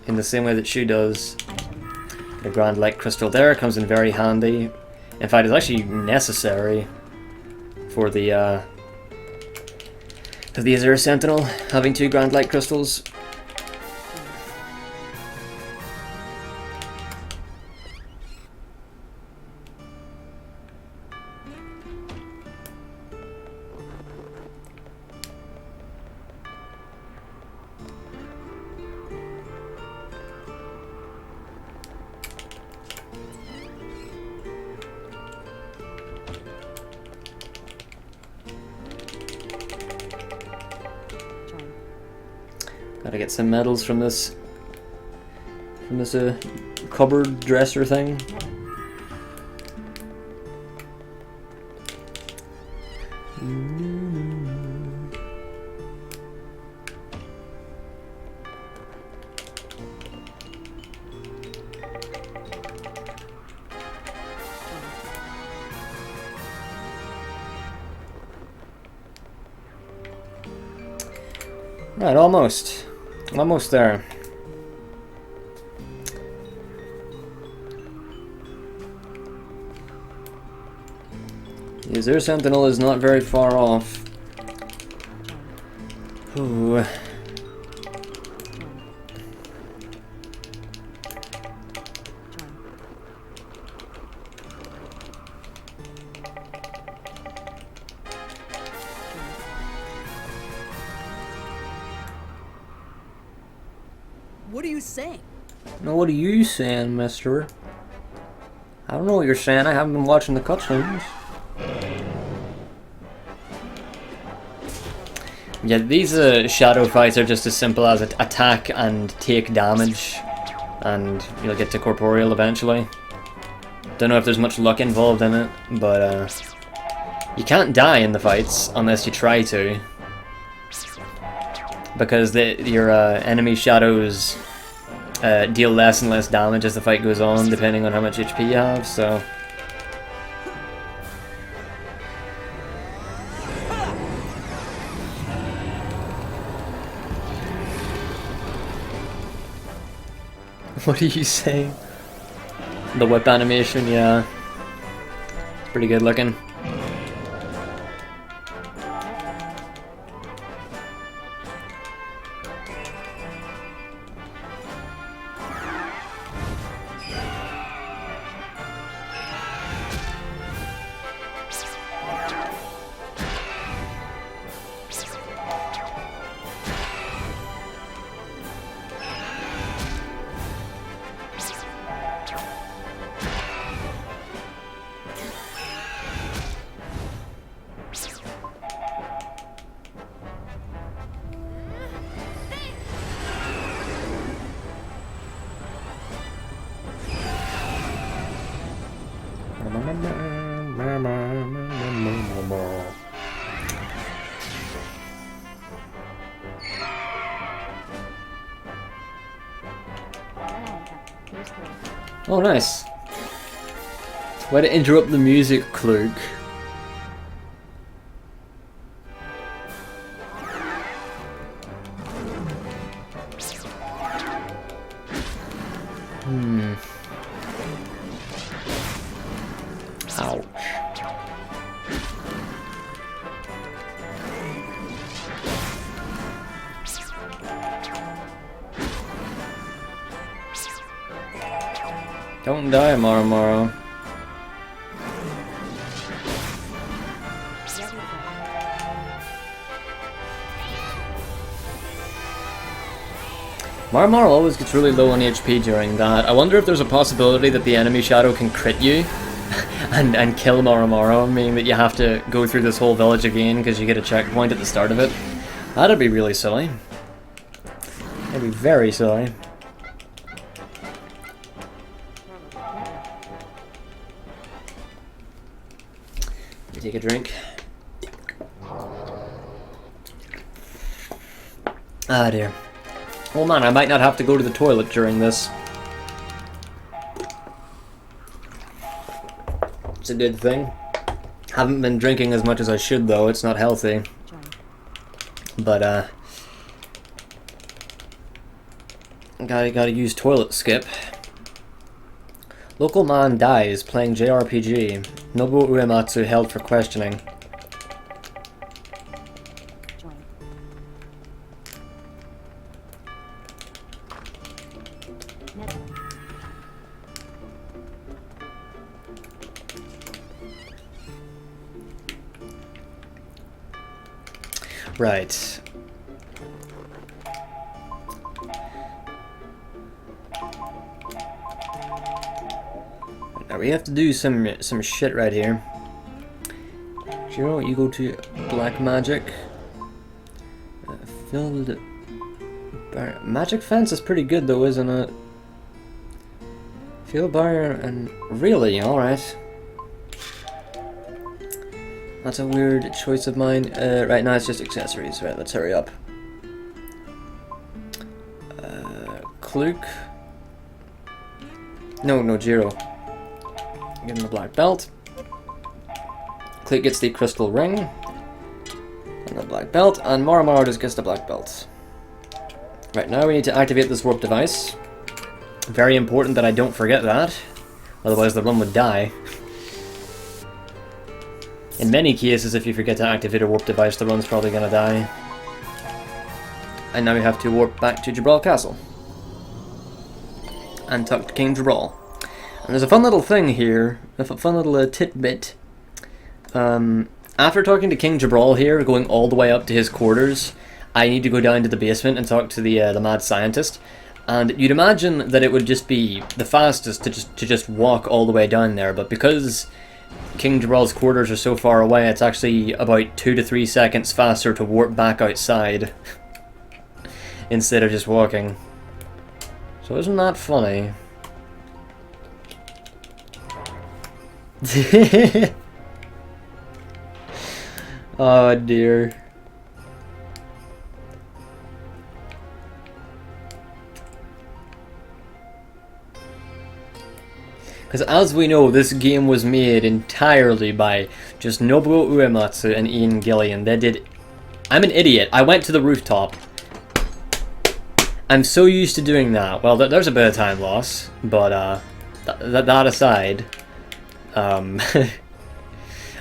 A: in the same way that she does.
B: Item.
A: The Grand Light Crystal there comes in very handy. In fact, it's actually necessary for the Azure Sentinel having 2 Grand Light Crystals.
B: Join.
A: Gotta get some medals from this cupboard dresser thing. Right, almost. Almost there. The Azure Sentinel is not very far off. Ooh.
C: What are you saying?
A: Now what are you saying, mister? I don't know what you're saying, I haven't been watching the cutscenes. Yeah, these shadow fights are just as simple as attack and take damage, and you'll get to corporeal eventually. Don't know if there's much luck involved in it, but you can't die in the fights unless you try to, because your enemy shadows deal less and less damage as the fight goes on, depending on how much HP you have, so... What are you saying? The whip animation, yeah. It's pretty good looking. Oh, nice. Way to interrupt the music, Cloak. Ouch. Don't die, Marrow. Marrow always gets really low on HP during that. I wonder if there's a possibility that the enemy shadow can crit you and kill Marrow, meaning that you have to go through this whole village again because you get a checkpoint at the start of it. That'd be really silly. That'd be very silly. Take a drink. Ah dear. Oh man, I might not have to go to the toilet during this. It's a good thing. Haven't been drinking as much as I should though, it's not healthy. But gotta use toilet skip. Local man dies playing JRPG. Nobuo Uematsu held for questioning. Right. we have to do some shit right here. Zero, you go to black magic. Filled magic fence is pretty good though, isn't it? Field barrier and really, alright. That's a weird choice of mine. Right now it's just accessories. Right, let's hurry up. Kluk. No, Jiro. Give him the black belt. Kluk gets the crystal ring. And the black belt. And Marrow just gets the black belt. Right, now we need to activate this warp device. Very important that I don't forget that. Otherwise the run would die. In many cases, if you forget to activate a warp device, the run's probably gonna die. And now we have to warp back to Jabral Castle. And talk to King Jabral. And there's a fun little thing here, a fun little tidbit. After talking to King Jabral here, going all the way up to his quarters, I need to go down to the basement and talk to the mad scientist. And you'd imagine that it would just be the fastest to just walk all the way down there, but because King Jabral's quarters are so far away, it's actually about 2 to 3 seconds faster to warp back outside instead of just walking. So isn't that funny? Oh dear. Because as we know, this game was made entirely by just Nobuo Uematsu and Ian Gillian. They did... I'm an idiot. I went to the rooftop. I'm so used to doing that. Well, there's a bit of time loss, but that aside, I'm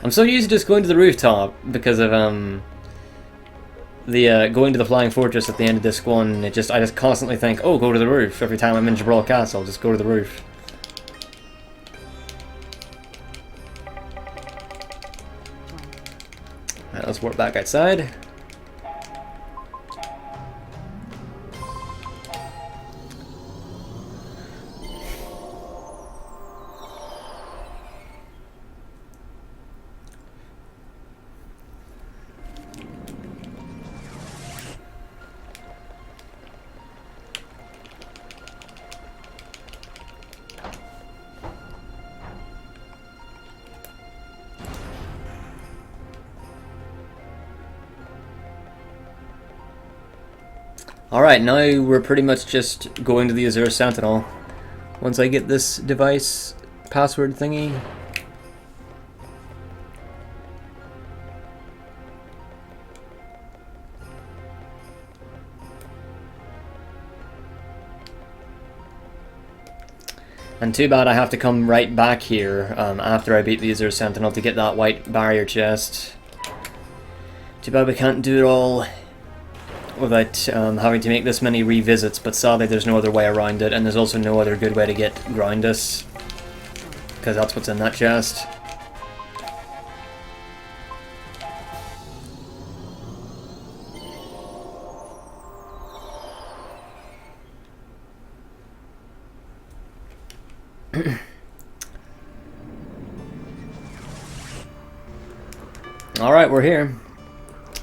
A: so used to just going to the rooftop because of the going to the Flying Fortress at the end of this one. I just constantly think, oh, go to the roof. Every time I'm in Jabral Castle, just go to the roof. Alright, let's warp back outside. Alright, now we're pretty much just going to the Azure Sentinel. Once I get this device password thingy. And too bad I have to come right back here after I beat the Azure Sentinel to get that white barrier chest. Too bad we can't do it all without having to make this many revisits, but sadly there's no other way around it, and there's also no other good way to get Groundus, because that's what's in that chest. Alright, we're here.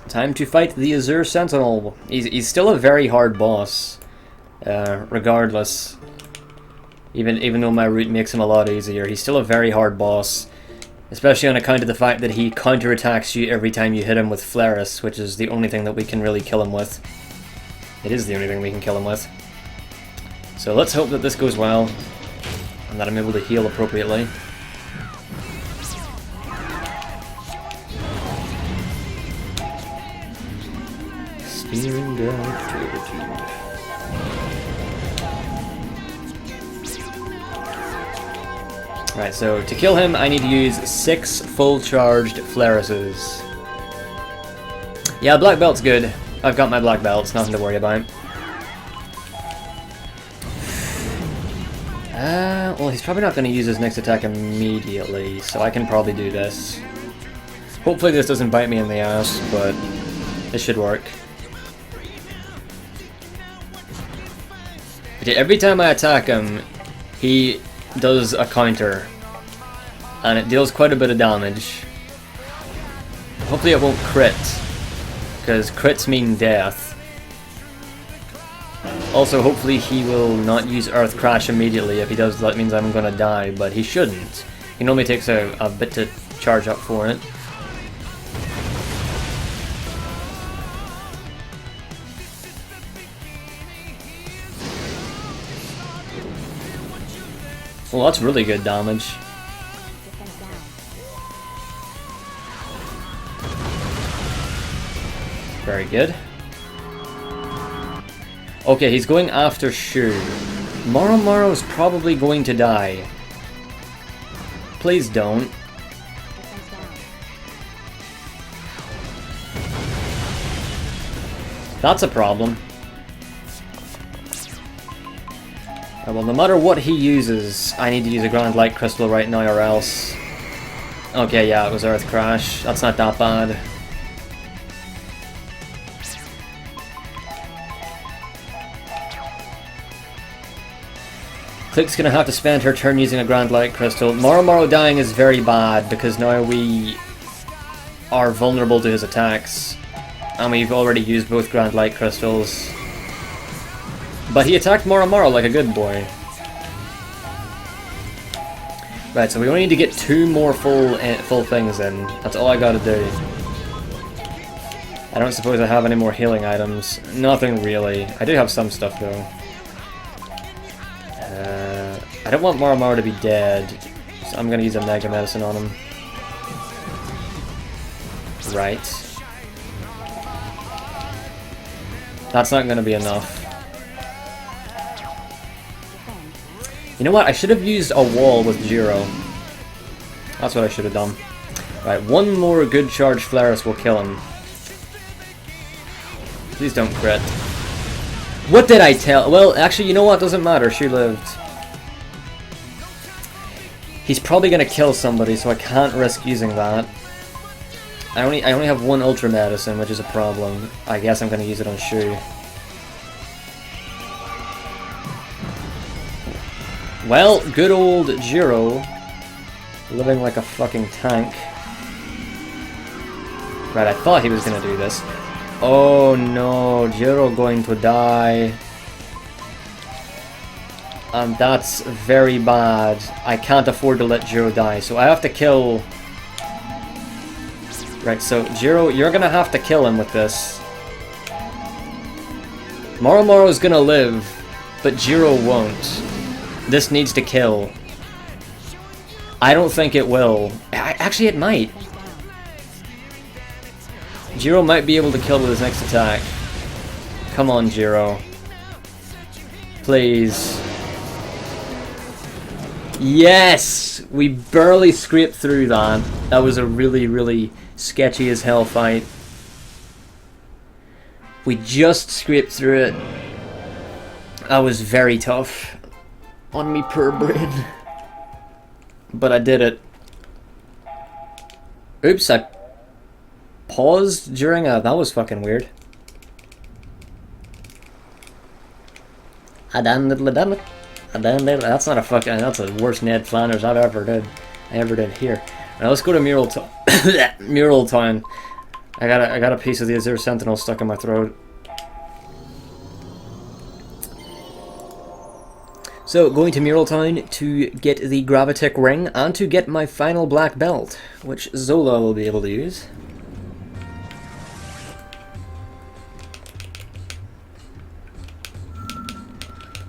A: Time to fight the Azure Sentinel. He's still a very hard boss, regardless. Even though my route makes him a lot easier, he's still a very hard boss. Especially on account of the fact that he counterattacks you every time you hit him with Flaris, which is the only thing that we can really kill him with. It is the only thing we can kill him with. So let's hope that this goes well, and that I'm able to heal appropriately. Steering down fortitude. Right, so to kill him, I need to use 6 full-charged Flarises. Yeah, black belt's good. I've got my black belt, it's nothing to worry about. Well, he's probably not going to use his next attack immediately, so I can probably do this. Hopefully this doesn't bite me in the ass, but it should work. But yeah, every time I attack him, he does a counter. and it deals quite a bit of damage. Hopefully it won't crit, because crits mean death. Also, hopefully he will not use Earth Crash immediately. If he does, that means I'm gonna die, but he shouldn't. He normally takes a bit to charge up for it. Well, that's really good damage.
B: Defense down.
A: Very good. Okay, he's going after Shu. Marrow's probably going to die. Please don't.
B: Defense down.
A: That's a problem. Well, no matter what he uses, I need to use a Grand Light Crystal right now or else. Okay, yeah, it was Earth Crash. That's not that bad. Click's gonna have to spend her turn using a Grand Light Crystal. Marrow dying is very bad because now we are vulnerable to his attacks. And we've already used both Grand Light Crystals. But he attacked Marrow like a good boy. Right, so we only need to get 2 more full things in. That's all I gotta do. I don't suppose I have any more healing items. Nothing really. I do have some stuff though. I don't want Marrow to be dead, so I'm gonna use a Mega Medicine on him. Right. That's not gonna be enough. You know what? I should have used a wall with Jiro. That's what I should have done. Right, 1 more good charge Flaris will kill him. Please don't crit. What did I tell? Well, actually, you know what? Doesn't matter. She lived. He's probably gonna kill somebody, so I can't risk using that. I only have 1 Ultra Medicine, which is a problem. I guess I'm gonna use it on Shu. Well, good old Jiro, living like a fucking tank. Right, I thought he was gonna do this. Oh no, Jiro going to die. That's very bad. I can't afford to let Jiro die, so I have to kill... Right, so Jiro, you're gonna have to kill him with this. Marrow's gonna live, but Jiro won't. This needs to kill. I don't think it will. Actually, it might. Jiro might be able to kill with his next attack. Come on, Jiro. Please. Yes! We barely scraped through that. That was a really, really sketchy as hell fight. We just scraped through it. That was very tough. On me poor brain. But I did it. Oops, I paused during a... That was fucking weird. I done it. That's not a fucking... That's the worst Ned Flanders I've ever did here. Now let's go to Mural Town. I got a piece of the Azure Sentinel stuck in my throat. So, going to Mural Town to get the Gravitic Ring and to get my final black belt, which Zola will be able to use.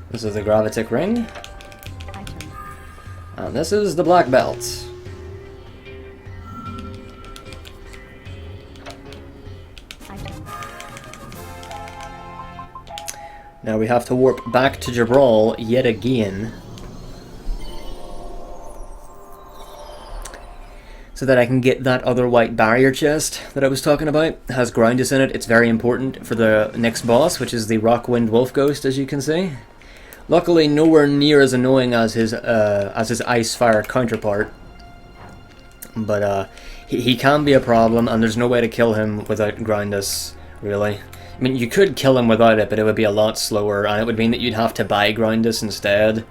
A: This is the Gravitic Ring. And this is the black belt. Now we have to warp back to Jabral yet again. So that I can get that other white barrier chest that I was talking about. It has Groundus in it. It's very important for the next boss, which is the Rockwind Wolf Ghost, as you can see. Luckily, nowhere near as annoying as his ice fire counterpart. But he can be a problem, and there's no way to kill him without Groundus, really. I mean, you could kill him without it, but it would be a lot slower, and it would mean that you'd have to buy Groundus instead.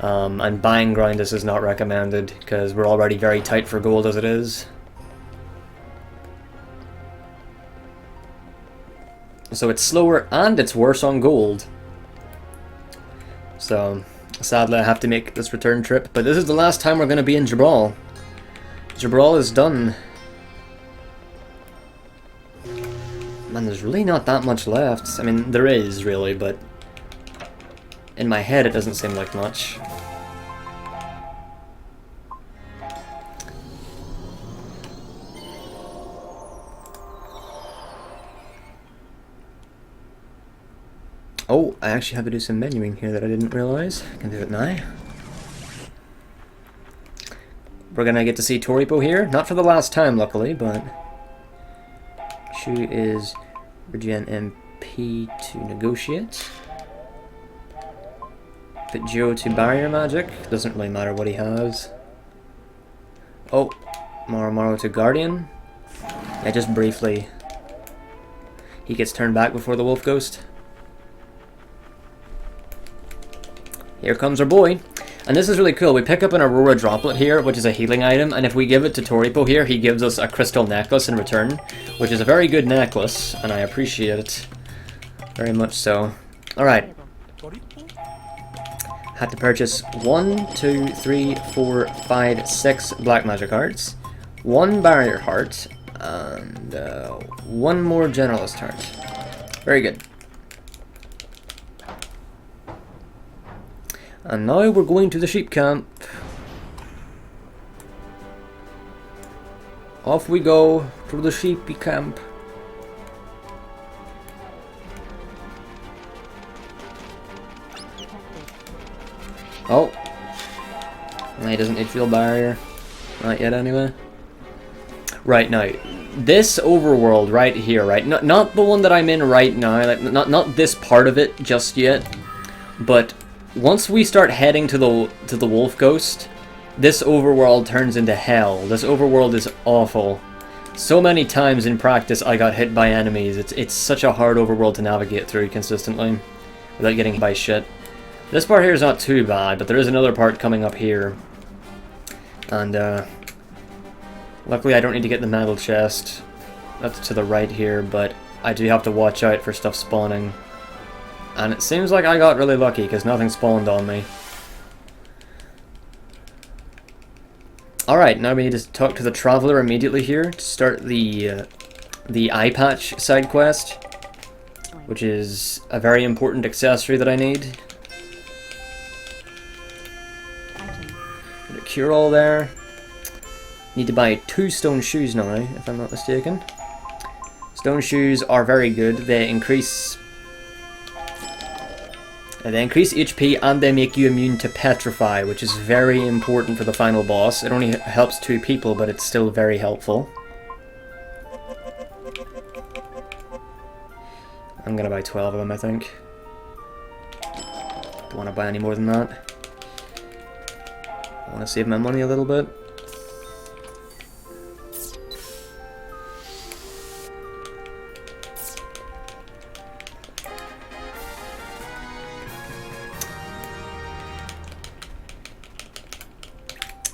A: And buying Grindus is not recommended, because we're already very tight for gold as it is. So it's slower and it's worse on gold. So, sadly I have to make this return trip, but this is the last time we're going to be in Jabral. Jabral is done. Man, there's really not that much left. I mean, there is, really, but in my head it doesn't seem like much. Oh, I actually have to do some menuing here that I didn't realize. I can do it now. We're gonna get to see Toripo here. Not for the last time, luckily, but... Shu is regen MP to negotiate. Put Joe to barrier magic. Doesn't really matter what he has. Oh, Marrow to guardian. Yeah, just briefly. He gets turned back before the Wolf Ghost. Here comes our boy. And this is really cool. We pick up an Aurora Droplet here, which is a healing item, and if we give it to Toripo here, he gives us a crystal necklace in return, which is a very good necklace, and I appreciate it very much so. Alright. Had to purchase 1, 2, 3, 4, 5, 6 black magic hearts, 1 barrier heart, and 1 more generalist heart. Very good. And now we're going to the sheep camp. Off we go to the sheepy camp. Oh. He doesn't need field barrier. Not yet anyway. Right now. This overworld right here, right? Not the one that I'm in right now, like not this part of it just yet. But once we start heading to the Wolf Ghost, this overworld turns into hell. This overworld is awful. So many times in practice I got hit by enemies. It's such a hard overworld to navigate through consistently without getting hit by shit. This part here is not too bad, but there is another part coming up here. And luckily I don't need to get the metal chest. That's to the right here, but I do have to watch out for stuff spawning. And it seems like I got really lucky because nothing spawned on me. Alright, now we need to talk to the Traveler immediately here to start the eye patch side quest, which is a very important accessory that I need. Get a cure all there. Need to buy 2 stone shoes now, if I'm not mistaken. Stone shoes are very good. They increase HP and they make you immune to petrify, which is very important for the final boss. It only helps 2 people, but it's still very helpful. I'm gonna buy 12 of them, I think. Don't want to buy any more than that. I want to save my money a little bit.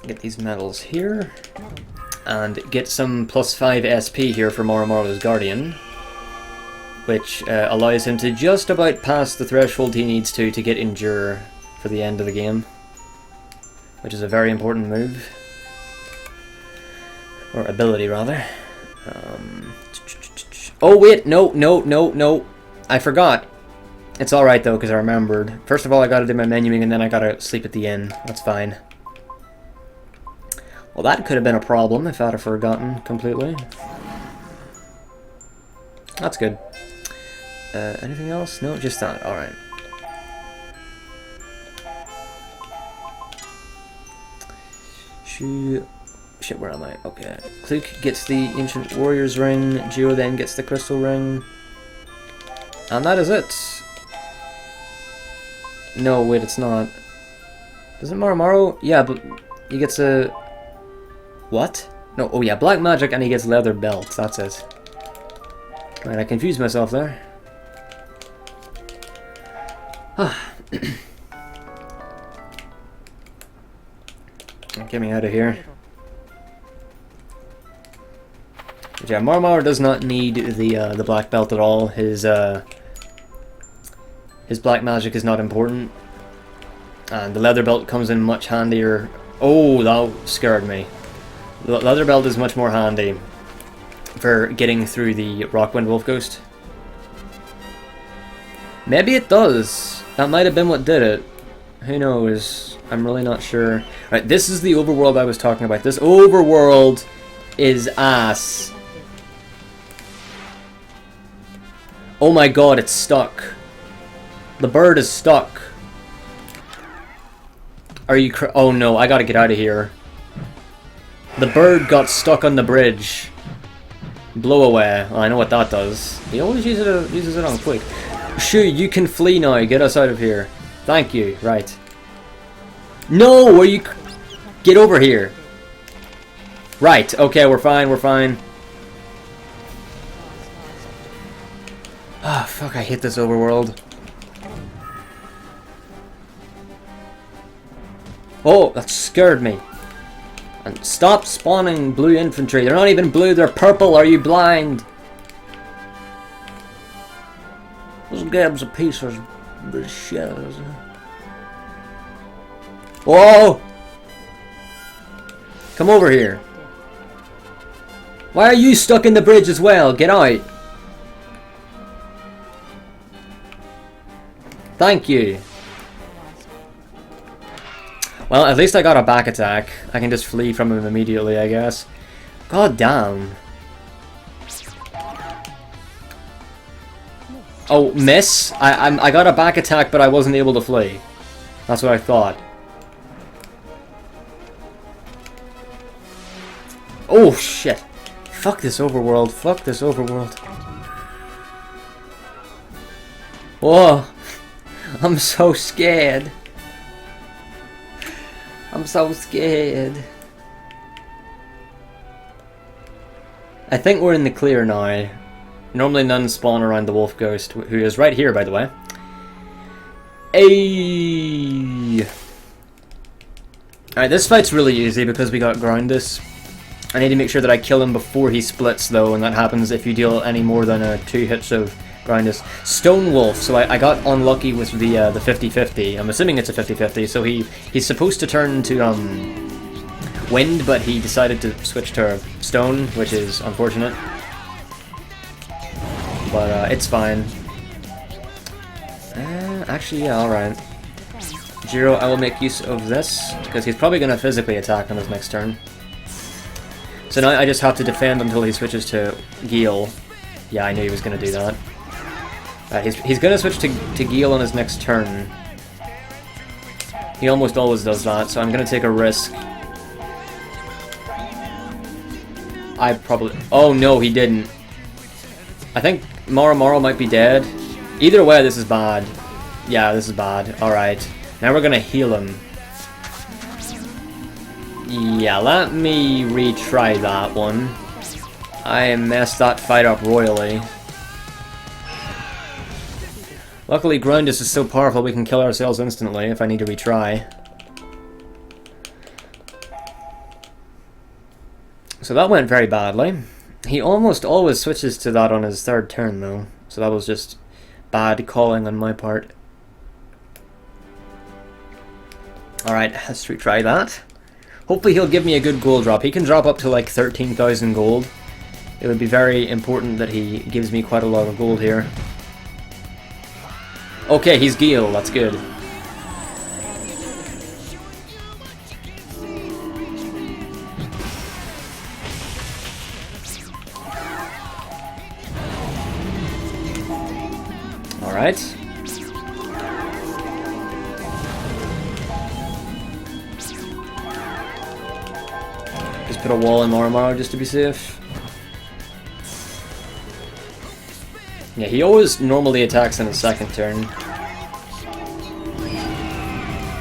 A: Get these medals here, and get some +5 SP here for Marrow's Guardian, which allows him to just about pass the threshold he needs to get Endure for the end of the game, which is a very important move, or ability rather. Oh wait, no, I forgot. It's alright though, because I remembered. First of all, I gotta do my menuing, and then I gotta sleep at the inn. That's fine. Well, that could have been a problem if I'd have forgotten completely. That's good. Anything else? No, just that. Alright. Shit, where am I? Okay. Kluke gets the Ancient Warrior's Ring. Geo then gets the Crystal Ring. And that is it. No, wait, it's not. Doesn't Marrow? Yeah, but he gets a... What? No, oh yeah, black magic and he gets leather belts, that's it. Right, I confused myself there. Get me out of here. But yeah, Marrow does not need the black belt at all. His black magic is not important, and the leather belt comes in much handier. Oh, that scared me. The leather belt is much more handy for getting through the Rockwind Wolf Ghost. Maybe it does. That might have been what did it. Who knows? I'm really not sure. Right, this is the overworld I was talking about. This overworld is ass. Oh my god, it's stuck. The bird is stuck. Are you oh no, I gotta get out of here. The bird got stuck on the bridge. Blow away. Oh, I know what that does. He always uses it on quick. Shoo, you can flee now. Get us out of here. Thank you. Right. No, are you... Get over here. Right. Okay, we're fine. We're fine. Ah, fuck, I hate this overworld. Oh, that scared me. And stop spawning blue infantry. They're not even blue, they're purple. Are you blind? This game's a piece of shit. Whoa! Come over here. Why are you stuck in the bridge as well? Get out. Thank you. Well, at least I got a back attack. I can just flee from him immediately, I guess. God damn. Oh, miss? I got a back attack, but I wasn't able to flee. That's what I thought. Oh, shit. Fuck this overworld. Fuck this overworld. Whoa. I'm so scared. I'm so scared. I think we're in the clear now. Normally none spawn around the Wolf Ghost, who is right here, by the way. Ayy. Alright, this fight's really easy because we got Groundus. I need to make sure that I kill him before he splits, though, and that happens if you deal any more than 2 hits of Groundus. Stone Wolf, so I got unlucky with the 50-50. I'm assuming it's a 50-50, so he's supposed to turn to wind, but he decided to switch to stone, which is unfortunate. But it's fine. Actually, yeah, alright. Jiro, I will make use of this, because he's probably going to physically attack on his next turn. So now I just have to defend until he switches to Geel. Yeah, I knew he was going to do that. He's going to switch to Geel on his next turn. He almost always does that, so I'm going to take a risk. I probably... Oh no, he didn't. I think Marrow might be dead. Either way, this is bad. Yeah, this is bad. Alright. Now we're going to heal him. Yeah, let me retry that one. I messed that fight up royally. Luckily, Groundus is so powerful we can kill ourselves instantly if I need to retry. So that went very badly. He almost always switches to that on his 3rd turn, though. So that was just bad calling on my part. Alright, let's retry that. Hopefully he'll give me a good gold drop. He can drop up to like 13,000 gold. It would be very important that he gives me quite a lot of gold here. Okay, he's Geel. That's good. Alright. Just put a wall in Marrow just to be safe. Yeah, he always normally attacks in his 2nd turn.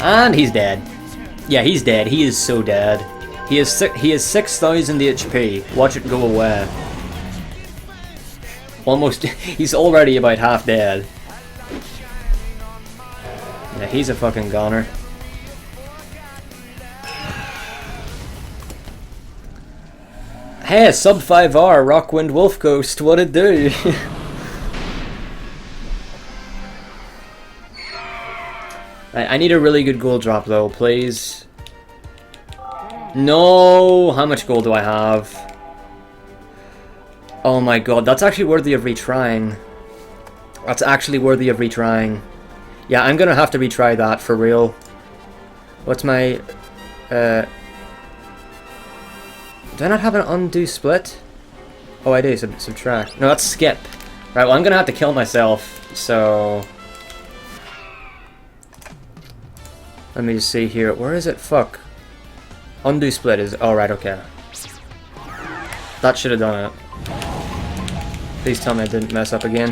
A: And he's dead. Yeah, he's dead. He is so dead. He is 6,000 HP. Watch it go away. Almost. He's already about half dead. Yeah, he's a fucking goner. Hey, sub 5R, Rockwind Wolf Ghost, what it do? I need a really good gold drop though, please. No! How much gold do I have? Oh my god, that's actually worthy of retrying. That's actually worthy of retrying. Yeah, I'm gonna have to retry that for real. What's my... do I not have an undo split? Oh, I do, subtract. No, that's skip. Right, well I'm gonna have to kill myself, so... Let me just see here. Where is it? Fuck. Undo split is... Oh, right, okay. That should have done it. Please tell me I didn't mess up again.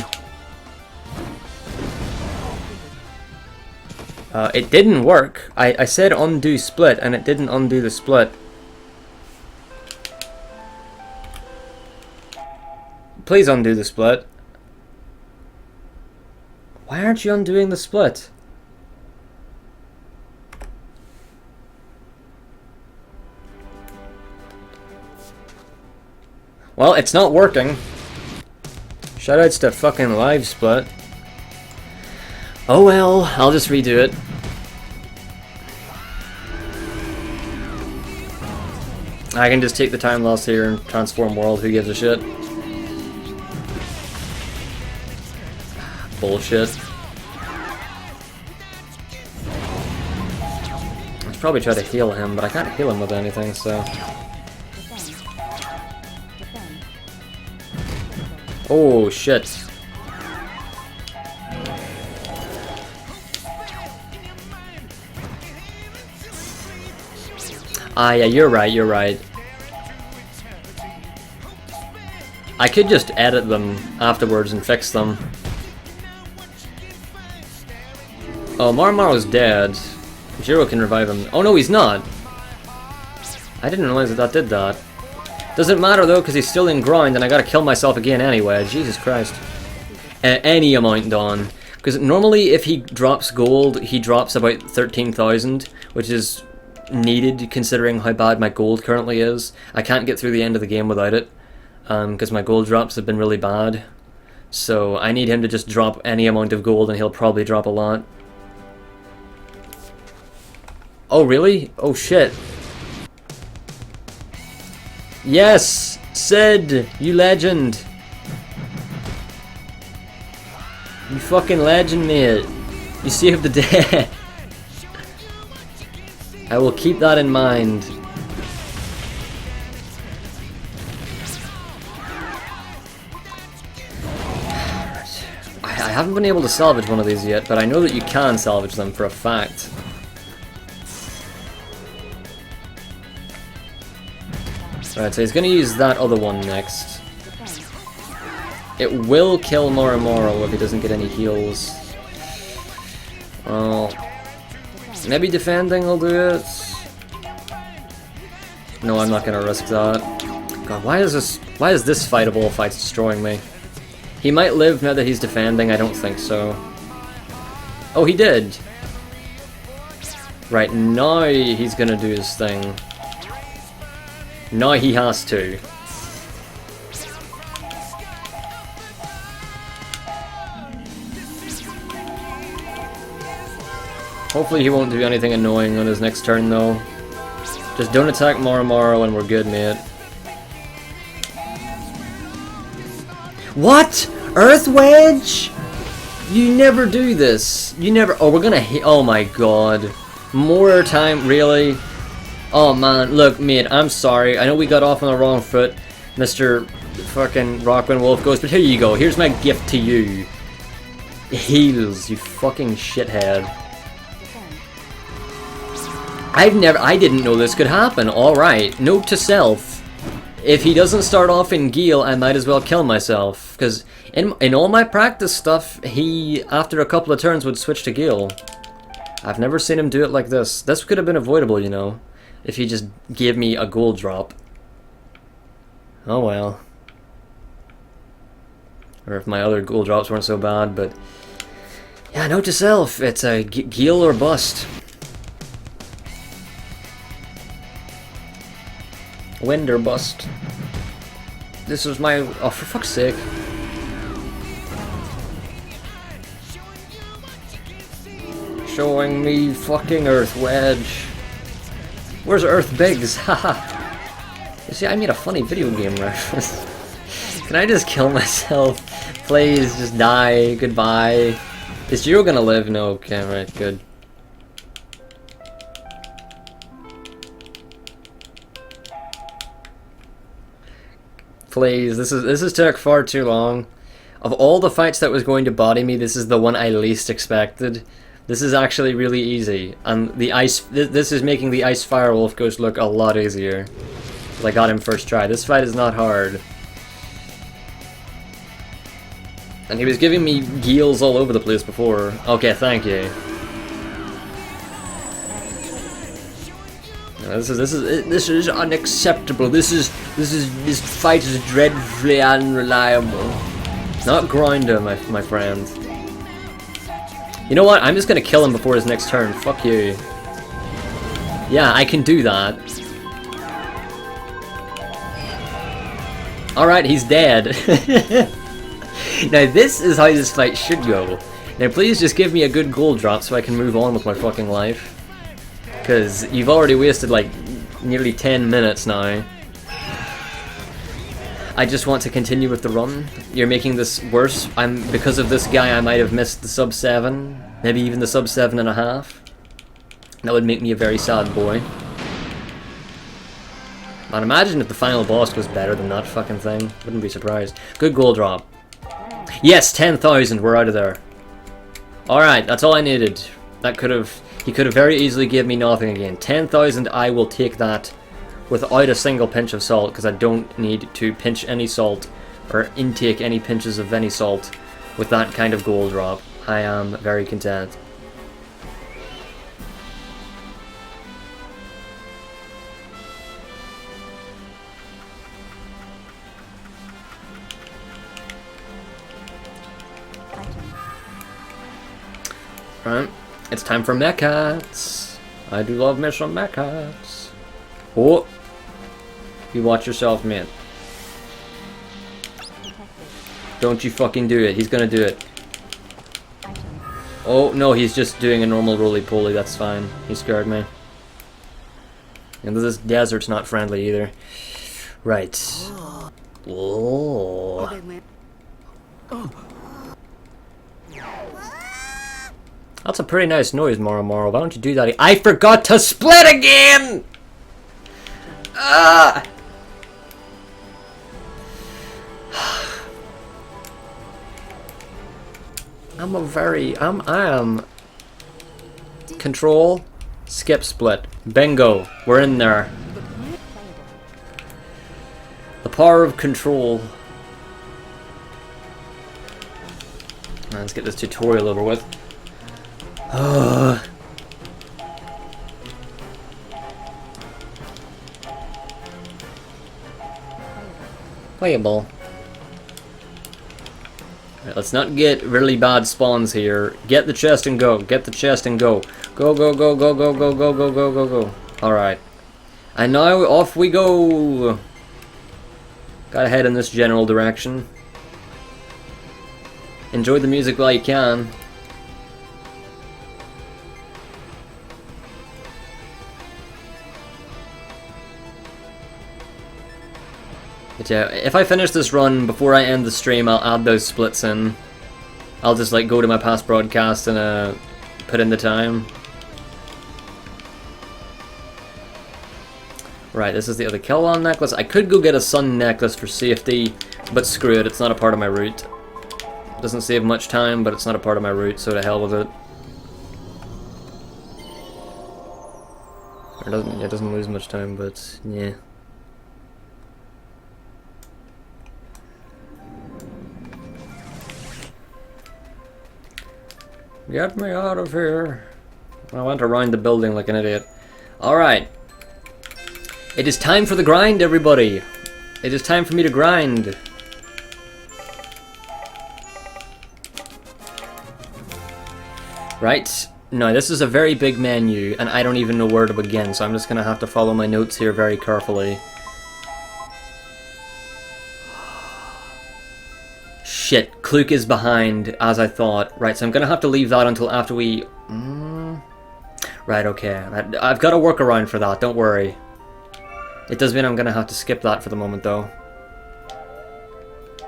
A: It didn't work. I said undo split, and it didn't undo the split. Please undo the split. Why aren't you undoing the split? Well, it's not working. Shoutouts to fucking live split. Oh well, I'll just redo it. I can just take the time loss here and transform world, who gives a shit? Bullshit. I should probably try to heal him, but I can't heal him with anything, so... Oh shit. Ah yeah, you're right. I could just edit them afterwards and fix them. Oh, Marrow's dead. Jiro can revive him. Oh no, he's not! I didn't realize that that did that. Doesn't matter though, because he's still in grind and I gotta kill myself again anyway. Jesus Christ. Any amount done. Because normally if he drops gold, he drops about 13,000, which is needed considering how bad my gold currently is. I can't get through the end of the game without it, because my gold drops have been really bad. So I need him to just drop any amount of gold and he'll probably drop a lot. Oh really? Oh shit. Yes! Sid! You legend! You fucking legend, mate! You saved the day! I will keep that in mind. I haven't been able to salvage one of these yet, but I know that you can salvage them for a fact. Right, so he's gonna use that other one next. It will kill Marrow if he doesn't get any heals. Well, maybe defending will do it. No, I'm not gonna risk that. God, why is this fightable fight's destroying me? He might live now that he's defending, I don't think so. Oh, he did! Right, now he's gonna do his thing. Now he has to. Hopefully he won't do anything annoying on his next turn though. Just don't attack Marrow and we're good, mate. What? Earth Wedge? You never do this. You never... Oh, we're gonna hit... Oh my god. More time, really? Oh man, look mate, I'm sorry. I know we got off on the wrong foot, Mr. fucking Rockwind Wolf Ghost, but here you go. Here's my gift to you. Heals, you fucking shithead. I didn't know this could happen. Alright, note to self. If he doesn't start off in Geel, I might as well kill myself. Because in all my practice stuff, he, after a couple of turns, would switch to Geel. I've never seen him do it like this. This could have been avoidable, you know, if he just gave me a gold drop. Oh well. Or if my other gold drops weren't so bad, but... Yeah, note to self, it's a Geel or bust. Wind or bust. This was my... Oh, for fuck's sake. Showing me fucking Earth Wedge. Where's Earth Biggs? Haha. You see, I made a funny video game reference. Can I just kill myself? Please, just die. Goodbye. Is Giro gonna live? No, okay, right, good. Please, this is took far too long. Of all the fights that was going to body me, this is the one I least expected. This is actually really easy, and the ice. This is making the Ice Fire Wolf Ghost look a lot easier. I got him first try. This fight is not hard. And he was giving me heals all over the place before. Okay, thank you. No, this is unacceptable. This fight is dreadfully unreliable. Not Grinder, my friend. You know what? I'm just gonna kill him before his next turn. Fuck you. Yeah, I can do that. Alright, he's dead. Now this is how this fight should go. Now please just give me a good gold drop so I can move on with my fucking life. Because you've already wasted like nearly 10 minutes now. I just want to continue with the run. You're making this worse. Because of this guy I might have missed the sub 7. Maybe even the sub 7.5. That would make me a very sad boy. Man, imagine if the final boss was better than that fucking thing. Wouldn't be surprised. Good gold drop. Yes, 10,000, we're out of there. Alright, that's all I needed. That could have... He could have very easily given me nothing again. 10,000, I will take that without a single pinch of salt, because I don't need to pinch any salt, or intake any pinches of any salt with that kind of gold drop. I am very content. Right, it's time for mechats. I do love me some mechats. Oh, you watch yourself, man. Don't you fucking do it. He's gonna do it. Oh, no, he's just doing a normal roly-poly. That's fine. He scared me. And this desert's not friendly either. Right. Oh. That's a pretty nice noise, Marrow. Why don't you do that? I forgot to split again! Ah! I am control, skip split. Bingo. We're in there. The power of control. Let's get this tutorial over with. Playable. Right, let's not get really bad spawns here. Get the chest and go. Get the chest and go. Go, go, go, go, go, go, go, go, go, go, go. Alright. And now off we go. Gotta head in this general direction. Enjoy the music while you can. But yeah, if I finish this run before I end the stream, I'll add those splits in. I'll just like go to my past broadcast and put in the time. Right, this is the other kill-on necklace. I could go get a sun necklace for safety, but screw it, it's not a part of my route. Doesn't save much time, but it's not a part of my route, so to hell with it. It doesn't lose much time, but yeah. Get me out of here. I went around the building like an idiot. Alright. It is time for the grind, everybody. It is time for me to grind. Right. Now, this is a very big menu, and I don't even know where to begin, so I'm just gonna have to follow my notes here very carefully. shit, Kluk is behind, as I thought. Right, so I'm gonna have to leave that until after we... Right, okay. I've got a workaround for that, don't worry. It does mean I'm gonna have to skip that for the moment, though.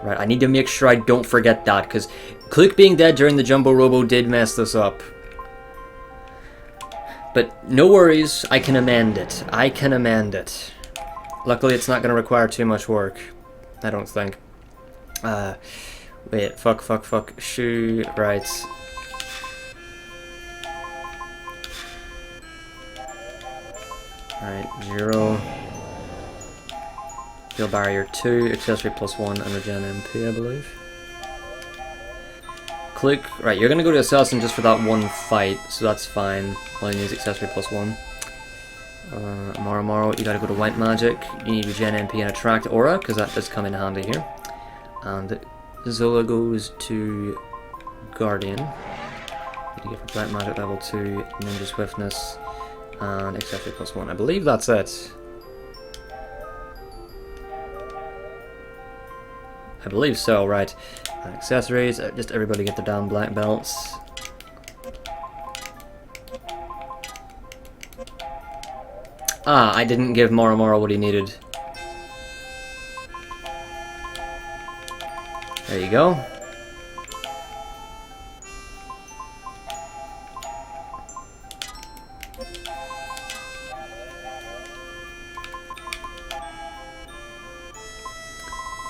A: Right, I need to make sure I don't forget that, because Kluk being dead during the Jumbo Robo did mess this up. But no worries, I can amend it. I can amend it. Luckily, it's not gonna require too much work. I don't think. Wait, fuck. Shoe, right. Alright, 0. Field barrier 2, accessory +1, and regen MP, I believe. Click. Right, you're gonna go to Assassin just for that one fight, so that's fine. All you need is accessory +1. Marrow, you gotta go to White Magic. You need regen MP and Attract Aura, because that does come in handy here. And Zola goes to Guardian. You get for Black Magic level 2, Ninja Swiftness, and accessory +1. I believe that's it. I believe so, right. And accessories, just everybody get the damn black belts. Ah, I didn't give Marrow what he needed. There you go.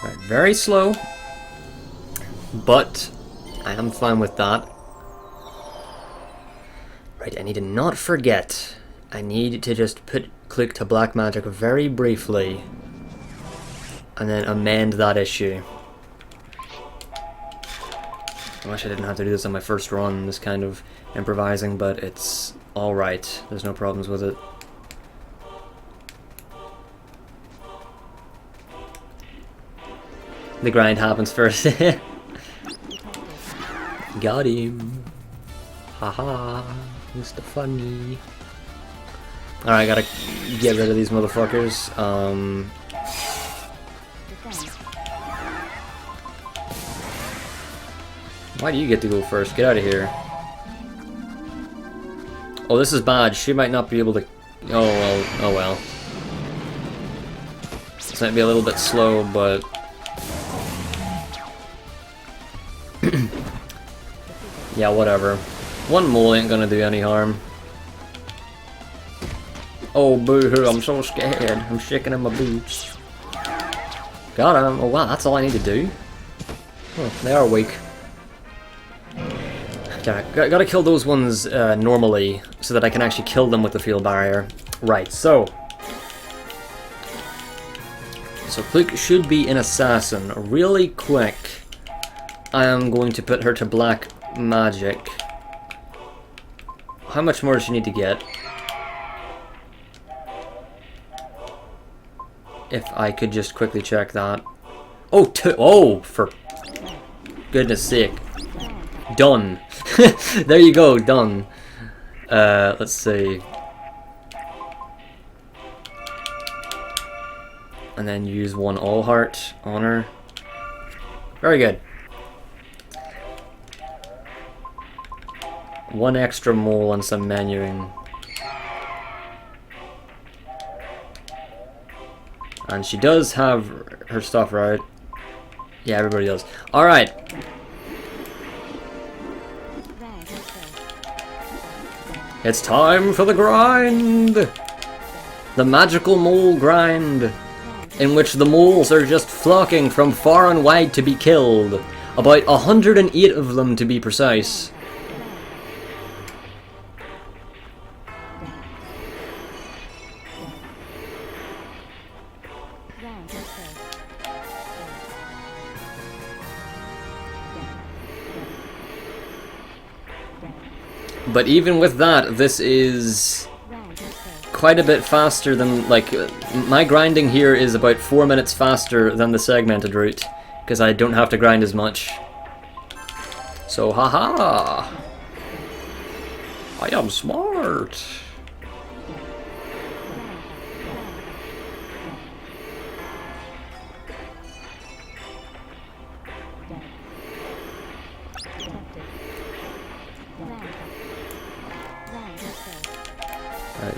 A: Right, very slow, but I am fine with that. Right, I need to not forget. I need to just click to Black Magic very briefly, and then amend that issue. I wish I didn't have to do this on my first run, this kind of improvising, but it's alright. There's no problems with it. The grind happens first. Got him. Haha, Mr. Funny. Alright, gotta get rid of these motherfuckers. Why do you get to go first? Get out of here. Oh, this is bad. She might not be able to... Oh well. Oh well. This might be a little bit slow, but... yeah, whatever. One mole ain't gonna do any harm. Oh, boo-hoo, I'm so scared. I'm shaking in my boots. Got him. Oh, wow, that's all I need to do? Oh, they are weak. Okay, gotta kill those ones normally, so that I can actually kill them with the field barrier. Right, so Click should be an assassin. Really quick, I am going to put her to Black Magic. How much more does she need to get? If I could just quickly check that. Oh, oh, for goodness sake. Done. There you go, done. Let's see. And then use one all heart on her. Very good. One extra mole and some menuing. And she does have her stuff right. Yeah, everybody does. Alright. It's time for the grind! The magical mole grind, in which the moles are just flocking from far and wide to be killed. About 108 of them to be precise. But even with that, this is quite a bit faster than, like, my grinding here is about 4 minutes faster than the segmented route, because I don't have to grind as much. So, haha! I am smart!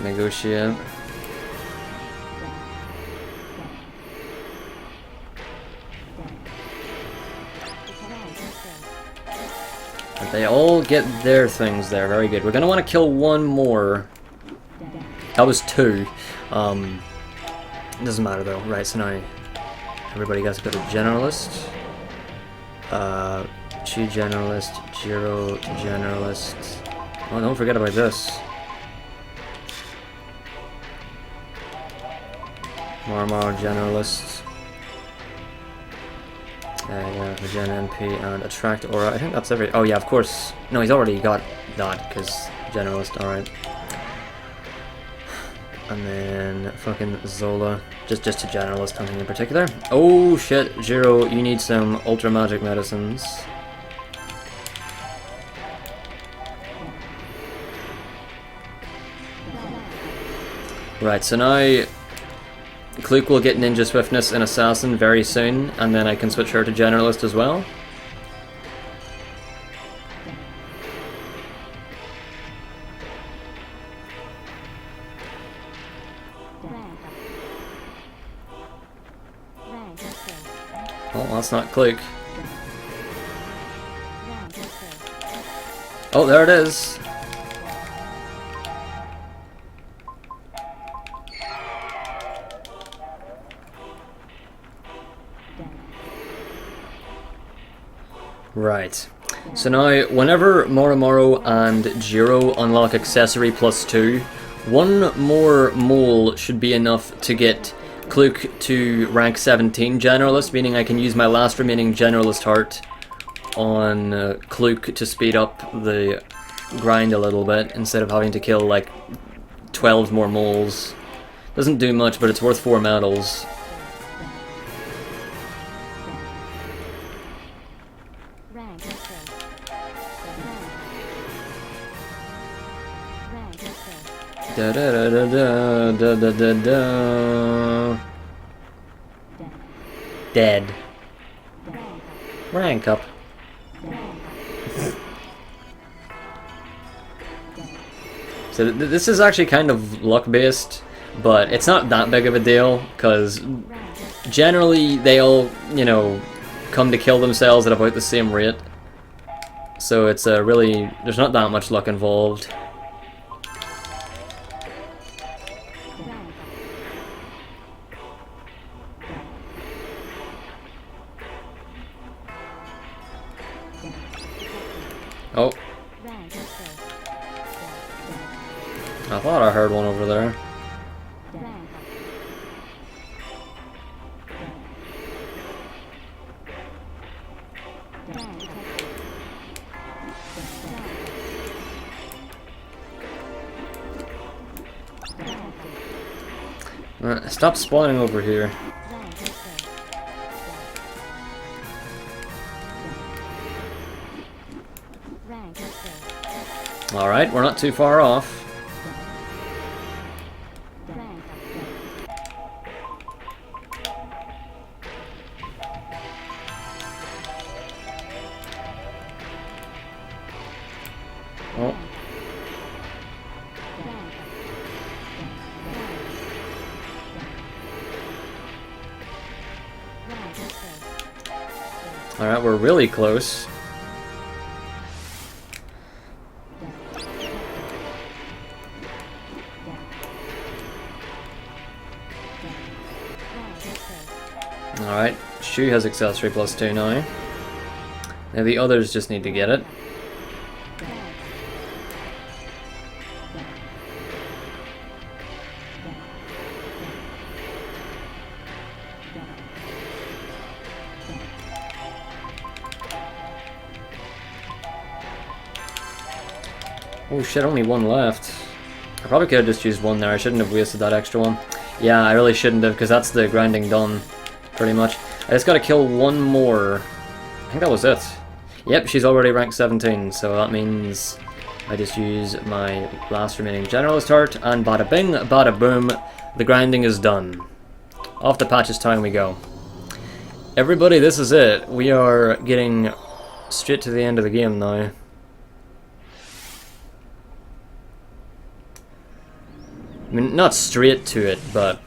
A: Negotiate. But they all get their things there. Very good. We're gonna want to kill one more. That was 2. Doesn't matter though. Right, so now everybody gets to go to generalist. Chi generalist, Jiro generalist. Oh, don't forget about this. Marrow generalist. Yeah, Gen NP and attract aura. I think that's every. Oh yeah, of course. No, he's already got that because generalist. All right. And then fucking Zola, just to generalist, nothing in particular. Oh shit, Jiro, you need some ultra magic medicines. Right, so now Kluke will get ninja swiftness and assassin very soon, and then I can switch her to generalist as well. Oh, that's not Kluke. Oh, there it is. Right. So now, whenever Marrow and Jiro unlock accessory +2, one more mole should be enough to get Kluke to rank 17 generalist, meaning I can use my last remaining generalist heart on Kluke to speed up the grind a little bit instead of having to kill like 12 more moles. Doesn't do much, but it's worth 4 medals. Da da da da da da da da. Dead. Rank up. So this is actually kind of luck based, but it's not that big of a deal because generally they all, you know, come to kill themselves at about the same rate. So it's really, there's not that much luck involved. Oh. I thought I heard one over there. Stop spawning over here. Alright, we're not too far off. Oh. Alright, we're really close. Alright, Shu has accessory +2 now. Now the others just need to get it. Oh shit, only one left. I probably could have just used one there. I shouldn't have wasted that extra one. Yeah, I really shouldn't have, because that's the grinding done, pretty much. I just gotta kill one more. I think that was it. Yep, she's already ranked 17, so that means I just use my last remaining generalist heart, and bada bing, bada boom, the grinding is done. Off to Patches Town we go. Everybody, this is it. We are getting straight to the end of the game now. mean, not straight to it, but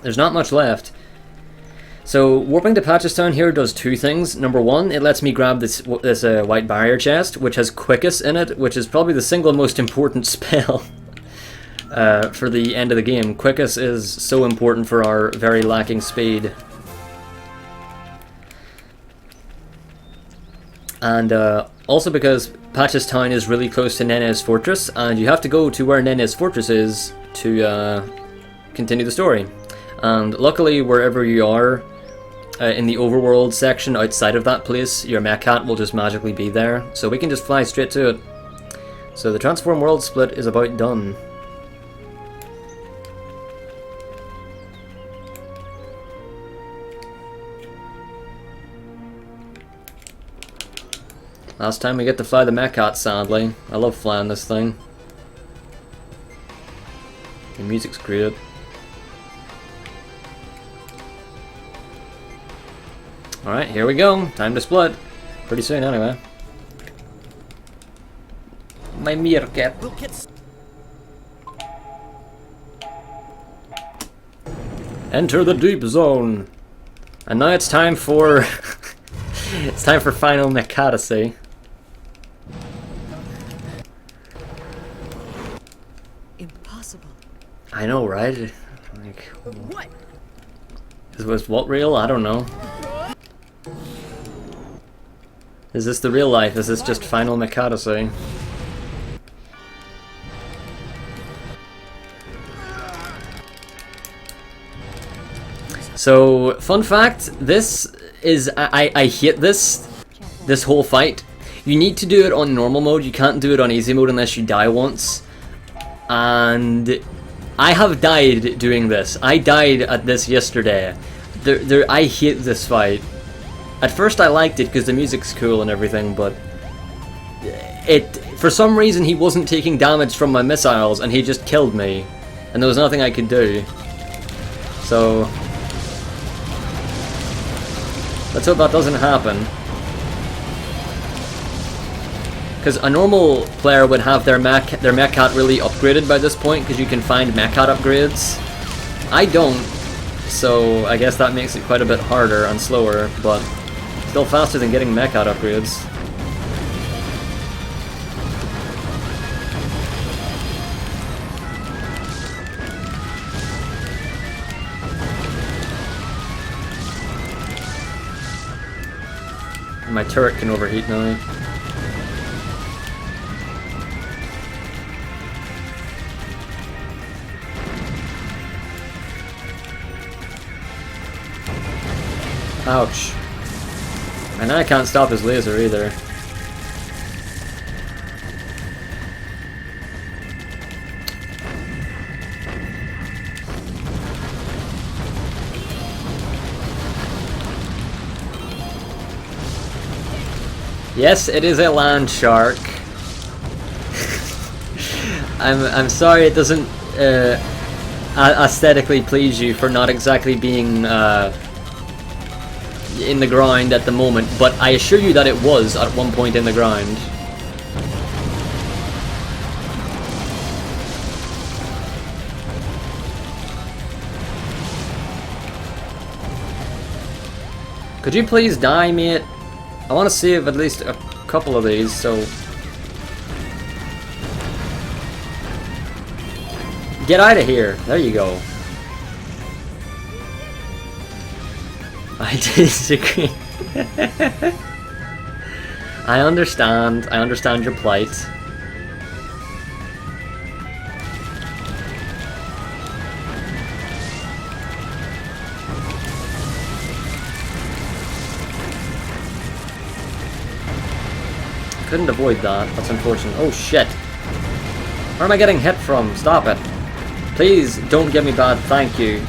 A: there's not much left. So warping to Patchestown here does two things. Number one, it lets me grab this white barrier chest, which has quickest in it, which is probably the single most important spell for the end of the game. Quickest is so important for our very lacking speed. And also because Patchestown is really close to Nene's fortress, and you have to go to where Nene's fortress is to continue the story. And luckily, wherever you are, in the overworld section outside of that place, your Mechcat will just magically be there, so we can just fly straight to it. So the transform world split is about done. Last time we get to fly the Mechcat, sadly. I love flying this thing. The music's great. Alright, here we go. Time to split. Pretty soon, anyway. My meerkat. Enter the deep zone. And now it's time for... it's time for final Mechatacy.
C: Impossible.
A: I know, right? Like,
C: What?
A: was what real? I don't know. Is this the real life? Is this just final Mechatacy? So, fun fact, this is... I hate this whole fight. You need to do it on normal mode, you can't do it on easy mode unless you die once. And I have died doing this. I died at this yesterday. I hate this fight. At first I liked it because the music's cool and everything, but for some reason he wasn't taking damage from my missiles and he just killed me. And there was nothing I could do. So let's hope that doesn't happen. Because a normal player would have their Mechcat really upgraded by this point, because you can find Mechcat upgrades. I don't, so I guess that makes it quite a bit harder and slower, but still faster than getting Mechcat upgrades. My turret can overheat now. Ouch. And I can't stop his laser either. Yes, it is a land shark. I'm sorry it doesn't aesthetically please you for not exactly being in the ground at the moment, but I assure you that it was at one point in the ground. Could you please die, mate? I want to save at least a couple of these, so... Get out of here! There you go. I disagree. I understand your plight. Couldn't avoid that, that's unfortunate. Oh shit! Where am I getting hit from? Stop it. Please don't get me bad, thank you.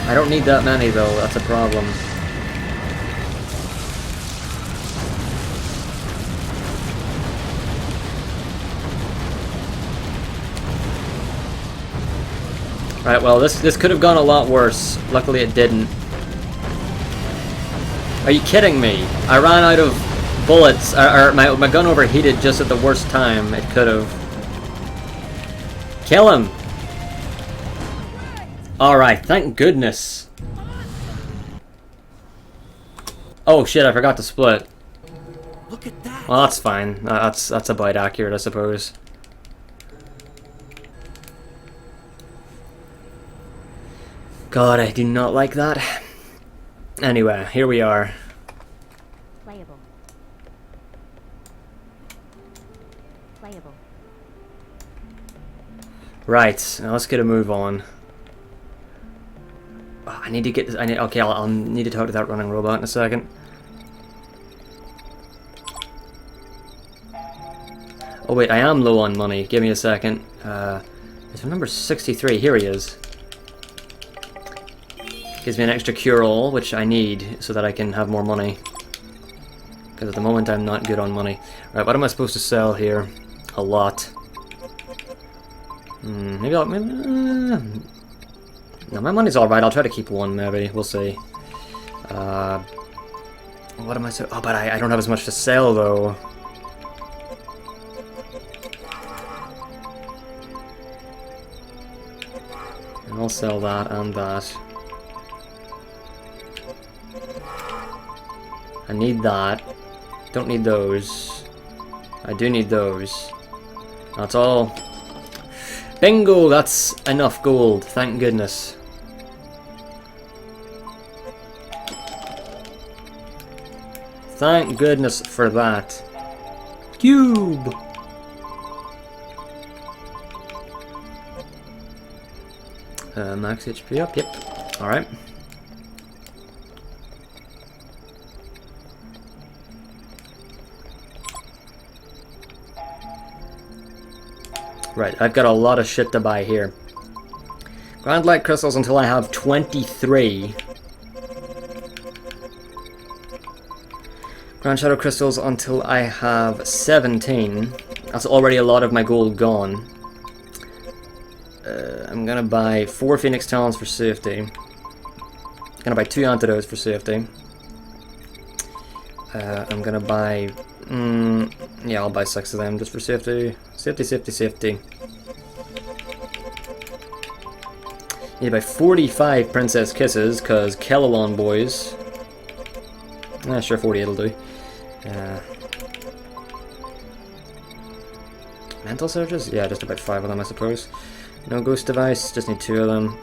A: I don't need that many though, that's a problem. Right, well this could have gone a lot worse. Luckily it didn't. Are you kidding me? I ran out of bullets, or my gun overheated just at the worst time it could have. Kill him! Alright, thank goodness. Oh shit, I forgot to split.
D: Look at that.
A: Well, that's fine. That's about accurate, I suppose. God, I do not like that. Anyway, here we are.
B: Playable. Playable.
A: Right, now let's get a move on. Oh, I need to get this. Okay, I'll need to talk to that running robot in a second. Oh wait, I am low on money. Give me a second. It's number 63. Here he is. Gives me an extra cure-all, which I need so that I can have more money. Because at the moment I'm not good on money. Right, what am I supposed to sell here? A lot. Maybe I'll... no, my money's alright. I'll try to keep one, maybe. We'll see. What am I so... Oh, but I don't have as much to sell, though. And I'll sell that and that. I need that. Don't need those. I do need those. That's all. Bingo! That's enough gold. Thank goodness. Thank goodness for that. Cube! Max HP up, yep. Alright. Right, I've got a lot of shit to buy here. Grand Light Crystals until I have 23. Grand Shadow Crystals until I have 17. That's already a lot of my gold gone. I'm gonna buy 4 Phoenix Talons for safety. Gonna buy 2 Antidotes for safety. I'm gonna buy... yeah, I'll buy 6 of them just for safety. Safety, safety, safety. Need to buy 45 Princess Kisses, cause Kellalon boys. Sure, 48 will do. Mental Surges? Yeah, just about 5 of them, I suppose. No Ghost Device, just need 2 of them.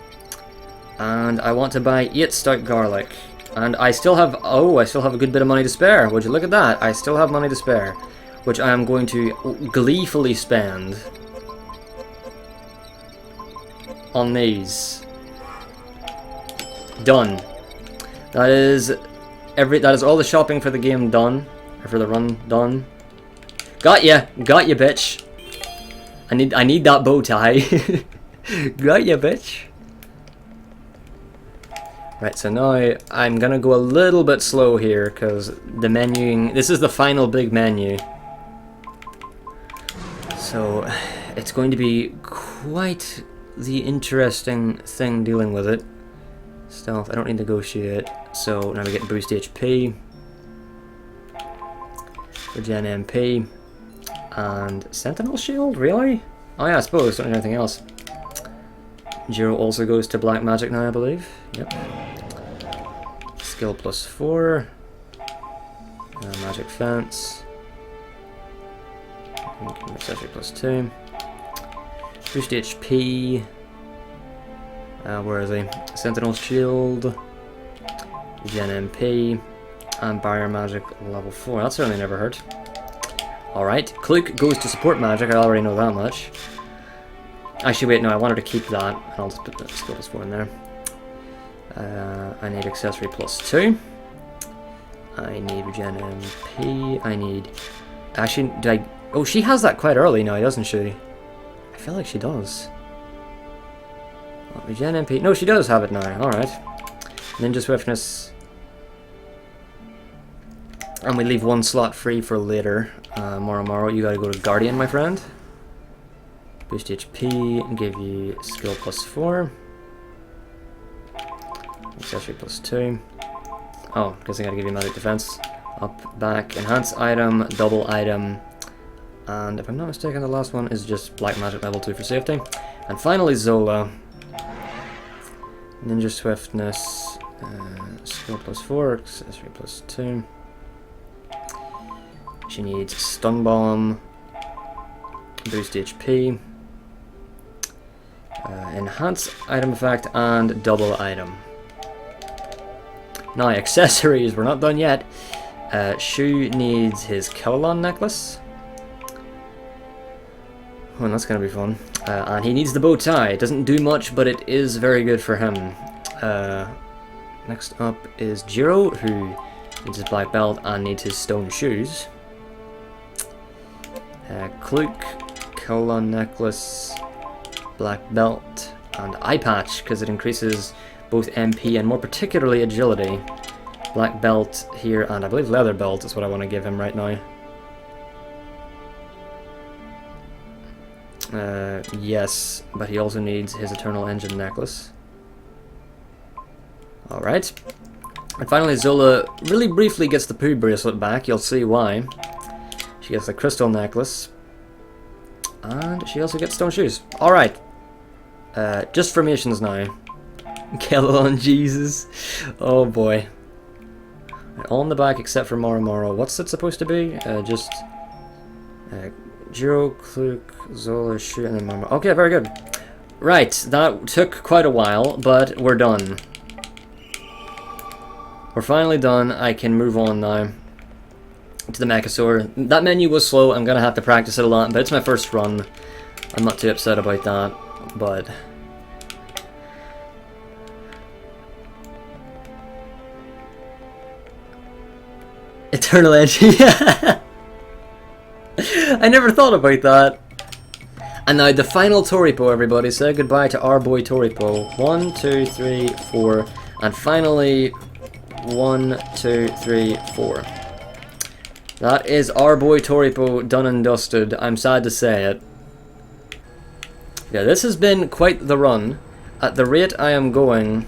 A: And I want to buy 8 Stout Garlic. And I still have, I still have a good bit of money to spare. Would you look at that? I still have money to spare. Which I am going to gleefully spend on these. Done. That is all the shopping for the game done. Or for the run done. Got ya, bitch. I need that bow tie. Got ya, bitch. Right, so now I'm gonna go a little bit slow here because the menuing. This is the final big menu. So it's going to be quite the interesting thing dealing with it. Stealth, I don't need negotiate. So now we get boost HP. Regen MP. And Sentinel Shield, really? Oh yeah, I suppose, don't need anything else. Jiro also goes to Black Magic now, I believe. Yep. Skill +4. Magic Fence. Accessory +2. Boost HP. Where is he? Sentinel Shield. Gen MP. And Barrier Magic level 4. That certainly never hurt. Alright. Cloak goes to support magic. I already know that much. Actually, wait, no, I wanted to keep that. And I'll just put the skill +4 in there. I need accessory +2. I need Regen MP. I need... Actually, did I... Oh, she has that quite early now, doesn't she? I feel like she does. Regen MP. No, she does have it now. Alright. Ninja Swiftness. And we leave 1 slot free for later. Marrow, you gotta go to Guardian, my friend. Boost HP and give you skill +4. Accessory +2. Oh, guess I gotta give you magic defense. Up, back, enhance item, double item, and if I'm not mistaken the last one is just black magic level 2 for safety. And finally Zola. Ninja swiftness, skill +4, accessory +2. She needs stun bomb, boost HP, enhance item effect, and double item. Now accessories, we're not done yet. Shu needs his Kelon necklace. Oh, that's gonna be fun. And he needs the bow tie. It doesn't do much, but it is very good for him. Next up is Jiro, who needs his black belt and needs his stone shoes. Kluk, Kelon necklace, black belt, and eye patch, because it increases both MP and more particularly agility. Black belt here, and I believe leather belt is what I want to give him right now. Yes, but he also needs his Eternal Engine necklace. Alright. And finally Zola really briefly gets the poo bracelet back, you'll see why. She gets the crystal necklace. And she also gets stone shoes. Alright. Just formations now. Kelon, Jesus. Oh boy. All in the back except for Marrow. What's it supposed to be? Just Jiro, Kluk, Zola, Shu, and then Marrow. Okay, very good. Right, that took quite a while, but we're done. We're finally done. I can move on now to the Mechasaur. That menu was slow. I'm gonna have to practice it a lot, but it's my first run. I'm not too upset about that, but Eternal Edge, yeah. I never thought about that. And now the final Toripo, everybody. Say goodbye to our boy Toripo. 1, 2, 3, 4, and finally 1, 2, 3, 4. That is our boy Toripo done and dusted. I'm sad to say it. Yeah, this has been quite the run. At the rate I am going,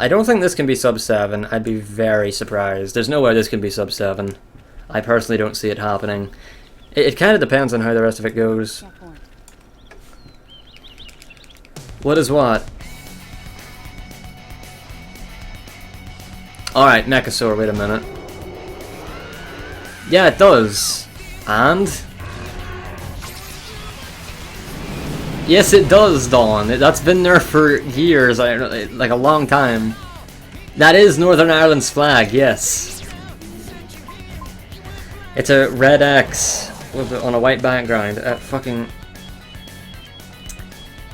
A: I don't think this can be sub 7. I'd be very surprised. There's no way this can be sub 7. I personally don't see it happening. It kind of depends on how the rest of it goes. What is what? Alright, Mechasaur, wait a minute. Yeah, it does. And? Yes, it does, Dawn. That's been there for years, like a long time. That is Northern Ireland's flag, yes. It's a red X on a white background.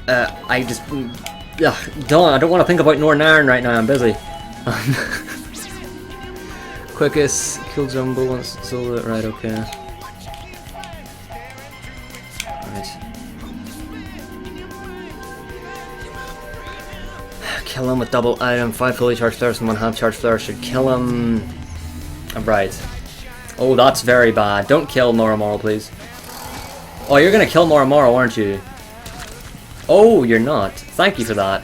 A: I just... Dawn, I don't want to think about Northern Ireland right now, I'm busy. Quickest, kill Jumbo once Zola, right, okay. Right. Kill him with double item, 5 fully charged flares and 1 half charged flare should kill him. Right. Oh, that's very bad. Don't kill Marrow, please. Oh, you're gonna kill Marrow, aren't you? Oh, you're not. Thank you for that.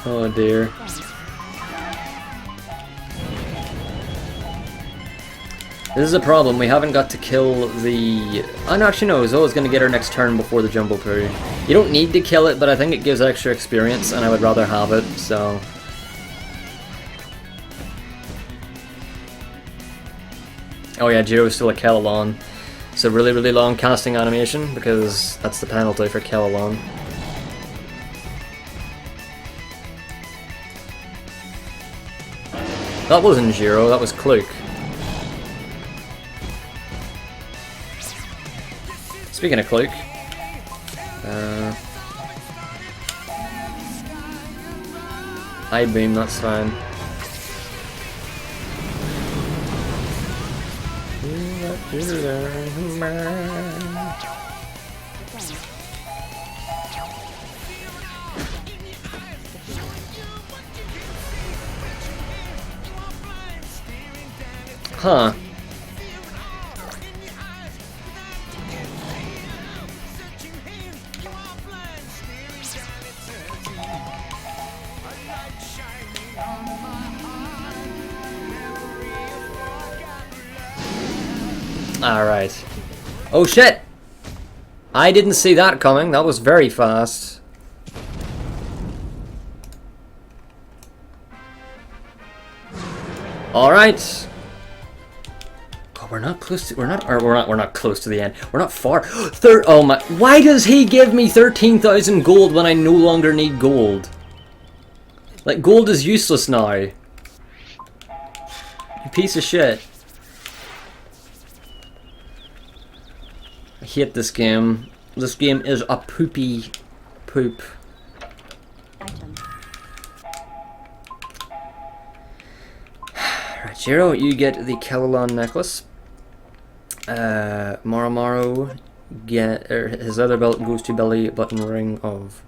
A: Oh dear. This is a problem, we haven't got to kill the... Oh no, actually no, Zola's gonna get her next turn before the Jumbo Poo. You don't need to kill it, but I think it gives extra experience, and I would rather have it, so... Oh yeah, Jiro's still a Kelon. It's a really, really long casting animation, because that's the penalty for Kelon. That wasn't Jiro, that was Kluk. Speaking of Kluk, Eye Beam, that's fine. Huh. Alright. Oh shit! I didn't see that coming. That was very fast. Alright. Oh, we're not close to, we're not close to the end. We're not far. Oh my, why does he give me 13,000 gold when I no longer need gold? Like, gold is useless now. You piece of shit. I hate this game. This game is a poopy poop.
B: Item.
A: Right, Jiro, you get the Kellalon necklace. Marrow his other belt goes to belly button ring of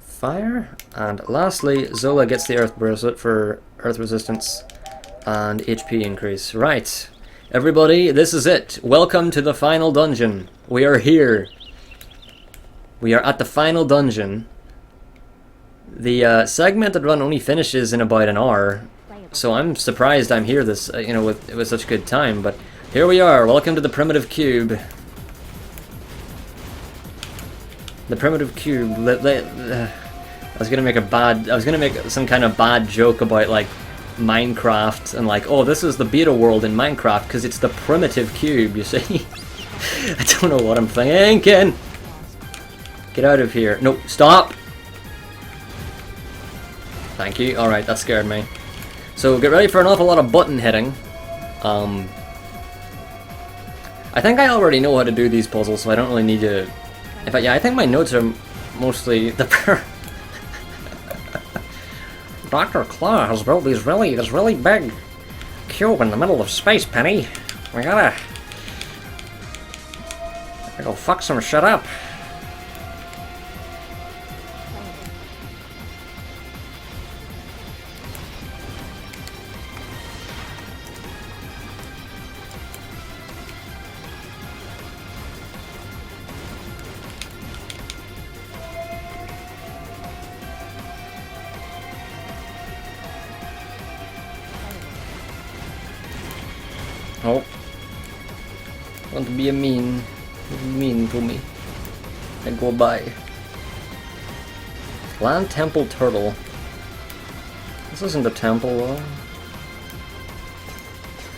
A: fire. And lastly, Zola gets the earth bracelet for earth resistance and HP increase. Right. Everybody, this is it. Welcome to the final dungeon. We are here. We are at the final dungeon. The segmented run only finishes in about an hour, so I'm surprised I'm here this, with such good time. But here we are. Welcome to the primitive cube. The primitive cube. I was gonna make some kind of bad joke about like Minecraft and like, oh, this is the beta world in Minecraft because it's the primitive cube, you see. I don't know what I'm thinking. Get out of here. No, stop. Thank you. Alright, that scared me. So get ready for an awful lot of button hitting. I think I already know how to do these puzzles, so I don't really need to. In fact, yeah, I think my notes are mostly the Dr. Claw has built this really big cube in the middle of space, Penny. We gotta go fuck some shit up. Oh. Want to be a mean to me. And go by. Land Temple Turtle. This isn't a temple though.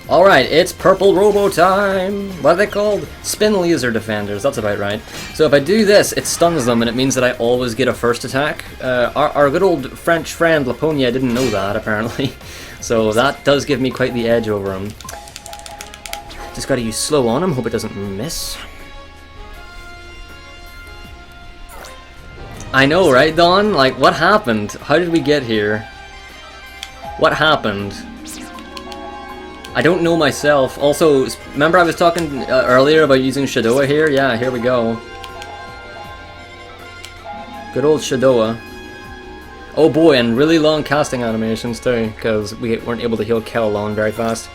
A: Alright, it's Purple Robo time! What are they called? Spin Laser Defenders, that's about right. So if I do this, it stuns them and it means that I always get a first attack. Our good old French friend Laponia didn't know that apparently. So that does give me quite the edge over him. Just gotta use slow on him, hope it doesn't miss. I know, right, Don? Like, what happened? How did we get here? What happened? I don't know myself. Also, remember I was talking earlier about using Shadowa here? Yeah, here we go. Good old Shadowa. Oh boy, and really long casting animations too, because we weren't able to heal Kellalon very fast.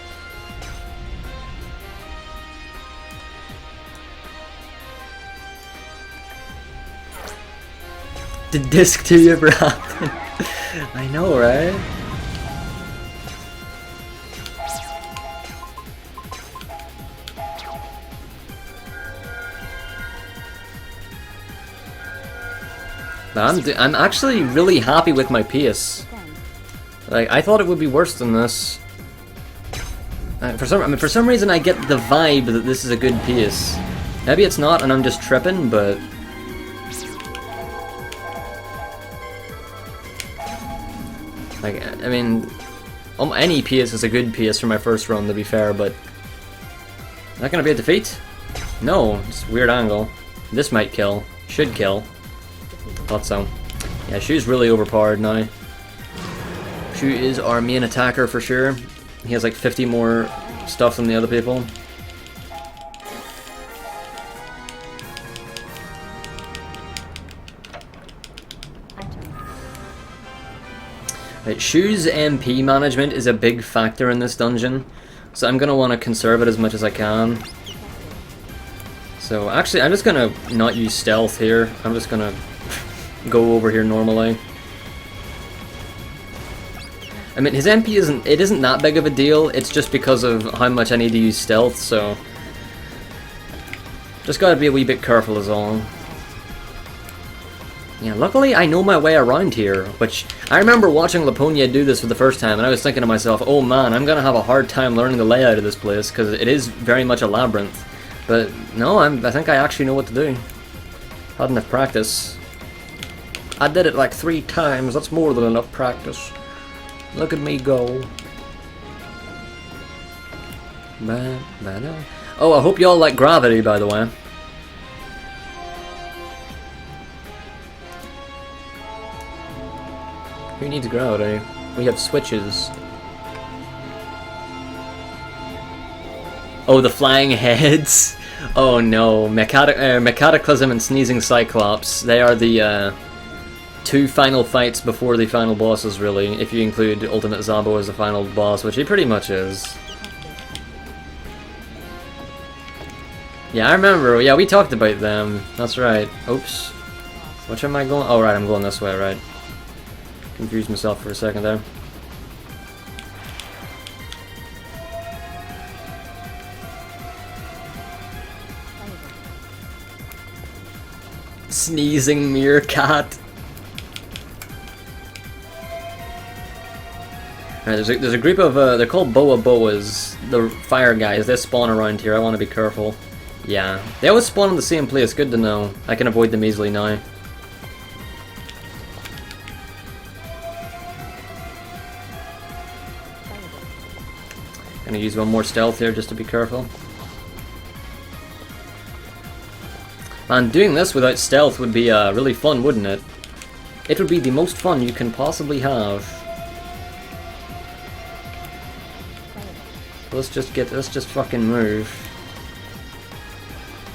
A: Did disc 2 ever happen? I know, right? But I'm actually really happy with my pace. Like, I thought it would be worse than this. For some reason I get the vibe that this is a good pace. Maybe it's not and I'm just tripping, but like, I mean, any pace is a good pace for my first run, to be fair, but not gonna be a defeat? No, it's a weird angle. This might kill. Should kill. Thought so. Yeah, Shu's really overpowered now. Shu is our main attacker for sure. He has like 50 more stuff than the other people. Right, Shu's MP management is a big factor in this dungeon, so I'm going to want to conserve it as much as I can. So actually, I'm just going to not use stealth here. I'm just going to go over here normally. I mean, his MP isn't that big of a deal. It's just because of how much I need to use stealth, so just got to be a wee bit careful is all. Yeah, luckily I know my way around here, which I remember watching Laponia do this for the first time, and I was thinking to myself, oh man, I'm gonna have a hard time learning the layout of this place, because it is very much a labyrinth. But no, I think I actually know what to do. Had enough practice. I did it like 3 times, that's more than enough practice. Look at me go. Oh, I hope y'all like gravity, by the way. Who needs gravity? We have switches. Oh, the flying heads! Oh no, Mechataclysm and Sneezing Cyclops. They are the 2 final fights before the final bosses, really, if you include Ultimate Zabo as the final boss, which he pretty much is. Yeah, I remember. Yeah, we talked about them. That's right. Oops. Which am I going? Oh, right, I'm going this way, right. Confused myself for a second there. Sneezing meerkat. Right, there's a group of they're called boa boas, the fire guys. They spawn around here. I want to be careful. Yeah, they always spawn in the same place. Good to know. I can avoid them easily now. Gonna use one more stealth here just to be careful. Man, doing this without stealth would be really fun, wouldn't it? It would be the most fun you can possibly have. Let's just fucking move.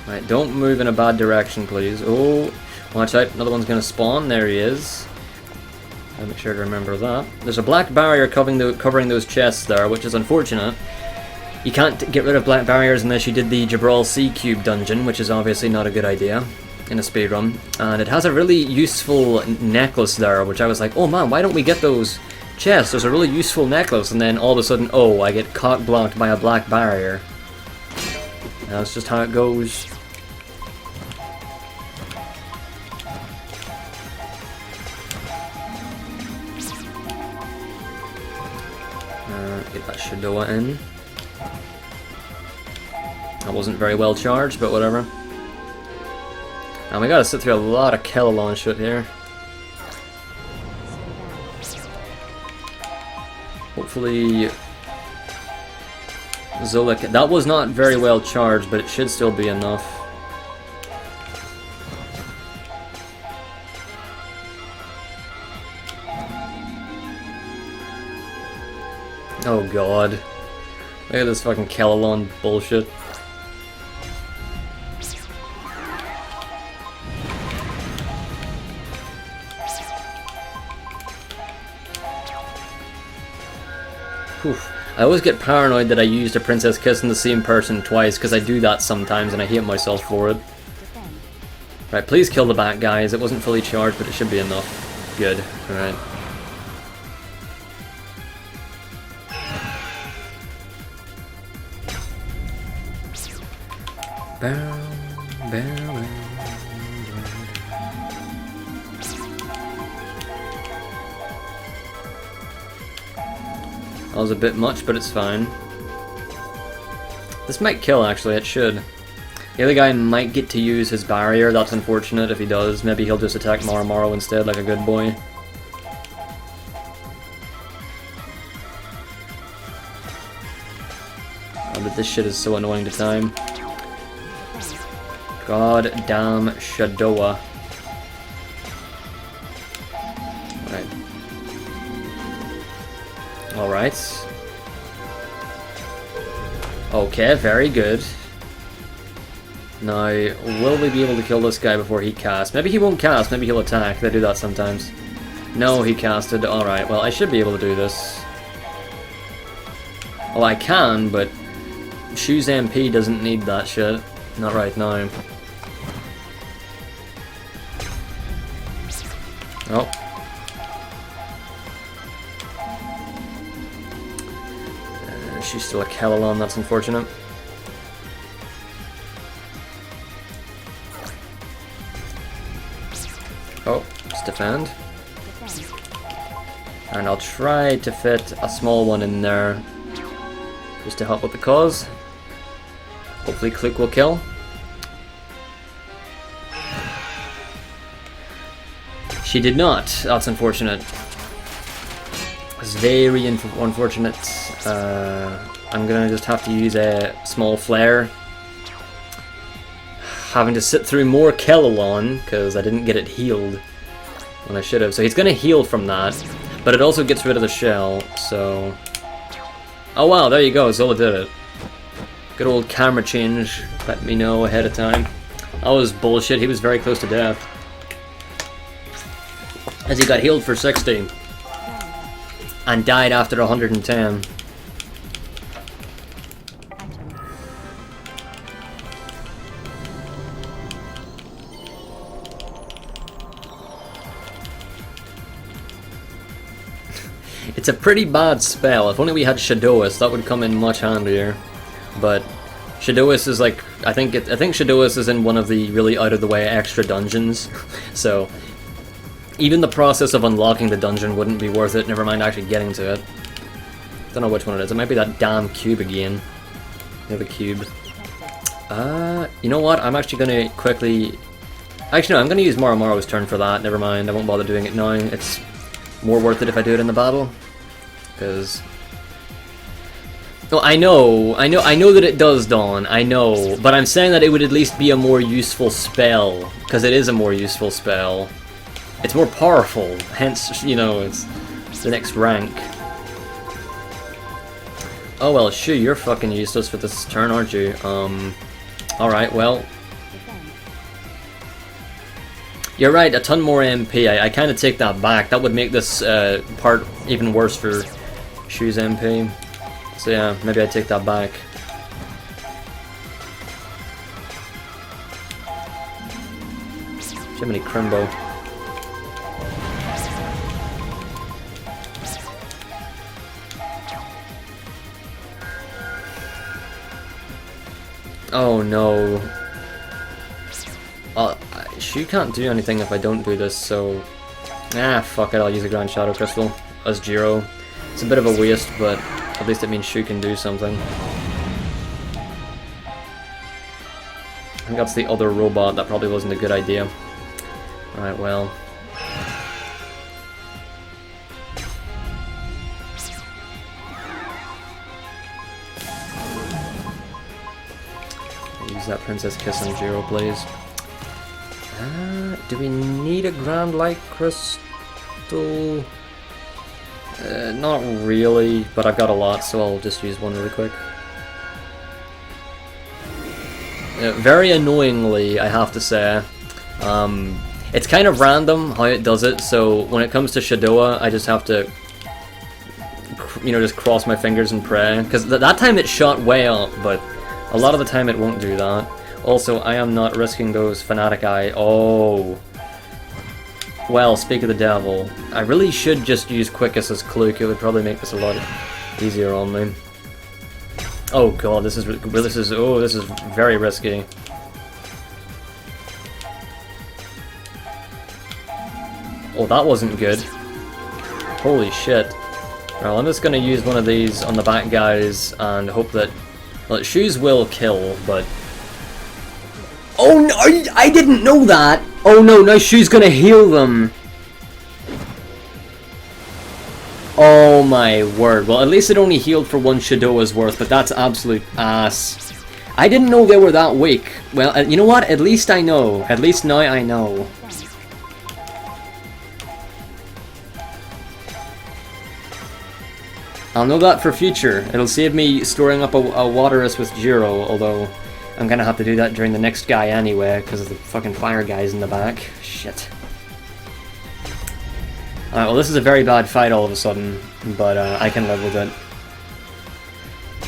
A: Right, don't move in a bad direction, please. Oh, watch out, another one's gonna spawn. There he is. I'll make sure to remember that. There's a black barrier covering those chests there, which is unfortunate. You can't get rid of black barriers unless you did the Jabral Sea Cube dungeon, which is obviously not a good idea in a speedrun. And it has a really useful necklace there, which I was like, oh man, why don't we get those chests? There's a really useful necklace, and then all of a sudden, oh, I get cock-blocked by a black barrier. That's just how it goes. Get that Shadoa in. That wasn't very well charged, but whatever. And we gotta sit through a lot of Kellalon shit here. Hopefully Zolik. That was not very well charged, but it should still be enough. Oh god. Look at this fucking Kellalon bullshit. Oof. I always get paranoid that I used a Princess Kiss in the same person twice, because I do that sometimes and I hate myself for it. Right, please kill the bat guys. It wasn't fully charged, but it should be enough. Good. Alright. That was a bit much, but it's fine. This might kill, actually, it should. The other guy might get to use his barrier, that's unfortunate if he does. Maybe he'll just attack Marrow instead, like a good boy. Oh, but this shit is so annoying to time. God damn Shadoa. Right. Alright. Okay, very good. Now, will we be able to kill this guy before he casts? Maybe he won't cast, maybe he'll attack. They do that sometimes. No, he casted. Alright, well, I should be able to do this. Well, I can, but Shu's MP doesn't need that shit. Not right now. Oh. She's still a Kellalon, that's unfortunate. Oh, let's defend. And I'll try to fit a small one in there, just to help with the cause. Hopefully Kluk will kill. She did not. That's unfortunate. It's very unfortunate. I'm gonna just have to use a small flare. Having to sit through more Kellalon, because I didn't get it healed when I should have. So he's gonna heal from that, but it also gets rid of the shell, so... Oh wow, there you go, Zola did it. Good old camera change, let me know ahead of time. That was bullshit, he was very close to death. As he got healed for 60. And died after 110. It's a pretty bad spell. If only we had Shadowas, that would come in much handier. But Shadowas is like, I think Shadowas is in one of the really out of the way extra dungeons. So even the process of unlocking the dungeon wouldn't be worth it, never mind actually getting to it. Don't know which one it is. It might be that damn cube again. The other cube. You know what? I'm actually gonna quickly... Actually no, I'm gonna use Marrow's turn for that. Never mind, I won't bother doing it now. It's more worth it if I do it in the battle. Because... No, I know that it does, Dawn, I know. But I'm saying that it would at least be a more useful spell. Because it is a more useful spell. It's more powerful, hence, you know, it's the next rank. Oh well, Shu, you're fucking useless for this turn, aren't you? Alright, well. You're right, a ton more MP. I kind of take that back. That would make this part even worse for Shu's MP. So yeah, maybe I take that back. Jiminy Crimbo. Oh no. She can't do anything if I don't do this, so... Ah, fuck it, I'll use a Grand Shadow Crystal as Jiro. It's a bit of a waste, but at least it means Shu can do something. I think that's the other robot, that probably wasn't a good idea. Alright, well... Use that Princess Kiss on Jiro, please. Do we need a Grand Light Crystal? Not really, but I've got a lot, so I'll just use one really quick. Very annoyingly, I have to say. It's kind of random how it does it, so when it comes to Shadowa, I just have to, you know, just cross my fingers and pray. Because that time it shot way up, but a lot of the time it won't do that. Also, I am not risking those Fanatic Eye. Oh. Well, speak of the devil. I really should just use Quickest as Kluk. It would probably make this a lot easier on me. Oh god, this is very risky. Oh, that wasn't good. Holy shit. Well, I'm just gonna use one of these on the back guys and hope that... Well, Shoes will kill, but... Oh no! I didn't know that! Oh no, now Shoes gonna heal them! Oh my word. Well, at least it only healed for one Shadowa's worth, but that's absolute ass. I didn't know they were that weak. Well, you know what? At least I know. At least now I know. I'll know that for future. It'll save me storing up a Waterus with Jiro, although I'm gonna have to do that during the next guy anyway, because of the fucking fire guys in the back. Shit. Alright, well this is a very bad fight all of a sudden, but I can live with it.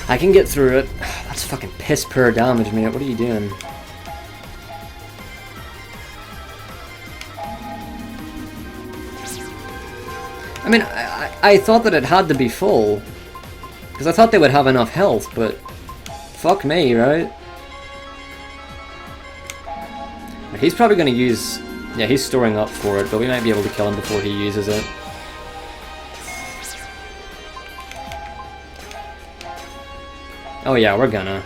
A: I can get through it. That's fucking piss poor damage, mate. What are you doing? I mean, I thought that it had to be full. Because I thought they would have enough health, but... Fuck me, right? He's probably going to use... Yeah, he's storing up for it, but we might be able to kill him before he uses it. Oh yeah, we're gonna.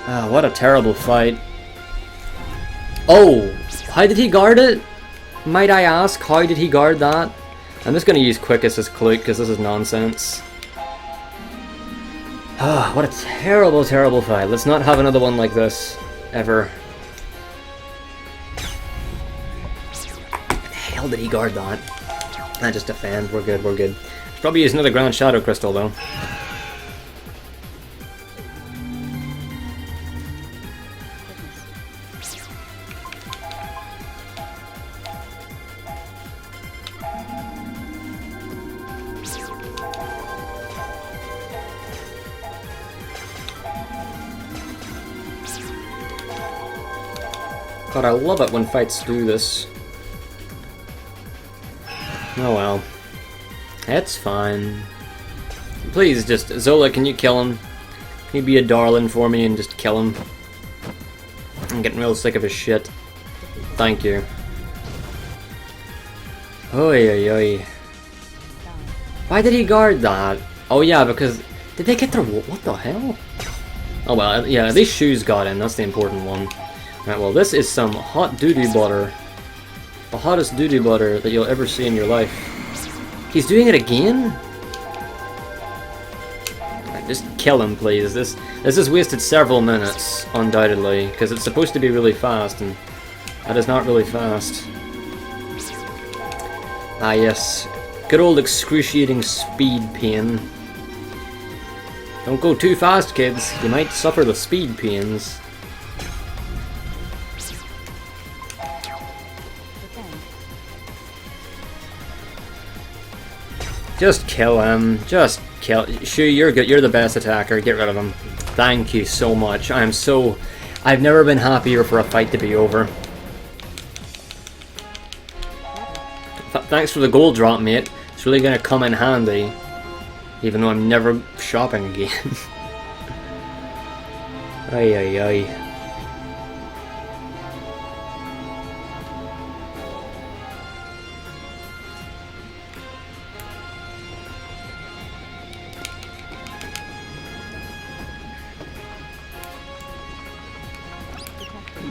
A: Ah, what a terrible fight. Oh! How did he guard it? Might I ask, how did he guard that? I'm just gonna use Quickest as Clute, because this is nonsense. Ah, what a terrible, terrible fight. Let's not have another one like this. Ever. How the hell did he guard that? I just defend. We're good, we're good. Probably use another Ground Shadow Crystal, though. God, I love it when fights do this. Oh well. It's fine. Please, just... Zola, can you kill him? Can you be a darling for me and just kill him? I'm getting real sick of his shit. Thank you. Oi, oi, oi. Why did he guard that? Oh yeah, because... Did they get their... What the hell? Oh well, yeah, these shoes got in. That's the important one. Right, well, this is some hot doo-doo butter. The hottest doo-doo butter that you'll ever see in your life. He's doing it again? Right, just kill him, please. This has wasted several minutes, undoubtedly, because it's supposed to be really fast, and that is not really fast. Ah, yes. Good old excruciating speed pain. Don't go too fast, kids. You might suffer the speed pains. Just kill him. Just kill. Sure, you're good. You're the best attacker. Get rid of him. Thank you so much. I've never been happier for a fight to be over. Thanks for the gold drop, mate. It's really gonna come in handy. Even though I'm never shopping again. Ay ay ay.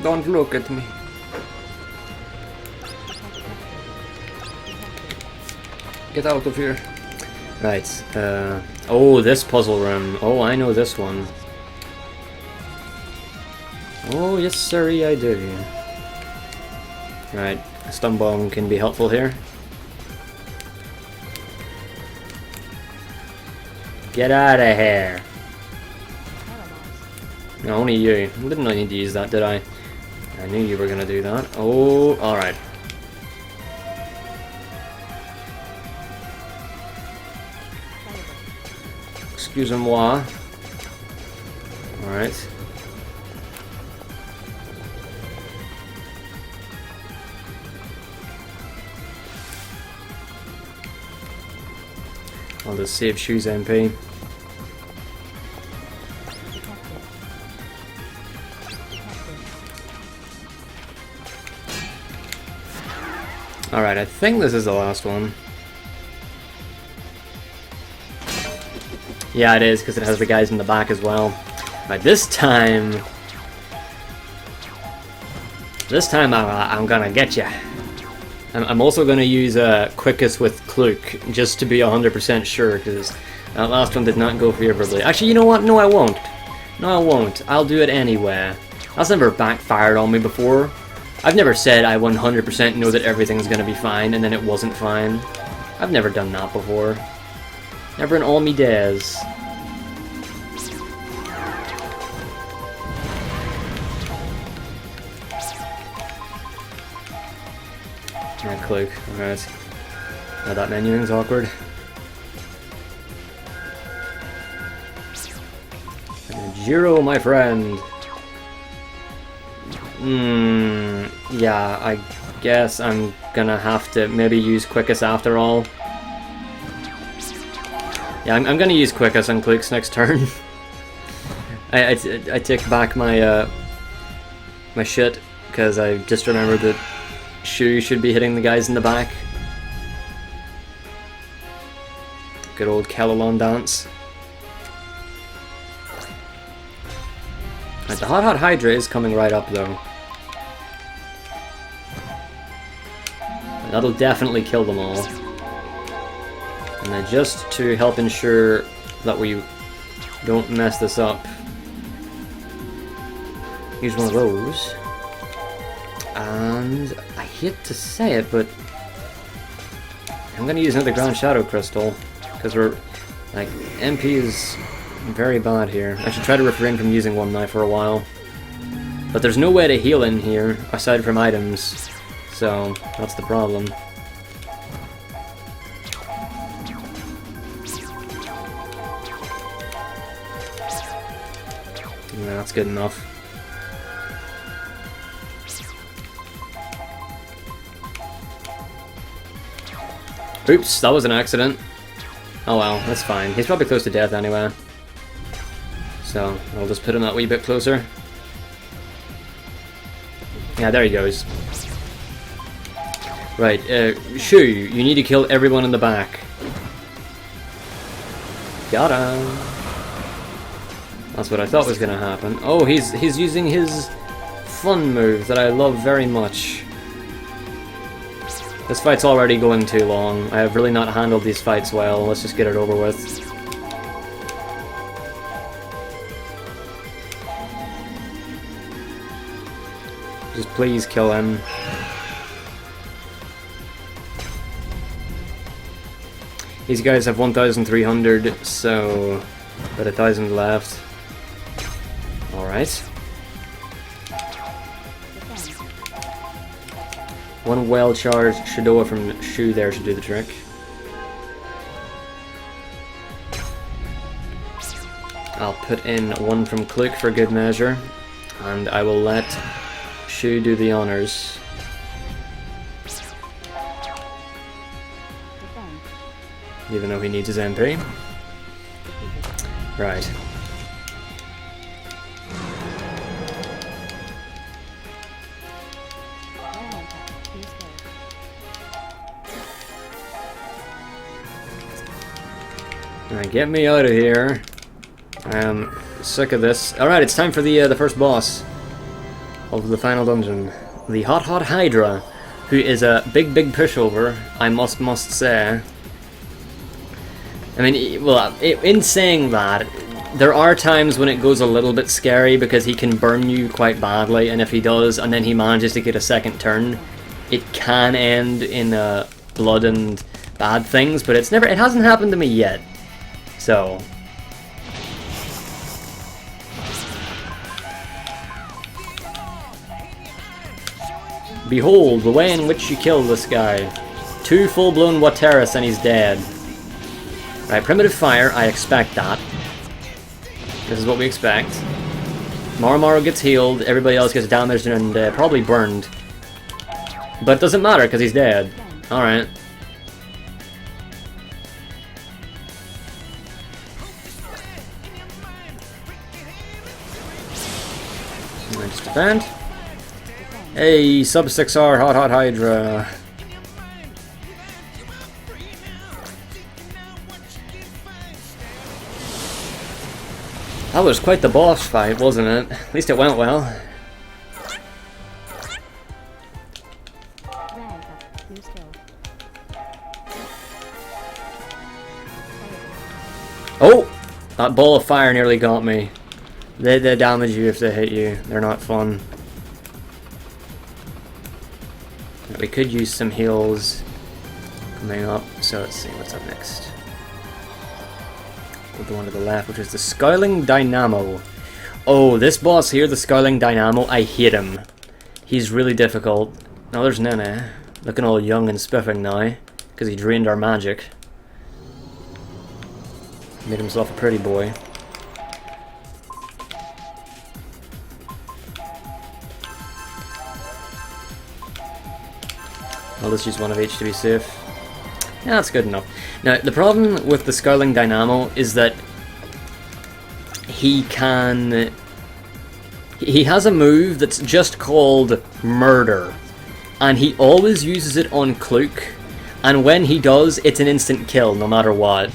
A: Don't look at me. Get out of here. Right. Oh, this puzzle room. Oh, I know this one. Oh, yes, sirree, I do. Right. A stun bomb can be helpful here. Get out of here. No, only you. I didn't need to use that, did I? I knew you were gonna do that. Oh, alright. Excusez-moi. Alright. I'll just save Shoes MP. Alright, I think this is the last one. Yeah, it is, because it has the guys in the back as well. But this time... I'm gonna get ya. I'm also gonna use Quickest with Cluke, just to be 100% sure, because that last one did not go favorably. Actually, you know what? No, I won't. No, I won't. I'll do it anyway. That's never backfired on me before. I've never said I 100% know that everything's gonna be fine, and then it wasn't fine. I've never done that before. Never in all me days. Yeah, Cloak. Alright. Now that menuing's awkward. Jiro, my friend. Yeah, I guess I'm gonna have to maybe use Quickest after all. Yeah, I'm gonna use Quickest on Cloak's next turn. I take back my my shit, because I just remembered that Shu should be hitting the guys in the back. Good old Kellalon dance. Right, the Hot Hydra is coming right up though. That'll definitely kill them all. And then just to help ensure that we don't mess this up, use one of those. And I hate to say it, but I'm gonna use another Grand Shadow Crystal, because we're like, MP is very bad here. I should try to refrain from using one now for a while. But there's no way to heal in here aside from items, so that's the problem. Yeah, that's good enough. Oops, that was an accident. Oh well, that's fine. He's probably close to death anyway. So, I'll just put him that wee bit closer. Yeah, there he goes. Right, Shu, you need to kill everyone in the back. Got him. That's what I thought was gonna happen. Oh, he's using his fun move that I love very much. This fight's already going too long. I have really not handled these fights well. Let's just get it over with. Just please kill him. These guys have 1,300, so about 1,000 left. Alright. One well-charged Shadoa from Shu there should do the trick. I'll put in one from Cloak for good measure, and I will let Shu do the honors. Even though he needs his MP. Right. Alright, get me out of here. I am sick of this. Alright, it's time for the first boss of the final dungeon. The Hot Hydra, who is a big pushover, I must say. I mean, well, in saying that, there are times when it goes a little bit scary because he can burn you quite badly, and if he does, and then he manages to get a second turn, it can end in blood and bad things, but it hasn't happened to me yet. So, behold the way in which you kill this guy. 2 full-blown Wateris and he's dead. Right, primitive fire, I expect that. This is what we expect. Marrow gets healed, everybody else gets damaged and probably burned. But it doesn't matter because he's dead. Alright. Just defend. Hey, sub 6R Hot Hydra. That was quite the boss fight, wasn't it? At least it went well. Oh! That ball of fire nearly got me. They damage you if they hit you. They're not fun. We could use some heals coming up, so let's see what's up next. Go the one to the left, which is the Scowling Dynamo. Oh, this boss here, the Scowling Dynamo, I hate him. He's really difficult. Now there's Nene. Looking all young and spiffing now, because he drained our magic. Made himself a pretty boy. I'll just use one of each to be safe. Yeah, that's good enough. Now, the problem with the Scarling Dynamo is that he has a move that's just called Murder. And he always uses it on Klook. And when he does, it's an instant kill, no matter what.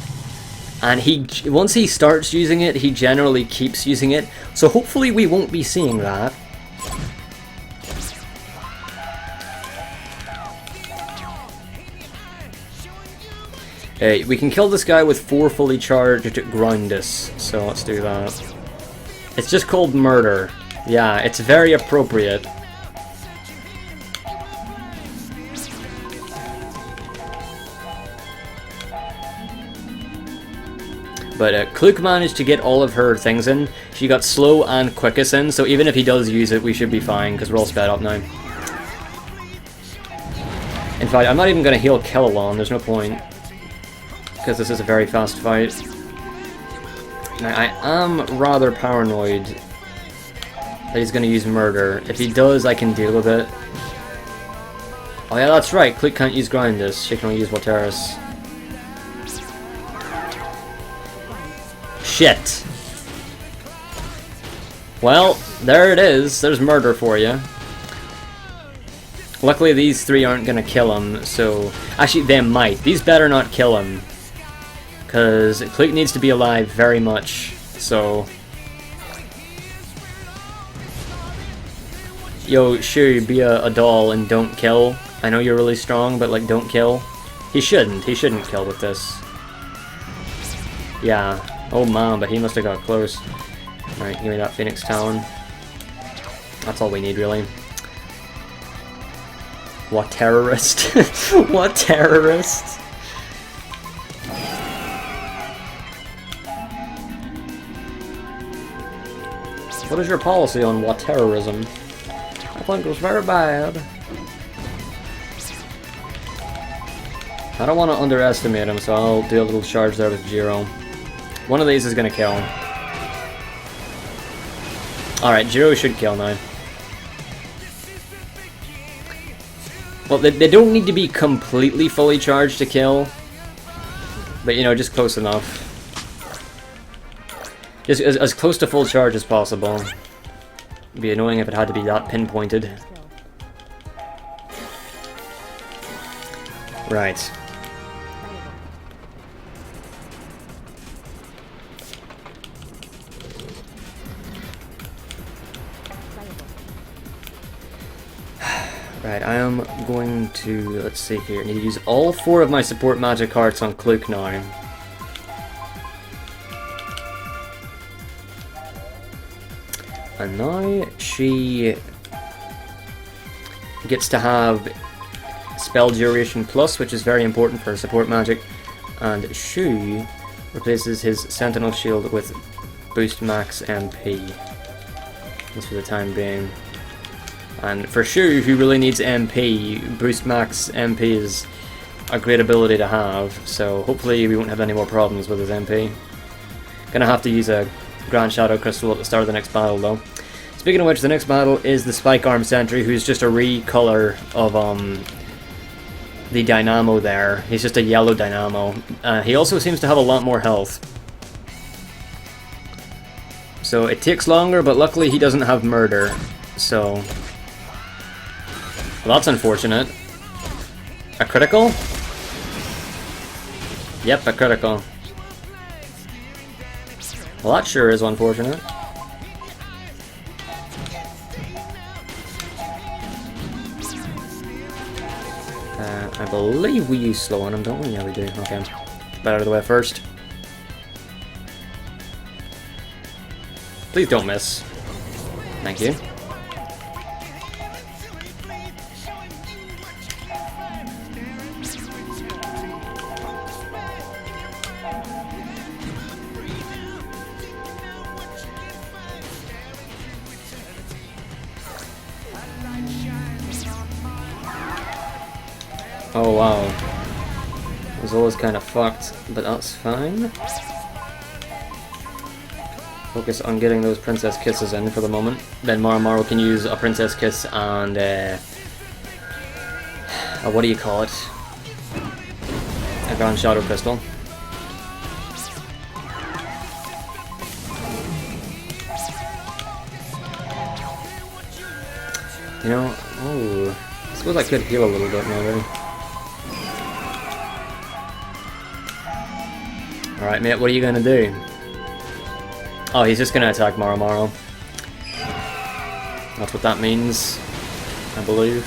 A: And once he starts using it, he generally keeps using it. So hopefully we won't be seeing that. We can kill this guy with 4 fully charged Groundus, so let's do that. It's just called Murder. Yeah, it's very appropriate. But Klook managed to get all of her things in. She got slow and quickest in, so even if he does use it, we should be fine, because we're all sped up now. In fact, I'm not even going to heal Killalon, there's no point. Because this is a very fast fight. Now, I am rather paranoid that he's going to use Murder. If he does, I can deal with it. Oh yeah, that's right, Klook can't use Groundus, she can only use Walteris. Shit. Well, there it is. There's Murder for you. Luckily, these 3 aren't gonna kill him, so... Actually, they might. These better not kill him. Because Klook needs to be alive very much, so... Yo, Shu, be a doll and don't kill. I know you're really strong, but, like, don't kill. He shouldn't kill with this. Yeah. Oh man, but he must have got close. Alright, give me that Phoenix Talon. That's all we need, really. What terrorist? What terrorist? What is your policy on what terrorism? I think it was very bad. I don't want to underestimate him, so I'll do a little charge there with Jiro. One of these is gonna kill. Alright, Jiro should kill now. Well, they don't need to be completely fully charged to kill. But, you know, just close enough. Just as close to full charge as possible. It'd be annoying if it had to be that pinpointed. Right. Right, I am going to, let's see here, I need to use all 4 of my support magic hearts on Klook now. And now she gets to have spell duration plus, which is very important for support magic, and Shu replaces his sentinel shield with boost max MP. Just for the time being. And for Shu, who really needs MP, boost max MP is a great ability to have, so hopefully we won't have any more problems with his MP. Gonna have to use a Grand Shadow Crystal at the start of the next battle though. Speaking of which, the next battle is the Spike Arm Sentry, who's just a recolor of the Dynamo there. He's just a yellow Dynamo. He also seems to have a lot more health. So it takes longer, but luckily he doesn't have Murder, so... Well, that's unfortunate. A critical? Yep, a critical. Well, that sure is unfortunate. I believe we use slow on him, don't we? Yeah, we do. Okay. Get out of the way first. Please don't miss. Thank you. Oh wow. Zola's kind of fucked, but that's fine. Focus on getting those princess kisses in for the moment. Then Marrow can use a princess kiss and what do you call it? A Grand Shadow Crystal. You know, oh, I suppose I could heal a little bit maybe. Alright mate, what are you gonna do? Oh, he's just gonna attack Marrow. That's what that means, I believe.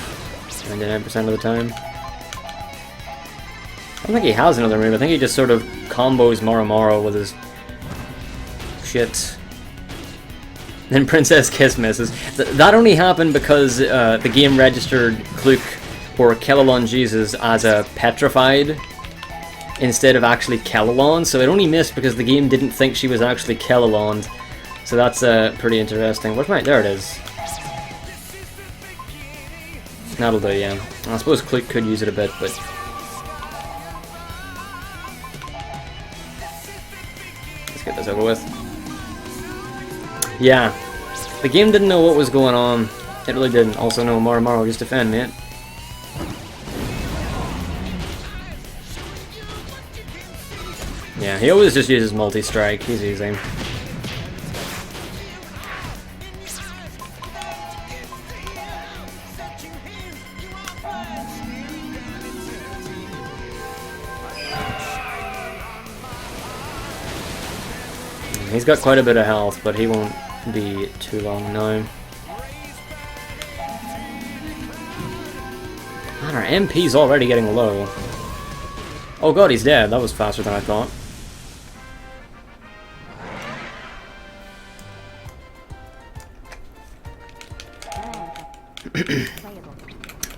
A: 99% of the time. I don't think he has another move, I think he just sort of combos Marrow with his shit. Then Princess Kiss misses. That only happened because the game registered Kluk or Kellalon Jesus as a petrified instead of actually Kellalon, so it only missed because the game didn't think she was actually Kellalon. So that's pretty interesting. Where's my... there it is. That'll do, yeah. I suppose Kluk could use it a bit, but... let's get this over with. Yeah. The game didn't know what was going on. It really didn't. Also, no, Marrow, just defend, mate. Yeah, he always just uses multi-strike. He's easy. He's got quite a bit of health, but he won't be too long now. Man, our MP's already getting low. Oh god, he's dead. That was faster than I thought.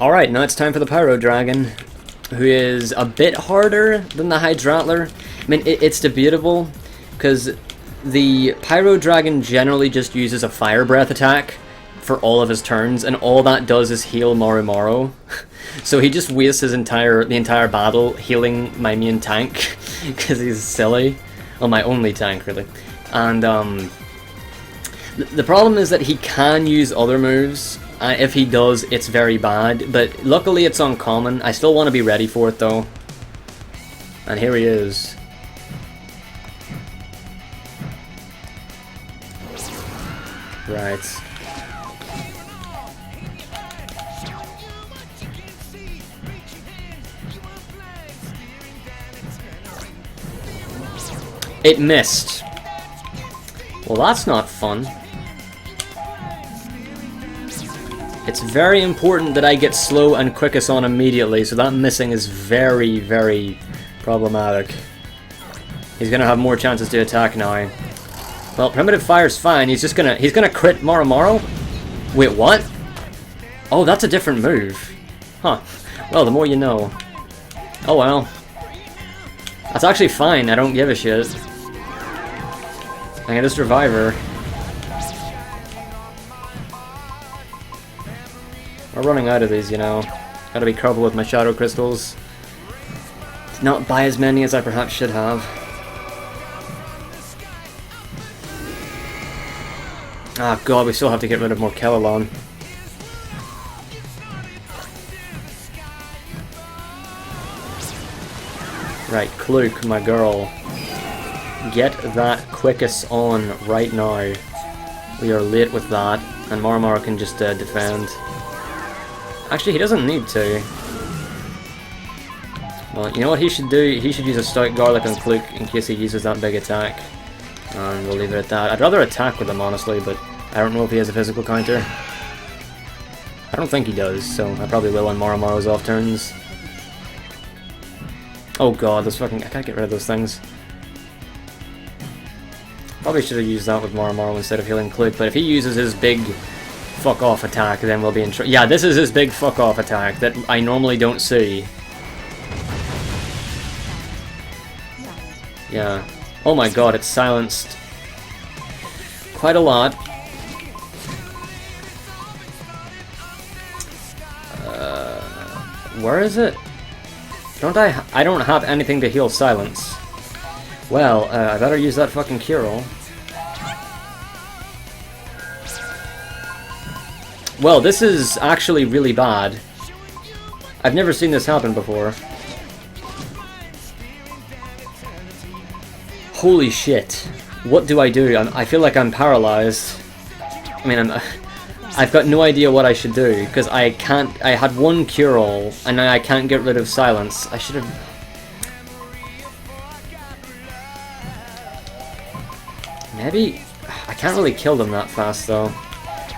A: Alright, now it's time for the Pyro Dragon, who is a bit harder than the Hydrantler. I mean, it's debatable, because the Pyro Dragon generally just uses a Fire Breath attack for all of his turns, and all that does is heal Marrow. So he just wastes the entire battle healing my main tank, because he's silly. Well, my only tank, really. And the problem is that he can use other moves. If he does, it's very bad, but luckily it's uncommon. I still want to be ready for it, though. And here he is. Right. It missed. Well, that's not fun. It's very important that I get slow and quickest on immediately, so that missing is very, very problematic. He's gonna have more chances to attack now. Well, Primitive Fire's fine. He's gonna crit Marrow. Wait, what? Oh, that's a different move. Huh. Well, the more you know. Oh well. That's actually fine. I don't give a shit. I can just revive her. We're running out of these, you know. Gotta be careful with my shadow crystals. Not buy as many as I perhaps should have. Ah, god, we still have to get rid of more Kellalon. Right, Kluk, my girl. Get that quickest on right now. We are late with that, and Marrow can just defend. Actually, he doesn't need to. Well, you know what he should do? He should use a Stout Garlic on Kluk in case he uses that big attack. And we'll leave it at that. I'd rather attack with him, honestly, but I don't know if he has a physical counter. I don't think he does, so I probably will on Marrow's off turns. Oh god, this fucking... I can't get rid of those things. Probably should have used that with Marrow instead of healing Kluk, but if he uses his big fuck off attack, then we'll be in trouble. Yeah, this is his big fuck off attack that I normally don't see. Yeah. Oh my god, it's silenced quite a lot. Where is it? I don't have anything to heal silence. Well, I better use that fucking cure-all. Well, this is actually really bad. I've never seen this happen before. Holy shit. What do? I feel like I'm paralyzed. I mean, I've got no idea what I should do, because I had one cure-all, and now I can't get rid of silence. I should have... Maybe... I can't really kill them that fast, though.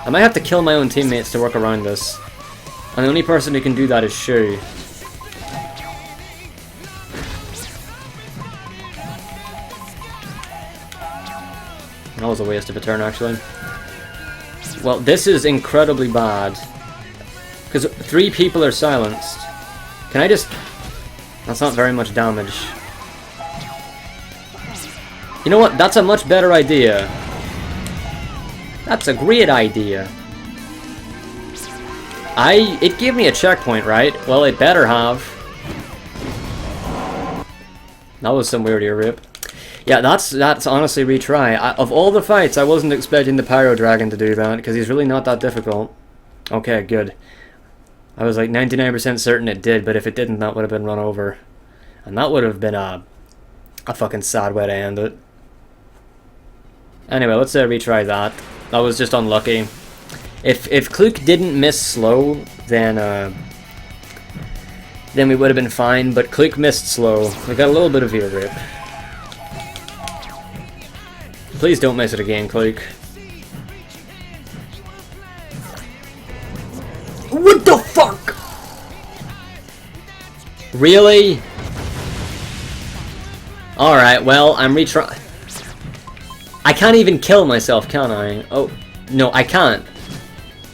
A: I might have to kill my own teammates to work around this. And the only person who can do that is Shu. That was a waste of a turn, actually. Well, this is incredibly bad. Because 3 people are silenced. Can I just... That's not very much damage. You know what? That's a much better idea. That's a great idea. It gave me a checkpoint, right? Well, it better have. That was some weird ear rip. Yeah, that's honestly retry. Of all the fights, I wasn't expecting the Pyro Dragon to do that, because he's really not that difficult. Okay, good. I was like 99% certain it did, but if it didn't, that would have been run over. And that would have been a fucking sad way to end it. Anyway, let's retry that. That was just unlucky. If Kluk didn't miss slow, then we would have been fine, but Kluk missed slow. We got a little bit of ear rip. Please don't miss it again, Kluk. What the fuck? Really? Alright, well, I'm retrying. I can't even kill myself, can I? Oh, no, I can't.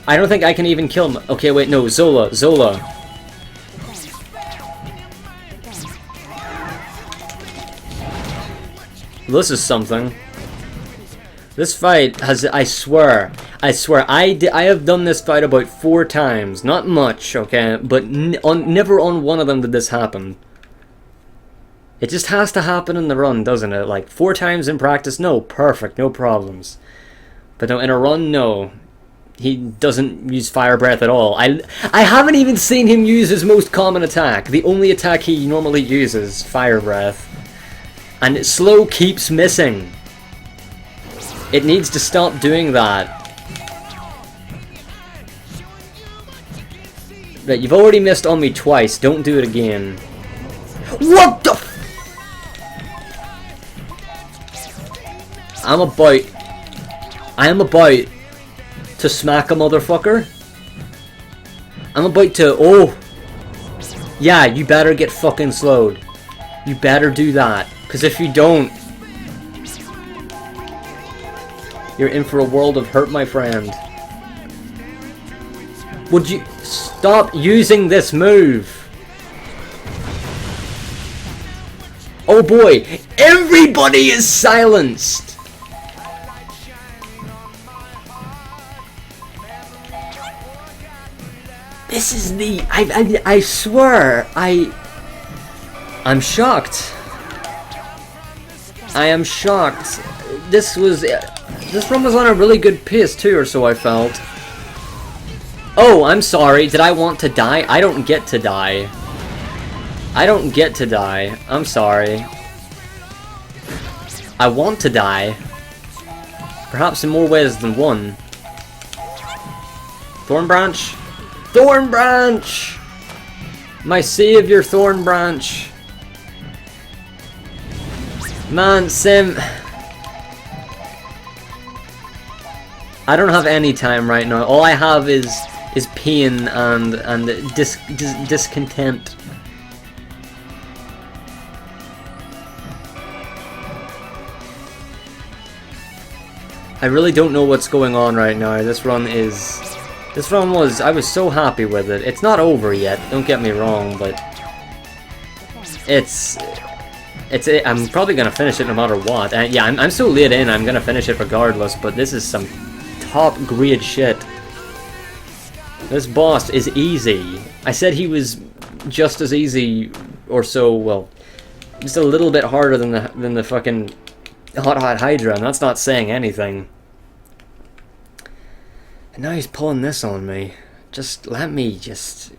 A: I don't think I can even kill my... Okay, wait, no, Zola. This is something. This fight has... I swear, I have done this fight about 4 times. Not much, okay? But never on one of them did this happen. It just has to happen in the run, doesn't it? Like, 4 times in practice, no, perfect, no problems. But no, in a run, no. He doesn't use Fire Breath at all. I haven't even seen him use his most common attack. The only attack he normally uses, Fire Breath. And slow keeps missing. It needs to stop doing that. Right, you've already missed on me twice. Don't do it again. What the f— I am about to smack a motherfucker. I'm about to... Oh! Yeah, you better get fucking slowed. You better do that. Because if you don't... You're in for a world of hurt, my friend. Would you... Stop using this move! Oh boy! Everybody is silenced! This is the... I swear, I'm shocked. I am shocked. This run was on a really good pace too, or so I felt. Oh, I'm sorry. Did I want to die? I don't get to die. I don't get to die. I'm sorry. I want to die. Perhaps in more ways than one. Thorn Branch? Thorn Branch! My savior, Thorn Branch. Man, Sim. I don't have any time right now. All I have is pain and discontent. I really don't know what's going on right now. This run was, I was so happy with it. It's not over yet, don't get me wrong, but I'm probably gonna finish it no matter what. And yeah, I'm so late in, I'm gonna finish it regardless, but this is some top grade shit. This boss is easy. I said he was just as easy or so, well, just a little bit harder than the fucking Hot Hydra, and that's not saying anything. And now he's pulling this on me. Just let me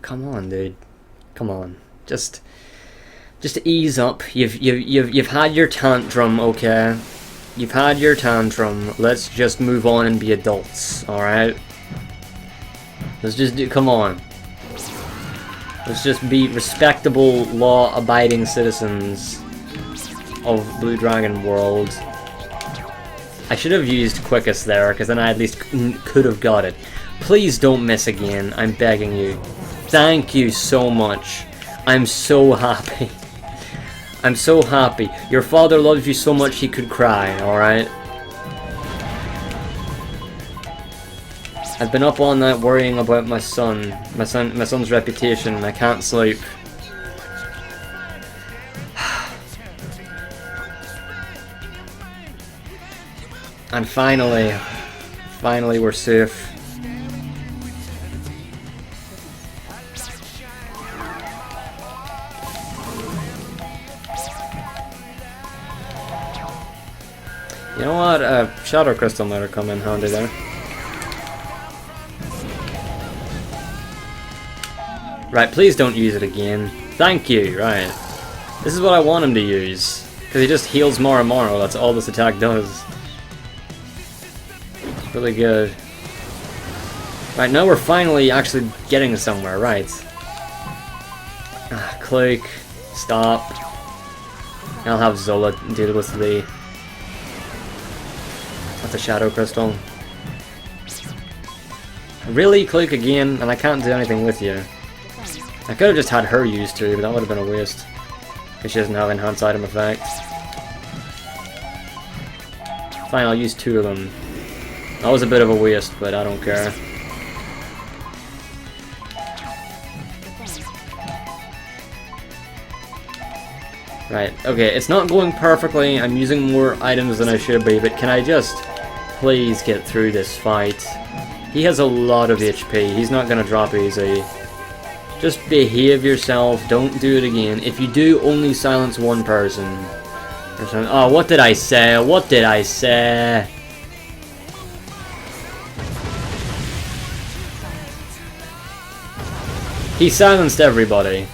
A: come on, dude. Come on. Just ease up. You've had your tantrum, okay? You've had your tantrum. Let's just move on and be adults, alright? Let's just come on. Let's just be respectable, law-abiding citizens of Blue Dragon World. I should have used quickest there, because then I at least could have got it. Please don't miss again, I'm begging you. Thank you so much. I'm so happy. I'm so happy. Your father loves you so much he could cry, alright? I've been up all night worrying about my son's reputation, and I can't sleep. And finally we're safe. You know what? Shadow Crystal might have come in handy there. Right, please don't use it again. Thank you, right. This is what I want him to use. Because he just heals Marrow, that's all this attack does. Really good. Right, now we're finally actually getting somewhere, right. Cloak, stop. I'll have Zola deal with the Shadow Crystal. Really, Cloak again, and I can't do anything with you. I could have just had her use too, but that would have been a waste. Because she doesn't have enhanced item effect. Fine, I'll use 2 of them. That was a bit of a waste, but I don't care. Right, okay, it's not going perfectly. I'm using more items than I should be, but can I just please get through this fight? He has a lot of HP. He's not gonna drop easy. Just behave yourself. Don't do it again. If you do, only silence one person. Oh, what did I say? What did I say? He silenced everybody.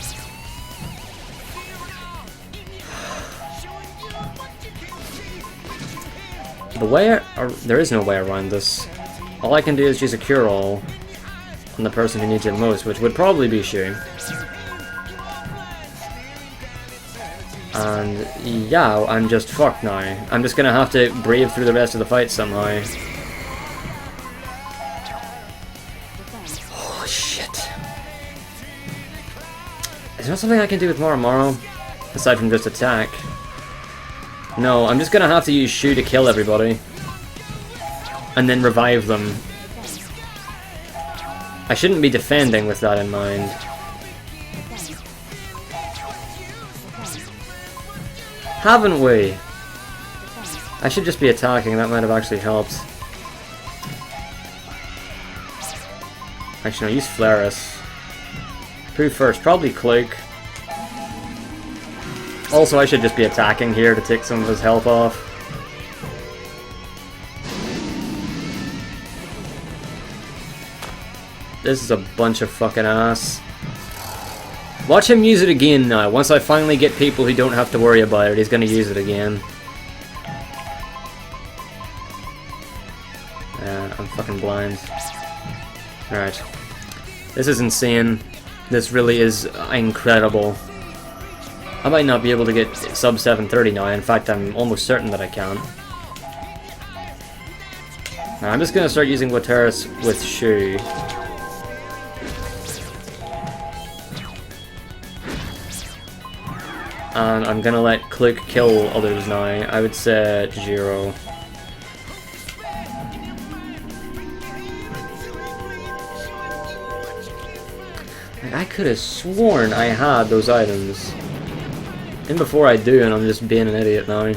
A: There is no way around this. All I can do is use a cure-all on the person who needs it most, which would probably be Shu. And yeah, I'm just fucked now. I'm just gonna have to brave through the rest of the fight somehow. Holy shit. Is there something I can do with Marrow? Aside from just attack? No, I'm just gonna have to use Shu to kill everybody. And then revive them. I shouldn't be defending with that in mind. Haven't we? I should just be attacking, that might have actually helped. Actually, no, use Flaris. Who first? Probably Cloak. Also, I should just be attacking here to take some of his health off. This is a bunch of fucking ass. Watch him use it again now. Once I finally get people who don't have to worry about it, he's gonna use it again. I'm fucking blind. Alright. This is insane. This really is incredible. I might not be able to get sub 730 now. In fact, I'm almost certain that I can. Now, I'm just gonna start using Wateris with Shu. And I'm gonna let Cloak kill others now. I would say Jiro. I could have sworn I had those items. And before I do, and I'm just being an idiot now.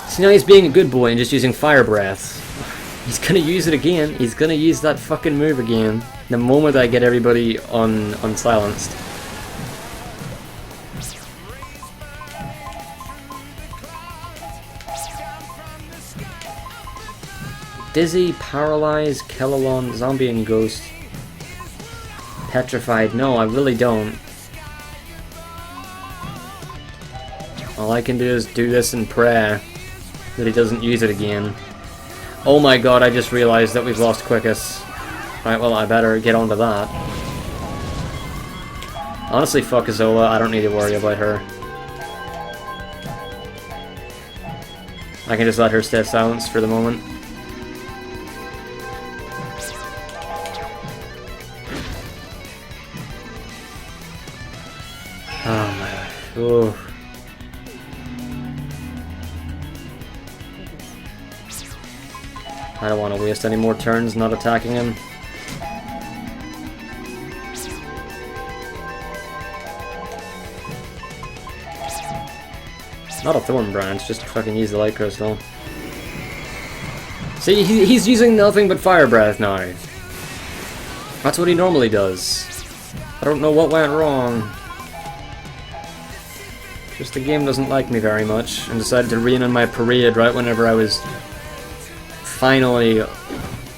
A: See, now he's being a good boy and just using Fire Breath. He's gonna use it again. He's gonna use that fucking move again. The moment I get everybody unsilenced. Dizzy, Paralyzed, Kellalon, Zombie and Ghost. Petrified. No, I really don't. All I can do is do this and pray that he doesn't use it again. Oh my god, I just realized that we've lost Quickest. Right, well, I better get onto that. Honestly, fuck Azola, I don't need to worry about her. I can just let her stay silenced for the moment. Oh my god. Ooh. I don't want to waste any more turns not attacking him. Not a Thorn Branch, just fucking use the Light Crystal. See, he's using nothing but Fire Breath now. That's what he normally does. I don't know what went wrong. Just the game doesn't like me very much, and decided to rain on my parade right whenever I was finally...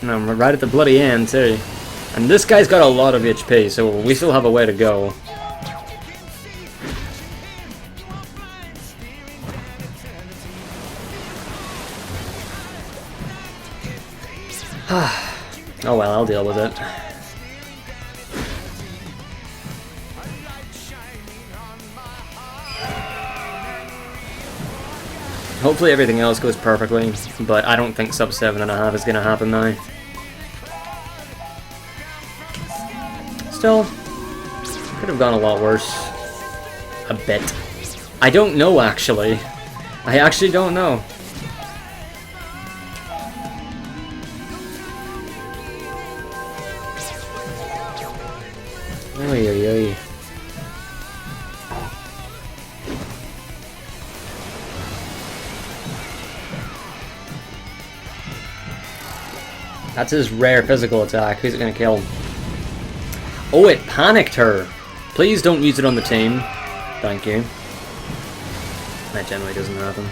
A: No, right at the bloody end, too. And this guy's got a lot of HP, so we still have a way to go. Oh well, I'll deal with it. Hopefully everything else goes perfectly, but I don't think sub 7.5 is going to happen now. Still, could have gone a lot worse. A bit. I don't know, actually. I actually don't know. Oy, oy, oy. That's his rare physical attack. Who's it gonna kill? Oh, it panicked her! Please don't use it on the team. Thank you. That generally doesn't happen.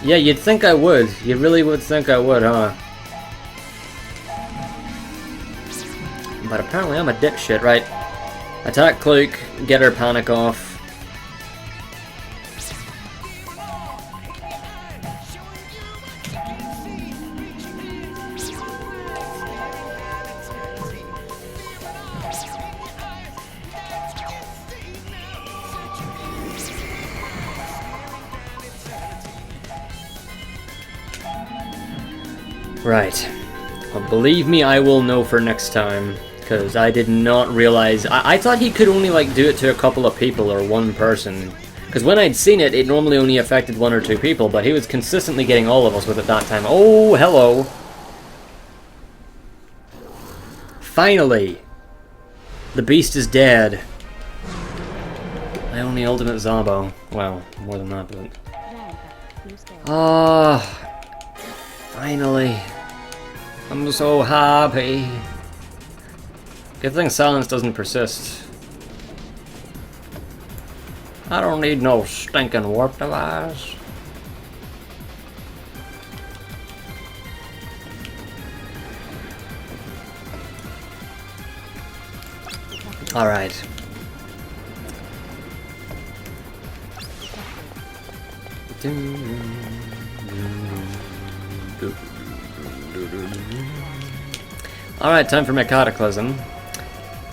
A: Yeah, you'd think I would. You really would think I would, huh? But apparently I'm a dipshit, right? Attack Cloak, get her panic off. Right. Well, believe me, I will know for next time. Because I did not realize... I thought he could only like do it to a couple of people or one person. Because when I'd seen it, it normally only affected 1 or 2 people, but he was consistently getting all of us with it that time. Oh, hello! Finally! The beast is dead. My only ultimate Zabo. Well, more than that, but... Ah, finally. I'm so happy. Good thing silence doesn't persist. I don't need no stinking warp device. Alright. Alright, time for my Cataclysm.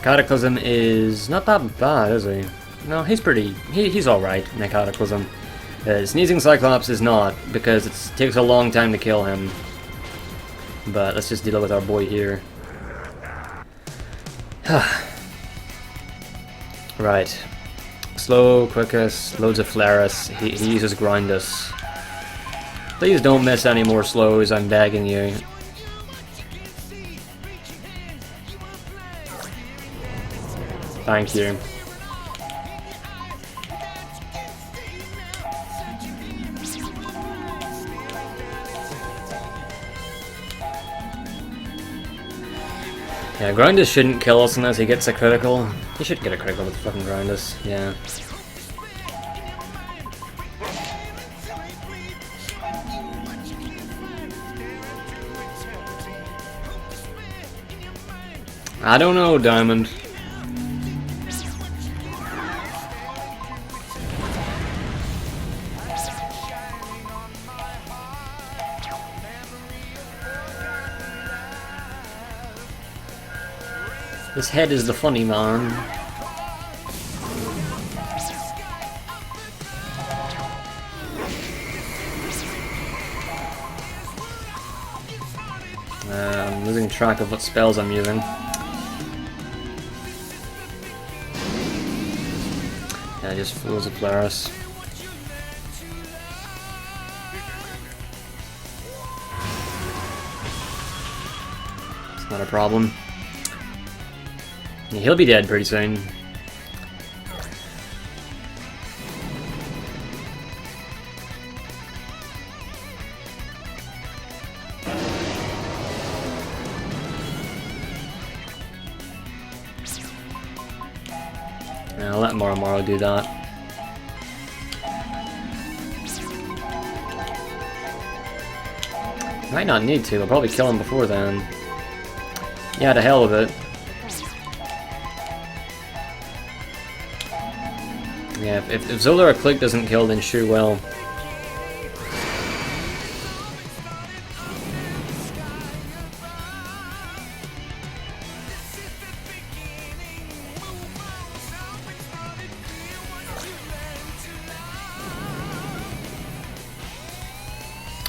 A: Cataclysm is not that bad, is he? No, he's pretty... He's alright, my Cataclysm. Sneezing Cyclops is not, because it takes a long time to kill him. But let's just deal with our boy here. Right. Slow, Quickest, loads of Flarus. He uses Grindus. Please don't miss any more slows, I'm begging you. Thank you. Yeah, Grindus shouldn't kill us unless he gets a critical. He should get a critical with fucking Grindus, yeah. I don't know, Diamond. This head is the funny man. I'm losing track of what spells I'm using. Yeah, just Fools of Polaris. It's not a problem. Yeah, he'll be dead pretty soon. I'll let Marrow do that. Might not need to, I'll probably kill him before then. Yeah, to hell with it. Yeah, if Zola or Click doesn't kill, then sure will.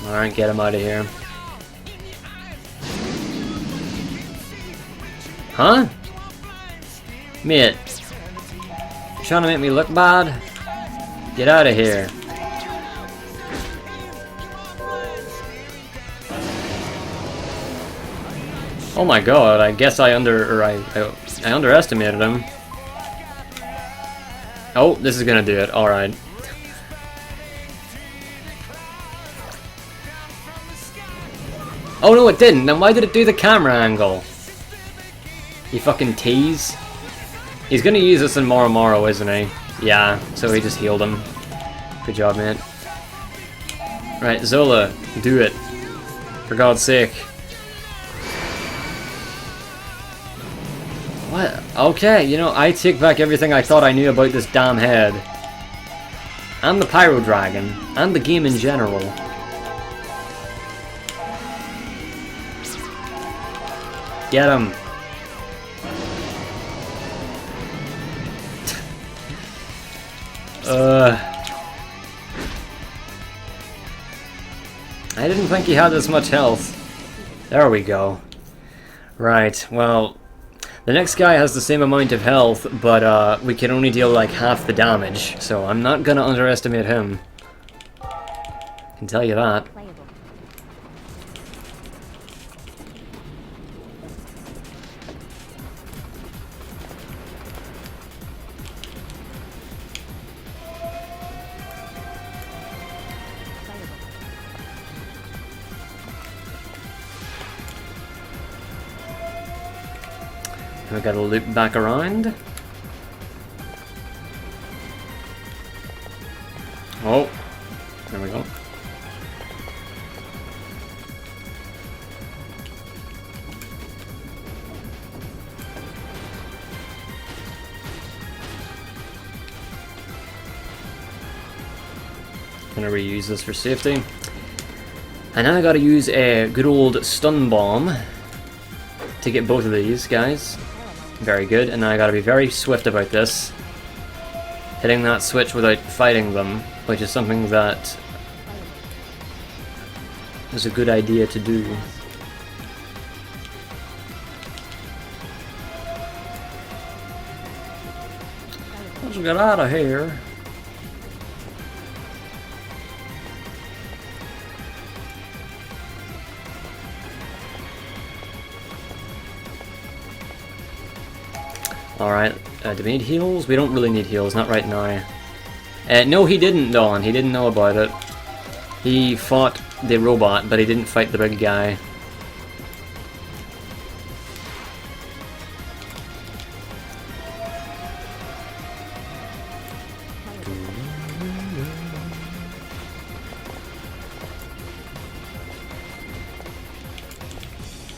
A: Alright, get him out of here. Huh? Mate. You trying to make me look bad? Get out of here. Oh my god, I guess I underestimated him. Oh, this is gonna do it, alright. Oh no, it didn't. Then why did it do the camera angle? You fucking tease. He's gonna use this in Marrow, isn't he? Yeah, so he just healed him. Good job, mate. Right, Zola, do it. For God's sake. What? Okay, you know, I take back everything I thought I knew about this damn head. And the Pyro Dragon. And the game in general. Get him. I didn't think he had this much health. There we go. Right, well, the next guy has the same amount of health, but we can only deal like half the damage, so I'm not gonna underestimate him. I can tell you that. We gotta loop back around. Oh, there we go. Gonna reuse this for safety. And now I gotta use a good old stun bomb to get both of these guys. Very good, and now I gotta be very swift about this. Hitting that switch without fighting them, which is something that is a good idea to do. Let's get out of here. Alright, do we need heals? We don't really need heals, not right now. No, he didn't, Dawn. He didn't know about it. He fought the robot, but he didn't fight the big guy.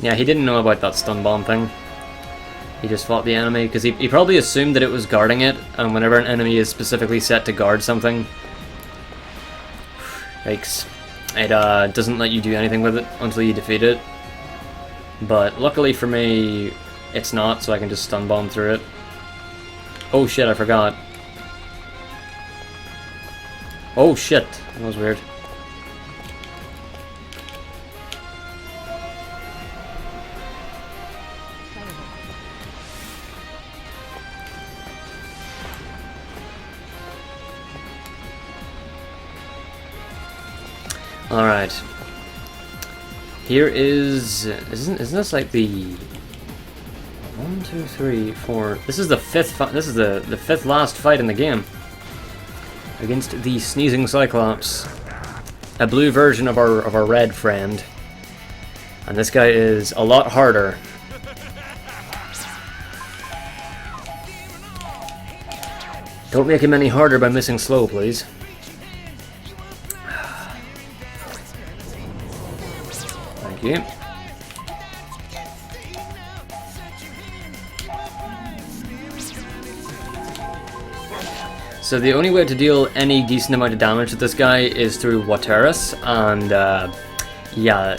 A: Yeah, he didn't know about that stun bomb thing. He just fought the enemy, because he probably assumed that it was guarding it, and whenever an enemy is specifically set to guard something, yikes, it doesn't let you do anything with it until you defeat it. But luckily for me, it's not, so I can just stun bomb through it. Oh shit, I forgot. Oh shit, that was weird. Alright. Here is... Isn't this like the... 1, 2, 3, 4... This is the fifth this is the fifth last fight in the game. Against the Sneezing Cyclops. A blue version of our red friend. And this guy is a lot harder. Don't make him any harder by missing slow, please. Thank you. So the only way to deal any decent amount of damage to this guy is through Wateris, and yeah,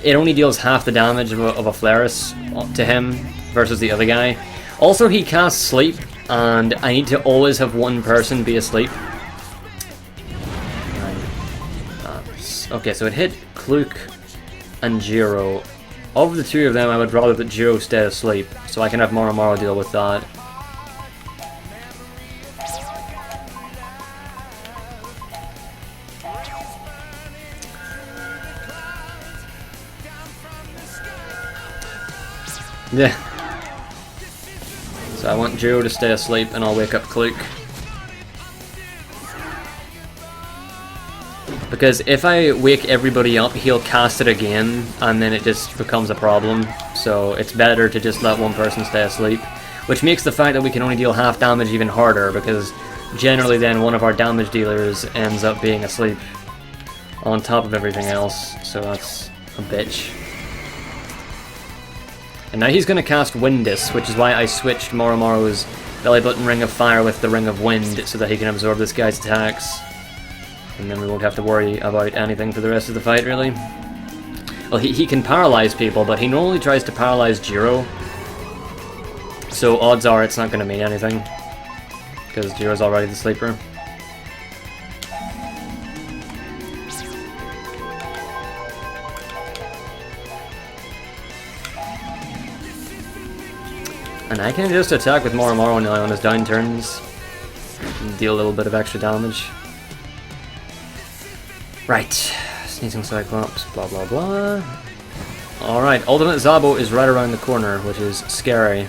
A: it only deals half the damage of a Flaris to him versus the other guy. Also, he casts Sleep, and I need to always have one person be asleep. Okay, so it hit Kluk and Jiro. Of the two of them, I would rather that Jiro stay asleep, so I can have Marrow deal with that. Yeah. So I want Jiro to stay asleep and I'll wake up Kluk. Because if I wake everybody up, he'll cast it again and then it just becomes a problem. So it's better to just let one person stay asleep. Which makes the fact that we can only deal half damage even harder, because generally then one of our damage dealers ends up being asleep on top of everything else. So that's a bitch. And now he's going to cast Windis, which is why I switched Marrow's belly button Ring of Fire with the Ring of Wind, so that he can absorb this guy's attacks. And then we won't have to worry about anything for the rest of the fight, really. Well, he can paralyze people, but he normally tries to paralyze Jiro. So odds are it's not going to mean anything, because Jiro's already the sleeper. And I can just attack with Marrow now on his down turns. And deal a little bit of extra damage. Right. Sneezing Cyclops, blah blah blah. Alright, Ultimate Zabo is right around the corner, which is scary.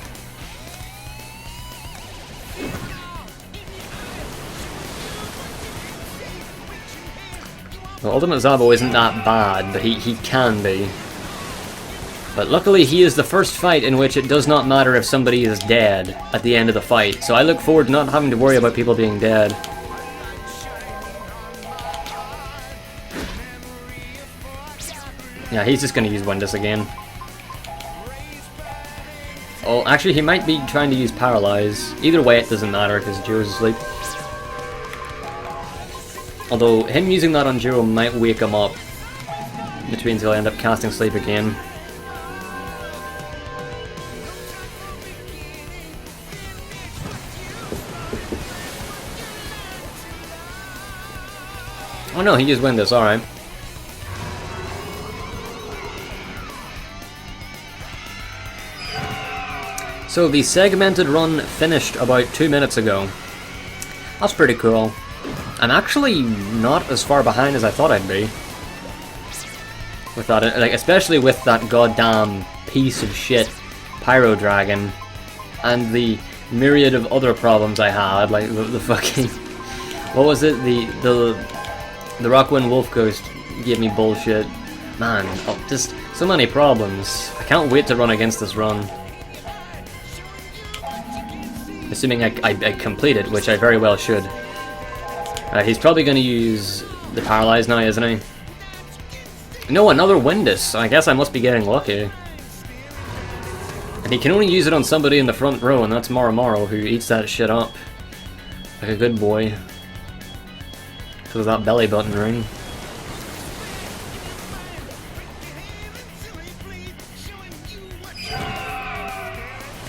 A: Well, Ultimate Zabo isn't that bad, but he can be. But luckily he is the first fight in which it does not matter if somebody is dead at the end of the fight, so I look forward to not having to worry about people being dead. Yeah, he's just going to use Windis again. Oh, actually he might be trying to use Paralyze. Either way it doesn't matter because Jiro's asleep. Although him using that on Jiro might wake him up, which means he'll end up casting Sleep again. Oh no, he used Windis, alright. So the segmented run finished about 2 minutes ago. That's pretty cool. I'm actually not as far behind as I thought I'd be. With that, like, especially with that goddamn piece of shit Pyro Dragon and the myriad of other problems I had, like the fucking, what was it? The Rockwind Wolf Ghost gave me bullshit. Man, oh, just so many problems. I can't wait to run against this run. Assuming I complete it, which I very well should. He's probably going to use the Paralyze now, isn't he? No, another Windis. I guess I must be getting lucky. And he can only use it on somebody in the front row, and that's Marrow, who eats that shit up. Like a good boy. Because of that belly button ring.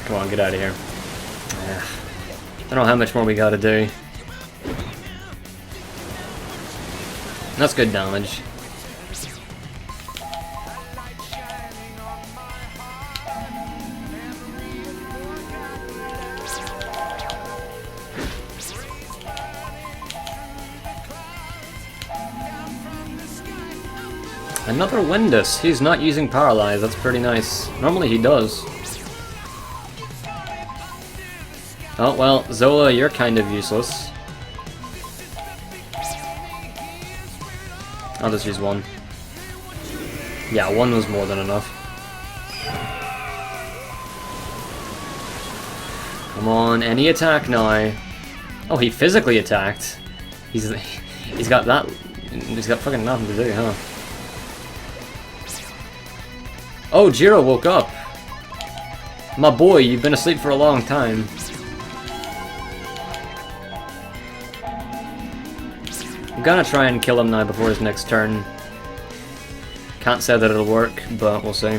A: Come on, get out of here. I don't know how much more we gotta do. That's good damage. Another Windus. He's not using Paralyze. That's pretty nice. Normally he does. Oh, well, Zola, you're kind of useless. I'll just use one. Yeah, one was more than enough. Come on, any attack now. Oh, he physically attacked. He's got that. He's got fucking nothing to do, huh? Oh, Jiro woke up. My boy, you've been asleep for a long time. I'm gonna try and kill him now before his next turn. Can't say that it'll work, but we'll see.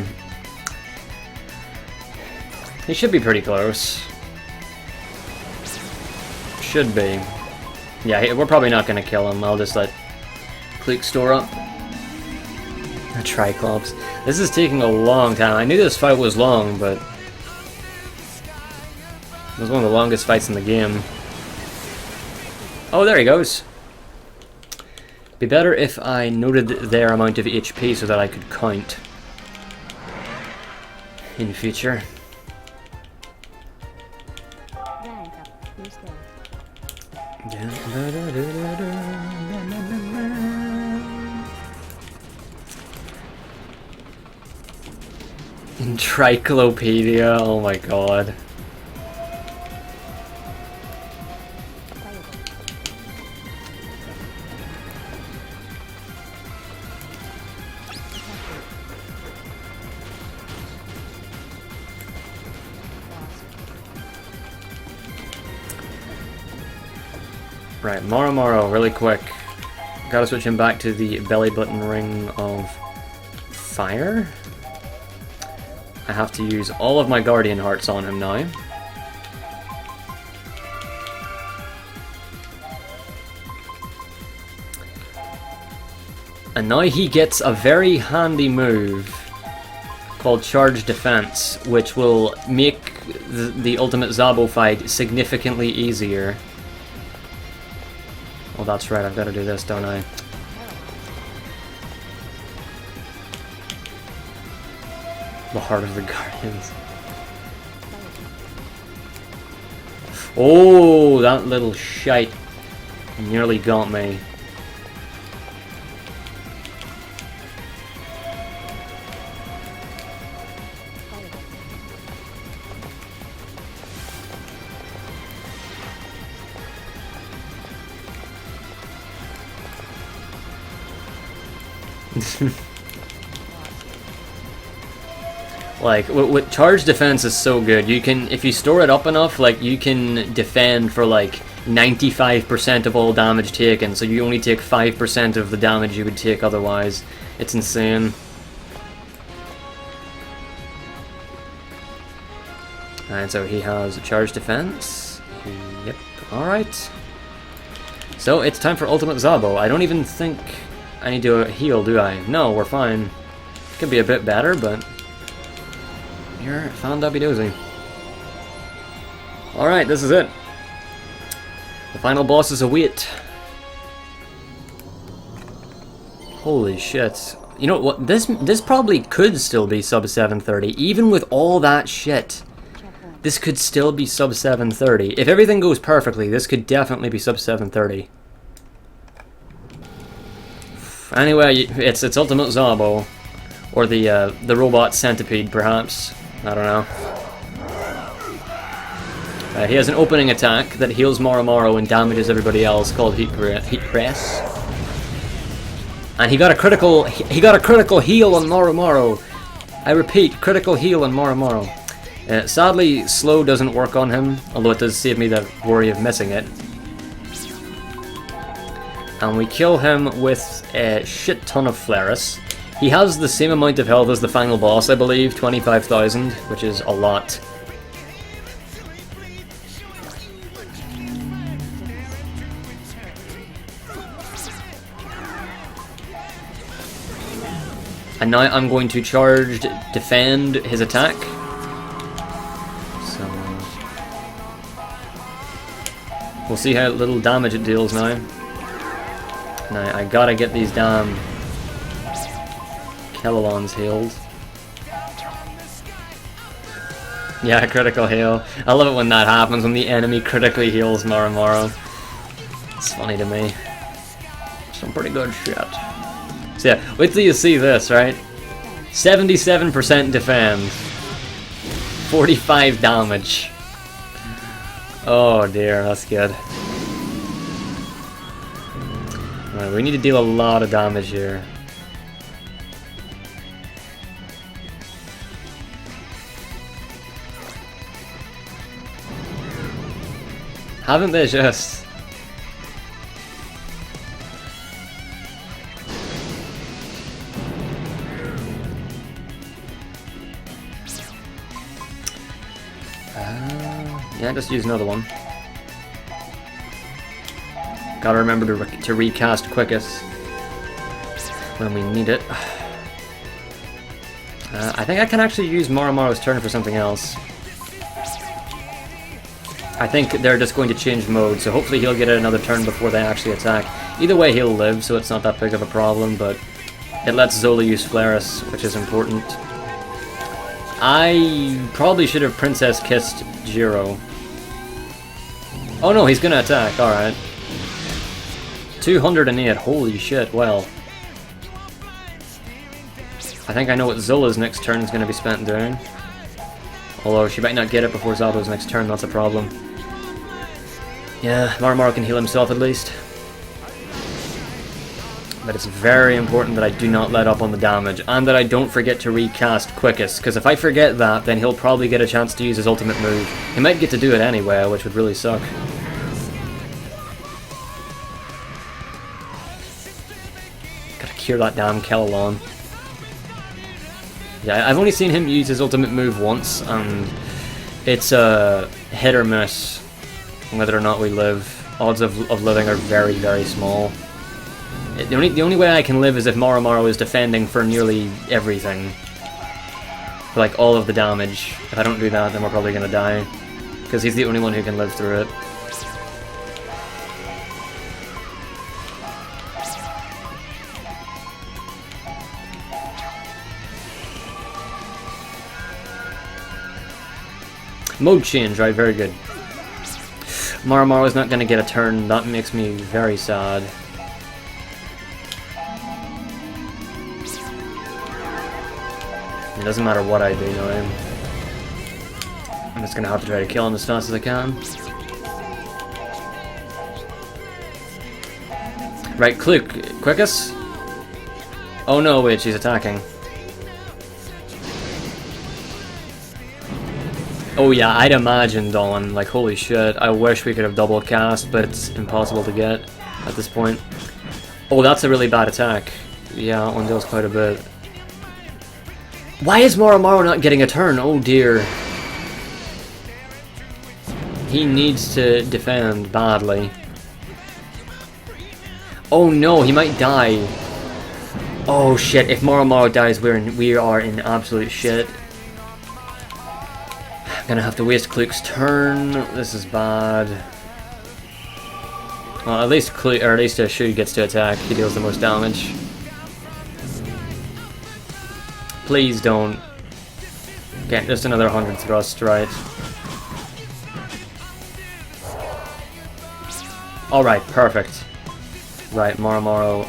A: He should be pretty close. Should be. Yeah, we're probably not gonna kill him. I'll just let Cleek store up. A Triclops. This is taking a long time. I knew this fight was long, but it was one of the longest fights in the game. Oh, there he goes. Be better if I noted their amount of HP so that I could count in future.
B: Rank up. New skill. Encyclopedia, oh my god. Right, Marrow, really quick. Gotta switch him back to the belly button ring of fire. I have to use all of my Guardian Hearts on him now. And now he gets a very handy move called Charge Defense, which will make the ultimate Zabo fight significantly easier. Oh, that's right, I've got to do this, don't I? The Heart of the Guardians. Oh, that little shite nearly got me. Like, with charge defense is so good. You can, if you store it up enough, like, you can defend for like 95% of all damage taken, so you only take 5% of the damage you would take otherwise. It's insane. And so he has a charge defense. Yep, alright. So, it's time for Ultimate Zabo. I don't even think I need to heal, do I? No, we're fine. Could be a bit better, but you're found up dozy. Alright, this is it. The final bosses await. Holy shit. You know what? This probably could still be sub 730, even with all that shit. This could still be sub 730. If everything goes perfectly, this could definitely be sub 730. Anyway, it's Ultimate Zabo, or the robot centipede, perhaps. I don't know. He has an opening attack that heals Marrow and damages everybody else, called Heat Press. And he got a critical heal on Marrow. I repeat, critical heal on Marrow.
A: Sadly, slow doesn't work on him, although it does save me the worry of missing it. And we kill him with a shit ton of Flaris. He has the same amount of health as the final boss, I believe, 25,000, which is a lot. And now I'm going to charge, defend his attack. So we'll see how little damage it deals now. Now I gotta get these damn Kellalons healed. Yeah, critical heal. I love it when that happens, when the enemy critically heals Marrow. It's funny to me. Some pretty good shit. So yeah, wait till you see this, right? 77% defend. 45 damage. Oh dear, that's good. Right, we need to deal a lot of damage here. Haven't they just? Yeah, just use another one. Gotta remember to recast quickest when we need it. I think I can actually use Marrow's turn for something else. I think they're just going to change mode, so hopefully he'll get another turn before they actually attack. Either way, he'll live, so it's not that big of a problem, but it lets Zola use Flaris, which is important. I probably should have Princess Kissed Jiro. Oh no, he's gonna attack, alright. 208, holy shit, well. I think I know what Zola's next turn is gonna be spent doing. Although she might not get it before Zabo's next turn, that's a problem. Yeah, Marrow can heal himself at least. But it's very important that I do not let up on the damage, and that I don't forget to recast quickest, because if I forget that, then he'll probably get a chance to use his ultimate move. He might get to do it anyway, which would really suck. Gotta cure that damn Kellalon. Yeah, I've only seen him use his ultimate move once, and it's a hit or miss whether or not we live. Odds of living are very, very small. The only way I can live is if Marrow is defending for nearly everything. For like all of the damage. If I don't do that, then we're probably gonna die. Because he's the only one who can live through it. Mode change, right, very good. Marrow is not gonna get a turn, that makes me very sad. It doesn't matter what I do, you know. I'm just gonna have to try to kill him as fast as I can. Right, quickest? Oh no, wait, she's attacking. Oh yeah, I'd imagine, Dawn, like holy shit, I wish we could have double cast, but it's impossible to get at this point. Oh, that's a really bad attack. Yeah, that one deals quite a bit. Why is Marrow not getting a turn? Oh dear. He needs to defend badly. Oh no, he might die. Oh shit, if Marrow dies, we are in absolute shit. I'm gonna have to waste Kluk's turn. This is bad. Well, at least Shu gets to attack. He deals the most damage. Please don't. Okay, just another 100 thrust, right? Alright, perfect. Right, Marrow.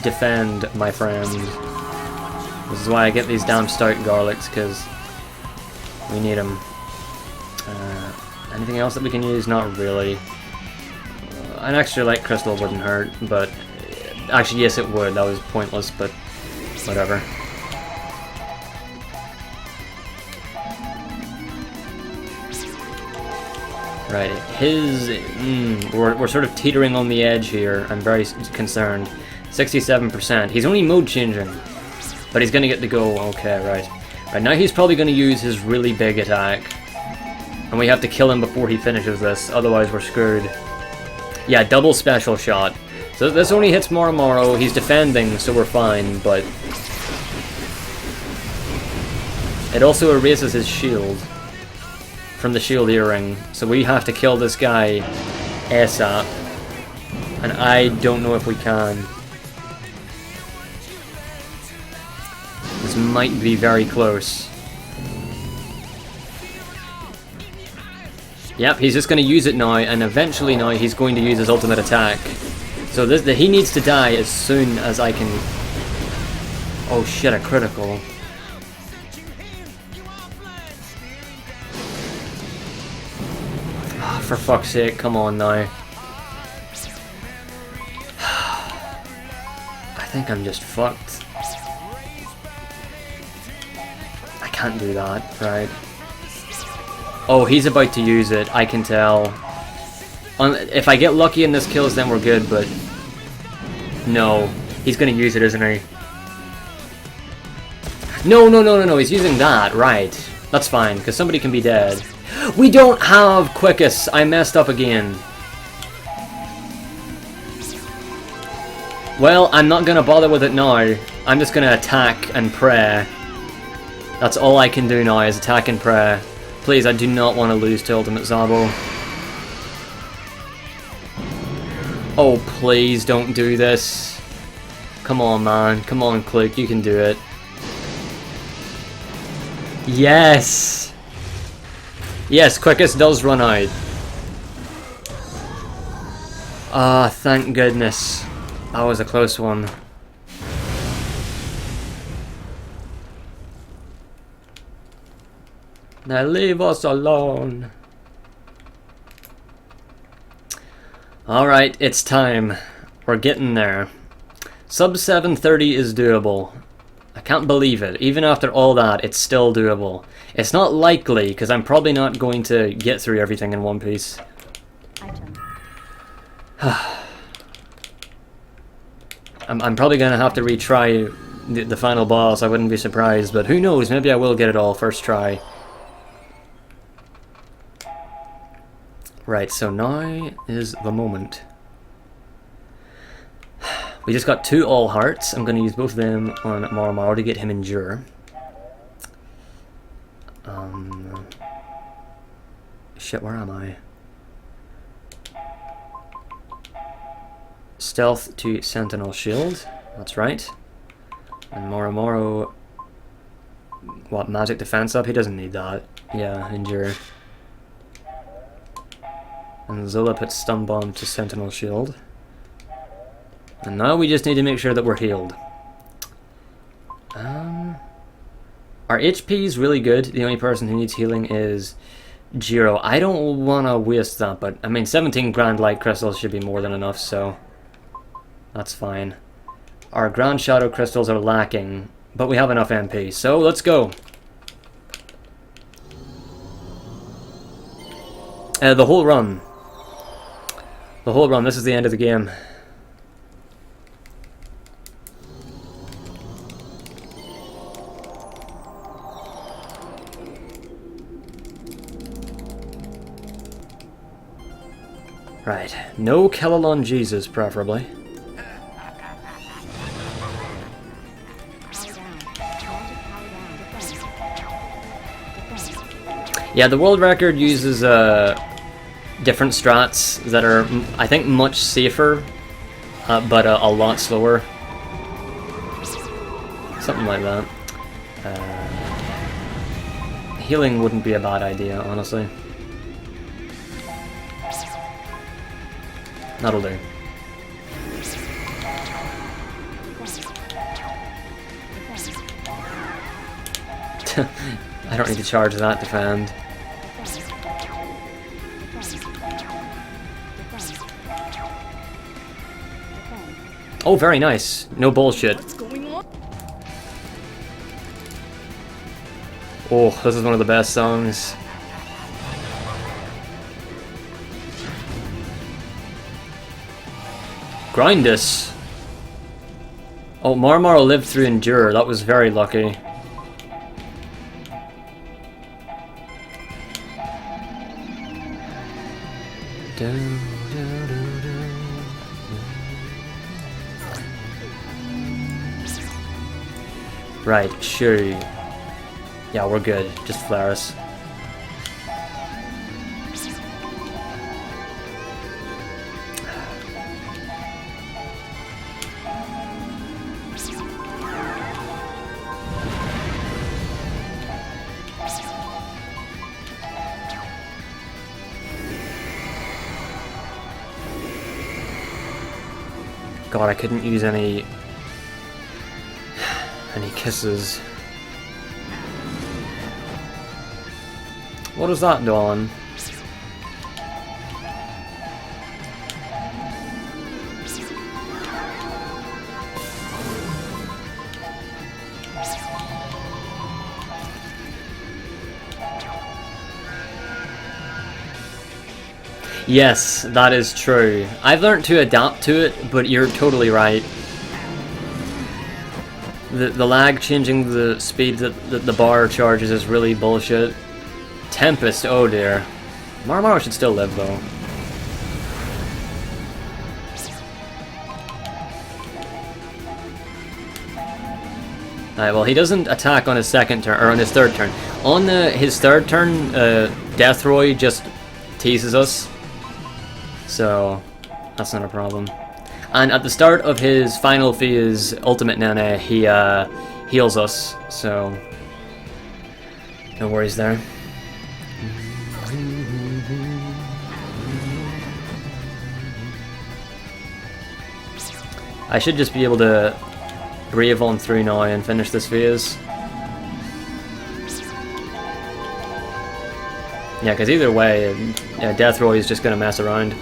A: Defend, my friend. This is why I get these damn stout garlics, because we need them. Anything else that we can use? Not really. An extra light crystal wouldn't hurt, but... Actually, yes it would. That was pointless, but whatever. Right, we're sort of teetering on the edge here. I'm very concerned. 67%. He's only mode changing, but he's gonna get to go. Okay, right. Right, now he's probably gonna use his really big attack. And we have to kill him before he finishes this, otherwise we're screwed. Yeah, double special shot. So this only hits Marrow. He's defending, so we're fine, but it also erases his shield from the shield earring. So we have to kill this guy ASAP. And I don't know if we can. This might be very close. Yep, he's just going to use it now, and eventually now he's going to use his ultimate attack. So he needs to die as soon as I can... Oh shit, a critical. Oh, for fuck's sake, come on now. I think I'm just fucked. I can't do that, right? Oh, he's about to use it, I can tell. If I get lucky and this kills, then we're good, but... No. He's gonna use it, isn't he? No, he's using that, right. That's fine, because somebody can be dead. We don't have Quickest! I messed up again. Well, I'm not gonna bother with it now. I'm just gonna attack and pray. That's all I can do now, is attack and pray. Please, I do not want to lose to Ultimate Zabo. Oh, please, don't do this. Come on, man. Come on, Click. You can do it. Yes! Yes, Quickest does run out. Ah, thank goodness. That was a close one. Now leave us alone. Alright, it's time. We're getting there. Sub 730 is doable. I can't believe it. Even after all that, it's still doable. It's not likely, because I'm probably not going to get through everything in one piece. I'm probably going to have to retry the final boss. I wouldn't be surprised, but who knows? Maybe I will get it all first try. Right, so now is the moment. We just got 2 all hearts. I'm going to use both of them on Marrow to get him Endure. Shit, where am I? Stealth to Sentinel Shield. That's right. And Marrow... What, magic defense up? He doesn't need that. Yeah, Endure. And Zola puts Stun Bomb to Sentinel Shield. And now we just need to make sure that we're healed. Our HP is really good. The only person who needs healing is Jiro. I don't want to waste that, but I mean 17 Grand Light Crystals should be more than enough, so that's fine. Our Grand Shadow Crystals are lacking, but we have enough MP, so let's go. The whole run. The whole run, this is the end of the game. Right, no Kellalon Jesus, preferably. Yeah, the world record uses different strats that are, I think, much safer, but a lot slower. Something like that. Healing wouldn't be a bad idea, honestly. That'll do. I don't need to charge that defend. Oh, very nice. No bullshit. Oh, this is one of the best songs. Grind this. Oh, Marrow lived through Endure. That was very lucky. Right, sure. Yeah, we're good. Just flare us. God, I couldn't use any kisses. What is that doing? Yes, that is true. I've learned to adapt to it, but you're totally right. The lag changing the speed that the bar charges is really bullshit. Tempest, oh dear. Marrow should still live though. Alright, well he doesn't attack on his second turn, or on his third turn. On his third turn, Deathroy just teases us. So, that's not a problem. And at the start of his final phase, Ultimate Nene, he heals us, so no worries there. I should just be able to brave on through now and finish this phase. Yeah, because either way, Deathroy is just going to mess around.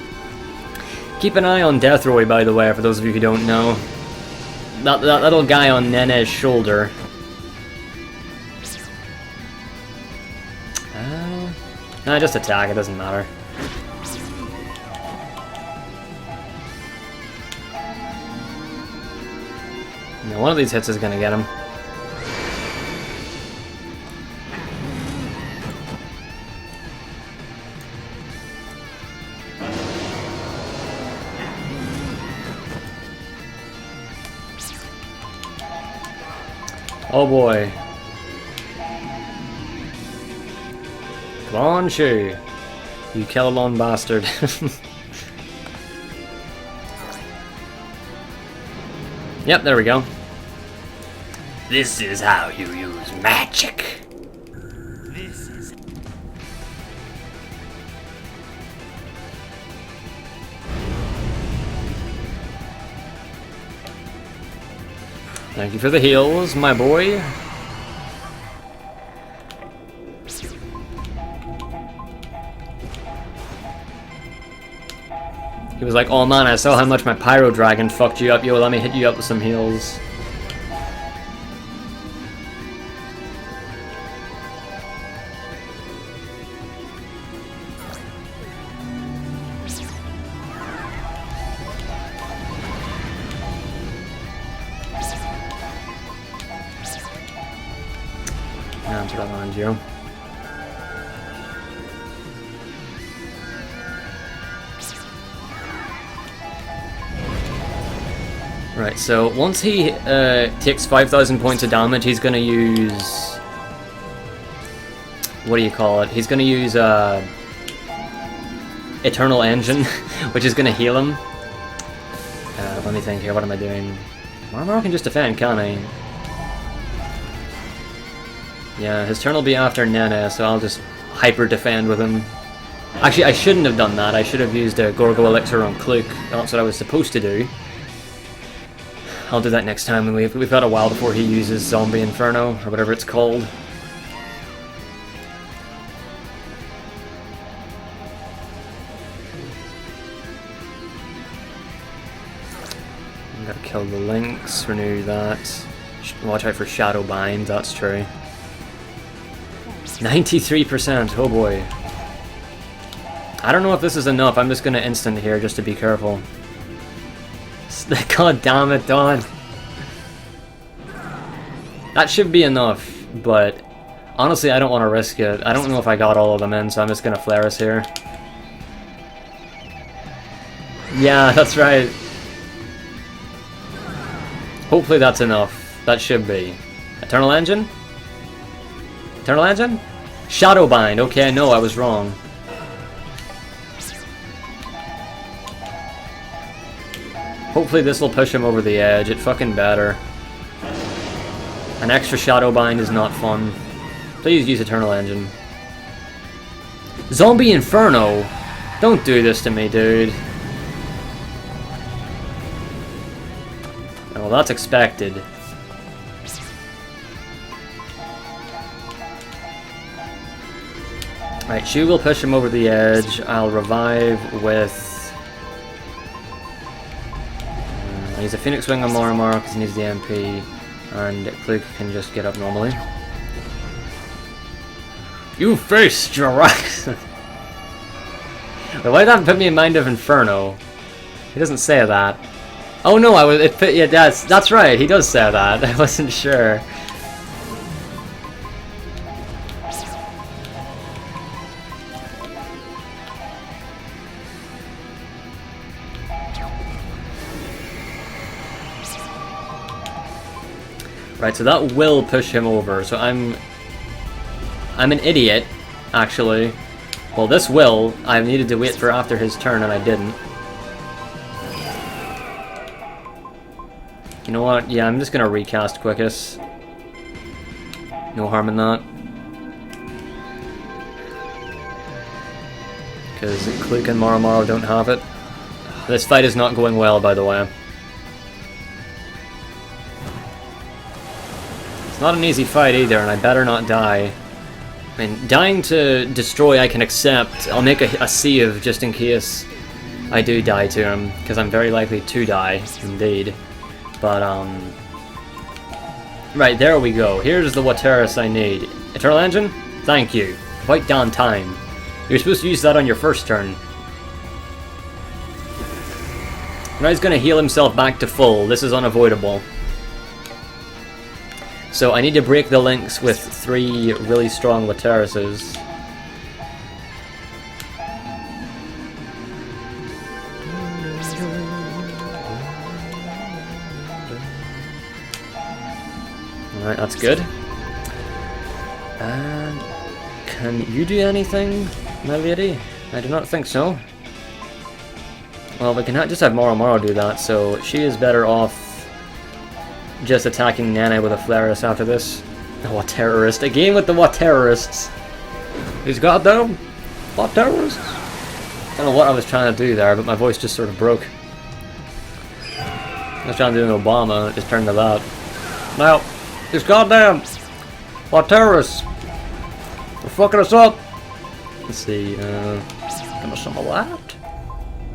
A: Keep an eye on Deathroy, by the way, for those of you who don't know. That little guy on Nene's shoulder. Nah, just attack, it doesn't matter. No, one of these hits is gonna get him. Oh boy. Come on, Shu. You Kellalon bastard. Yep, there we go. This is how you use magic.
D: This is
A: Thank you for the heals, my boy. He was like, oh man, I saw how much my Pyro Dragon fucked you up. Yo, let me hit you up with some heals. Answer that on you. Right, so once he takes 5,000 points of damage, he's gonna use... what do you call it? He's gonna use Eternal Engine, which is gonna heal him. Let me think here, what am I doing? Marrow can just defend, can't he? Yeah, his turn will be after Nene, so I'll just hyper defend with him. Actually, I shouldn't have done that. I should have used a Gorgo Elixir on Kluk. That's what I was supposed to do. I'll do that next time, and we've got a while before he uses Zombie Inferno, or whatever it's called. Gotta kill the Lynx, renew that. Watch out for Shadow Bind, that's true. 93%, oh boy. I don't know if this is enough, I'm just gonna instant here just to be careful. God damn it, Don. That should be enough, but honestly, I don't want to risk it. I don't know if I got all of them in, so I'm just gonna flare us here. Yeah, that's right. Hopefully that's enough. That should be. Eternal Engine? Eternal Engine? Shadowbind. Okay, I know I was wrong. Hopefully this will push him over the edge. It fucking better. An extra Shadowbind is not fun. Please use Eternal Engine. Zombie Inferno! Don't do this to me, dude. Oh, well, that's expected. Right, Shu will push him over the edge. I'll revive with... I'll use a Phoenix Wing on Marrow because he needs the MP. And Kluke can just get up normally. You face Jirax! Why did that put me in mind of Inferno? He doesn't say that. Oh no, yeah, that's right, he does say that. I wasn't sure. Right, so that will push him over. So I'm an idiot, actually. Well, this will. I needed to wait for after his turn, and I didn't. You know what? Yeah, I'm just gonna recast Quickus. No harm in that. Because Kluke and Marrow don't have it. This fight is not going well, by the way. It's not an easy fight either, and I better not die. I mean, dying to destroy I can accept. I'll make a sieve just in case I do die to him, because I'm very likely to die, indeed. But, right, there we go. Here's the Wateris I need. Eternal Engine? Thank you. Quite down time. You're supposed to use that on your first turn. Now he's going to heal himself back to full. This is unavoidable. So I need to break the links with 3 really strong Waterises. Alright, that's good. And can you do anything, my lady? I do not think so. Well, we can just have Marrow do that, so she is better off just attacking Nana with a Flareus after this. What terrorist? Again with the what terrorists? These goddamn what terrorists? I don't know what I was trying to do there, but my voice just sort of broke. I was trying to do an Obama, and it just turned to that. Now, these goddamn what terrorists? They're fucking us up! Let's see, give me some of that.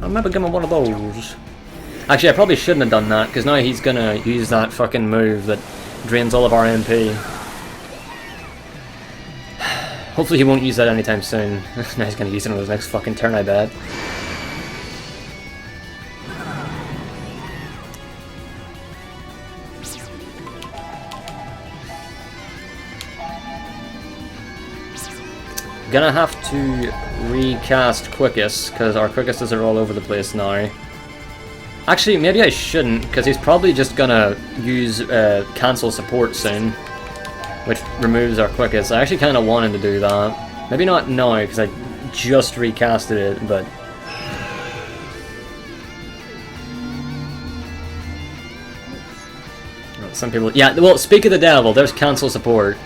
A: I'll maybe give him one of those. Actually, I probably shouldn't have done that, because now he's gonna use that fucking move that drains all of our MP. Hopefully he won't use that anytime soon. Now he's gonna use it on his next fucking turn, I bet. Gonna have to recast Quickus, because our Quickuses are all over the place now. Actually, maybe I shouldn't, because he's probably just gonna use cancel support soon, which removes our Quickus. I actually kind of wanted to do that. Maybe not now, because I just recasted it, but... Some people... Yeah, well, speak of the devil, there's cancel support.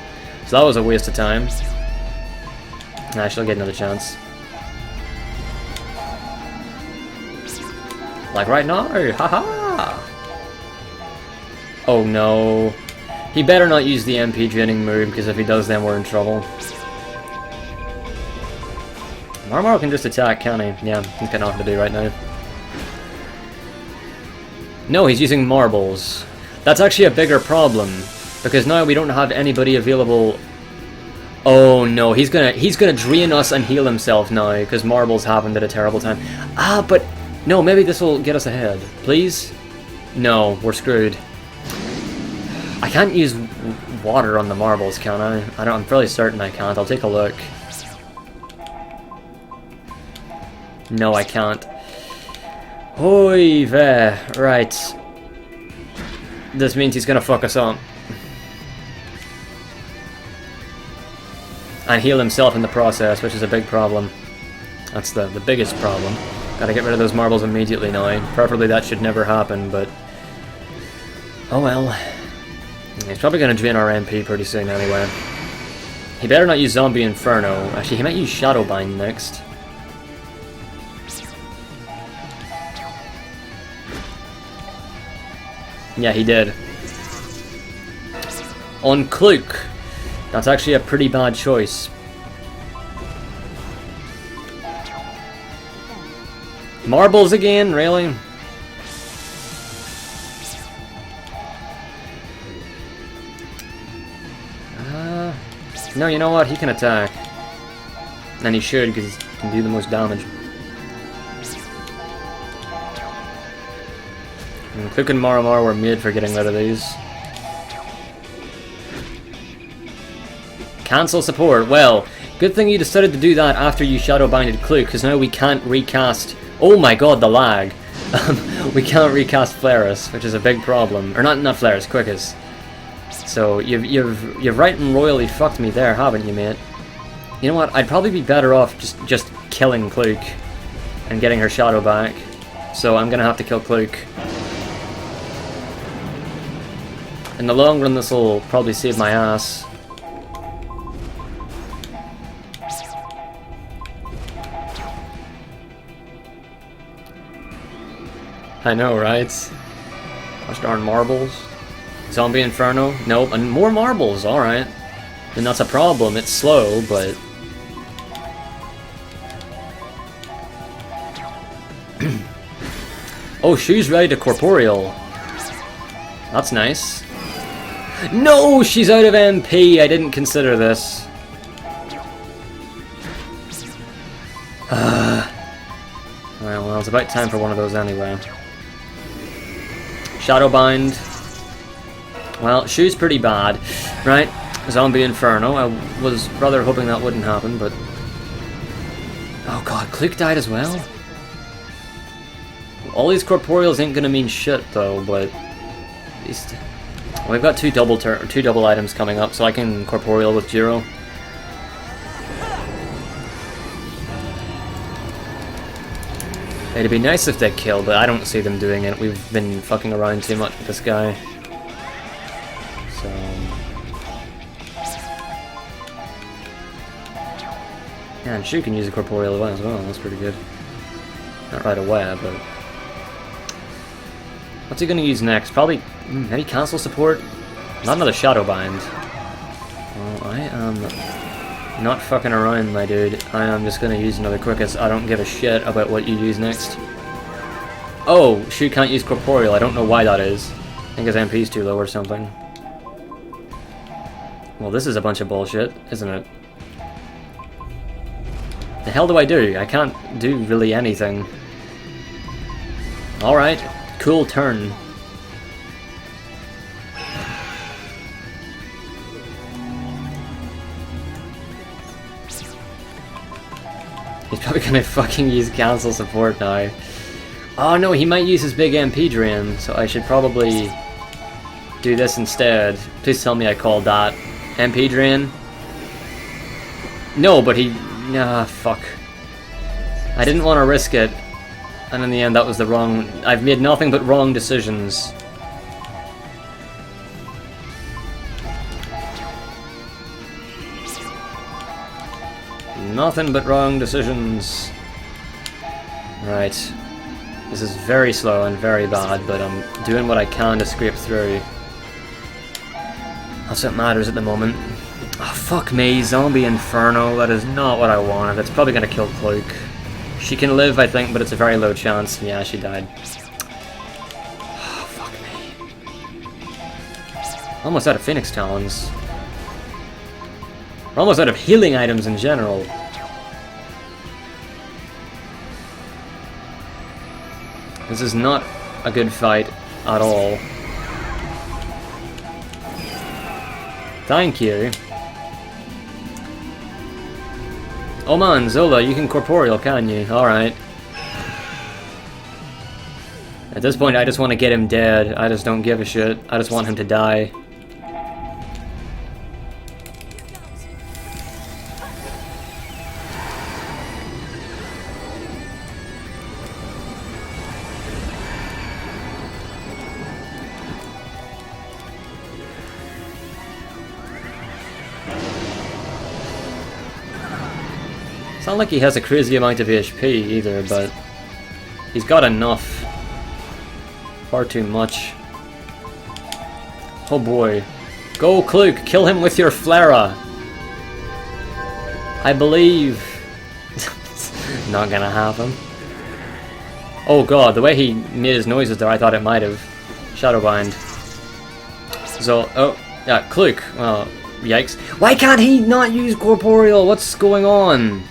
A: So that was a waste of time. I shall get another chance. Like right now? Haha! Oh no. He better not use the MP draining move, because if he does, then we're in trouble. Marrow can just attack, can't he? Yeah, he's got nothing to do right now. No, he's using marbles. That's actually a bigger problem, because now we don't have anybody available. Oh no, he's gonna drain us and heal himself now, because marbles happened at a terrible time. Ah, but no, maybe this will get us ahead. Please? No, we're screwed. I can't use water on the marbles, can I? I'm fairly certain I can't. I'll take a look. No, I can't. Oy vey. Right. This means he's gonna fuck us up. And heal himself in the process, which is a big problem. That's the biggest problem. Gotta get rid of those marbles immediately now. Preferably that should never happen, but... oh well. He's probably gonna drain our MP pretty soon anyway. He better not use Zombie Inferno. Actually, he might use Shadowbind next. Yeah, he did. On Cloak. That's actually a pretty bad choice. Marbles again, really? No, you know what? He can attack. And he should, because he can do the most damage. And Cloak and Marrow were made for getting rid of these. Cancel support. Well, good thing you decided to do that after you Shadowbinded Cloak, because now we can't recast... oh my god, the lag! We can't recast Flaris, which is a big problem. Or not Flaris, Quickest. So you've right and royally fucked me there, haven't you, mate? You know what? I'd probably be better off just killing Cloak and getting her shadow back. So I'm gonna have to kill Cloak. In the long run, this will probably save my ass. I know, right? Gosh darn marbles. Zombie Inferno? Nope, and more marbles, alright. Then that's a problem, it's slow, but... oh, Shu's ready to corporeal. That's nice. No, she's out of MP, I didn't consider this. Well, it's about time for one of those anyway. Shadowbind. Well, Shu's pretty bad. Right, Zombie Inferno. I was rather hoping that wouldn't happen, but... oh god, Cloak died as well? All these corporeals ain't gonna mean shit, though, but... at least... we've got two double items coming up, so I can corporeal with Jiro. It'd be nice if they killed, but I don't see them doing it. We've been fucking around too much with this guy. So... yeah, and Shu can use a corporeal as well, that's pretty good. Not right away, but... what's he gonna use next? Probably... maybe cancel support? Not another Shadowbind. Well, I am not fucking around, my dude. I am just gonna use another Quickest. I don't give a shit about what you use next. Oh, Shu can't use corporeal. I don't know why that is. I think his MP's too low or something. Well, this is a bunch of bullshit, isn't it? The hell do I do? I can't do really anything. Alright, cool turn. He's probably gonna fucking use cancel support now. Oh no, he might use his big MP drain, so I should probably do this instead. Please tell me I called that. MP drain? No, but he... nah, fuck. I didn't want to risk it, and in the end that was the wrong... I've made nothing but wrong decisions. Nothing but wrong decisions. Right. This is very slow and very bad, but I'm doing what I can to scrape through. That's what matters at the moment. Oh, fuck me, Zombie Inferno. That is not what I wanted. It's probably gonna kill Cloak. She can live, I think, but it's a very low chance. Yeah, she died. Oh, fuck me. Almost out of Phoenix Talons. We're almost out of healing items in general. This is not a good fight. at all. Thank you. Oh man, Zola, you can corporeal, can you? Alright. At this point, I just want to get him dead. I just don't give a shit. I just want him to die. It's not like he has a crazy amount of HP either, but he's got enough. Far too much. Oh boy. Go, Kluke! Kill him with your Flera! I believe. Not gonna happen. Oh god, the way he made his noises there, I thought it might have. Shadowbind. So, oh, yeah, Kluke. Well, yikes. Why can't he not use corporeal? What's going on?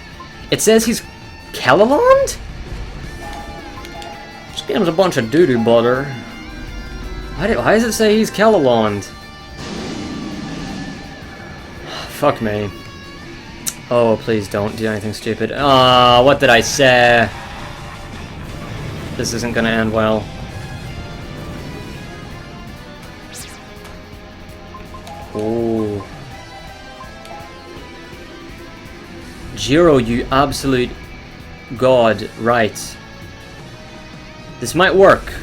A: It says he's Kellalond? This game's a bunch of doo-doo butter. Why does it say he's Kellalond? Fuck me. Oh, please don't do anything stupid. Ah, what did I say? This isn't gonna end well. Oh. Jiro, you absolute god. Right. This might work.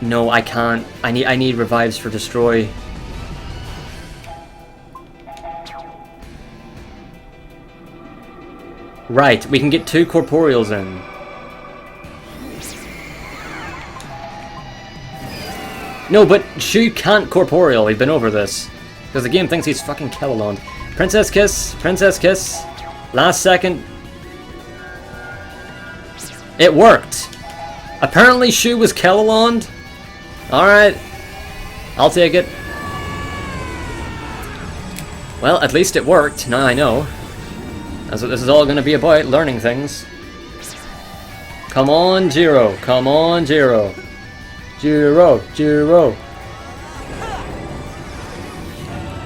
A: No, I can't. I need revives for destroy. Right, we can get 2 corporeals in. No, but Shu can't corporeal. We've been over this. Because the game thinks he's fucking Kellalond. Princess Kiss. Princess Kiss. Last second. It worked. Apparently Shu was Kellalond. Alright. I'll take it. Well, at least it worked. Now I know. That's what this is all going to be about. Learning things. Come on, Jiro. Come on, Jiro. Jiro, Jiro.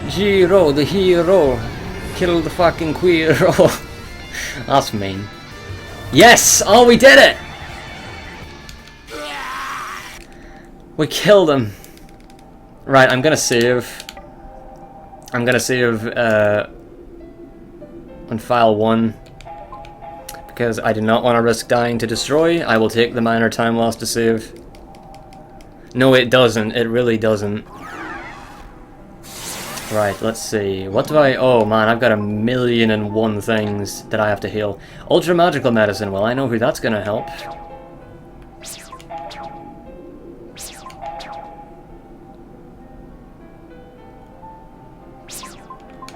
A: Jiro, the hero. Kill the fucking queero. That's mean. Yes! Oh, we did it! We killed him. Right, I'm gonna save. I'm gonna save on file 1. Because I do not want to risk dying to destroy. I will take the minor time loss to save. No, it doesn't. It really doesn't. Right, let's see. What do I... Oh, man, I've got 1,000,001 things that I have to heal. Ultra Magical Medicine. Well, I know who that's going to help.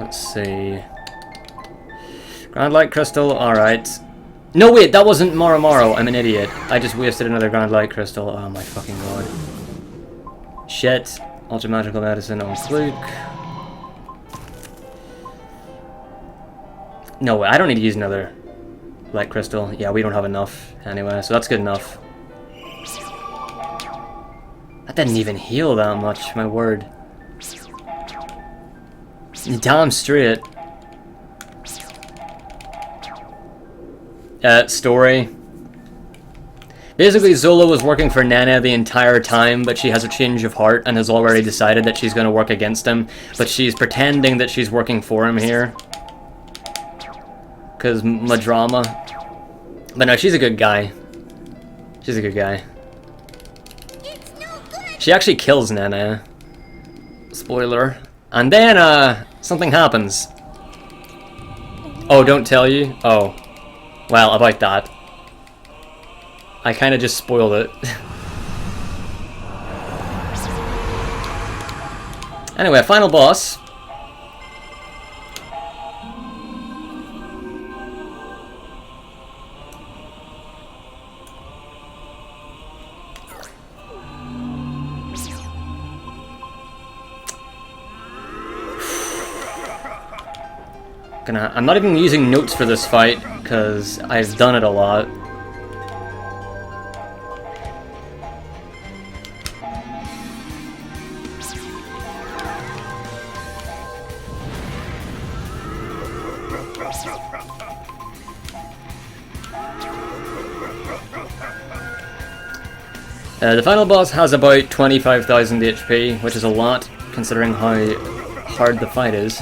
A: Let's see. Grand Light Crystal. Alright. No, wait, that wasn't Marrow. I'm an idiot. I just wasted another Grand Light Crystal. Oh, my fucking god. Shit. Ultra Magical Medicine on Fluke. No, I don't need to use another Light Crystal. Yeah, we don't have enough anyway, so that's good enough. That didn't even heal that much, my word. Damn straight. Story. Basically, Zola was working for Nana the entire time, but she has a change of heart and has already decided that she's going to work against him, but she's pretending that she's working for him here. Because drama. But no, she's a good guy. She's a good guy. She actually kills Nana. Spoiler. And then, something happens. Oh, don't tell you? Oh. Well, about that. I kind of just spoiled it. Anyway, final boss. I'm not even using notes for this fight, because I've done it a lot. The final boss has about 25,000 HP, which is a lot, considering how hard the fight is.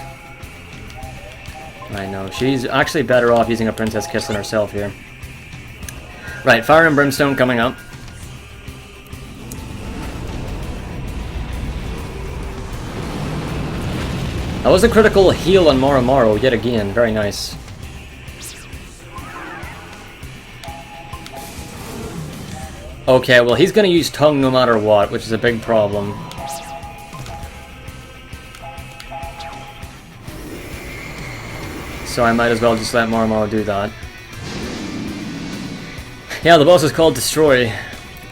A: I know, she's actually better off using a Princess Kiss than herself here. Right, Fire and Brimstone coming up. That was a critical heal on Marrow yet again, very nice. Okay, well he's gonna use Tongue no matter what, which is a big problem. So I might as well just let Marrow do that. Yeah, the boss is called Destroy.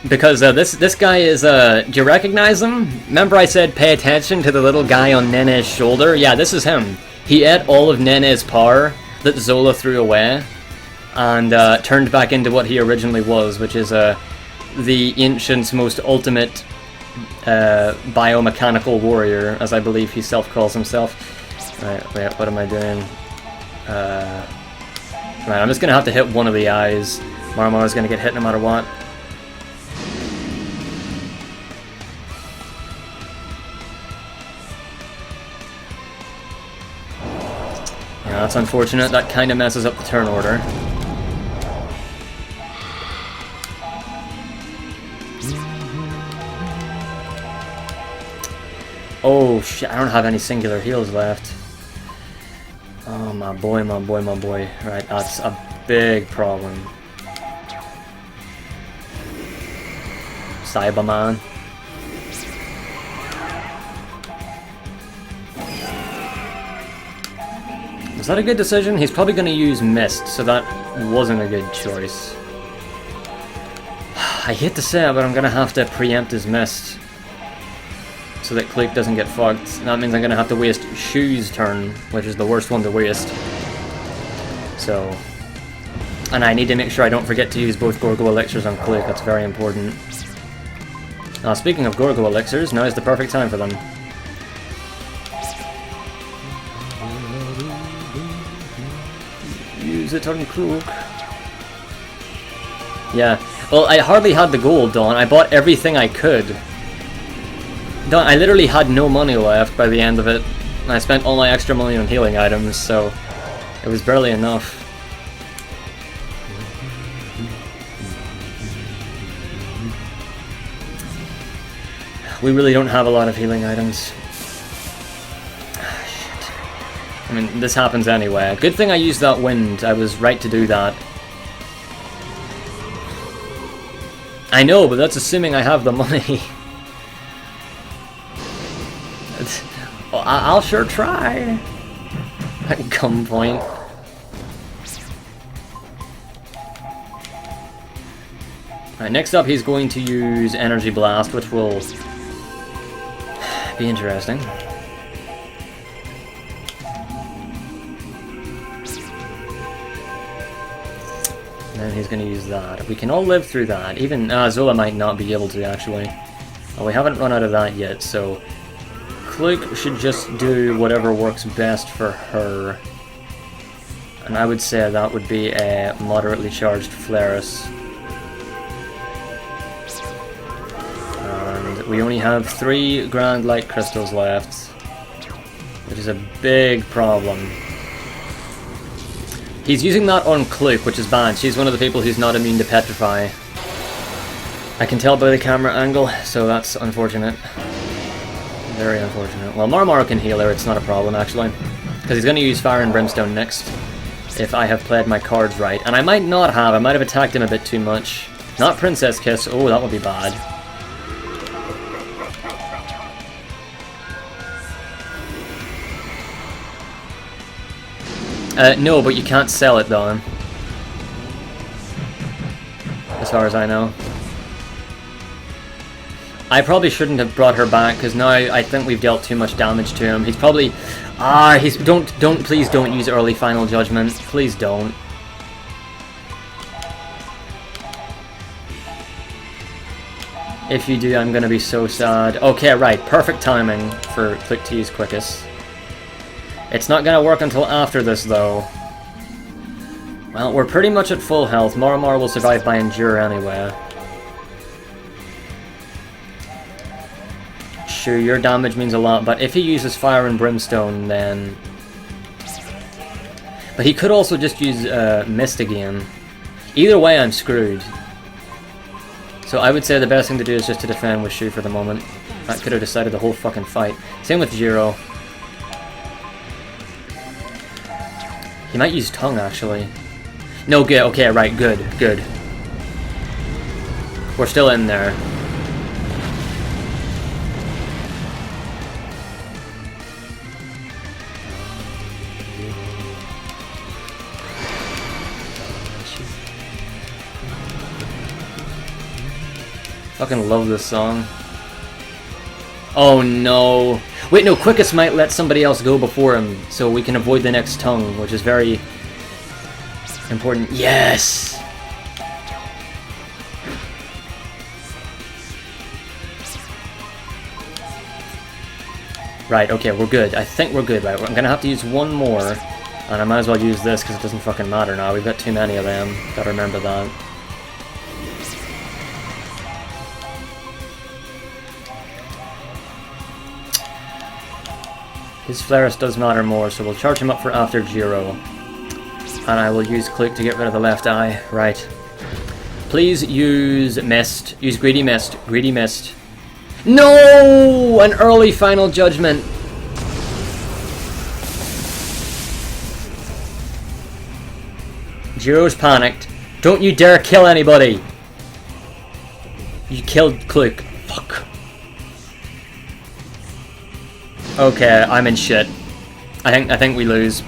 A: Because this guy is, do you recognize him? Remember I said pay attention to the little guy on Nene's shoulder? Yeah, this is him. He ate all of Nene's power that Zola threw away, and turned back into what he originally was, which is the ancient's most ultimate biomechanical warrior, as I believe he self-calls himself. Right, wait, what am I doing? Right, I'm just gonna have to hit one of the eyes. Marrow's gonna get hit no matter what. Yeah, that's unfortunate. That kind of messes up the turn order. Oh shit, I don't have any singular heals left. Oh my boy, my boy, my boy. Right, that's a big problem. Cyberman. Was that a good decision? He's probably going to use Mist, so that wasn't a good choice. I hate to say it, but I'm going to have to preempt his Mist, so that Click doesn't get fucked. That means I'm going to have to waste Shu's turn, which is the worst one to waste. So... And I need to make sure I don't forget to use both Gorgo Elixirs on Click, that's very important. Now, speaking of Gorgo Elixirs, now is the perfect time for them. Use it on Crook. Yeah, well, I hardly had the gold, Dawn. I bought everything I could. Dawn, I literally had no money left by the end of it. And I spent all my extra money on healing items, so it was barely enough. We really don't have a lot of healing items. Shit. I mean, this happens anyway. Good thing I used that wind. I was right to do that. I know, but that's assuming I have the money. I'll sure try. At gunpoint. Alright, next up he's going to use Energy Blast, which will be interesting. And then he's going to use that. We can all live through that. Even Zola might not be able to, actually. Well, we haven't run out of that yet, so Cloak should just do whatever works best for her. And I would say that would be a moderately charged Flareus. And we only have 3 Grand Light Crystals left, which is a big problem. He's using that on Cloak, which is bad. She's one of the people who's not immune to Petrify. I can tell by the camera angle, so that's unfortunate. Very unfortunate. Well, Marrow can heal her, it's not a problem actually. Because he's going to use Fire and Brimstone next, if I have played my cards right. And I might not have, I might have attacked him a bit too much. Not Princess Kiss, oh that would be bad. No, but you can't sell it though. As far as I know. I probably shouldn't have brought her back, because now I think we've dealt too much damage to him. He's probably... please don't use early Final Judgment. Please don't. If you do, I'm gonna be so sad. Okay, right, perfect timing for Click to use Quickest. It's not gonna work until after this, though. Well, we're pretty much at full health. Marrow will survive by Endure anyway. Sure, your damage means a lot, but if he uses Fire and Brimstone, then... But he could also just use Mist again. Either way, I'm screwed. So I would say the best thing to do is just to defend with Shu for the moment. That could have decided the whole fucking fight. Same with Jiro. He might use Tongue, actually. No, good. Okay, right, good, good. We're still in there. Fucking love this song. Oh no. Wait, no, Quickest might let somebody else go before him, so we can avoid the next tongue, which is very important. Yes! Right, okay, we're good. I think we're good, right? I'm gonna have to use one more, and I might as well use this because it doesn't fucking matter now. We've got too many of them. Gotta remember that. His Flaris does matter more, so we'll charge him up for after Jiro. And I will use Click to get rid of the left eye. Right. Please use Mist. Use Greedy Mist. Greedy Mist. No! An early Final Judgment. Jiro's panicked. Don't you dare kill anybody! You killed Click. Fuck. Okay, I'm in shit. I think we lose.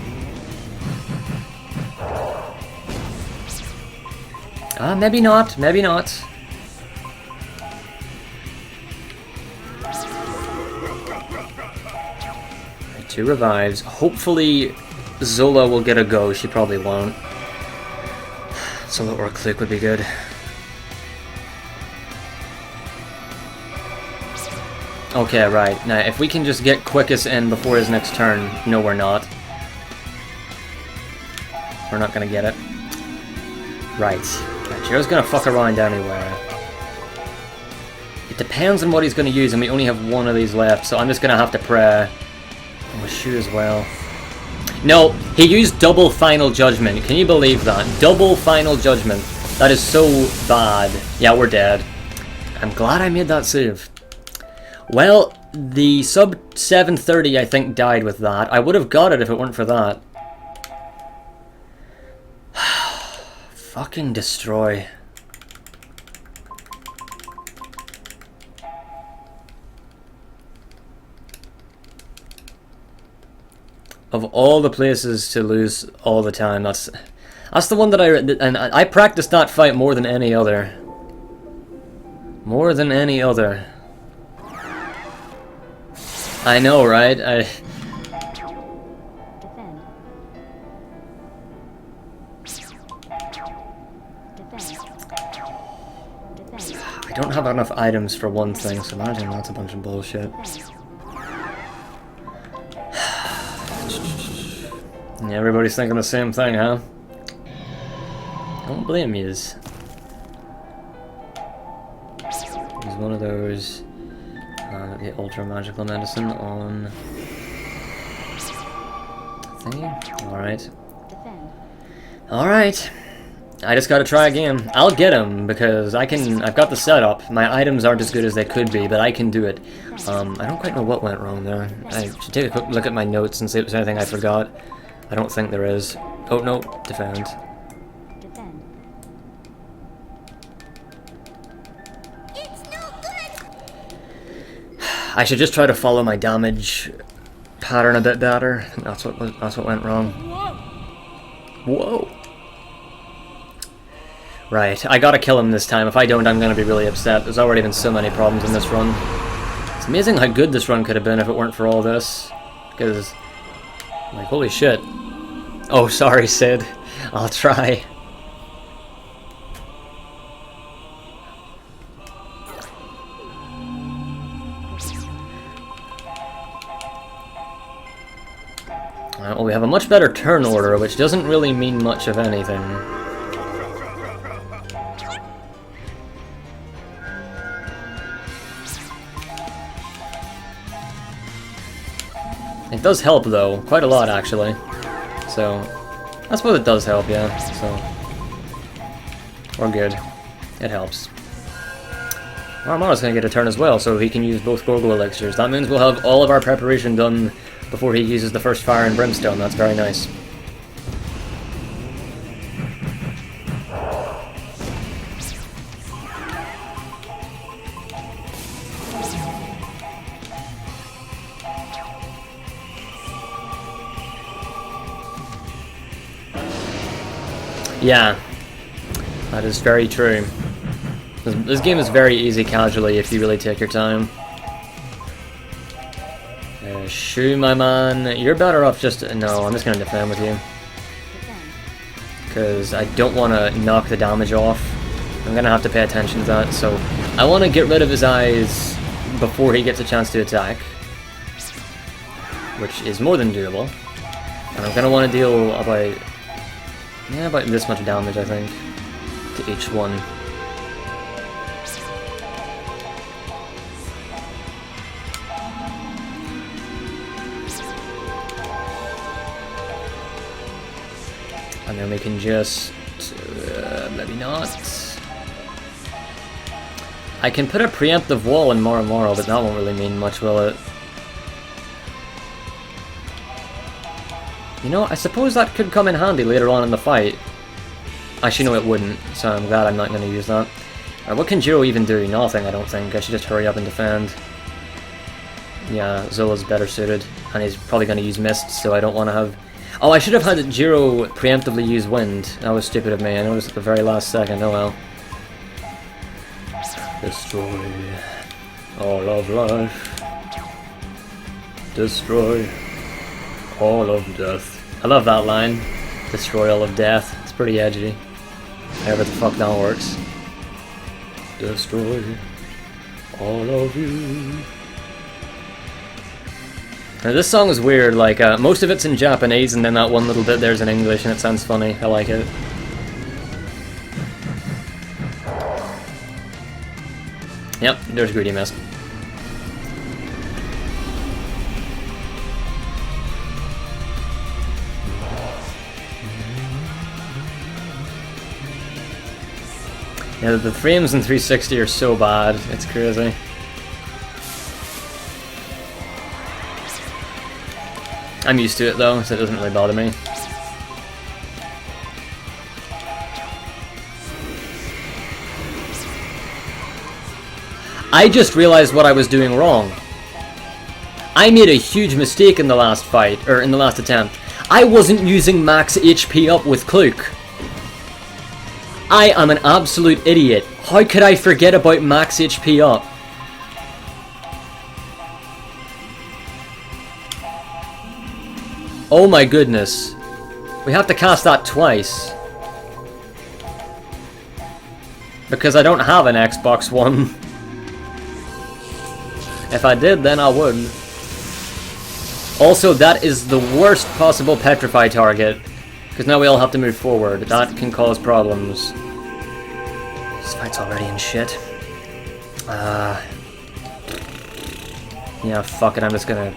A: Maybe not. Maybe not. Two revives. Hopefully Zola will get a go. She probably won't. Zola or Click would be good. Okay, right. Now, if we can just get Quickest in before his next turn... No, we're not. We're not gonna get it. Right. Jiro's gonna fuck around anywhere. It depends on what he's gonna use, and we only have one of these left, so I'm just gonna have to pray. And with Shu as well. No! He used double Final Judgment. Can you believe that? Double Final Judgment. That is so bad. Yeah, we're dead. I'm glad I made that save. Well, the sub 730 I think died with that. I would have got it if it weren't for that. Fucking destroy. Of all the places to lose all the time, that's the one that I practiced that fight more than any other. More than any other. I know, right? I don't have enough items for one thing, so imagine that's a bunch of bullshit. Yeah, everybody's thinking the same thing, huh? Don't blame yous. He's one of those. The ultra magical medicine on thingy. Alright. Alright. I just gotta try again. I'll get him because I've got the setup. My items aren't as good as they could be, but I can do it. I don't quite know what went wrong there. I should take a quick look at my notes and see if there's anything I forgot. I don't think there is. Oh no, defend. I should just try to follow my damage pattern a bit better. That's what went wrong. Whoa. Right, I gotta kill him this time. If I don't, I'm gonna be really upset. There's already been so many problems in this run. It's amazing how good this run could have been if it weren't for all this. Because, like, holy shit. Oh, sorry, Sid. I'll try. Well, we have a much better turn order, which doesn't really mean much of anything. It does help, though. Quite a lot, actually. So, I suppose it does help, yeah. So, we're good. It helps. Marrow's gonna get a turn as well, so he can use both Gorgle elixirs. That means we'll have all of our preparation done before he uses the first Fire and Brimstone. That's very nice. Yeah, that is very true. This game is very easy casually if you really take your time. Shoo, my man, you're better off just... No, I'm just going to defend with you. Because I don't want to knock the damage off. I'm going to have to pay attention to that, so... I want to get rid of his eyes before he gets a chance to attack. Which is more than doable. And I'm going to want to deal about... Yeah, about this much damage, I think. To each one. And then we can just... maybe not. I can put a preemptive wall in Marrow, but that won't really mean much, will it? You know, I suppose that could come in handy later on in the fight. Actually, no, it wouldn't, so I'm glad I'm not going to use that. What can Jiro even do? Nothing, I don't think. I should just hurry up and defend. Yeah, Zola's better suited, and he's probably going to use Mist, so I don't want to have... Oh, I should have had Jiro preemptively use Wind. That was stupid of me. I noticed at the very last second. Oh well. Destroy all of life. Destroy all of death. I love that line. Destroy all of death. It's pretty edgy. However the fuck that works. Destroy all of you. Now this song is weird, like, most of it's in Japanese and then that one little bit there's in English and it sounds funny. I like it. Yep, there's Greedy Mist. Yeah, the frames in 360 are so bad, it's crazy. I'm used to it though, so it doesn't really bother me. I just realized what I was doing wrong. I made a huge mistake in the last fight, or in the last attempt. I wasn't using max HP up with Cloak. I am an absolute idiot. How could I forget about max HP up? Oh my goodness. We have to cast that twice. Because I don't have an Xbox One. If I did, then I would. Also, that is the worst possible petrify target. Because now we all have to move forward. That can cause problems. This fight's already in shit. Yeah, fuck it, I'm just gonna...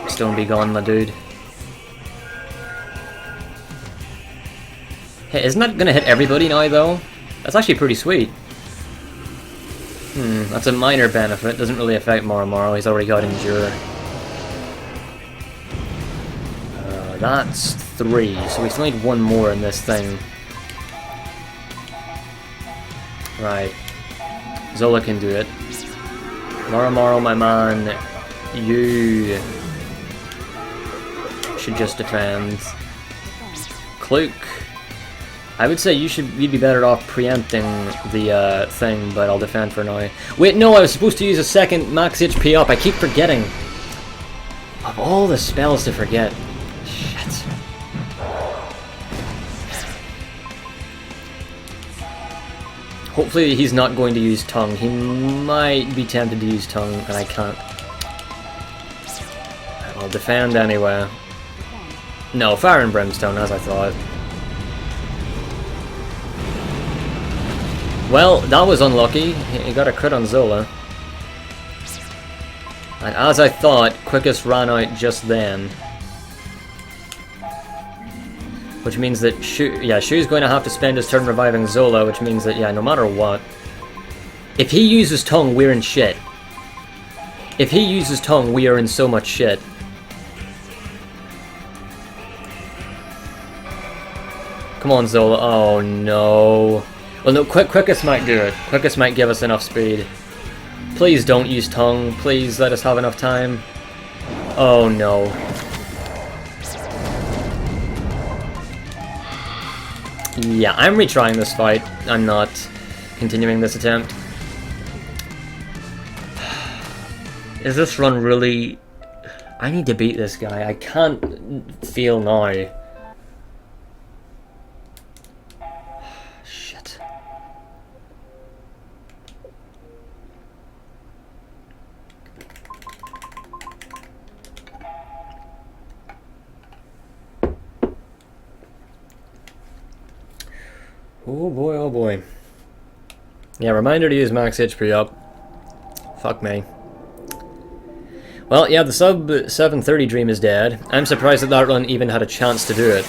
A: Stone be gone, my dude. Hey, isn't that gonna hit everybody now, though? That's actually pretty sweet. That's a minor benefit. Doesn't really affect Marrow. He's already got Endure. That's 3, so we still need one more in this thing. Right. Zola can do it. Marrow, my man, you should just defend. Cloak. I would say you'd be better off preempting the thing, but I'll defend for now. Wait, no, I was supposed to use a second max HP up. I keep forgetting. Of all the spells to forget. Shit. Hopefully he's not going to use Tongue. He might be tempted to use Tongue, and I can't. I'll defend anyway. No, fire and brimstone, as I thought. Well, that was unlucky. He got a crit on Zola. And as I thought, Quickest ran out just then. Which means that Shu's going to have to spend his turn reviving Zola, which means that, yeah, no matter what. If he uses Tongue, we're in shit. If he uses Tongue, we are in so much shit. Come on, Zola. Oh, no. Well, no, Quickest might do it. Quickest might give us enough speed. Please don't use Tongue. Please let us have enough time. Oh, no. Yeah, I'm retrying this fight. I'm not continuing this attempt. Is this run really... I need to beat this guy. I can't feel now. Shit. Oh boy, oh boy. Yeah, reminder to use max HP up. Fuck me. Well, yeah, the sub 730 dream is dead. I'm surprised that that run even had a chance to do it.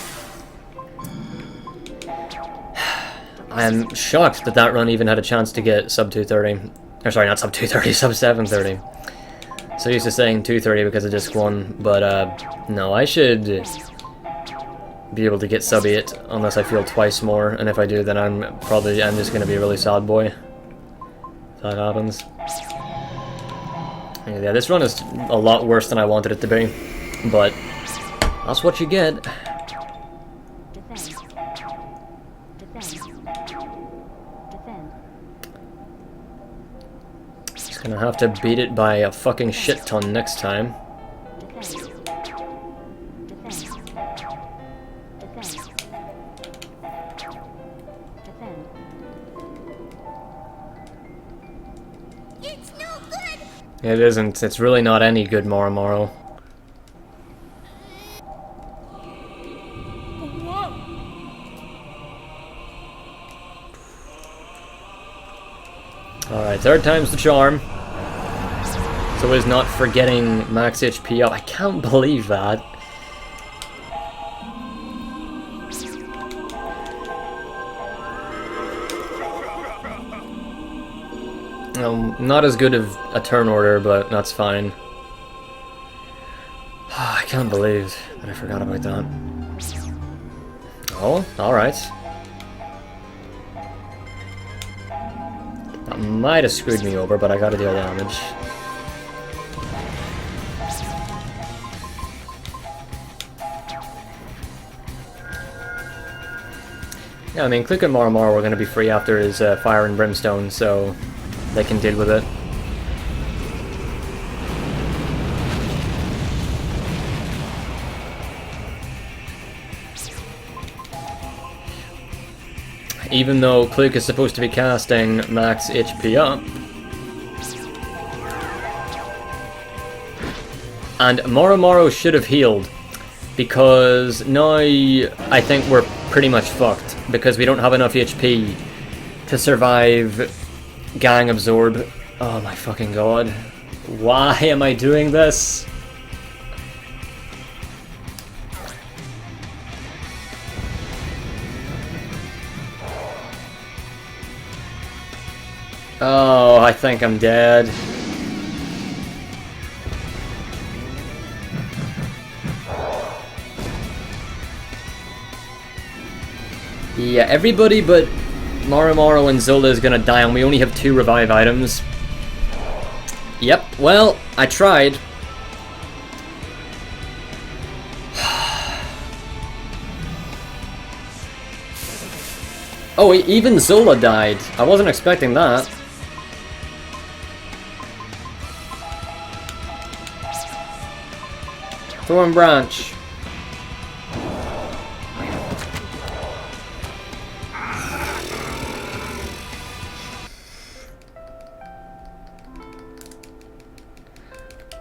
A: I'm shocked that that run even had a chance to get sub 230. Or sorry, not sub 230, sub 730. So used to saying 230 because of disc 1, but no, I should be able to get sub 8 unless I feel twice more, and if I do, then I'm just gonna be a really sad boy. If that happens. Yeah, this run is a lot worse than I wanted it to be, but that's what you get. Just gonna have to beat it by a fucking shit ton next time. It isn't. It's really not any good, Marrow. Alright, third time's the charm. So is not forgetting max HP up. I can't believe that. Not as good of a turn order, but that's fine. I can't believe that I forgot about that. Oh, alright. That might have screwed me over, but I gotta deal damage. Yeah, I mean, Click and Marrow are gonna be free after his Fire and Brimstone, so they can deal with it. Even though Cluke is supposed to be casting max HP up. And Marrow should have healed, because now I think we're pretty much fucked, because we don't have enough HP to survive Gang Absorb. Oh my fucking god. Why am I doing this? Oh, I think I'm dead. Yeah, everybody but Marrow and Zola is gonna die, and we only have 2 revive items. Yep, well, I tried. Oh, even Zola died. I wasn't expecting that. Thorn Branch.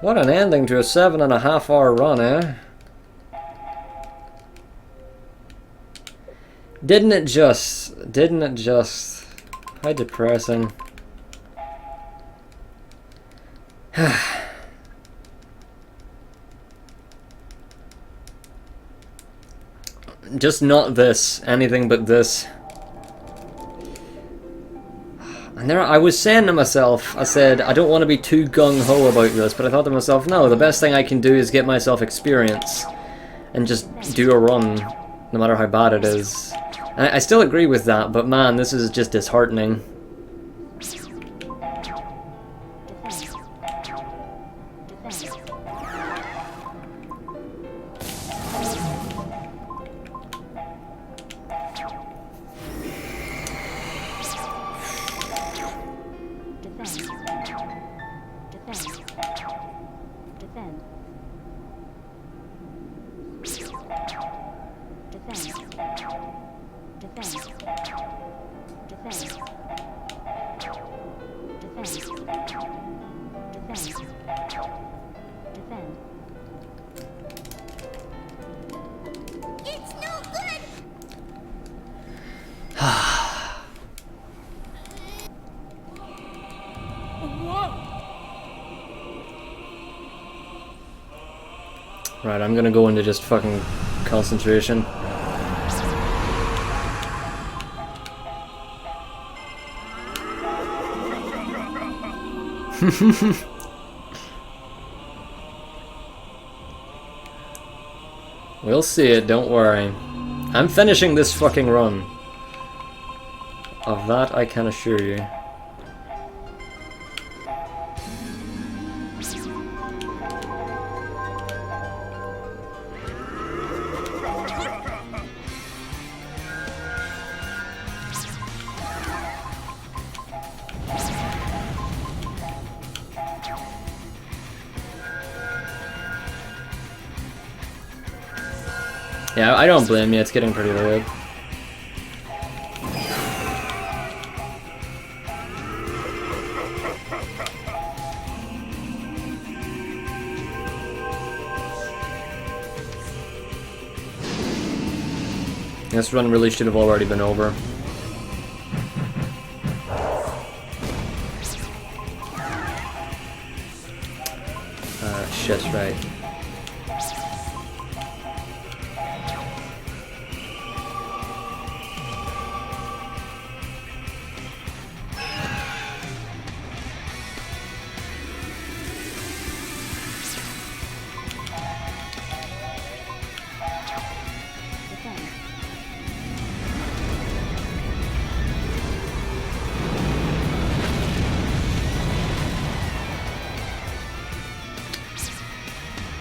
A: What an ending to a 7.5-hour run, eh? Didn't it just? Didn't it just? How depressing. Just not this. Anything but this. And there, I was saying to myself, I said, I don't want to be too gung-ho about this, but I thought to myself, no, the best thing I can do is get myself experience and just do a run, no matter how bad it is. And I still agree with that, but man, this is just disheartening. Right, I'm gonna go into just fucking concentration. We'll see it, don't worry. I'm finishing this fucking run. Of that I can assure you. Yeah, I don't blame you, it's getting pretty late. This run really should have already been over. Shit, right.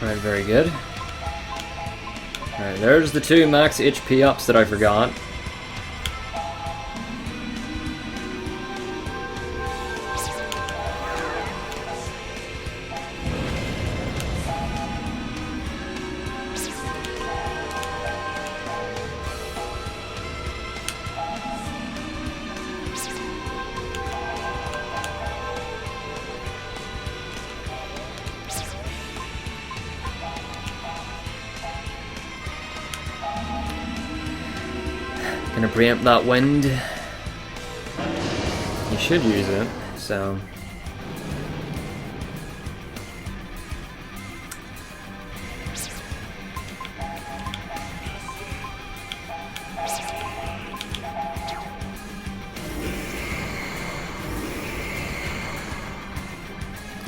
A: Alright, very good. Alright, there's the 2 max HP ups that I forgot. Gonna preempt that wind. You should use it, so.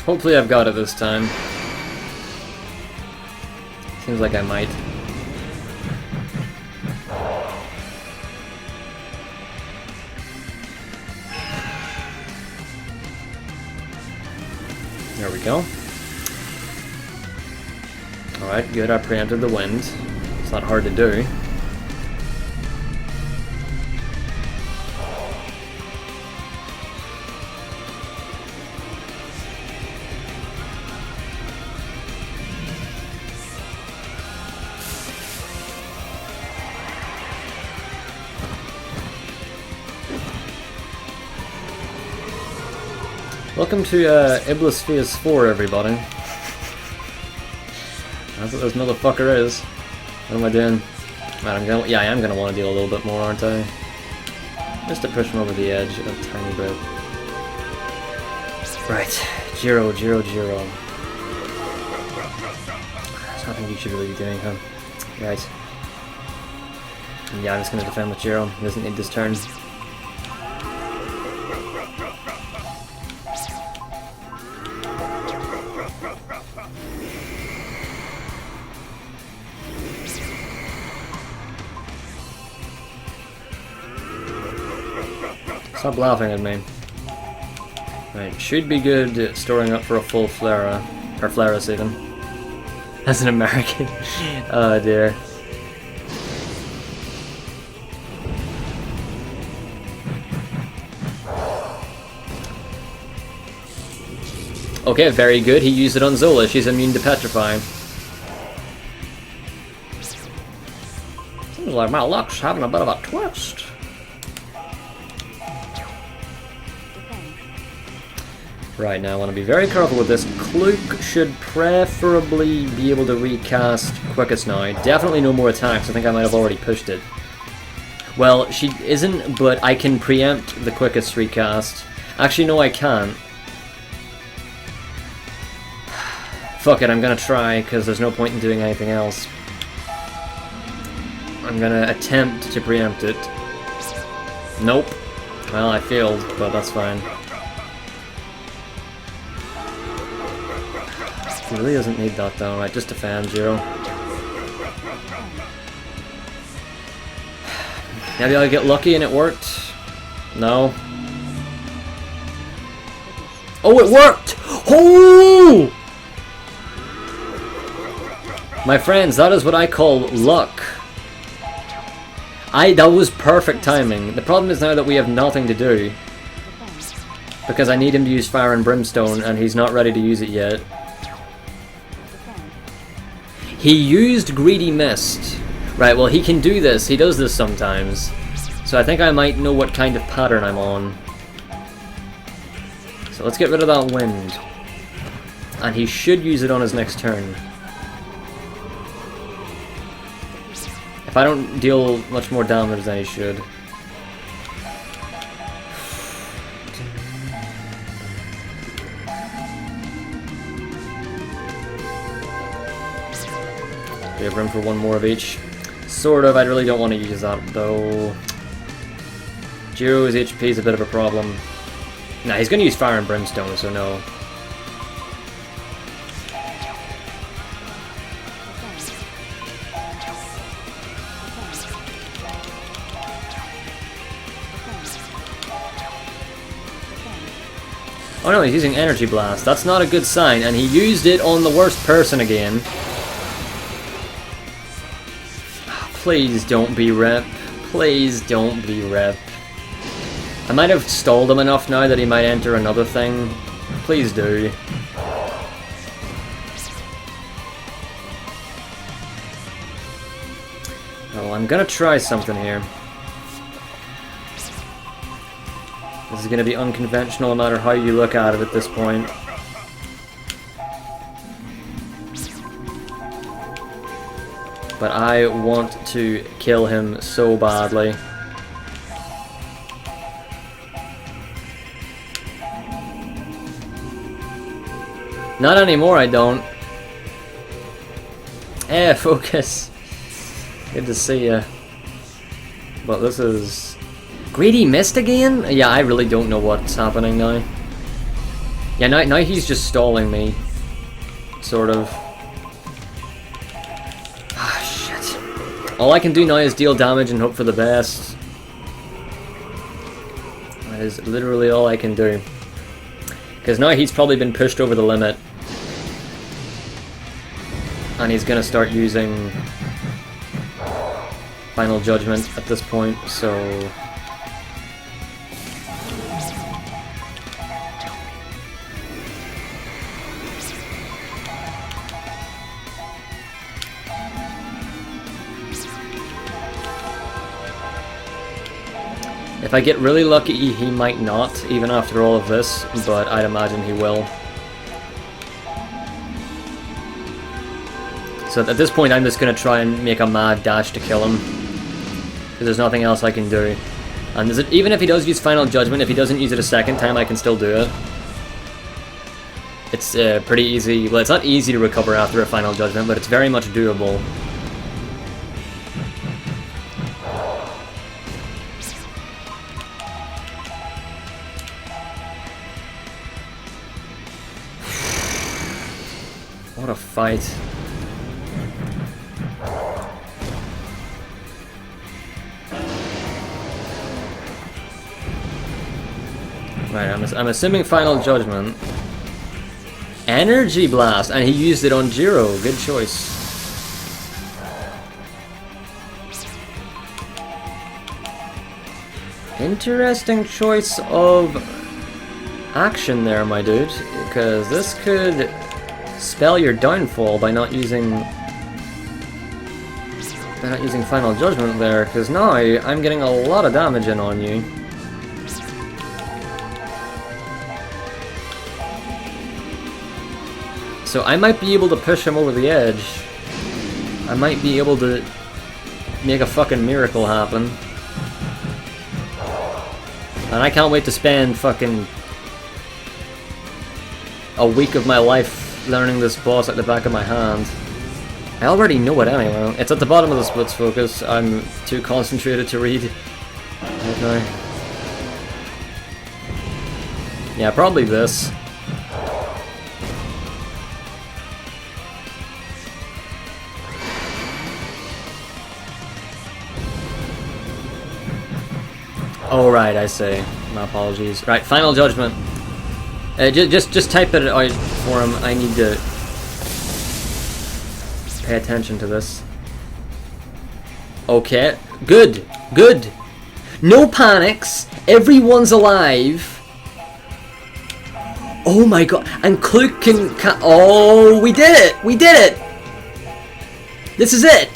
A: Hopefully I've got it this time. Seems like I might. There we go. Alright, good, I preempted the wind. It's not hard to do. Welcome to Iblis Phase 4, everybody. That's what this motherfucker is. What am I doing? Right, I am gonna want to deal a little bit more, aren't I? Just to push him over the edge a tiny bit. Right, Jiro. There's nothing you should really be doing, huh? Right. Yeah, I'm just gonna defend with Jiro. He doesn't need this turn. Stop laughing at me. Right, should be good at storing up for a full Flera. Or Flaris even. As an American. Oh dear. Okay, very good. He used it on Zola. She's immune to Petrify. Seems like my luck's having a bit of a twist. Right, now I want to be very careful with this. Kluk should preferably be able to recast Quickest now. Definitely no more attacks. I think I might have already pushed it. Well, she isn't, but I can preempt the Quickest recast. Actually, no, I can't. Fuck it, I'm gonna try, because there's no point in doing anything else. I'm gonna attempt to preempt it. Nope. Well, I failed, but that's fine. He really doesn't need that though, right? Just defend, Jiro. Maybe I'll get lucky and it worked? No. Oh, it worked! Oh! My friends, that is what I call luck. That was perfect timing. The problem is now that we have nothing to do. Because I need him to use Fire and Brimstone and he's not ready to use it yet. He used Greedy Mist. Right, well he can do this. He does this sometimes. So I think I might know what kind of pattern I'm on. So let's get rid of that wind. And he should use it on his next turn. If I don't deal much more damage than he should. We have room for one more of each. Sort of, I really don't want to use that though. Jiro's HP is a bit of a problem. Nah, he's going to use Fire and Brimstone, so no. Oh no, he's using Energy Blast. That's not a good sign, and he used it on the worst person again. Please don't be Rep. Please don't be Rep. I might have stalled him enough now that he might enter another thing. Please do. Oh, I'm gonna try something here. This is gonna be unconventional no matter how you look at it at this point. But I want to kill him so badly. Not anymore, I don't. Focus. Good to see ya. But this is... Greedy Mist again? Yeah, I really don't know what's happening now. Yeah, now he's just stalling me. Sort of. All I can do now is deal damage and hope for the best. That is literally all I can do. Because now he's probably been pushed over the limit. And he's gonna start using Final Judgment at this point, so... If I get really lucky, he might not, even after all of this, but I'd imagine he will. So at this point, I'm just gonna try and make a mad dash to kill him. Because there's nothing else I can do. And even if he does use Final Judgment, if he doesn't use it a second time, I can still do it. It's pretty easy. Well, it's not easy to recover after a Final Judgment, but it's very much doable. What a fight. Right, I'm assuming Final Judgment. Energy Blast, and he used it on Jiro. Good choice. Interesting choice of action there, my dude, because this could spell your downfall by not using Final Judgment there, because now I'm getting a lot of damage in on you. So I might be able to push him over the edge. I might be able to make a fucking miracle happen. And I can't wait to spend fucking a week of my life learning this boss at the back of my hand. I already know it anyway. It's at the bottom of the splits focus. I'm too concentrated to read right now. Yeah, probably this. Oh right, I say. My apologies. Right, Final Judgment. Just type it out for him. I need to pay attention to this. Okay, good, good. No panics. Everyone's alive. Oh my god! And Kluk can. Oh, we did it! We did it! This is it.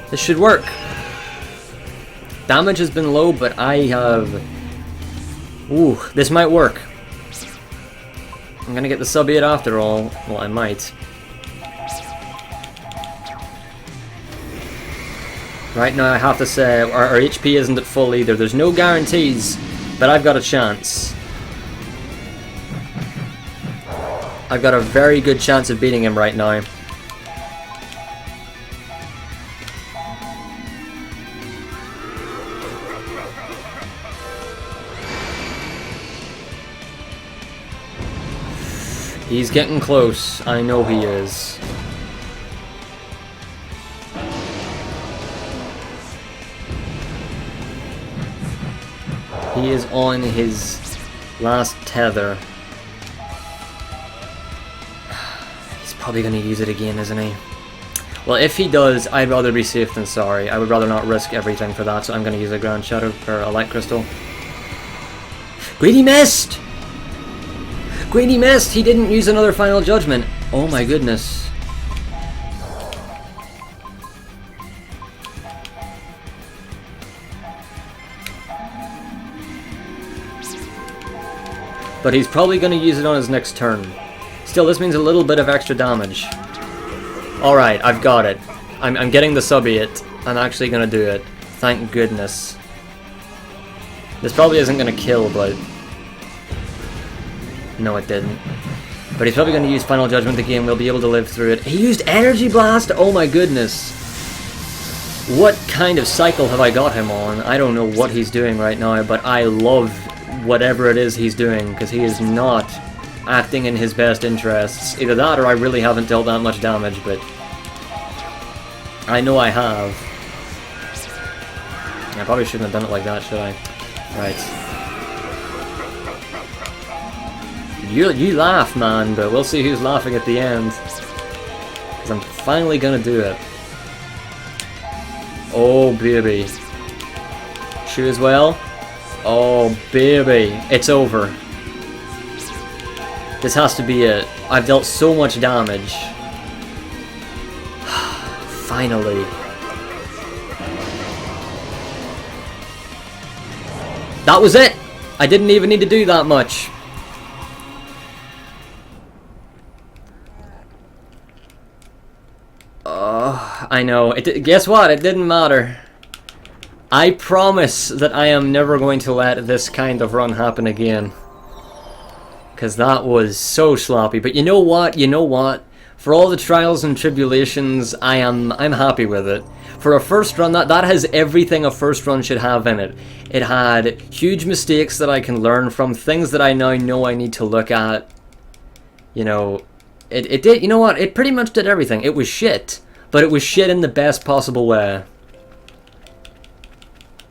A: This should work. Damage has been low, but I have... Ooh, this might work. I'm gonna get the sub 8 after all. Well, I might. Right now I have to say, our HP isn't at full either. There's no guarantees, but I've got a chance. I've got a very good chance of beating him right now. He's getting close. I know he is. He is on his last tether. He's probably going to use it again, isn't he? Well, if he does, I'd rather be safe than sorry. I would rather not risk everything for that, so I'm going to use a Grand Shadow or a Light Crystal. Greedy missed! Greedy missed! He didn't use another Final Judgment. Oh my goodness. But he's probably going to use it on his next turn. Still, this means a little bit of extra damage. Alright, I've got it. I'm getting the sub 8. I'm actually going to do it. Thank goodness. This probably isn't going to kill, but... No, it didn't. But he's probably going to use Final Judgment again. We'll be able to live through it. He used Energy Blast? Oh my goodness. What kind of cycle have I got him on? I don't know what he's doing right now, but I love whatever it is he's doing, because he is not acting in his best interests. Either that or I really haven't dealt that much damage, but I know I have. I probably shouldn't have done it like that, should I? Right. You laugh, man, but we'll see who's laughing at the end. Because I'm finally gonna do it. Oh, baby. Shoe as well. Oh, baby. It's over. This has to be it. I've dealt so much damage. Finally. That was it! I didn't even need to do that much. I know. Guess what? It didn't matter. I promise that I am never going to let this kind of run happen again. Because that was so sloppy. But you know what? You know what? For all the trials and tribulations, I'm happy with it. For a first run, that has everything a first run should have in it. It had huge mistakes that I can learn from, things that I now know I need to look at. You know, it did, you know what? It pretty much did everything. It was shit, but it was shit in the best possible way.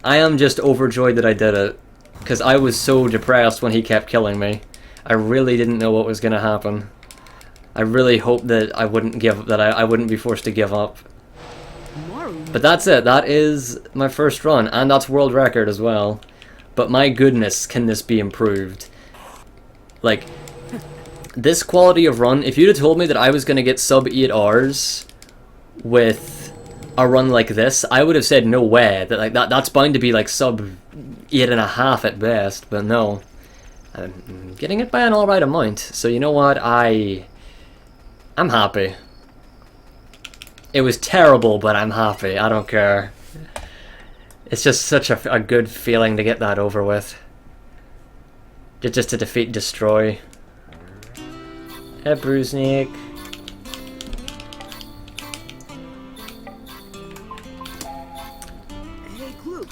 A: I am just overjoyed that I did it, because I was so depressed when he kept killing me. I really didn't know what was going to happen. I really hoped that I wouldn't I wouldn't be forced to give up. But that's it. That is my first run, and that's world record as well. But my goodness, can this be improved? Like, this quality of run, if you'd have told me that I was going to get sub 8 hours with a run like this, I would have said no way. That's bound to be like sub 8.5 at best, but no. I'm getting it by an alright amount, so you know what, I'm happy. It was terrible, but I'm happy. I don't care. It's just such a good feeling to get that over with. Just to defeat Destroy. Hey, Bruisnik.
C: Hey, Clue.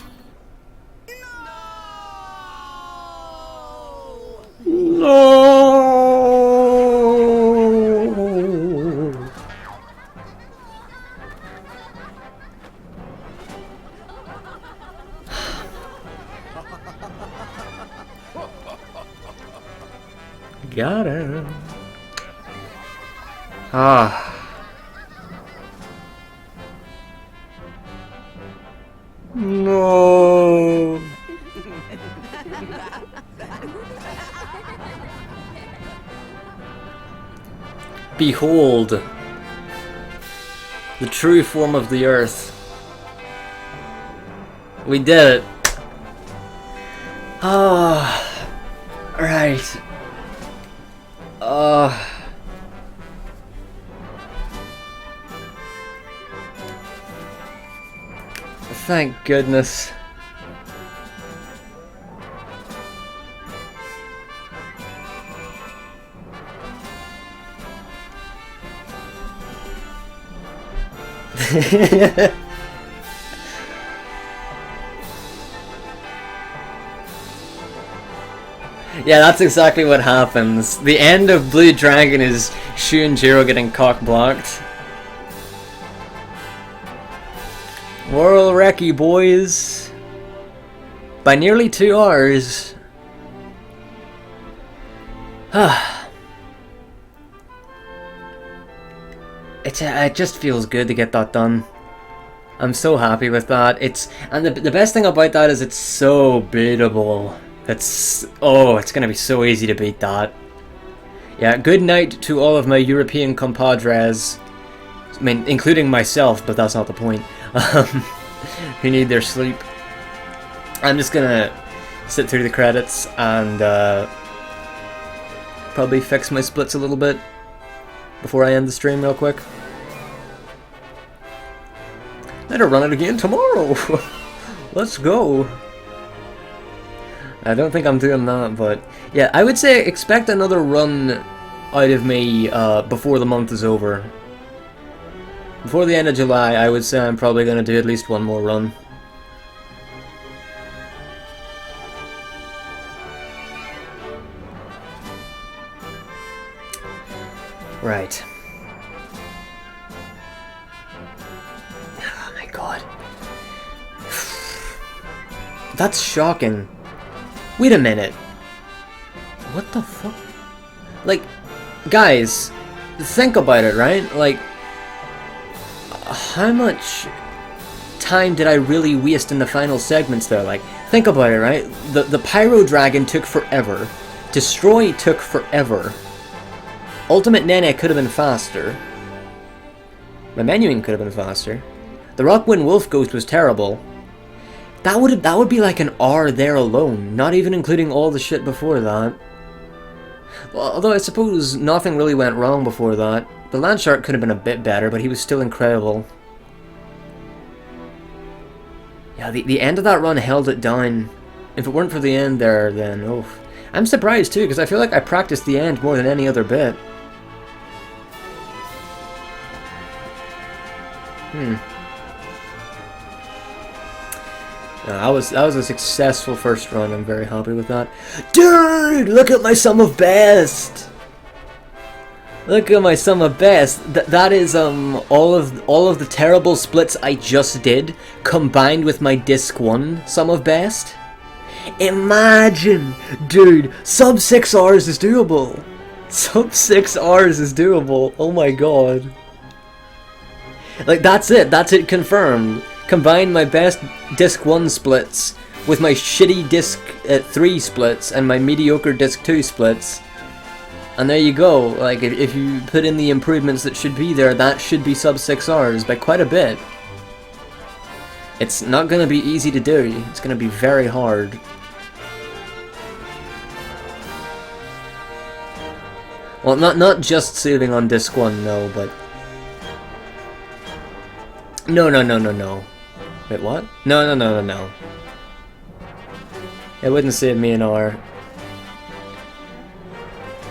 A: No! Got him. No. Behold, the true form of the earth. We did it. Right. Thank goodness. Yeah, that's exactly what happens. The end of Blue Dragon is Shu and Jiro getting cock-blocked. World Recce, boys. By nearly 2 hours. It just feels good to get that done. I'm so happy with that. And the best thing about that is it's so beatable. It's gonna be so easy to beat that. Yeah, good night to all of my European compadres. I mean, including myself, but that's not the point. Who need their sleep. I'm just gonna sit through the credits and probably fix my splits a little bit before I end the stream real quick. Better run it again tomorrow. Let's go. I don't think I'm doing that, but yeah, I would say expect another run out of me before the month is over. Before the end of July, I would say I'm probably going to do at least one more run. Right. Oh my god. That's shocking. Wait a minute. What the fuck? Like, guys, think about it, right? Like, how much time did I really waste in the final segments there? Like, think about it, right? The Pyro Dragon took forever. Destroy took forever. Ultimate Nene could have been faster. My menuing could have been faster. The Rockwind Wolf Ghost was terrible. That would be like an hour there alone, not even including all the shit before that. Well, although I suppose nothing really went wrong before that. The Land Shark could have been a bit better, but he was still incredible. Yeah, the end of that run held it down. If it weren't for the end there, then oh. I'm surprised too, because I feel like I practiced the end more than any other bit. That was a successful first run. I'm very happy with that. Dude, look at my sum of best. Look at my sum of best. That is all of the terrible splits I just did combined with my disc 1 sum of best. Imagine, dude, sub 6 hours is doable. Sub 6 hours is doable. Oh my god. Like that's it confirmed. Combine my best disc 1 splits with my shitty disc 3 splits and my mediocre disc 2 splits. And there you go. Like if you put in the improvements that should be there, that should be sub 6 hours by quite a bit. It's not going to be easy to do. It's going to be very hard. Well, not just saving on disc 1, no, but no. Wait, what? No. It wouldn't save me an hour.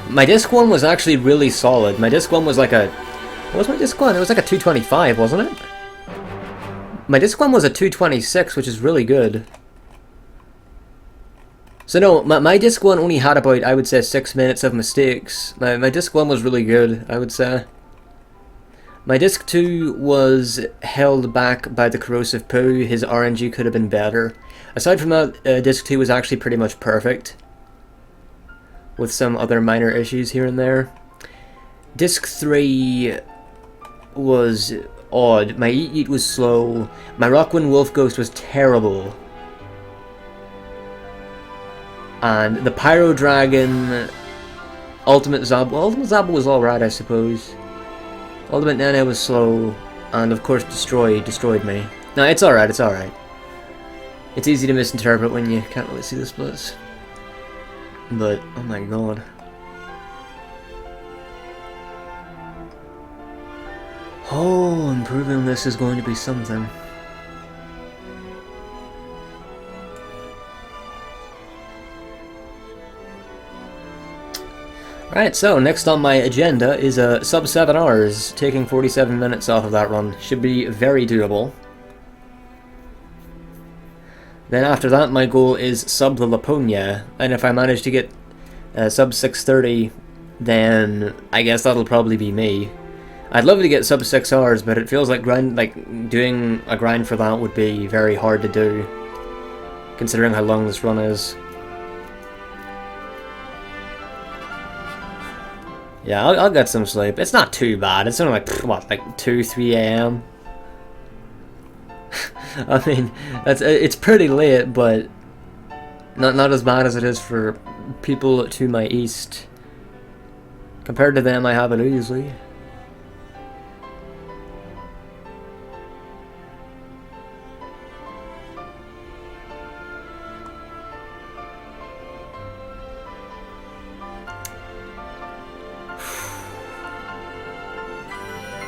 A: My disc 1 was actually really solid. My disc 1 was like a... What was my disc 1? It was like a 225, wasn't it? My disc 1 was a 226, which is really good. So no, my disc 1 only had about, I would say, 6 minutes of mistakes. My disc 1 was really good, I would say. My disc 2 was held back by the corrosive poo. His RNG could have been better. Aside from that, disc 2 was actually pretty much perfect, with some other minor issues here and there. Disc 3 was odd. My eat was slow. My Rockwind Wolf Ghost was terrible. And the Pyro Dragon, Ultimate Zabo was alright, I suppose. Ultimate Nene was slow, and of course destroyed me. No, it's alright, it's alright. It's easy to misinterpret when you can't really see the splits. But, oh my god. Oh, improving this is going to be something. Right, so next on my agenda is sub 7 hours, taking 47 minutes off of that run. Should be very doable. Then after that, my goal is sub the Laponia, and if I manage to get sub 630, then I guess that'll probably be me. I'd love to get sub 6 hours, but it feels like doing a grind for that would be very hard to do, considering how long this run is. Yeah, I'll get some sleep. It's not too bad. It's only like, what, like 2, 3 a.m.? I mean, it's pretty late, but not as bad as it is for people to my east. Compared to them, I have it easily.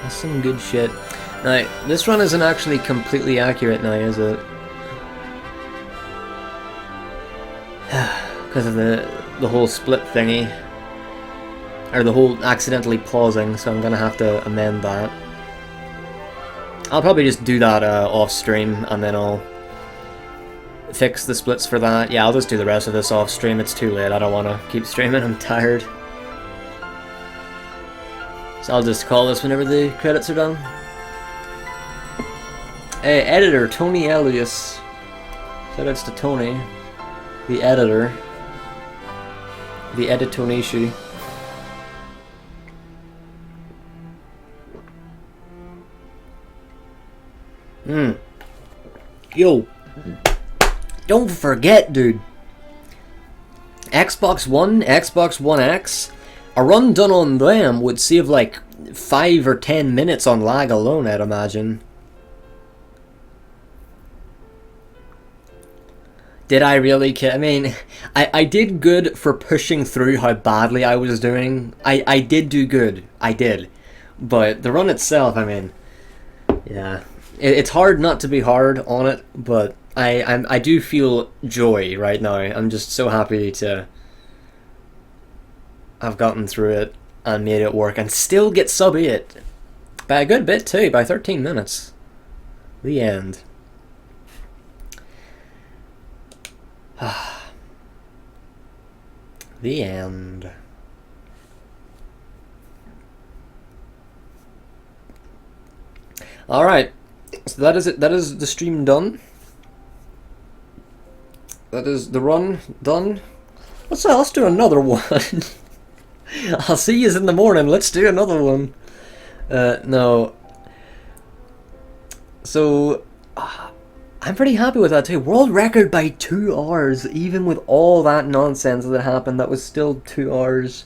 A: That's some good shit. Now, this run isn't actually completely accurate now, is it? Because of the whole split thingy. Or the whole accidentally pausing, so I'm gonna have to amend that. I'll probably just do that off stream, and then I'll fix the splits for that. Yeah, I'll just do the rest of this off stream. It's too late. I don't want to keep streaming. I'm tired. So I'll just call this whenever the credits are done. Hey, editor, Tony Elias. Shoutouts to Tony, the editor. The Otonyshi. Yo. Don't forget, dude. Xbox One, Xbox One X, A run done on them would save like 5 or 10 minutes on lag alone, I'd imagine. Did I really I mean, I did good for pushing through how badly I was doing. I did do good. I did. But the run itself, I mean, yeah. It's hard not to be hard on it, but I do feel joy right now. I'm just so happy to have gotten through it and made it work and still get sub 8. By a good bit too, by 13 minutes. The end. The end. Alright, so that is it. That is the stream done. That is the run done. Let's do another one. I'll see you in the morning. Let's do another one. No. So, I'm pretty happy with that too. World record by 2 hours, even with all that nonsense that happened. That was still 2 hours.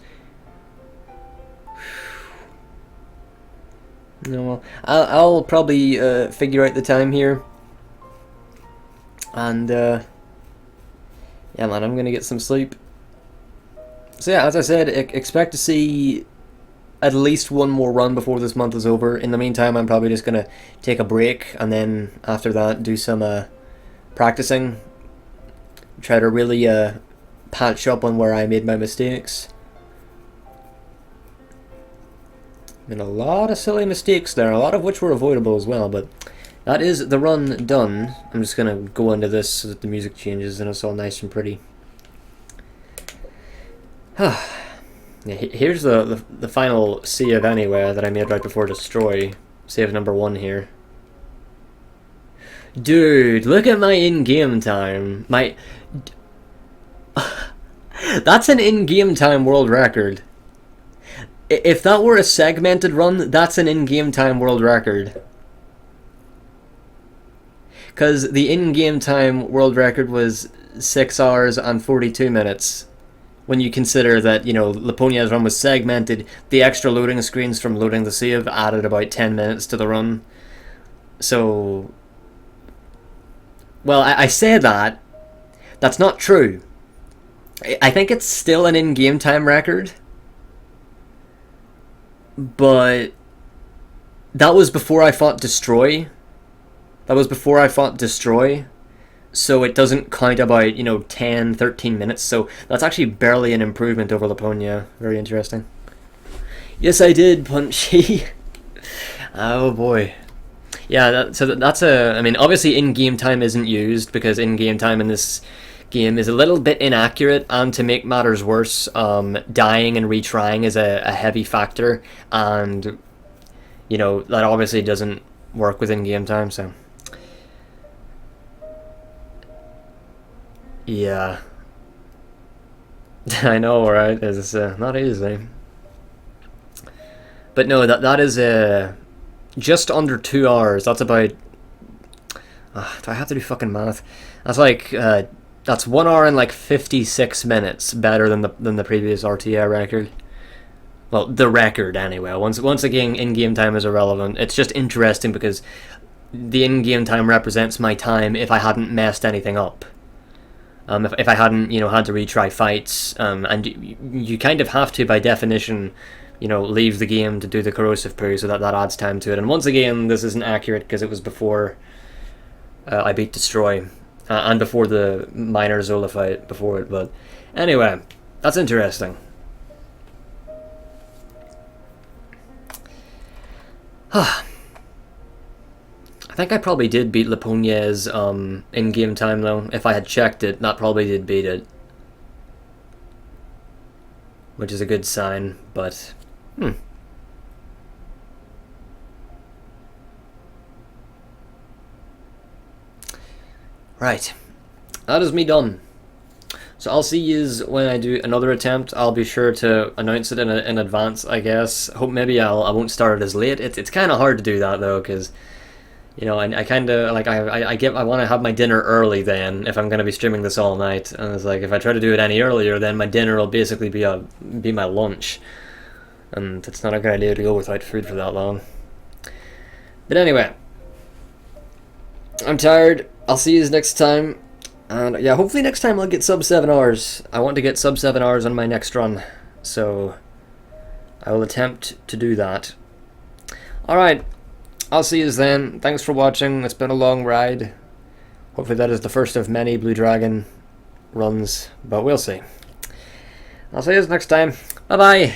A: No, well, I'll probably figure out the time here. And, yeah man, I'm gonna get some sleep. So yeah, as I said, expect to see at least one more run before this month is over. In the meantime, I'm probably just gonna take a break, and then after that do some practicing. Try to really patch up on where I made my mistakes. Made a lot of silly mistakes there, a lot of which were avoidable as well, but that is the run done. I'm just gonna go into this so that the music changes and it's all nice and pretty. Yeah, here's the final save anyway that I made right before destroy. Save number 1 here. Dude, look at my in-game time. That's an in-game time world record. If that were a segmented run, that's an in-game time world record. Because the in-game time world record was 6 hours and 42 minutes. When you consider that, you know, Laponia's run was segmented, the extra loading screens from loading the save added about 10 minutes to the run. So, well, I say that. That's not true. I think it's still an in-game time record. But that was before I fought Destroy. So it doesn't count about, you know, 10, 13 minutes. So that's actually barely an improvement over Laponia. Very interesting. Yes, I did, Punchy. Oh boy. Yeah, that's a... I mean, obviously in-game time isn't used because in-game time in this game is a little bit inaccurate, and to make matters worse, dying and retrying is a heavy factor, and, you know, that obviously doesn't work with in-game time, so... Yeah. I know, right? It's not easy. But no, that is just under 2 hours. That's about... do I have to do fucking math? That's like... that's 1 hour and like 56 minutes better than the previous RTA record. Well, the record anyway. Once again, in-game time is irrelevant. It's just interesting because the in-game time represents my time if I hadn't messed anything up. If I hadn't, you know, had to retry fights, and you kind of have to, by definition, you know, leave the game to do the corrosive poo, so that adds time to it. And once again, this isn't accurate because it was before I beat Destroy, and before the minor Zola fight before it. But anyway, that's interesting. I think I probably did beat Laponia's in-game time though. If I had checked it, that probably did beat it. Which is a good sign, but... Right. That is me done. So I'll see yous when I do another attempt. I'll be sure to announce it in advance, I guess. Hope maybe I won't start it as late. It's kind of hard to do that though, because... You know, I kind of like I want to have my dinner early then if I'm gonna be streaming this all night, and it's like if I try to do it any earlier, then my dinner will basically be my lunch, and it's not a good idea to go without food for that long. But anyway, I'm tired. I'll see you next time, and yeah, hopefully next time I'll get sub 7 hours. I want to get sub 7 hours on my next run, so I will attempt to do that. All right. I'll see you then. Thanks for watching. It's been a long ride. Hopefully that is the first of many Blue Dragon runs, but we'll see. I'll see you next time. Bye bye.